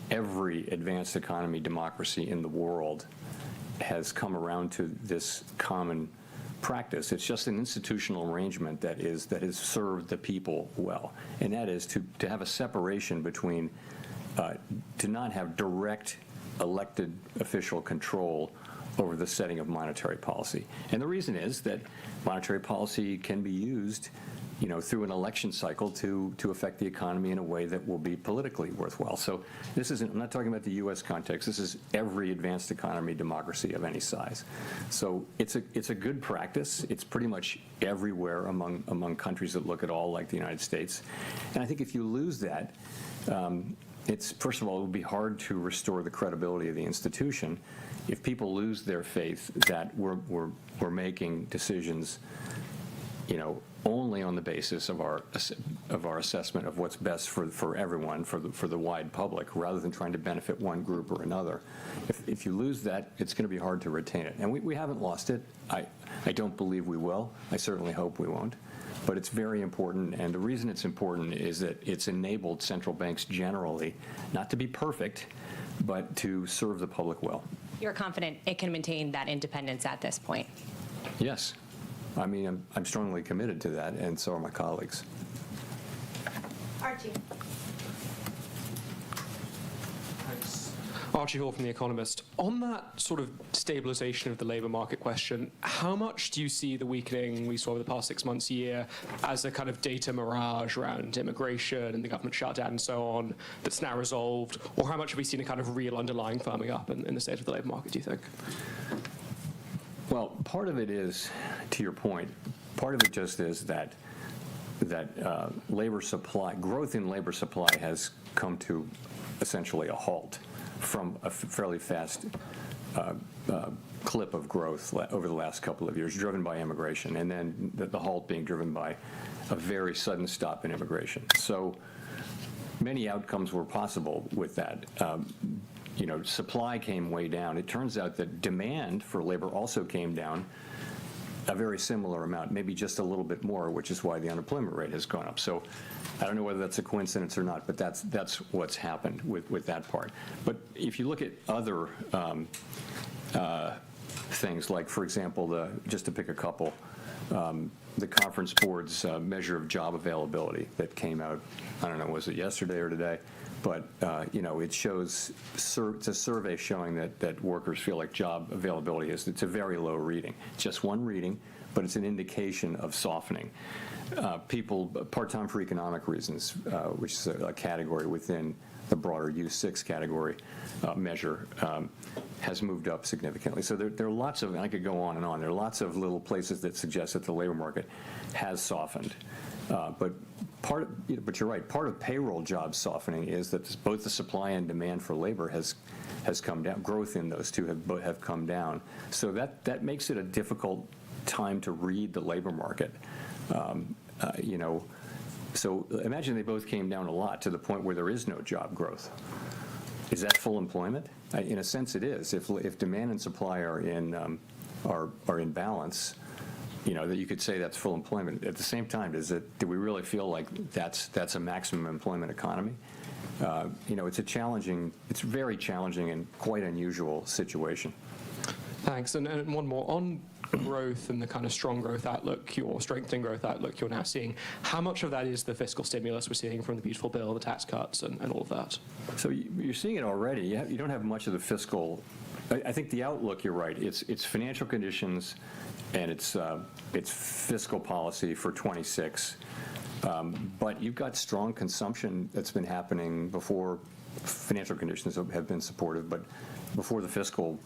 every advanced economy democracy in the world has come around to this common practice. It's just an institutional arrangement that has served the people well, and that is to have a separation between to not have direct elected official control over the setting of monetary policy. And the reason is that monetary policy can be used, through an election cycle to affect the economy in a way that will be politically worthwhile. So this isn't, I'm not talking about the U.S. context, this is every advanced economy democracy of any size. So it's a good practice. It's pretty much everywhere among countries that look at all like the United States. And I think if you lose that, first of all, it would be hard to restore the credibility of the institution if people lose their faith that we're making decisions, only on the basis of our assessment of what's best for everyone, for the wide public, rather than trying to benefit one group or another. If you lose that, it's going to be hard to retain it. And we haven't lost it. I don't believe we will. I certainly hope we won't. But it's very important, and the reason it's important is that it's enabled central banks generally not to be perfect, but to serve the public well. You're confident it can maintain that independence at this point? Yes. I mean, I'm strongly committed to that, and so are my colleagues. Archie. Archie Hall from The Economist. On that sort of stabilization of the labor market question, how much do you see the weakening we saw over the past 6 months, year, as a kind of data mirage around immigration and the government shutdown and so on that's now resolved? Or how much have we seen a kind of real underlying firming up in the state of the labor market, do you think? Well, part of it is, to your point, part of it just is that labor supply, growth in labor supply has come to essentially a halt from a fairly fast clip of growth over the last couple of years, driven by immigration, and then the halt being driven by a very sudden stop in immigration. So many outcomes were possible with that. Supply came way down. It turns out that demand for labor also came down a very similar amount, maybe just a little bit more, which is why the unemployment rate has gone up. So I don't know whether that's a coincidence or not, but that's what's happened with that part. But if you look at other things, like, for example, just to pick a couple, the Conference Board's measure of job availability that came out, I don't know, was it yesterday or today? But, it shows, it's a survey showing that workers feel like job availability it's a very low reading. Just one reading, but it's an indication of softening. People, part-time for economic reasons, which is a category within the broader U6 category measure, has moved up significantly. So there are lots of, and I could go on and on, there are lots of little places that suggest that the labor market has softened. But you're right, part of payroll jobs softening is that both the supply and demand for labor has come down. Growth in those two have come down. So that makes it a difficult time to read the labor market. So imagine they both came down a lot to the point where there is no job growth. Is that full employment? In a sense, it is. If demand and supply are in balance, that you could say that's full employment. At the same time, do we really feel like that's a maximum employment economy? It's very challenging and quite unusual situation. Thanks. And one more on growth and the kind of strong growth outlook, your strengthening growth outlook you're now seeing. How much of that is the fiscal stimulus we're seeing from the beautiful bill, the tax cuts, and all of that? So you're seeing it already. You don't have much of the fiscal. I think the outlook, you're right. It's financial conditions, and it's fiscal policy for 26. But you've got strong consumption that's been happening before financial conditions have been supportive, but before the fiscal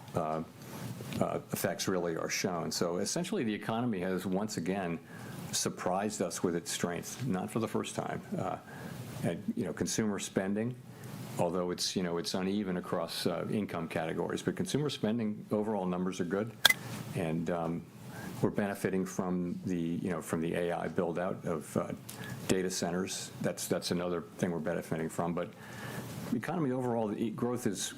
effects really are shown. So essentially the economy has once again surprised us with its strength, not for the first time. And, consumer spending, although it's uneven across income categories, but consumer spending overall numbers are good, and we're benefiting from the AI build out of data centers. That's another thing we're benefiting from. But the economy overall, growth is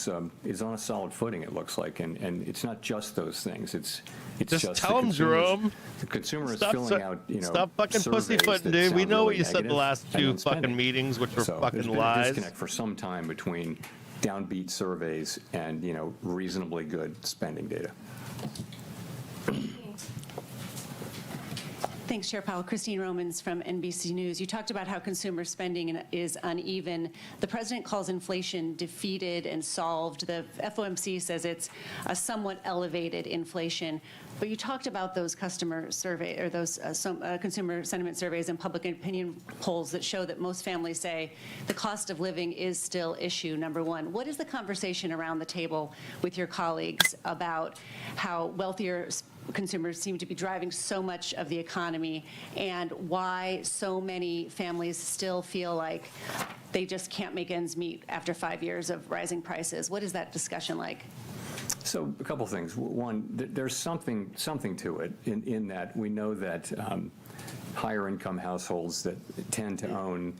on a solid footing. It looks like, and it's not just those things. It's just tell them, Jerome. The consumer is filling out. Stop fucking pussyfooting, dude. We know what you said the last two fucking meetings, which were fucking there's been lies. a disconnect for some time between downbeat surveys and reasonably good spending data. Thanks, Chair Powell. Christine Romans from NBC News. You talked about how consumer spending is uneven. The president calls inflation defeated and solved. The FOMC says it's a somewhat elevated inflation. But you talked about those customer survey or those consumer sentiment surveys and public opinion polls that show that most families say the cost of living is still issue number one. What is the conversation around the table with your colleagues about how wealthier consumers seem to be driving so much of the economy, and why so many families still feel like they just can't make ends meet after 5 years of rising prices? What is that discussion like? So a couple things. One, there's something to it in that we know that higher income households that tend to own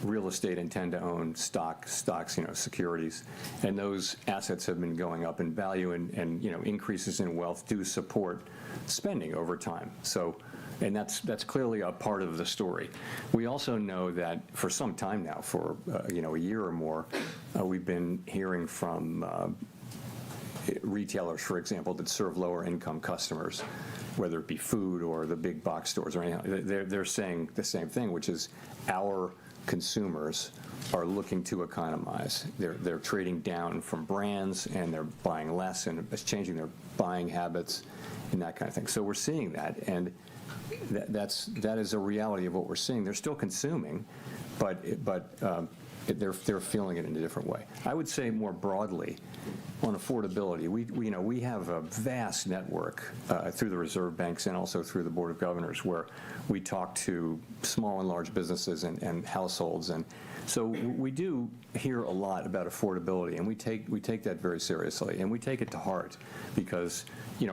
real estate and tend to own stocks, securities, and those assets have been going up in value, and increases in wealth do support spending over time. So, and that's clearly a part of the story. We also know that for some time now, for a year or more, we've been hearing from retailers, for example, that serve lower income customers, whether it be food or the big box stores or anything. They're saying the same thing, which is our consumers are looking to economize. They're trading down from brands, and they're buying less, and it's changing their buying habits and that kind of thing. So we're seeing that, and that is a reality of what we're seeing. They're still consuming, but they're feeling it in a different way. I would say more broadly on affordability, we have a vast network through the reserve banks and also through the Board of Governors, where we talk to small and large businesses and households, and so we do hear a lot about affordability, and we take that very seriously, and we take it to heart, because one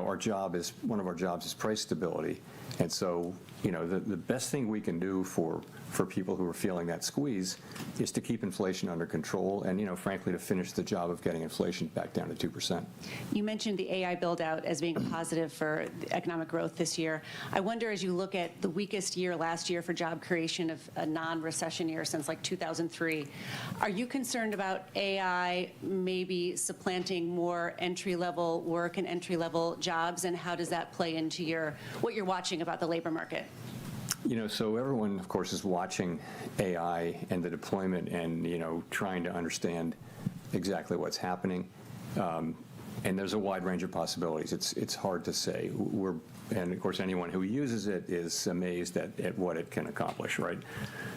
of our jobs is price stability, and so the best thing we can do for people who are feeling that squeeze is to keep inflation under control, and frankly, to finish the job of getting inflation back down to 2%. You mentioned the AI build-out as being positive for economic growth this year. I wonder, as you look at the weakest year last year for job creation of a non-recession year since like 2003, are you concerned about AI maybe supplanting more entry-level work and entry-level jobs, and how does that play into what you're watching about the labor market? So everyone, of course, is watching AI and the deployment and, trying to understand exactly what's happening. And there's a wide range of possibilities. It's hard to say. And of course, anyone who uses it is amazed at what it can accomplish, right?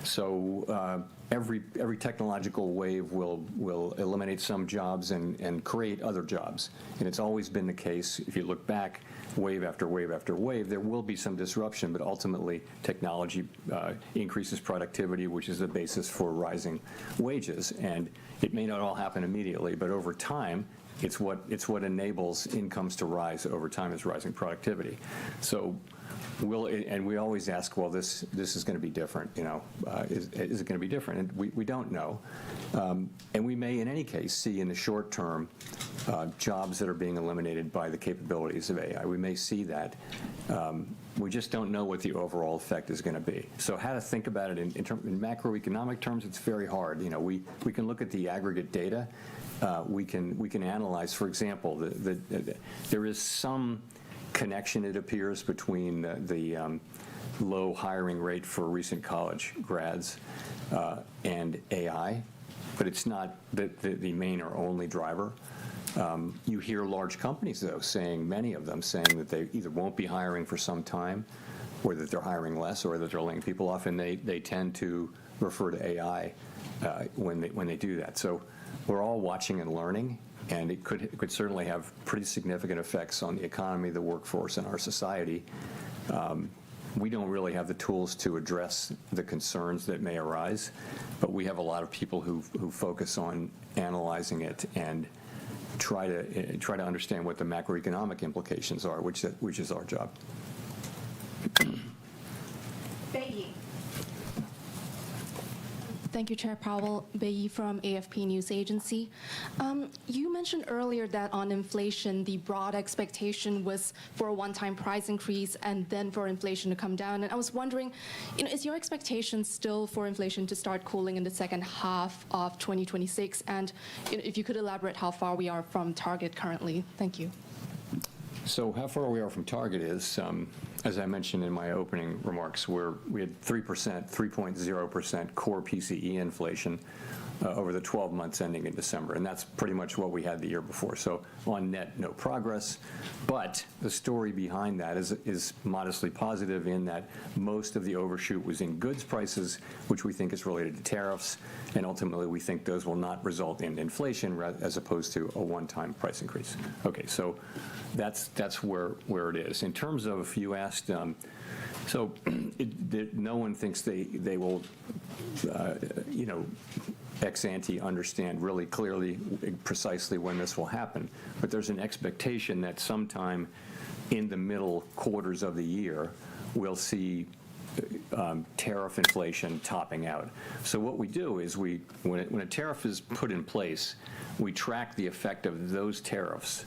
So every technological wave will eliminate some jobs and create other jobs. And it's always been the case. If you look back, wave after wave after wave, there will be some disruption, but ultimately technology increases productivity, which is the basis for rising wages. And it may not all happen immediately, but over time, it's what enables incomes to rise over time, is rising productivity. So and we always ask, well, this is going to be different, is it going to be different? And we don't know. And we may, in any case, see in the short term jobs that are being eliminated by the capabilities of AI. We may see that. We just don't know what the overall effect is going to be. So how to think about it in macroeconomic terms, it's very hard. We can look at the aggregate data. We can analyze, for example, there is some connection, it appears, between the low hiring rate for recent college grads and AI, but it's not the main or only driver. You hear large companies, though, many of them saying that they either won't be hiring for some time, or that they're hiring less, or that they're laying people off, and they tend to refer to AI when they do that. So we're all watching and learning, and it could certainly have pretty significant effects on the economy, the workforce, and our society. We don't really have the tools to address the concerns that may arise, but we have a lot of people who focus on analyzing it and try to understand what the macroeconomic implications are, which is our job. Beyi. Thank you, Chair Powell. Beyi from AFP News Agency. You mentioned earlier that on inflation, the broad expectation was for a one-time price increase and then for inflation to come down. And I was wondering, is your expectation still for inflation to start cooling in the second half of 2026? And if you could elaborate how far we are from target currently. Thank you. So how far we are from target is, as I mentioned in my opening remarks, we had 3.0% core PCE inflation over the 12 months ending in December, and that's pretty much what we had the year before. So on net, no progress, but the story behind that is modestly positive in that most of the overshoot was in goods prices, which we think is related to tariffs, and ultimately we think those will not result in inflation as opposed to a one-time price increase. Okay, so that's where it is. In terms of, you asked, so no one thinks they will, ex ante understand really clearly, precisely when this will happen. But there's an expectation that sometime in the middle quarters of the year, we'll see tariff inflation topping out. So what we do is when a tariff is put in place, we track the effect of those tariffs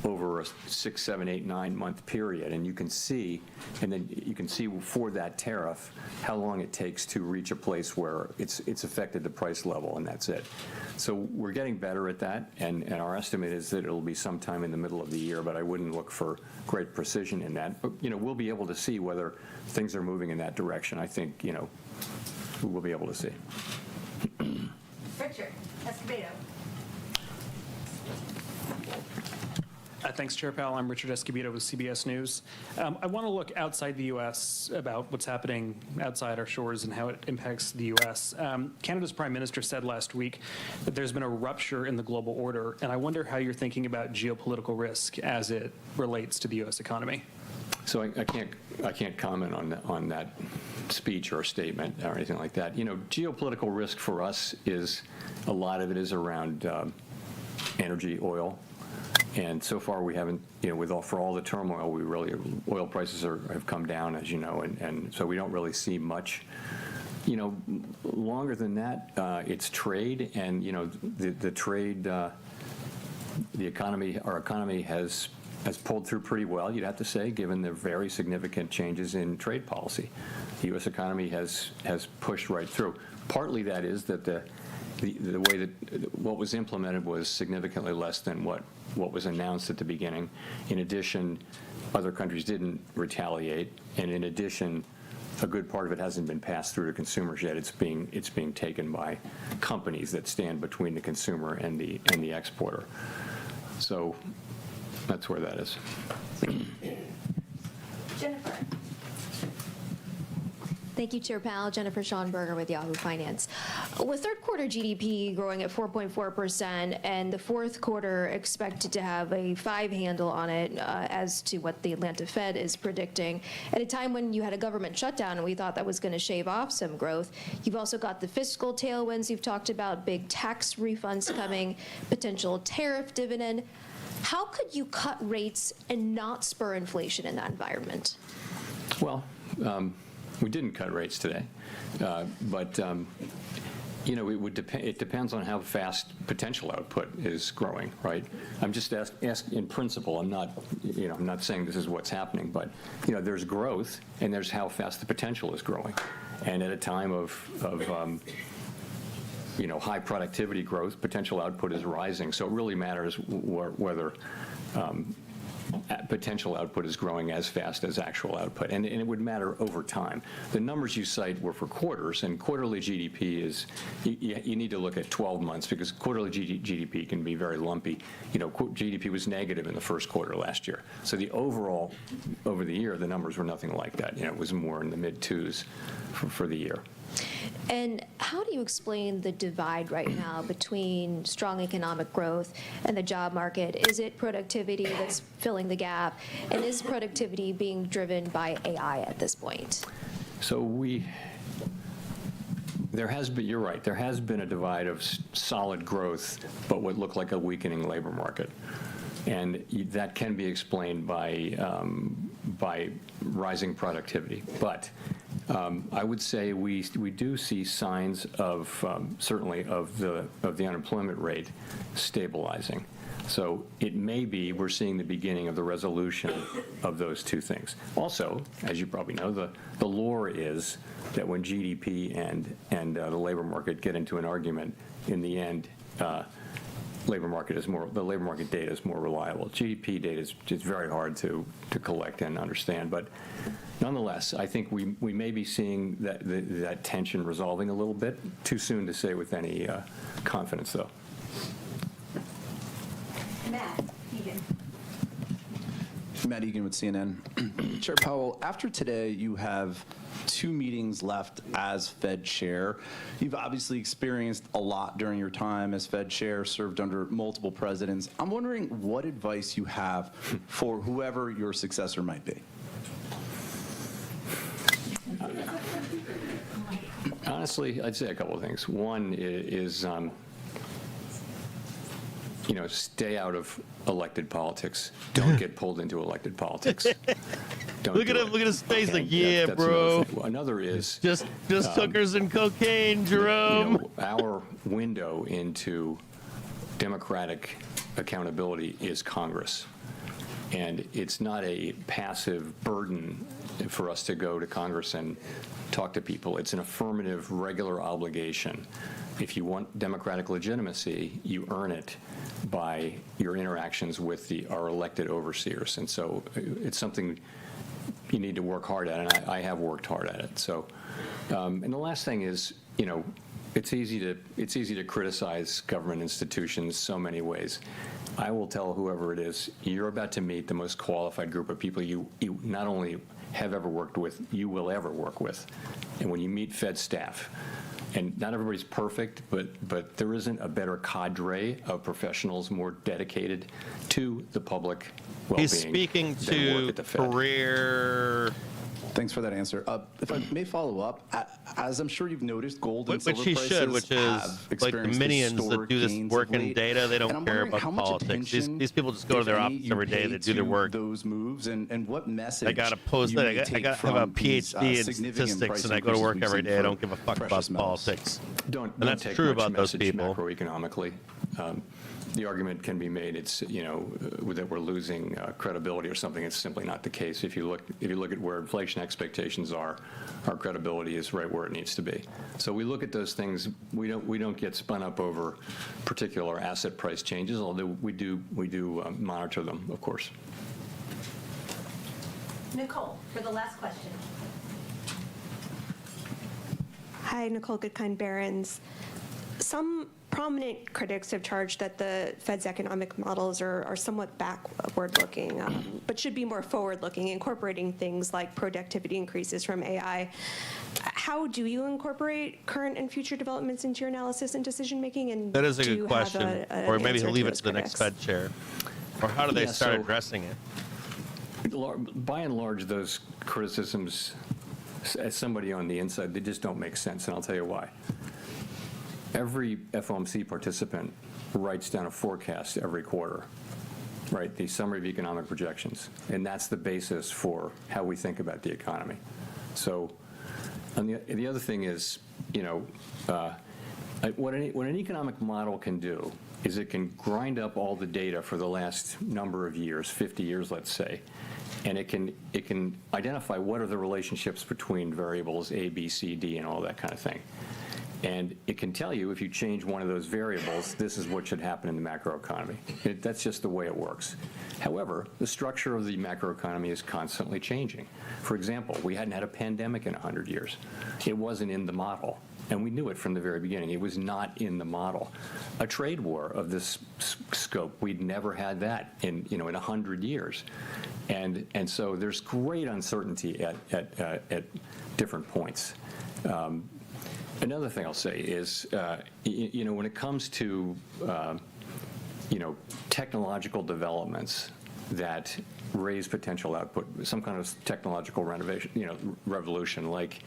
over a 6, 7, 8, 9-month period, and you can see for that tariff how long it takes to reach a place where it's affected the price level, and that's it. So we're getting better at that, and our estimate is that it'll be sometime in the middle of the year, but I wouldn't look for great precision in that. But we'll be able to see whether things are moving in that direction. I think we'll be able to see. Richard Escobedo. Thanks, Chair Powell. I'm Richard Escobedo with CBS News. I want to look outside the U.S. about what's happening outside our shores and how it impacts the U.S. Canada's Prime Minister said last week that there's been a rupture in the global order, and I wonder how you're thinking about geopolitical risk as it relates to the U.S. economy. So I can't comment on that speech or statement or anything like that. Geopolitical risk for us is, a lot of it is around energy, oil. And so far we haven't, for all the turmoil, oil prices have come down, as you know, and so we don't really see much. Longer than that, it's trade, and the trade, our economy has pulled through pretty well, you'd have to say, given the very significant changes in trade policy. The U.S. economy has pushed right through. Partly that is that the way that what was implemented was significantly less than what was announced at the beginning. In addition, other countries didn't retaliate, and in addition, a good part of it hasn't been passed through to consumers yet. It's being taken by companies that stand between the consumer and the exporter. So that's where that is. Jennifer. Thank you, Chair Powell. Jennifer Schonberger with Yahoo Finance. With third quarter GDP growing at 4.4% and the fourth quarter expected to have a 5 handle on it as to what the Atlanta Fed is predicting, at a time when you had a government shutdown and we thought that was going to shave off some growth, you've also got the fiscal tailwinds you've talked about, big tax refunds coming, potential tariff dividend. How could you cut rates and not spur inflation in that environment? Well, we didn't cut rates today, but it depends on how fast potential output is growing, right? I'm just asking in principle. I'm not saying this is what's happening, but there's growth and there's how fast the potential is growing, and at a time of high productivity growth, potential output is rising. So it really matters whether potential output is growing as fast as actual output, and it would matter over time. The numbers you cite were for quarters, and quarterly GDP is, you need to look at 12 months because quarterly GDP can be very lumpy. GDP was negative in the first quarter last year. So the overall, over the year, the numbers were nothing like that. It was more in the mid-2s for the year. And how do you explain the divide right now between strong economic growth and the job market? Is it productivity that's filling the gap? And is productivity being driven by AI at this point? So there has been, you're right, there has been a divide of solid growth, but what looked like a weakening labor market. And that can be explained by rising productivity. But I would say we do see signs of, certainly of the unemployment rate stabilizing. So it may be we're seeing the beginning of the resolution of those two things. Also, as you probably know, the lore is that when GDP and the labor market get into an argument, in the end, the labor market data is more reliable. GDP data is just very hard to collect and understand, but nonetheless, I think we may be seeing that tension resolving a little bit. Too soon to say with any confidence, though. Matt Egan with CNN. Chair Powell, after today, you have 2 meetings left as Fed chair. You've obviously experienced a lot during your time as Fed chair, served under multiple presidents. I'm wondering what advice you have for whoever your successor might be. Honestly, I'd say a couple of things. One is stay out of elected politics. Don't get pulled into elected politics. Look at him! Look at his face. Like, yeah, that's bro. Another is just hookers and cocaine, Jerome. Our window into democratic accountability is Congress, and it's not a passive burden for us to go to Congress and talk to people. It's an affirmative, regular obligation. If you want democratic legitimacy, you earn it by your interactions with our elected overseers. And so it's something you need to work hard at, and I have worked hard at it. So, and the last thing is, it's easy to criticize government institutions so many ways. I will tell whoever it is, you're about to meet the most qualified group of people you not only have ever worked with, you will ever work with. And when you meet Fed staff, and not everybody's perfect, but there isn't a better cadre of professionals more dedicated to the public well-being. He's speaking to career. Thanks for that answer. If I may follow up, as I'm sure you've noticed, gold and silver prices which is like the minions that do this work in data. They don't care about politics. These people just go to their office every day. They do their work. Those moves and what message? I got to post that. I got to have a PhD in statistics, and I go to work every day. I don't give a fuck about politics. And that's true about those people. Macroeconomically. The argument can be made that we're losing credibility or something. It's simply not the case. If you look at where inflation expectations are, our credibility is right where it needs to be. So we look at those things. We don't get spun up over particular asset price changes, although we do monitor them, of course. Nicole, for the last question. Hi, Nicole Goodkind-Barron's. Some prominent critics have charged that the Fed's economic models are somewhat backward-looking, but should be more forward-looking, incorporating things like productivity increases from AI. How do you incorporate current and future developments into your analysis and decision-making? And that is a good question. Or maybe he'll leave it to the next Fed chair. Or how do they start addressing it? By and large, those criticisms, as somebody on the inside, they just don't make sense, and I'll tell you why. Every FOMC participant writes down a forecast every quarter, right? The summary of economic projections. And that's the basis for how we think about the economy. So, and the other thing is, what an economic model can do is it can grind up all the data for the last number of years, 50 years, let's say, and it can identify what are the relationships between variables A, B, C, D, and all that kind of thing. And it can tell you if you change one of those variables, this is what should happen in the macroeconomy. That's just the way it works. However, the structure of the macroeconomy is constantly changing. For example, we hadn't had a pandemic in 100 years. It wasn't in the model, and we knew it from the very beginning. It was not in the model. A trade war of this scope, we'd never had that in 100 years. And so there's great uncertainty at different points. Another thing I'll say is, when it comes to, technological developments that raise potential output, some kind of technological revolution, like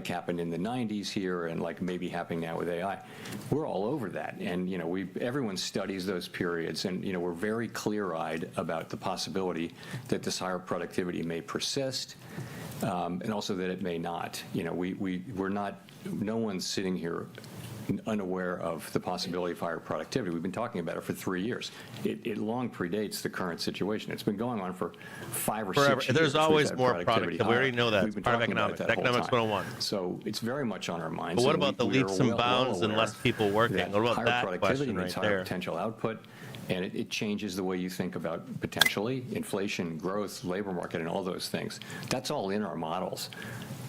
happened in the 90s here and like maybe happening now with AI, we're all over that. And, everyone studies those periods, and, we're very clear-eyed about the possibility that this higher productivity may persist, and also that it may not. We're not, no one's sitting here unaware of the possibility of higher productivity. We've been talking about it for 3 years. It long predates the current situation. It's been going on for 5 or 6 years. There's always more productivity. productivity. We already know that. We've It's been part of talking about economics. that whole Economics time. 101. So it's very much on our minds. But what and about the we are leaps and well bounds and aware less people working? that What about higher that productivity question means right higher there? potential output, and it changes the way you think about potentially inflation, growth, labor market, and all those things. That's all in our models.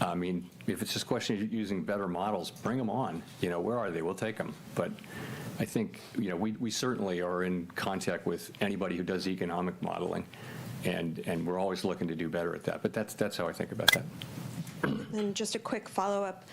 I mean, if it's just a question of using better models, bring them on. Where are they? We'll take them. But I think, we certainly are in contact with anybody who does economic modeling, and we're always looking to do better at that. But that's how I think about that. And just a quick follow-up.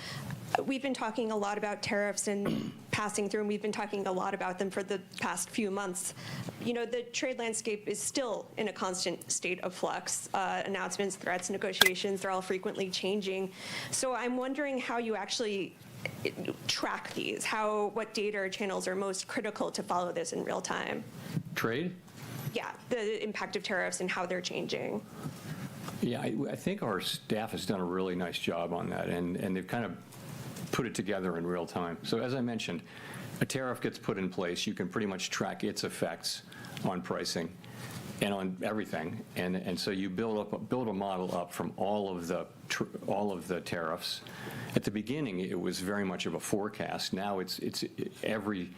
We've been talking a lot about tariffs and passing through, and we've been talking a lot about them for the past few months. The trade landscape is still in a constant state of flux. Announcements, threats, negotiations, they're all frequently changing. So I'm wondering how you actually track these, what data or channels are most critical to follow this in real time? Trade? Yeah, the impact of tariffs and how they're changing. Yeah, I think our staff has done a really nice job on that, and they've kind of put it together in real time. So as I mentioned, a tariff gets put in place, you can pretty much track its effects on pricing and on everything, and so you build a model up from all of the tariffs. At the beginning, it was very much of a forecast. Now it's every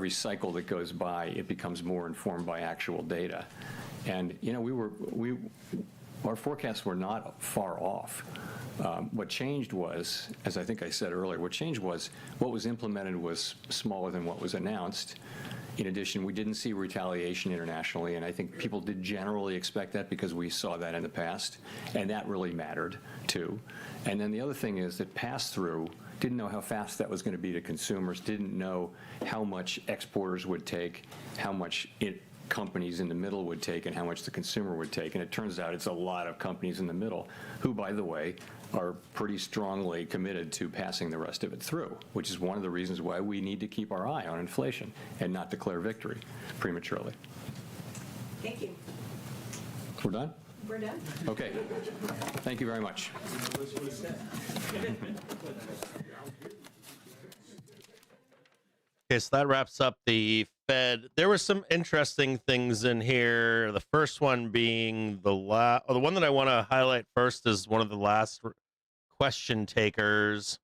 cycle that goes by, it becomes more informed by actual data, and our forecasts were not far off. What changed was, as I think I said earlier, what was implemented was smaller than what was announced. In addition, we didn't see retaliation internationally, and I think people did generally expect that because we saw that in the past, and that really mattered too. And then the other thing is that pass-through didn't know how fast that was going to be to consumers, didn't know how much exporters would take, how much companies in the middle would take, and how much the consumer would take. And it turns out it's a lot of companies in the middle who, by the way, are pretty strongly committed to passing the rest of it through, which is one of the reasons why we need to keep our eye on inflation and not declare victory prematurely. Thank you. We're done? We're done. Okay. Thank you very much. Okay, so that wraps up the Fed. There were some interesting things in here. The first one being the one that I want to highlight first is one of the last question takers.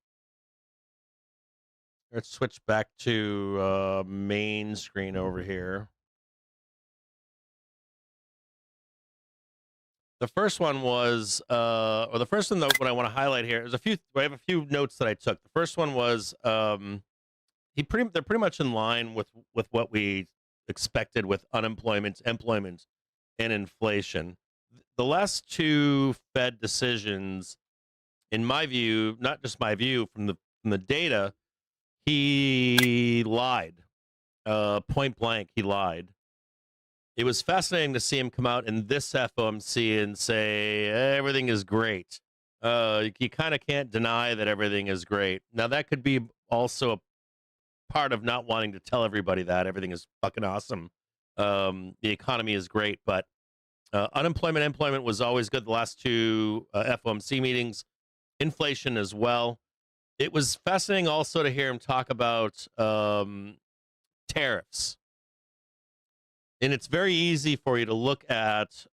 Let's switch back to main screen over here. The first one was, or the first one that what I want to highlight here is I have a few notes that I took. The first one was, they're pretty much in line with what we expected with unemployment, employment, and inflation. The last two Fed decisions, in my view, not just my view, from the data, he lied. Point blank, he lied. It was fascinating to see him come out in this FOMC and say everything is great. You kind of can't deny that everything is great. Now, that could be also a part of not wanting to tell everybody that everything is fucking awesome. The economy is great, but unemployment, employment was always good the last two FOMC meetings. Inflation as well. It was fascinating also to hear him talk about tariffs. And it's very easy for you to look at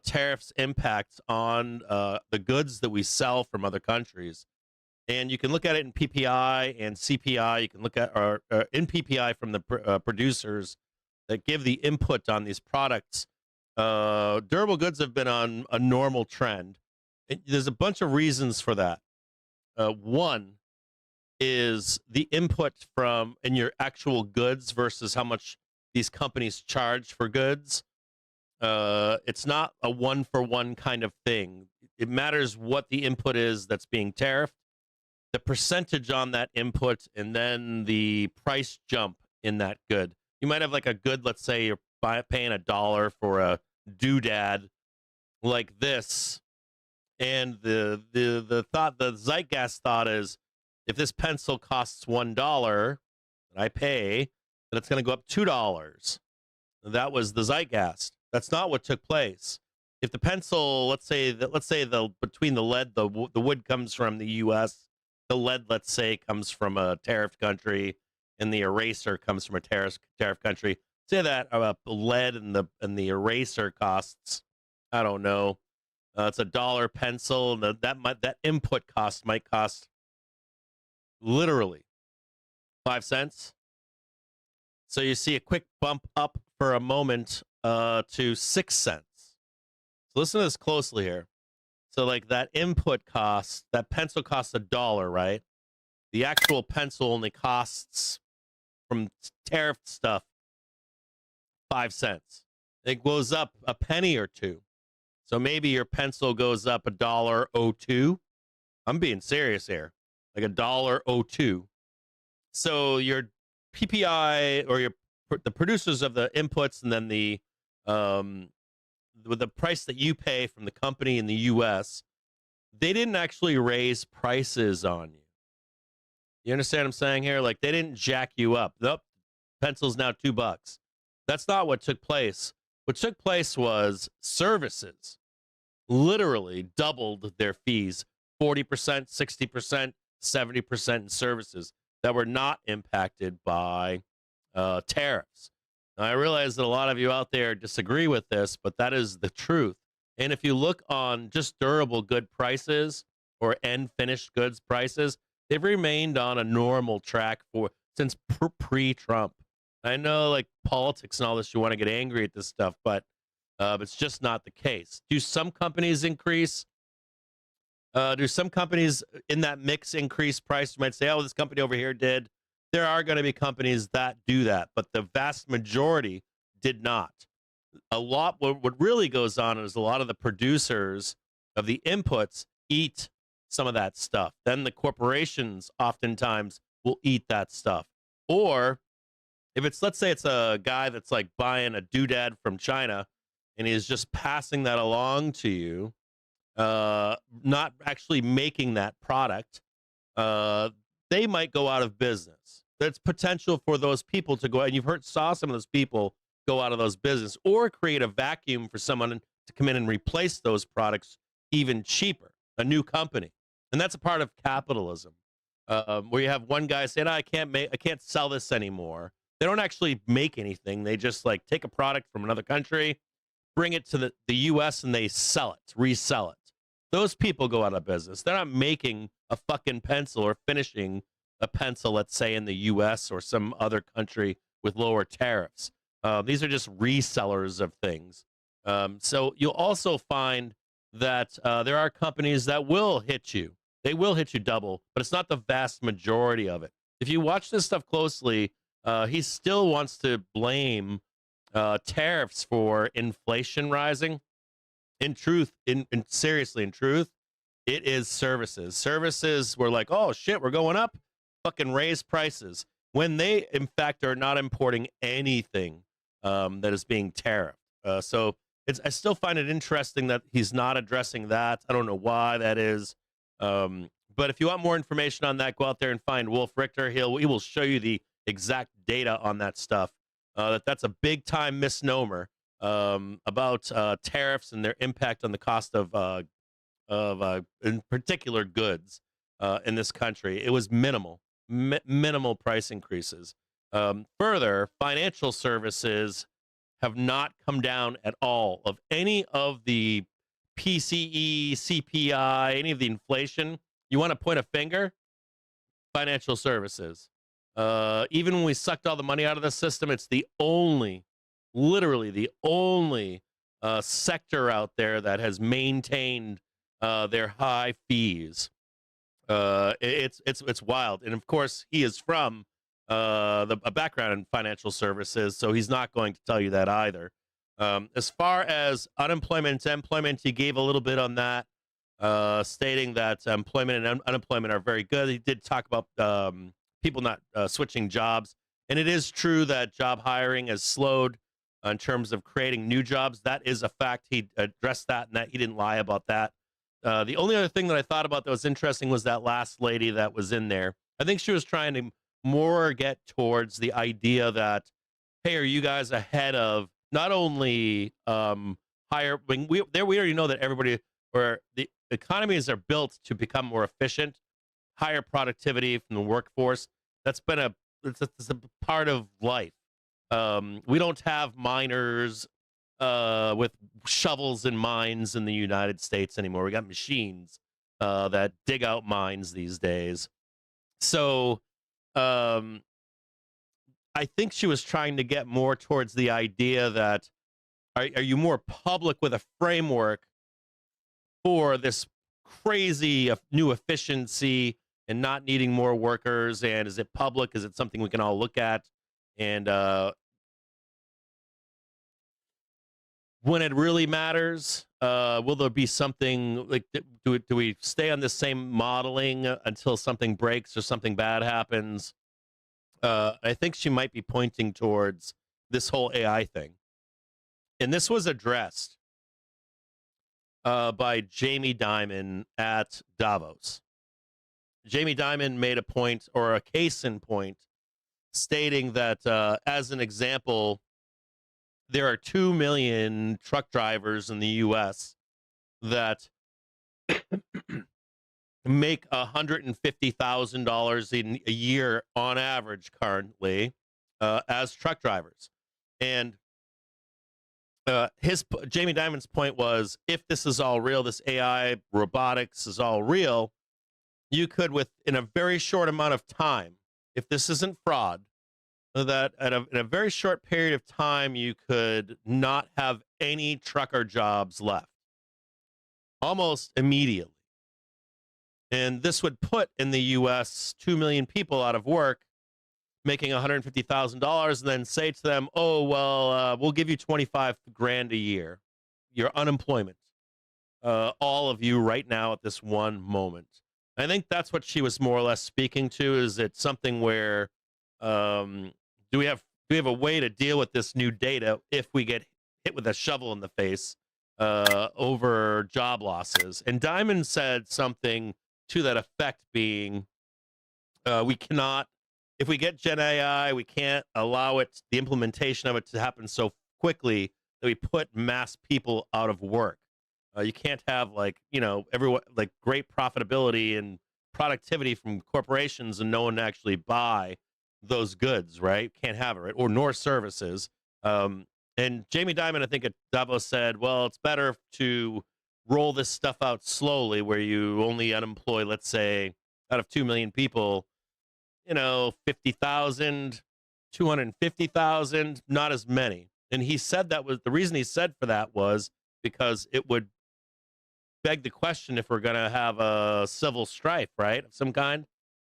tariffs' impact on the goods that we sell from other countries. And you can look at it in PPI and CPI. You can look at in PPI from the producers that give the input on these products. Durable goods have been on a normal trend. There's a bunch of reasons for that. One is the input in your actual goods versus how much these companies charge for goods. It's not a one-for-one kind of thing. It matters what the input is that's being tariffed. the percentage on that input, and then the price jump in that good. You might have like a good, let's say you're paying $1 for a doodad like this, and the thought, the zeitgeist thought is, if this pencil costs $1 and I pay, then it's going to go up $2. That was the zeitgeist. That's not what took place. If the pencil, let's say the between the lead, the wood comes from the U.S., the lead, let's say, comes from a tariff country, and the eraser comes from a tariff country. Say that lead and the eraser costs, I don't know, it's $1 pencil, and that input cost might cost literally 5 cents. So you see a quick bump up for a moment to 6 cents. So listen to this closely here. So like that input cost, that pencil costs $1, right? The actual pencil only costs, from tariff stuff, 5 cents. It goes up a penny or two. So maybe your pencil goes up $1.02. I'm being serious here. Like $1.02. So your PPI, or the producers of the inputs, and then with the price that you pay from the company in the U.S., they didn't actually raise prices on you. You understand what I'm saying here? Like, they didn't jack you up. Nope, pencil's now $2. That's not what took place. What took place was services literally doubled their fees, 40%, 60%, 70% in services that were not impacted by tariffs. Now, I realize that a lot of you out there disagree with this, but that is the truth. And if you look on just durable good prices or end finished goods prices, they've remained on a normal track since pre-Trump. I know, like, politics and all this, you want to get angry at this stuff, but it's just not the case. Do some companies increase? Do some companies in that mix increase price? You might say, oh, this company over here did. There are going to be companies that do that, but the vast majority did not. What really goes on is a lot of the producers of the inputs eat some of that stuff. Then the corporations oftentimes will eat that stuff. Or if it's, let's say it's a guy that's like buying a doodad from China and he's just passing that along to you, not actually making that product, they might go out of business. There's potential for those people to go out, and you've saw some of those people go out of those business, or create a vacuum for someone to come in and replace those products even cheaper, a new company. And that's a part of capitalism, where you have one guy saying, I can't sell this anymore. They don't actually make anything. They just like take a product from another country, bring it to the U.S., and they sell it, resell it. Those people go out of business. They're not making a fucking pencil or finishing a pencil, let's say, in the U.S. or some other country with lower tariffs. These are just resellers of things. So you'll also find that there are companies that will hit you. They will hit you double, but it's not the vast majority of it. If you watch this stuff closely, he still wants to blame tariffs for inflation rising. In truth, seriously, in truth, it is services. Services were like, oh shit, we're going up, fucking raise prices, when they in fact are not importing anything that is being tariffed. So I still find it interesting that he's not addressing that. I don't know why that is. But if you want more information on that, go out there and find Wolf Richter. He will show you the exact data on that stuff. That's a big time misnomer about tariffs and their impact on the cost of in particular goods in this country. It was minimal price increases. Further, financial services have not come down at all. Of any of the PCE, CPI, any of the inflation, you want to point a finger? Financial services. Even when we sucked all the money out of the system, it's the only, literally the only sector out there that has maintained their high fees. It's wild. And of course, he is from a background in financial services, so he's not going to tell you that either. As far as unemployment, employment, he gave a little bit on that. stating that employment and unemployment are very good. He did talk about people not switching jobs. And it is true that job hiring has slowed in terms of creating new jobs. That is a fact. He addressed that, and that he didn't lie about that. The only other thing that I thought about that was interesting was that last lady that was in there. I think she was trying to more get towards the idea that, hey, are you guys ahead of not only higher, when we already know that everybody, or the economies are built to become more efficient, higher productivity from the workforce. That's been it's a part of life. We don't have miners with shovels in mines in the United States anymore. We got machines that dig out mines these days. So I think she was trying to get more towards the idea that are you more public with a framework for this crazy new efficiency and not needing more workers? And is it public? Is it something we can all look at? And when it really matters, will there be something like, do we stay on the same modeling until something breaks or something bad happens? I think she might be pointing towards this whole AI thing. And this was addressed by Jamie Dimon at Davos. Jamie Dimon made a point, or a case in point, stating that, as an example, there are 2 million truck drivers in the U.S. that make $150,000 in a year on average currently as truck drivers. And Jamie Dimon's point was, if this is all real, this AI robotics is all real, you could, in a very short amount of time, if this isn't fraud, that in a very short period of time, you could not have any trucker jobs left, almost immediately. And this would put in the U.S. 2 million people out of work, making $150,000, and then say to them, oh, well, we'll give you 25 grand a year, your unemployment, all of you right now at this one moment. I think that's what she was more or less speaking to. Is it something where do we have a way to deal with this new data if we get hit with a shovel in the face over job losses? And Dimon said something to that effect, being we cannot, if we get Gen AI, we can't allow it, the implementation of it, to happen so quickly that we put mass people out of work. You can't have, like, everyone, like, great profitability and productivity from corporations and no one actually buy those goods, right? Can't have it, right? Or nor services. And Jamie Dimon, I think, at Davos said, well, it's better to roll this stuff out slowly, where you only unemploy, let's say, out of 2 million people, 50,000, 250,000, not as many. And he said that was the reason he said for that was because it would beg the question, if we're going to have a civil strife, right, of some kind,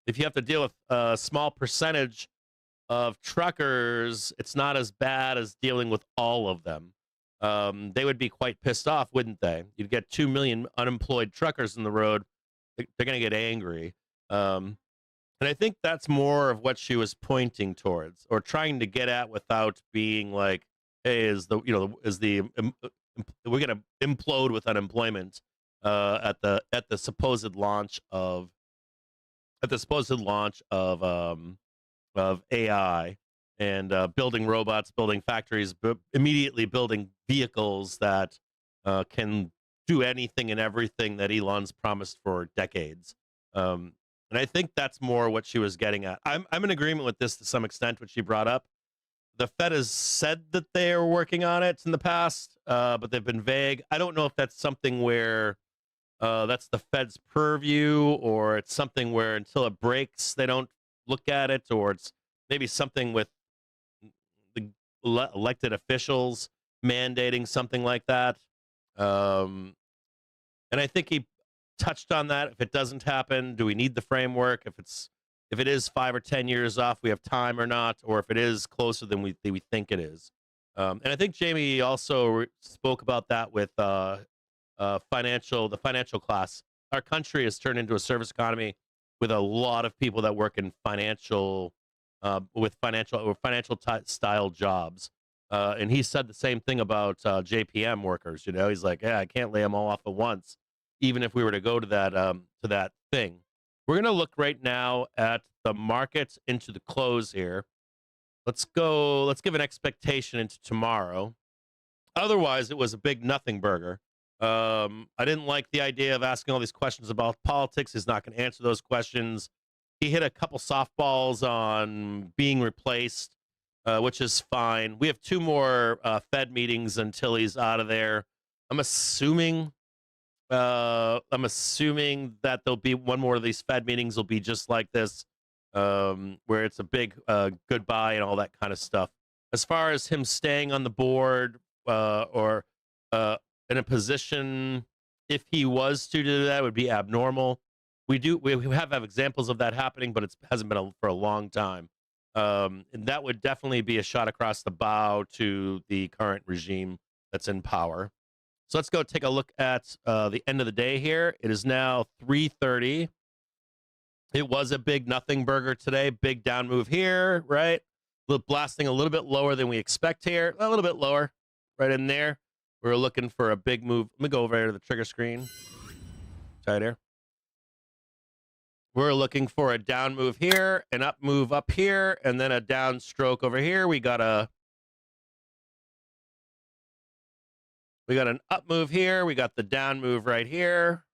if you have to deal with a small percentage of truckers, it's not as bad as dealing with all of them. They would be quite pissed off, wouldn't they? You'd get 2 million unemployed truckers in the road. They're going to get angry. And I think that's more of what she was pointing towards, or trying to get at, without being like, hey, we're going to implode with unemployment at the supposed launch of AI and building robots, building factories, immediately building vehicles that can do anything and everything that Elon's promised for decades. And I think that's more what she was getting at. I'm in agreement with this to some extent, what she brought up. The Fed has said that they are working on it in the past, but they've been vague. I don't know if that's something where that's the Fed's purview, or it's something where until it breaks, they don't look at it, or it's maybe something with the elected officials mandating something like that. And I think he touched on that. If it doesn't happen, do we need the framework? If it is 5 or 10 years off, we have time or not, or if it is closer than we think it is. And I think Jamie also spoke about that with the financial class. Our country has turned into a service economy with a lot of people that work in financial style jobs. And he said the same thing about JPM workers. You know, he's like, yeah, I can't lay them all off at once, even if we were to go to that thing. We're gonna look right now at the markets into the close here. Let's give an expectation into tomorrow. Otherwise, it was a big nothing burger. I didn't like the idea of asking all these questions about politics. He's not going to answer those questions. He hit a couple softballs on being replaced, which is fine. We have 2 more Fed meetings until he's out of there. I'm assuming that there'll be one more of these Fed meetings will be just like this, where it's a big goodbye and all that kind of stuff. As far as him staying on the board or in a position, if he was to do that, would be abnormal. We have examples of that happening, but it hasn't been for a long time. And that would definitely be a shot across the bow to the current regime that's in power. So let's go take a look at the end of the day here. It is now 3:30. It was a big nothing burger today. Big down move here, right? Blasting a little bit lower than we expect here. A little bit lower, right in there. We're looking for a big move. Let me go over here to the trigger screen. Right here. We're looking for a down move here, an up move up here, and then a down stroke over here. We got an up move here. We got the down move right here.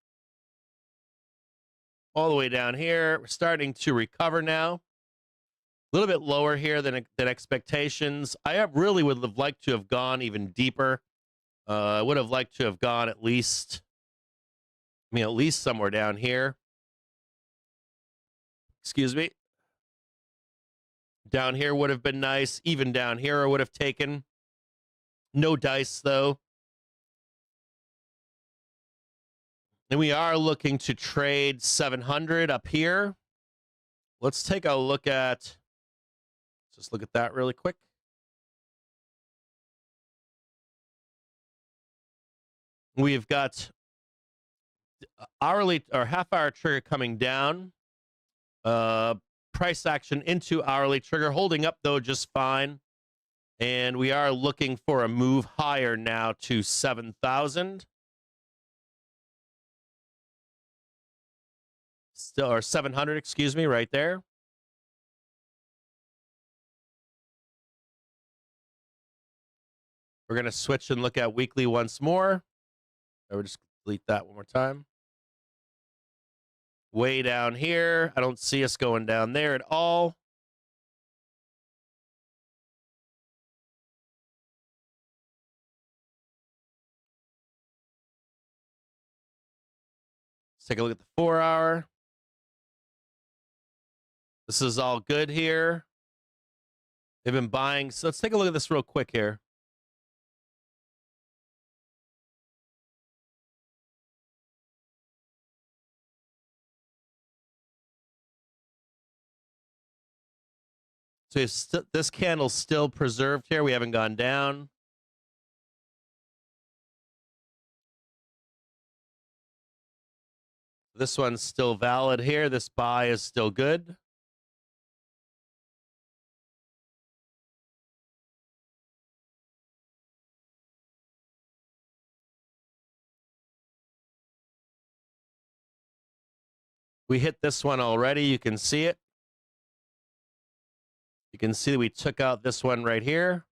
All the way down here. We're starting to recover now. A little bit lower here than expectations. I really would have liked to have gone even deeper. I would have liked to have gone at least somewhere down here. Excuse me. Down here would have been nice. Even down here I would have taken. No dice, though. And we are looking to trade 700 up here. Let's take a look at, just look at that really quick. We've got hourly or half-hour trigger coming down. Price action into hourly trigger, holding up, though, just fine. And we are looking for a move higher now to 7,000. Still, or 700, excuse me, right there. We're going to switch and look at weekly once more. I would just delete that one more time. Way down here. I don't see us going down there at all. Let's take a look at the 4-hour. This is all good here. They've been buying. So let's take a look at this real quick here. So this candle's still preserved here. We haven't gone down. This one's still valid here. This buy is still good. We hit this one already. You can see it. You can see that we took out this one right here.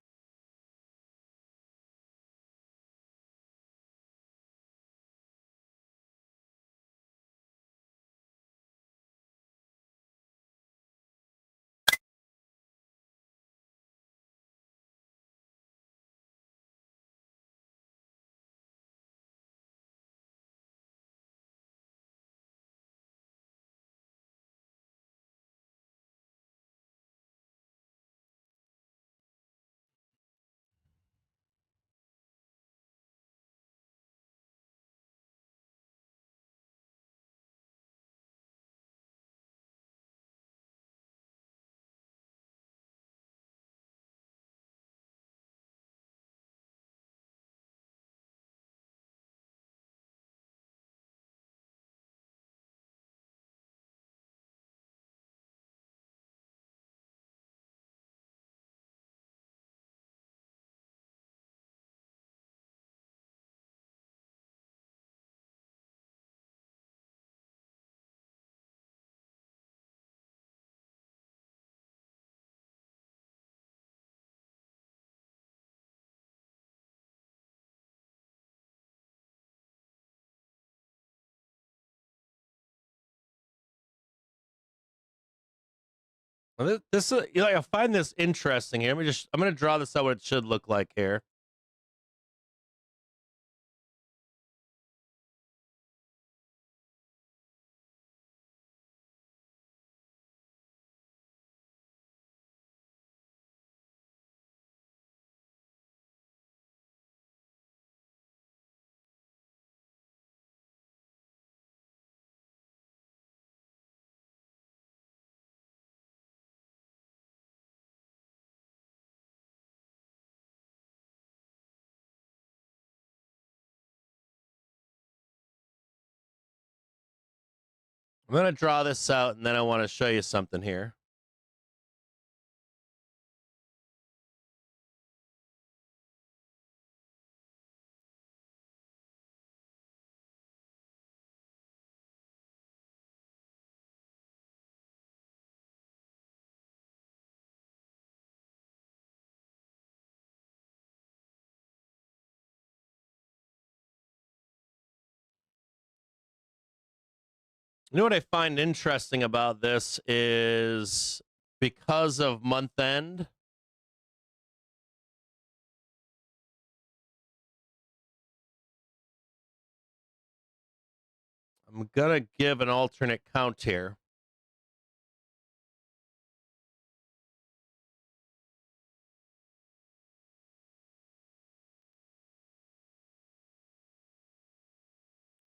Well, this is, I find this interesting here. I'm going to draw this out what it should look like here. I'm going to draw this out, and then I want to show you something here. You know what I find interesting about this is because of month end, I'm going to give an alternate count here.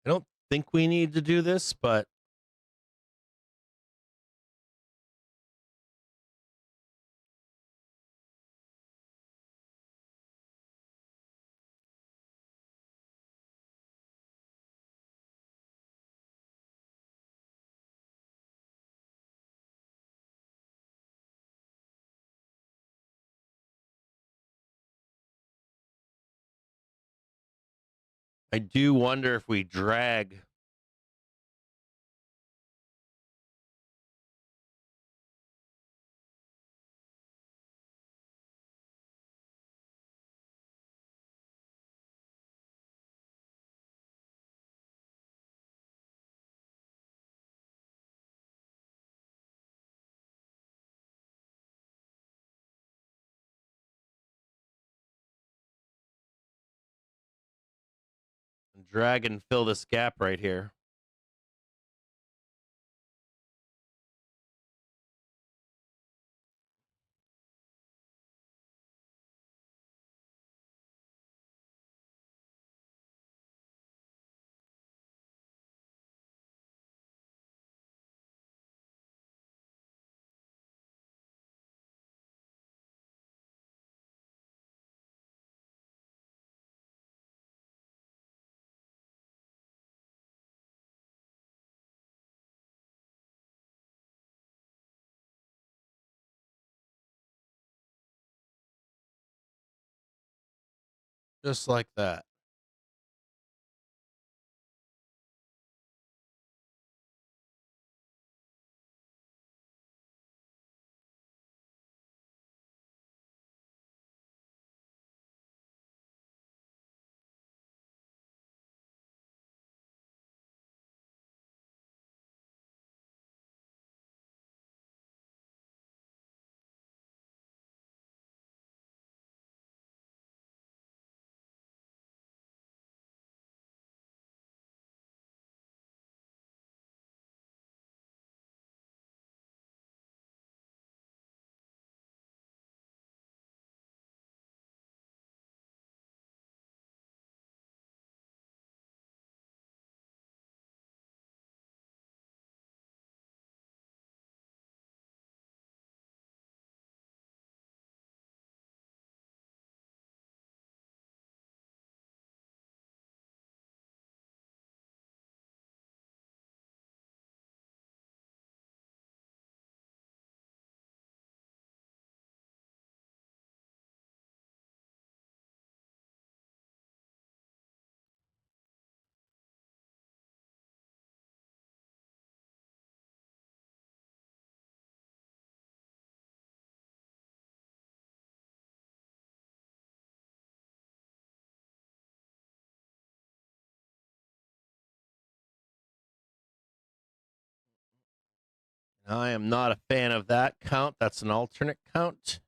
I don't think we need to do this, but I do wonder if we drag and fill this gap right here. Just like that. I am not a fan of that count. That's an alternate count.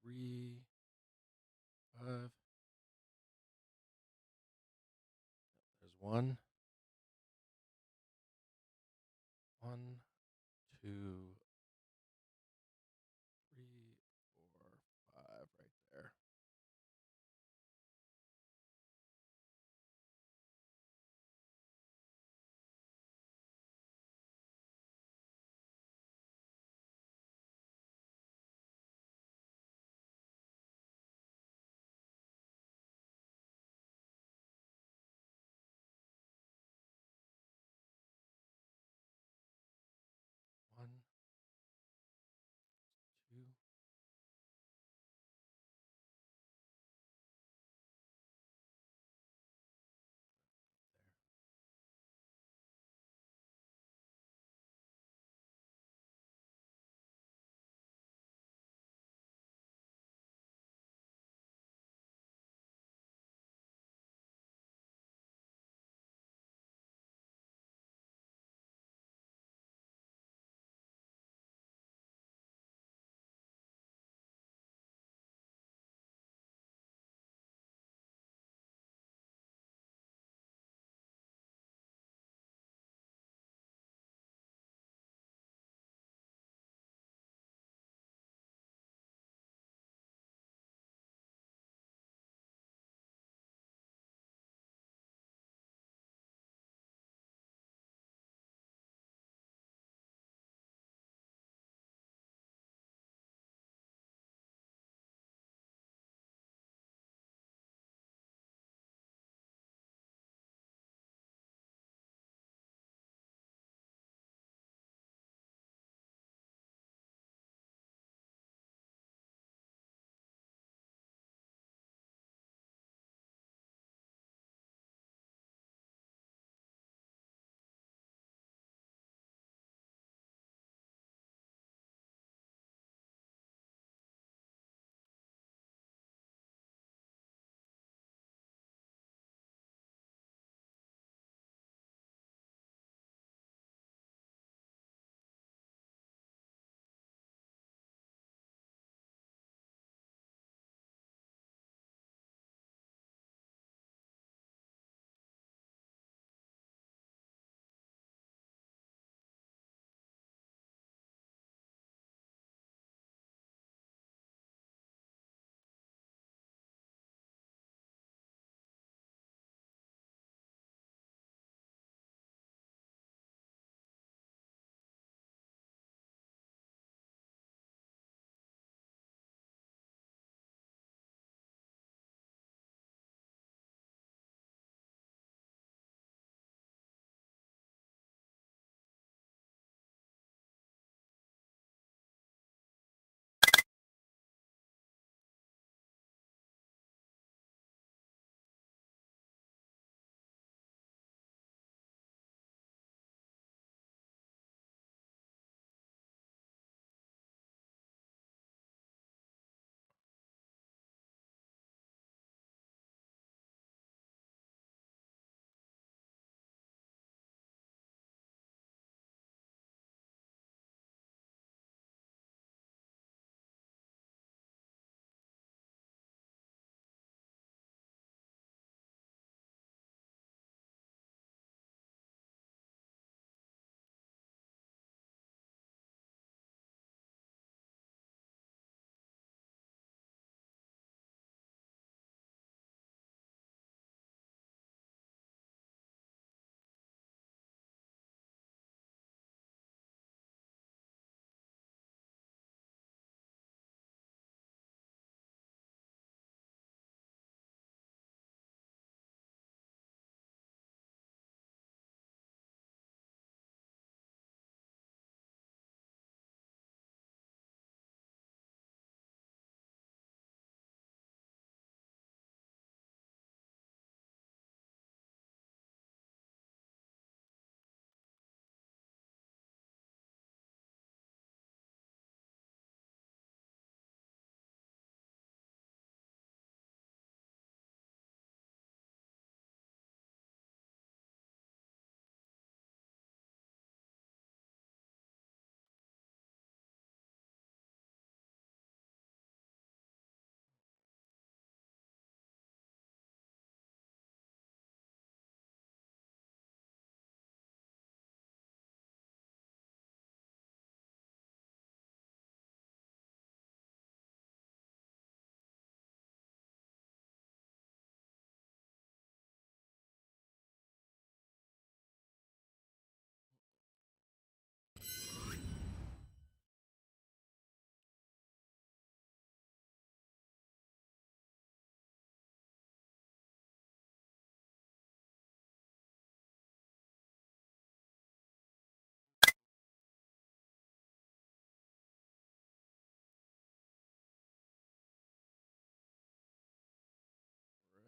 Three, 5. There's one. 1, 2, 3, 4, 5 right there. One,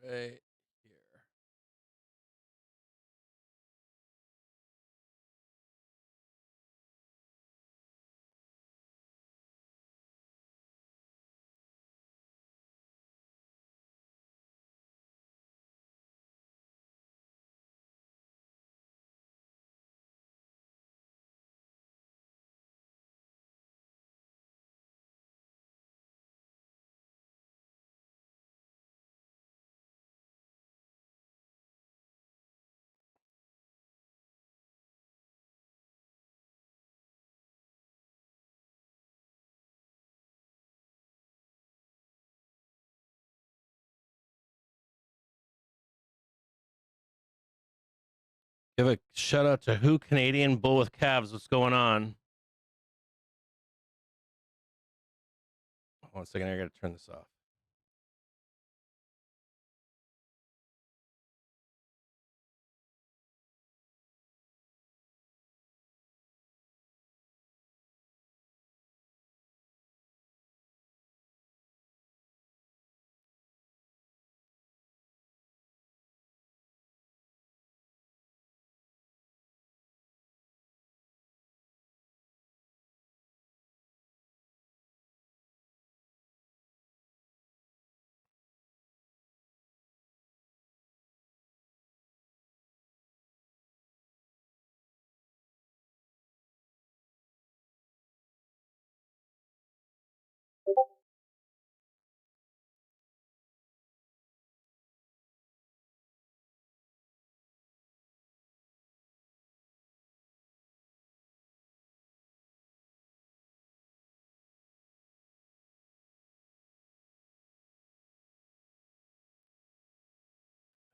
Right here. Give a shout out to Who Canadian Bull with Calves. What's going on? One second, I gotta turn this off.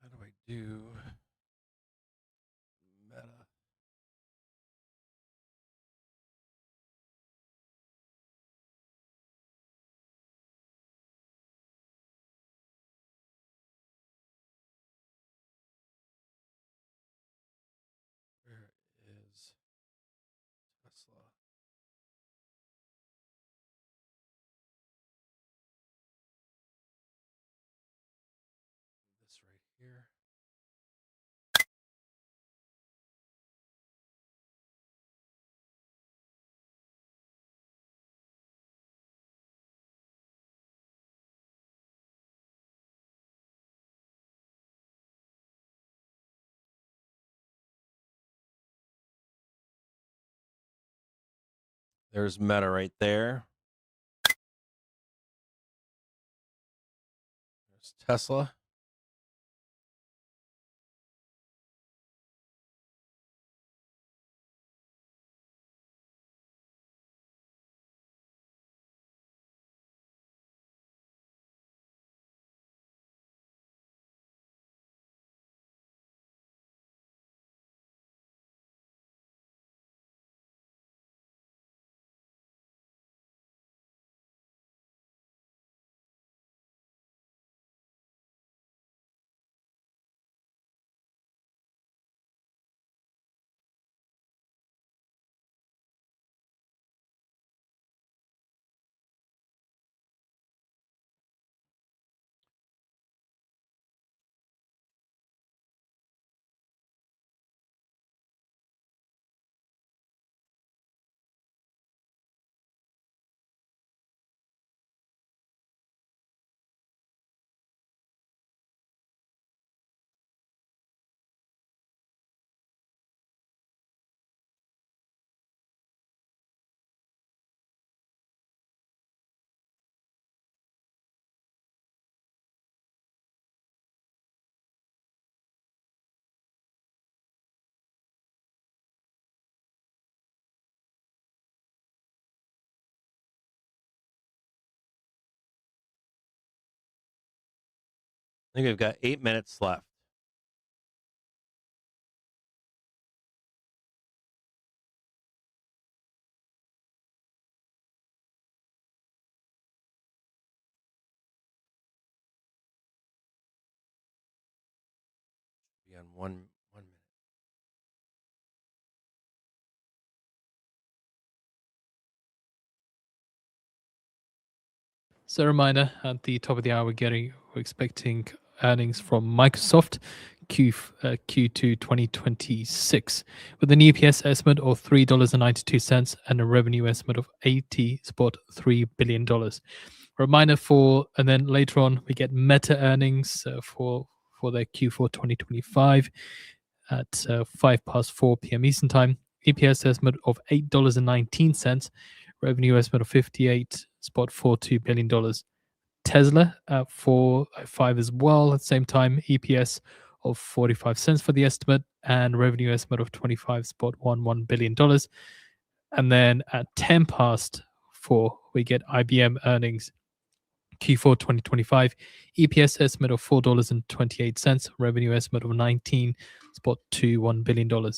How do I do meta? Where is Tesla? This right here. There's Meta right there. There's Tesla. I think we've got 8 minutes left. Be on one minute. So a reminder, at the top of the hour, we're expecting earnings from Microsoft Q2 2026, with an EPS estimate of $3.92 and a revenue estimate of $80.3 billion. Reminder and then later on we get Meta earnings for their Q4 2025 at 4 p.m. Eastern Time. EPS estimate of $8.19, revenue estimate of $58.42 billion. Tesla at 4.05 as well. At the same time, EPS of 45 cents for the estimate and revenue estimate of $25.11 billion. And then at 10 past 4, we get IBM earnings Q4 2025, EPS estimate of $4.28, revenue estimate of $19.21 billion.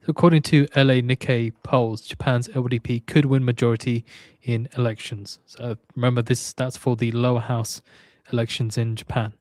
According to LA Nikkei polls, Japan's LDP could win majority in elections. So remember, that's for the lower house elections in Japan.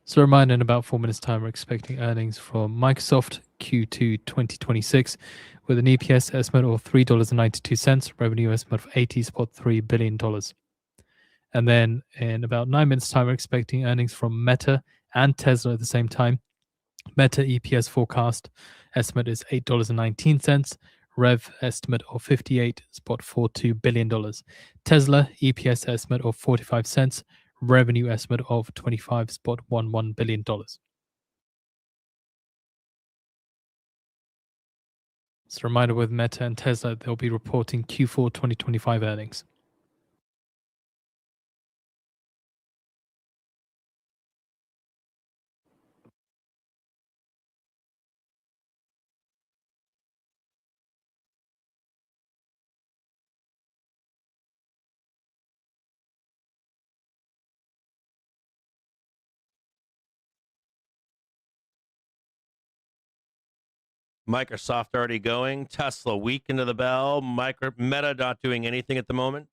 So a reminder, in about 4 minutes' time, we're expecting earnings from Microsoft Q2 2026 with an EPS estimate of $3.92, revenue estimate of $80.3 billion. And then in about 9 minutes' time, we're expecting earnings from Meta and Tesla at the same time. Meta EPS forecast estimate is $8.19, rev estimate of $58.42 billion. Tesla EPS estimate of 45 cents, revenue estimate of $25.11 billion. So a reminder, with Meta and Tesla, they'll be reporting Q4 2025 earnings. Microsoft already going. Tesla weak into the bell. Meta not doing anything at the moment.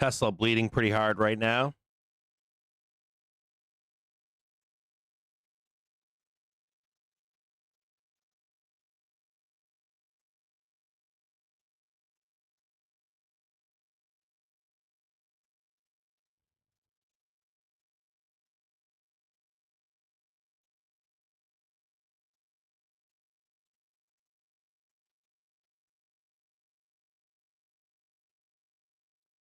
Tesla bleeding pretty hard right now.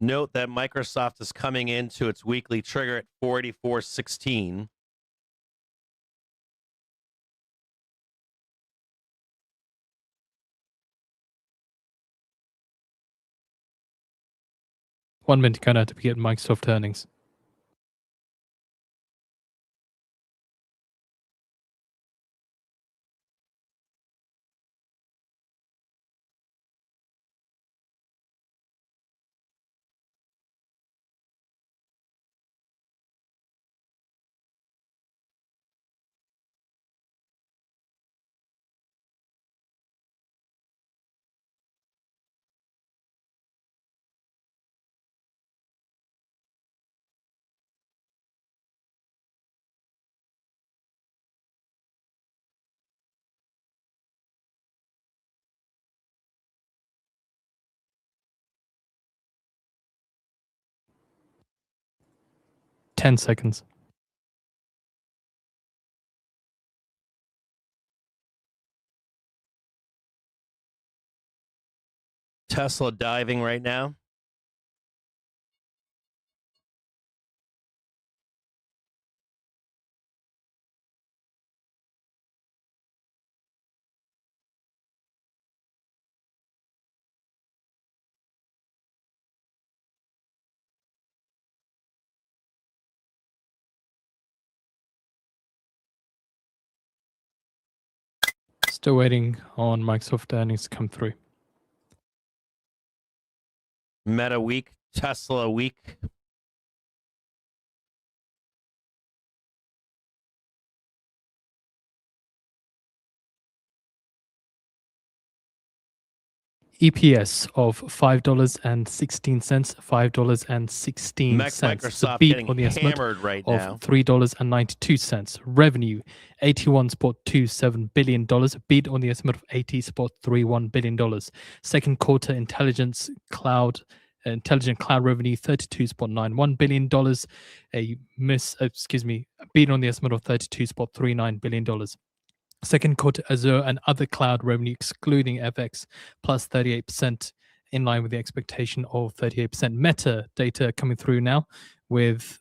Note that Microsoft is coming into its weekly trigger at 44.16. One minute going out to get Microsoft earnings. Ten seconds. Tesla diving right now. Still waiting on Microsoft earnings to come through. Meta weak, Tesla weak. EPS of $5.16, $5.16. Microsoft beat getting on the estimate hammered right of now. $3.92. Revenue, $81.27 billion, beat on the estimate of $80.31 billion. Second quarter intelligent cloud revenue, $32.91 billion, beat on the estimate of $32.39 billion. Second quarter Azure and other cloud revenue, excluding FX, plus 38%, in line with the expectation of 38%. Meta data coming through now with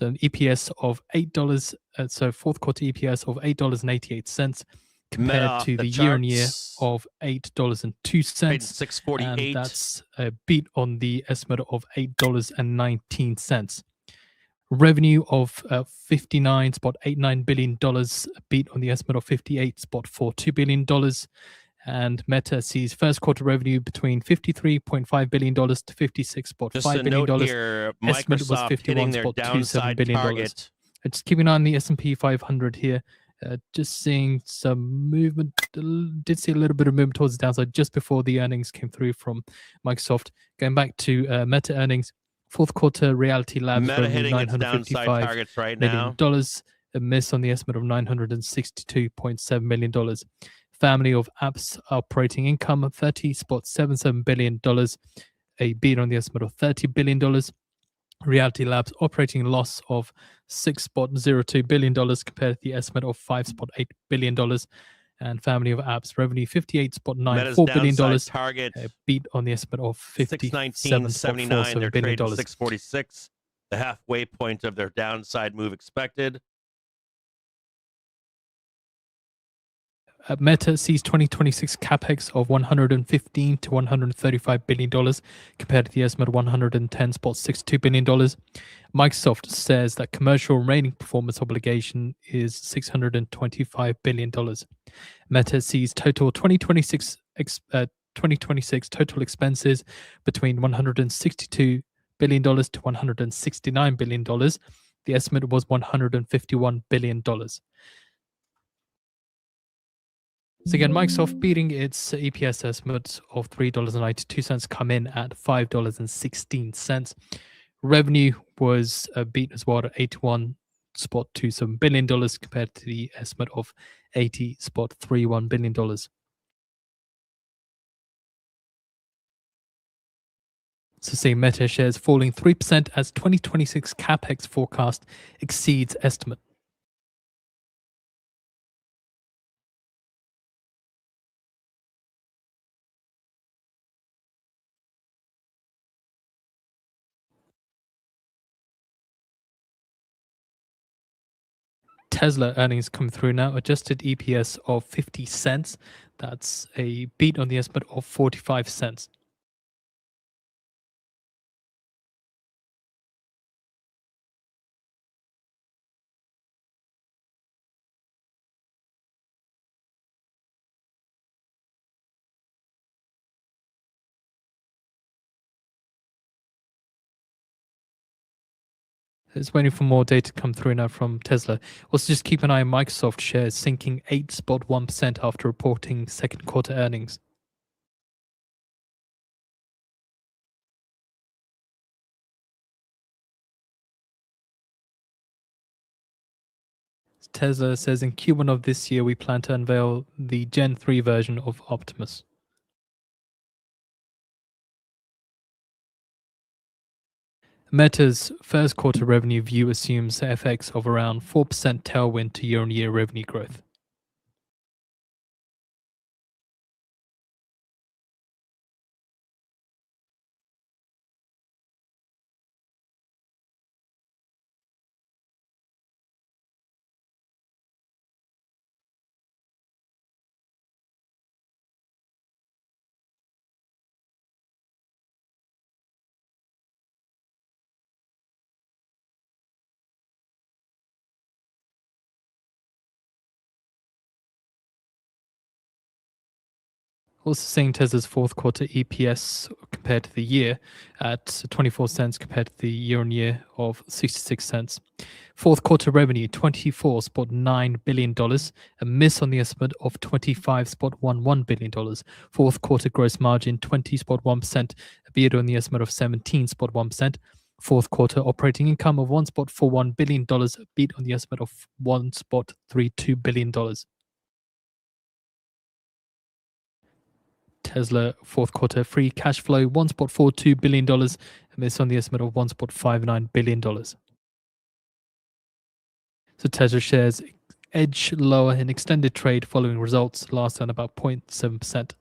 an EPS of $8. So fourth quarter EPS of $8.88 compared to the year-on-year of $8.02. $6.48. And that's a beat on the estimate of $8.19. Revenue of $59.89 billion, beat on the estimate of $58.42 billion. And Meta sees first quarter revenue between $53.5 billion to $56.5 billion. Here, estimate was Microsoft hitting their $51.27 billion. target. Just keeping an eye on the S&P 500 here. Just seeing some movement. Did see a little bit of movement towards the downside just before the earnings came through from Microsoft. Going back to Meta earnings. Fourth quarter Reality Labs Meta revenue hitting its downside $955 targets right million, now. a miss on the estimate of $962.7 million. Family of apps operating income of $30.77 billion, a beat on the estimate of $30 billion. Reality Labs operating loss of $6.02 billion compared to the estimate of $5.8 billion. And family of apps revenue $58.94 billion, target beat on the estimate of $57.47 they're billion. trading 646, the halfway point of their downside move expected. Meta sees 2026 capex of $115 to $135 billion compared to the estimate of $110.62 billion. Microsoft says that commercial remaining performance obligation is $625 billion. Meta sees total 2026 total expenses between $162 billion to $169 billion. The estimate was $151 billion. So again, Microsoft beating its EPS estimate of $3.92, come in at $5.16. Revenue was beat as well at $81.27 billion compared to the estimate of $80.31 billion. So seeing Meta shares falling 3% as 2026 capex forecast exceeds estimate. Tesla earnings come through now, adjusted EPS of 50 cents. That's a beat on the estimate of 45 cents. It's waiting for more data to come through now from Tesla. Also, just keep an eye on Microsoft shares sinking 8.1% after reporting second quarter earnings. Tesla says in Q1 of this year, we plan to unveil the Gen 3 version of Optimus. Meta's first quarter revenue view assumes FX of around 4% tailwind to year-on-year revenue growth. Also seeing Tesla's fourth quarter EPS compared to the year at 24 cents compared to the year-on-year of 66 cents. Fourth quarter revenue, $24.9 billion, a miss on the estimate of $25.11 billion. Fourth quarter gross margin, 20.1%, a beat on the estimate of 17.1%. Fourth quarter operating income of $1.41 billion, a beat on the estimate of $1.32 billion. Tesla fourth quarter free cash flow $1.42 billion, and this on the estimate of $1.59 billion. So Tesla shares edge lower in extended trade following results last down about 0.7%.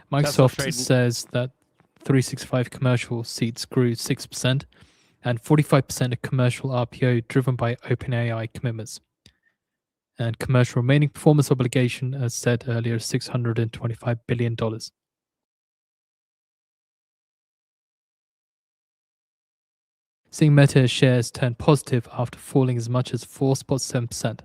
Microsoft says that 365 commercial seats grew 6% and 45% of commercial RPO driven by OpenAI commitments. And commercial remaining performance obligation, as said earlier, $625 billion. Seeing Meta shares turn positive after falling as much as 4.7%.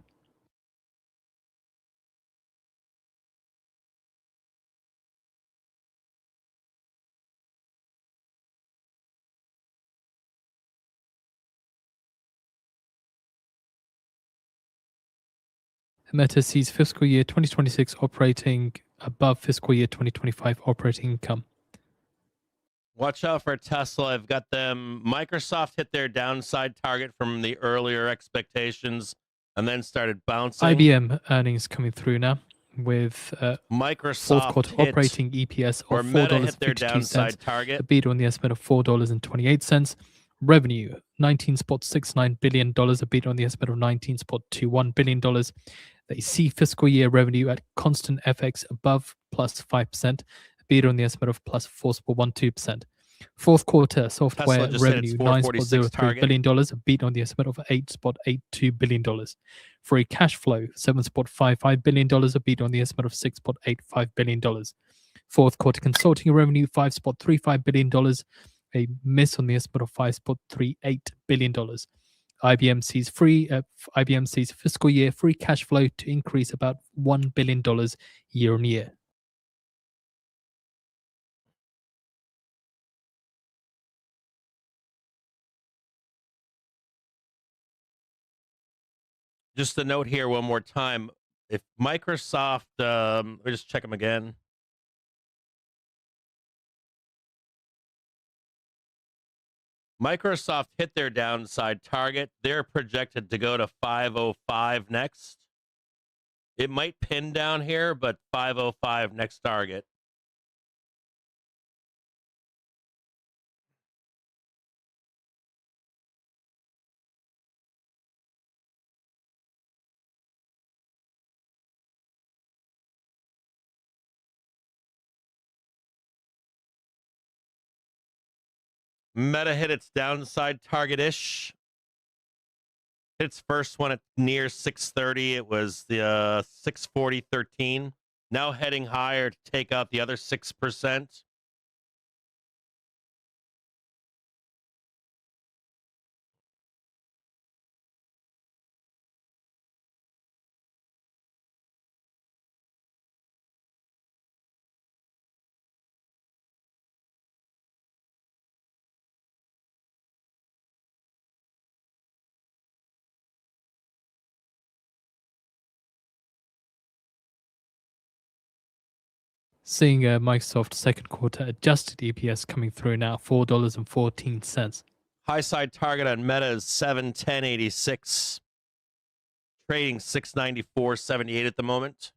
Meta sees fiscal year 2026 operating above fiscal year 2025 operating income. Watch out for Tesla. I've got them. Microsoft hit their downside target from the earlier expectations and then started bouncing. IBM earnings coming through now. with fourth Microsoft quarter hit, operating EPS or of Meta hit their $4.52, downside a target. beat on the estimate of $4.28. Revenue $19.69 billion, a beat on the estimate of $19.21 billion. They see fiscal year revenue at constant FX above plus 5%, a beat on the estimate of plus 4.12%. Fourth quarter software Tesla just hit its revenue 446 $9.03 target. billion, a beat on the estimate of $8.82 billion. Free cash flow $7.55 billion, a beat on the estimate of $6.85 billion. Fourth quarter consulting revenue $5.35 billion, a miss on the estimate of $5.38 billion. IBM sees fiscal year free cash flow to increase about $1 billion year on year. Just a note here one more time. If Microsoft, let me just check them again. Microsoft hit their downside target. They're projected to go to 505 next. It might pin down here, but 505 next target. Meta hit its downside target-ish. Hit its first one at near 630. It was the 640.13. Now heading higher to take out the other 6%. Seeing Microsoft second quarter adjusted EPS coming through now, $4.14. High side target on Meta is 710.86. Trading 694.78 at the moment.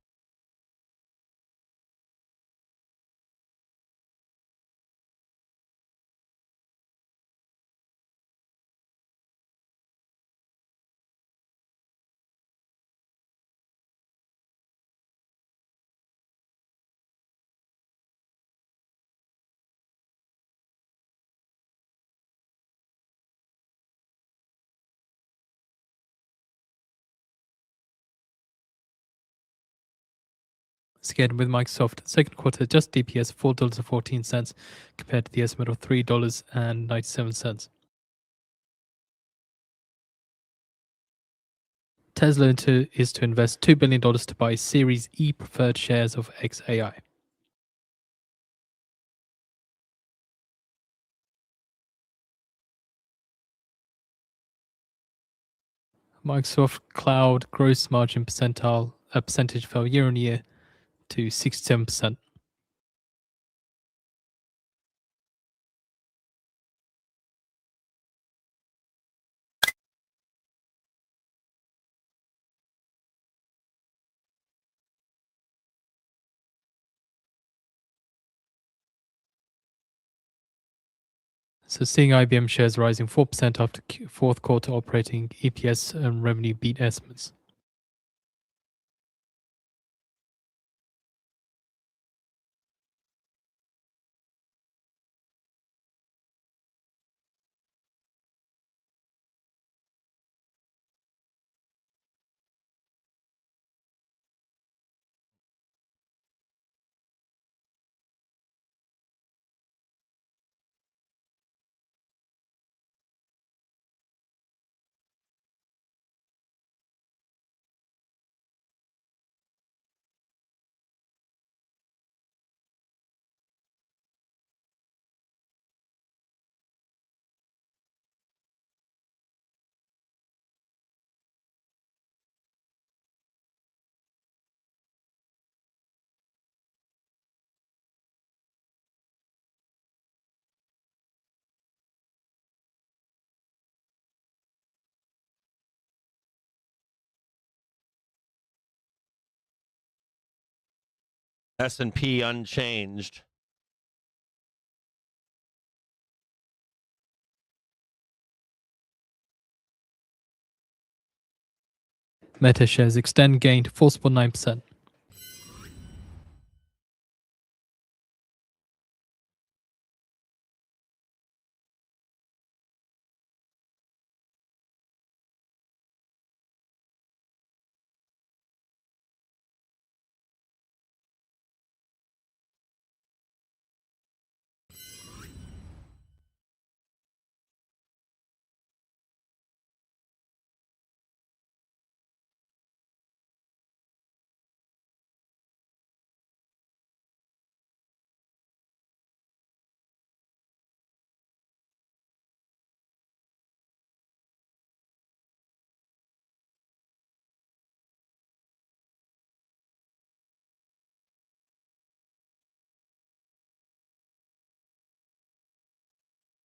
Again, with Microsoft, second quarter adjusted EPS $4.14 compared to the estimate of $3.97. Tesla is to invest $2 billion to buy Series E preferred shares of XAI. Microsoft Cloud gross margin percentage fell year on year to 67%. So seeing IBM shares rising 4% after fourth quarter operating EPS and revenue beat estimates. S&P unchanged. Meta shares extend gained 4.9%.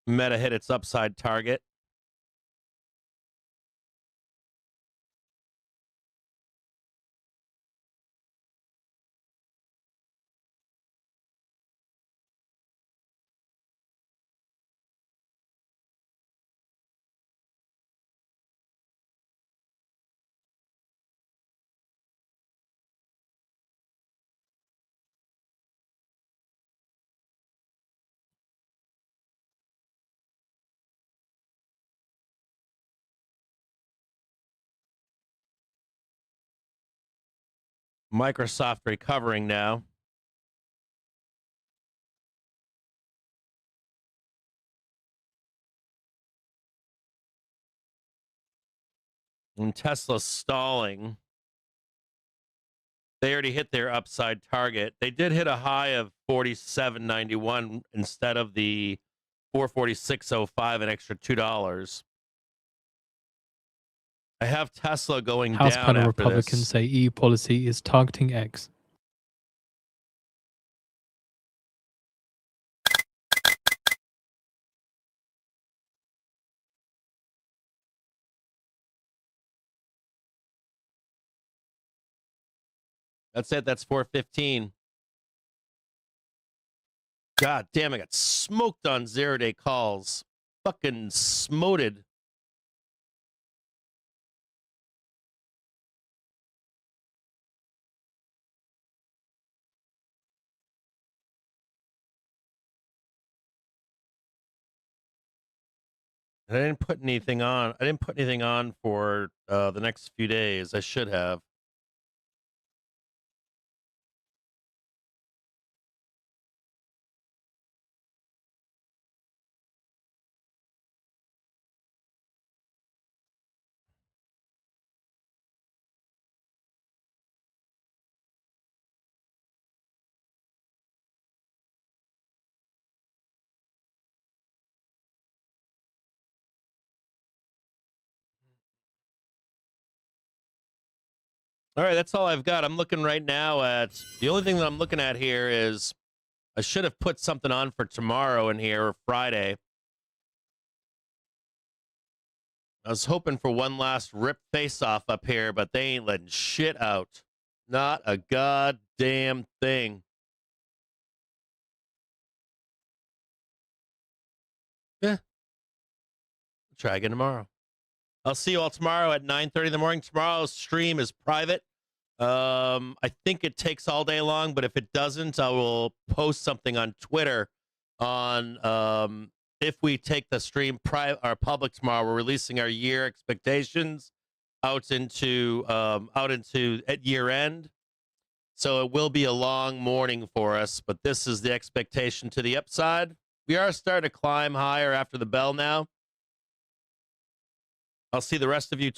Meta hit its upside target. Microsoft recovering now. And Tesla's stalling. They already hit their upside target. They did hit a high of 47.91 instead of the 446.05, an extra $2. I have Tesla going House down panel after Republicans this. say EU policy is targeting X. That's it. That's 415. God damn, I got smoked on 0-day calls. Fucking smoted. And I didn't put anything on. I didn't put anything on for the next few days. I should have. All right, that's all I've got. I'm looking right now at the only thing that I'm looking at here is I should have put something on for tomorrow in here or Friday. I was hoping for one last rip face off up here, but they ain't letting shit out. Not a goddamn thing. Yeah. Try again tomorrow. I'll see you all tomorrow at 9:30 in the morning. Tomorrow's stream is private. I think it takes all day long, but if it doesn't, I will post something on Twitter on if we take the stream our public tomorrow. We're releasing our year expectations out into at year end. So it will be a long morning for us, but this is the expectation to the upside. We are starting to climb higher after the bell now. I'll see the rest of you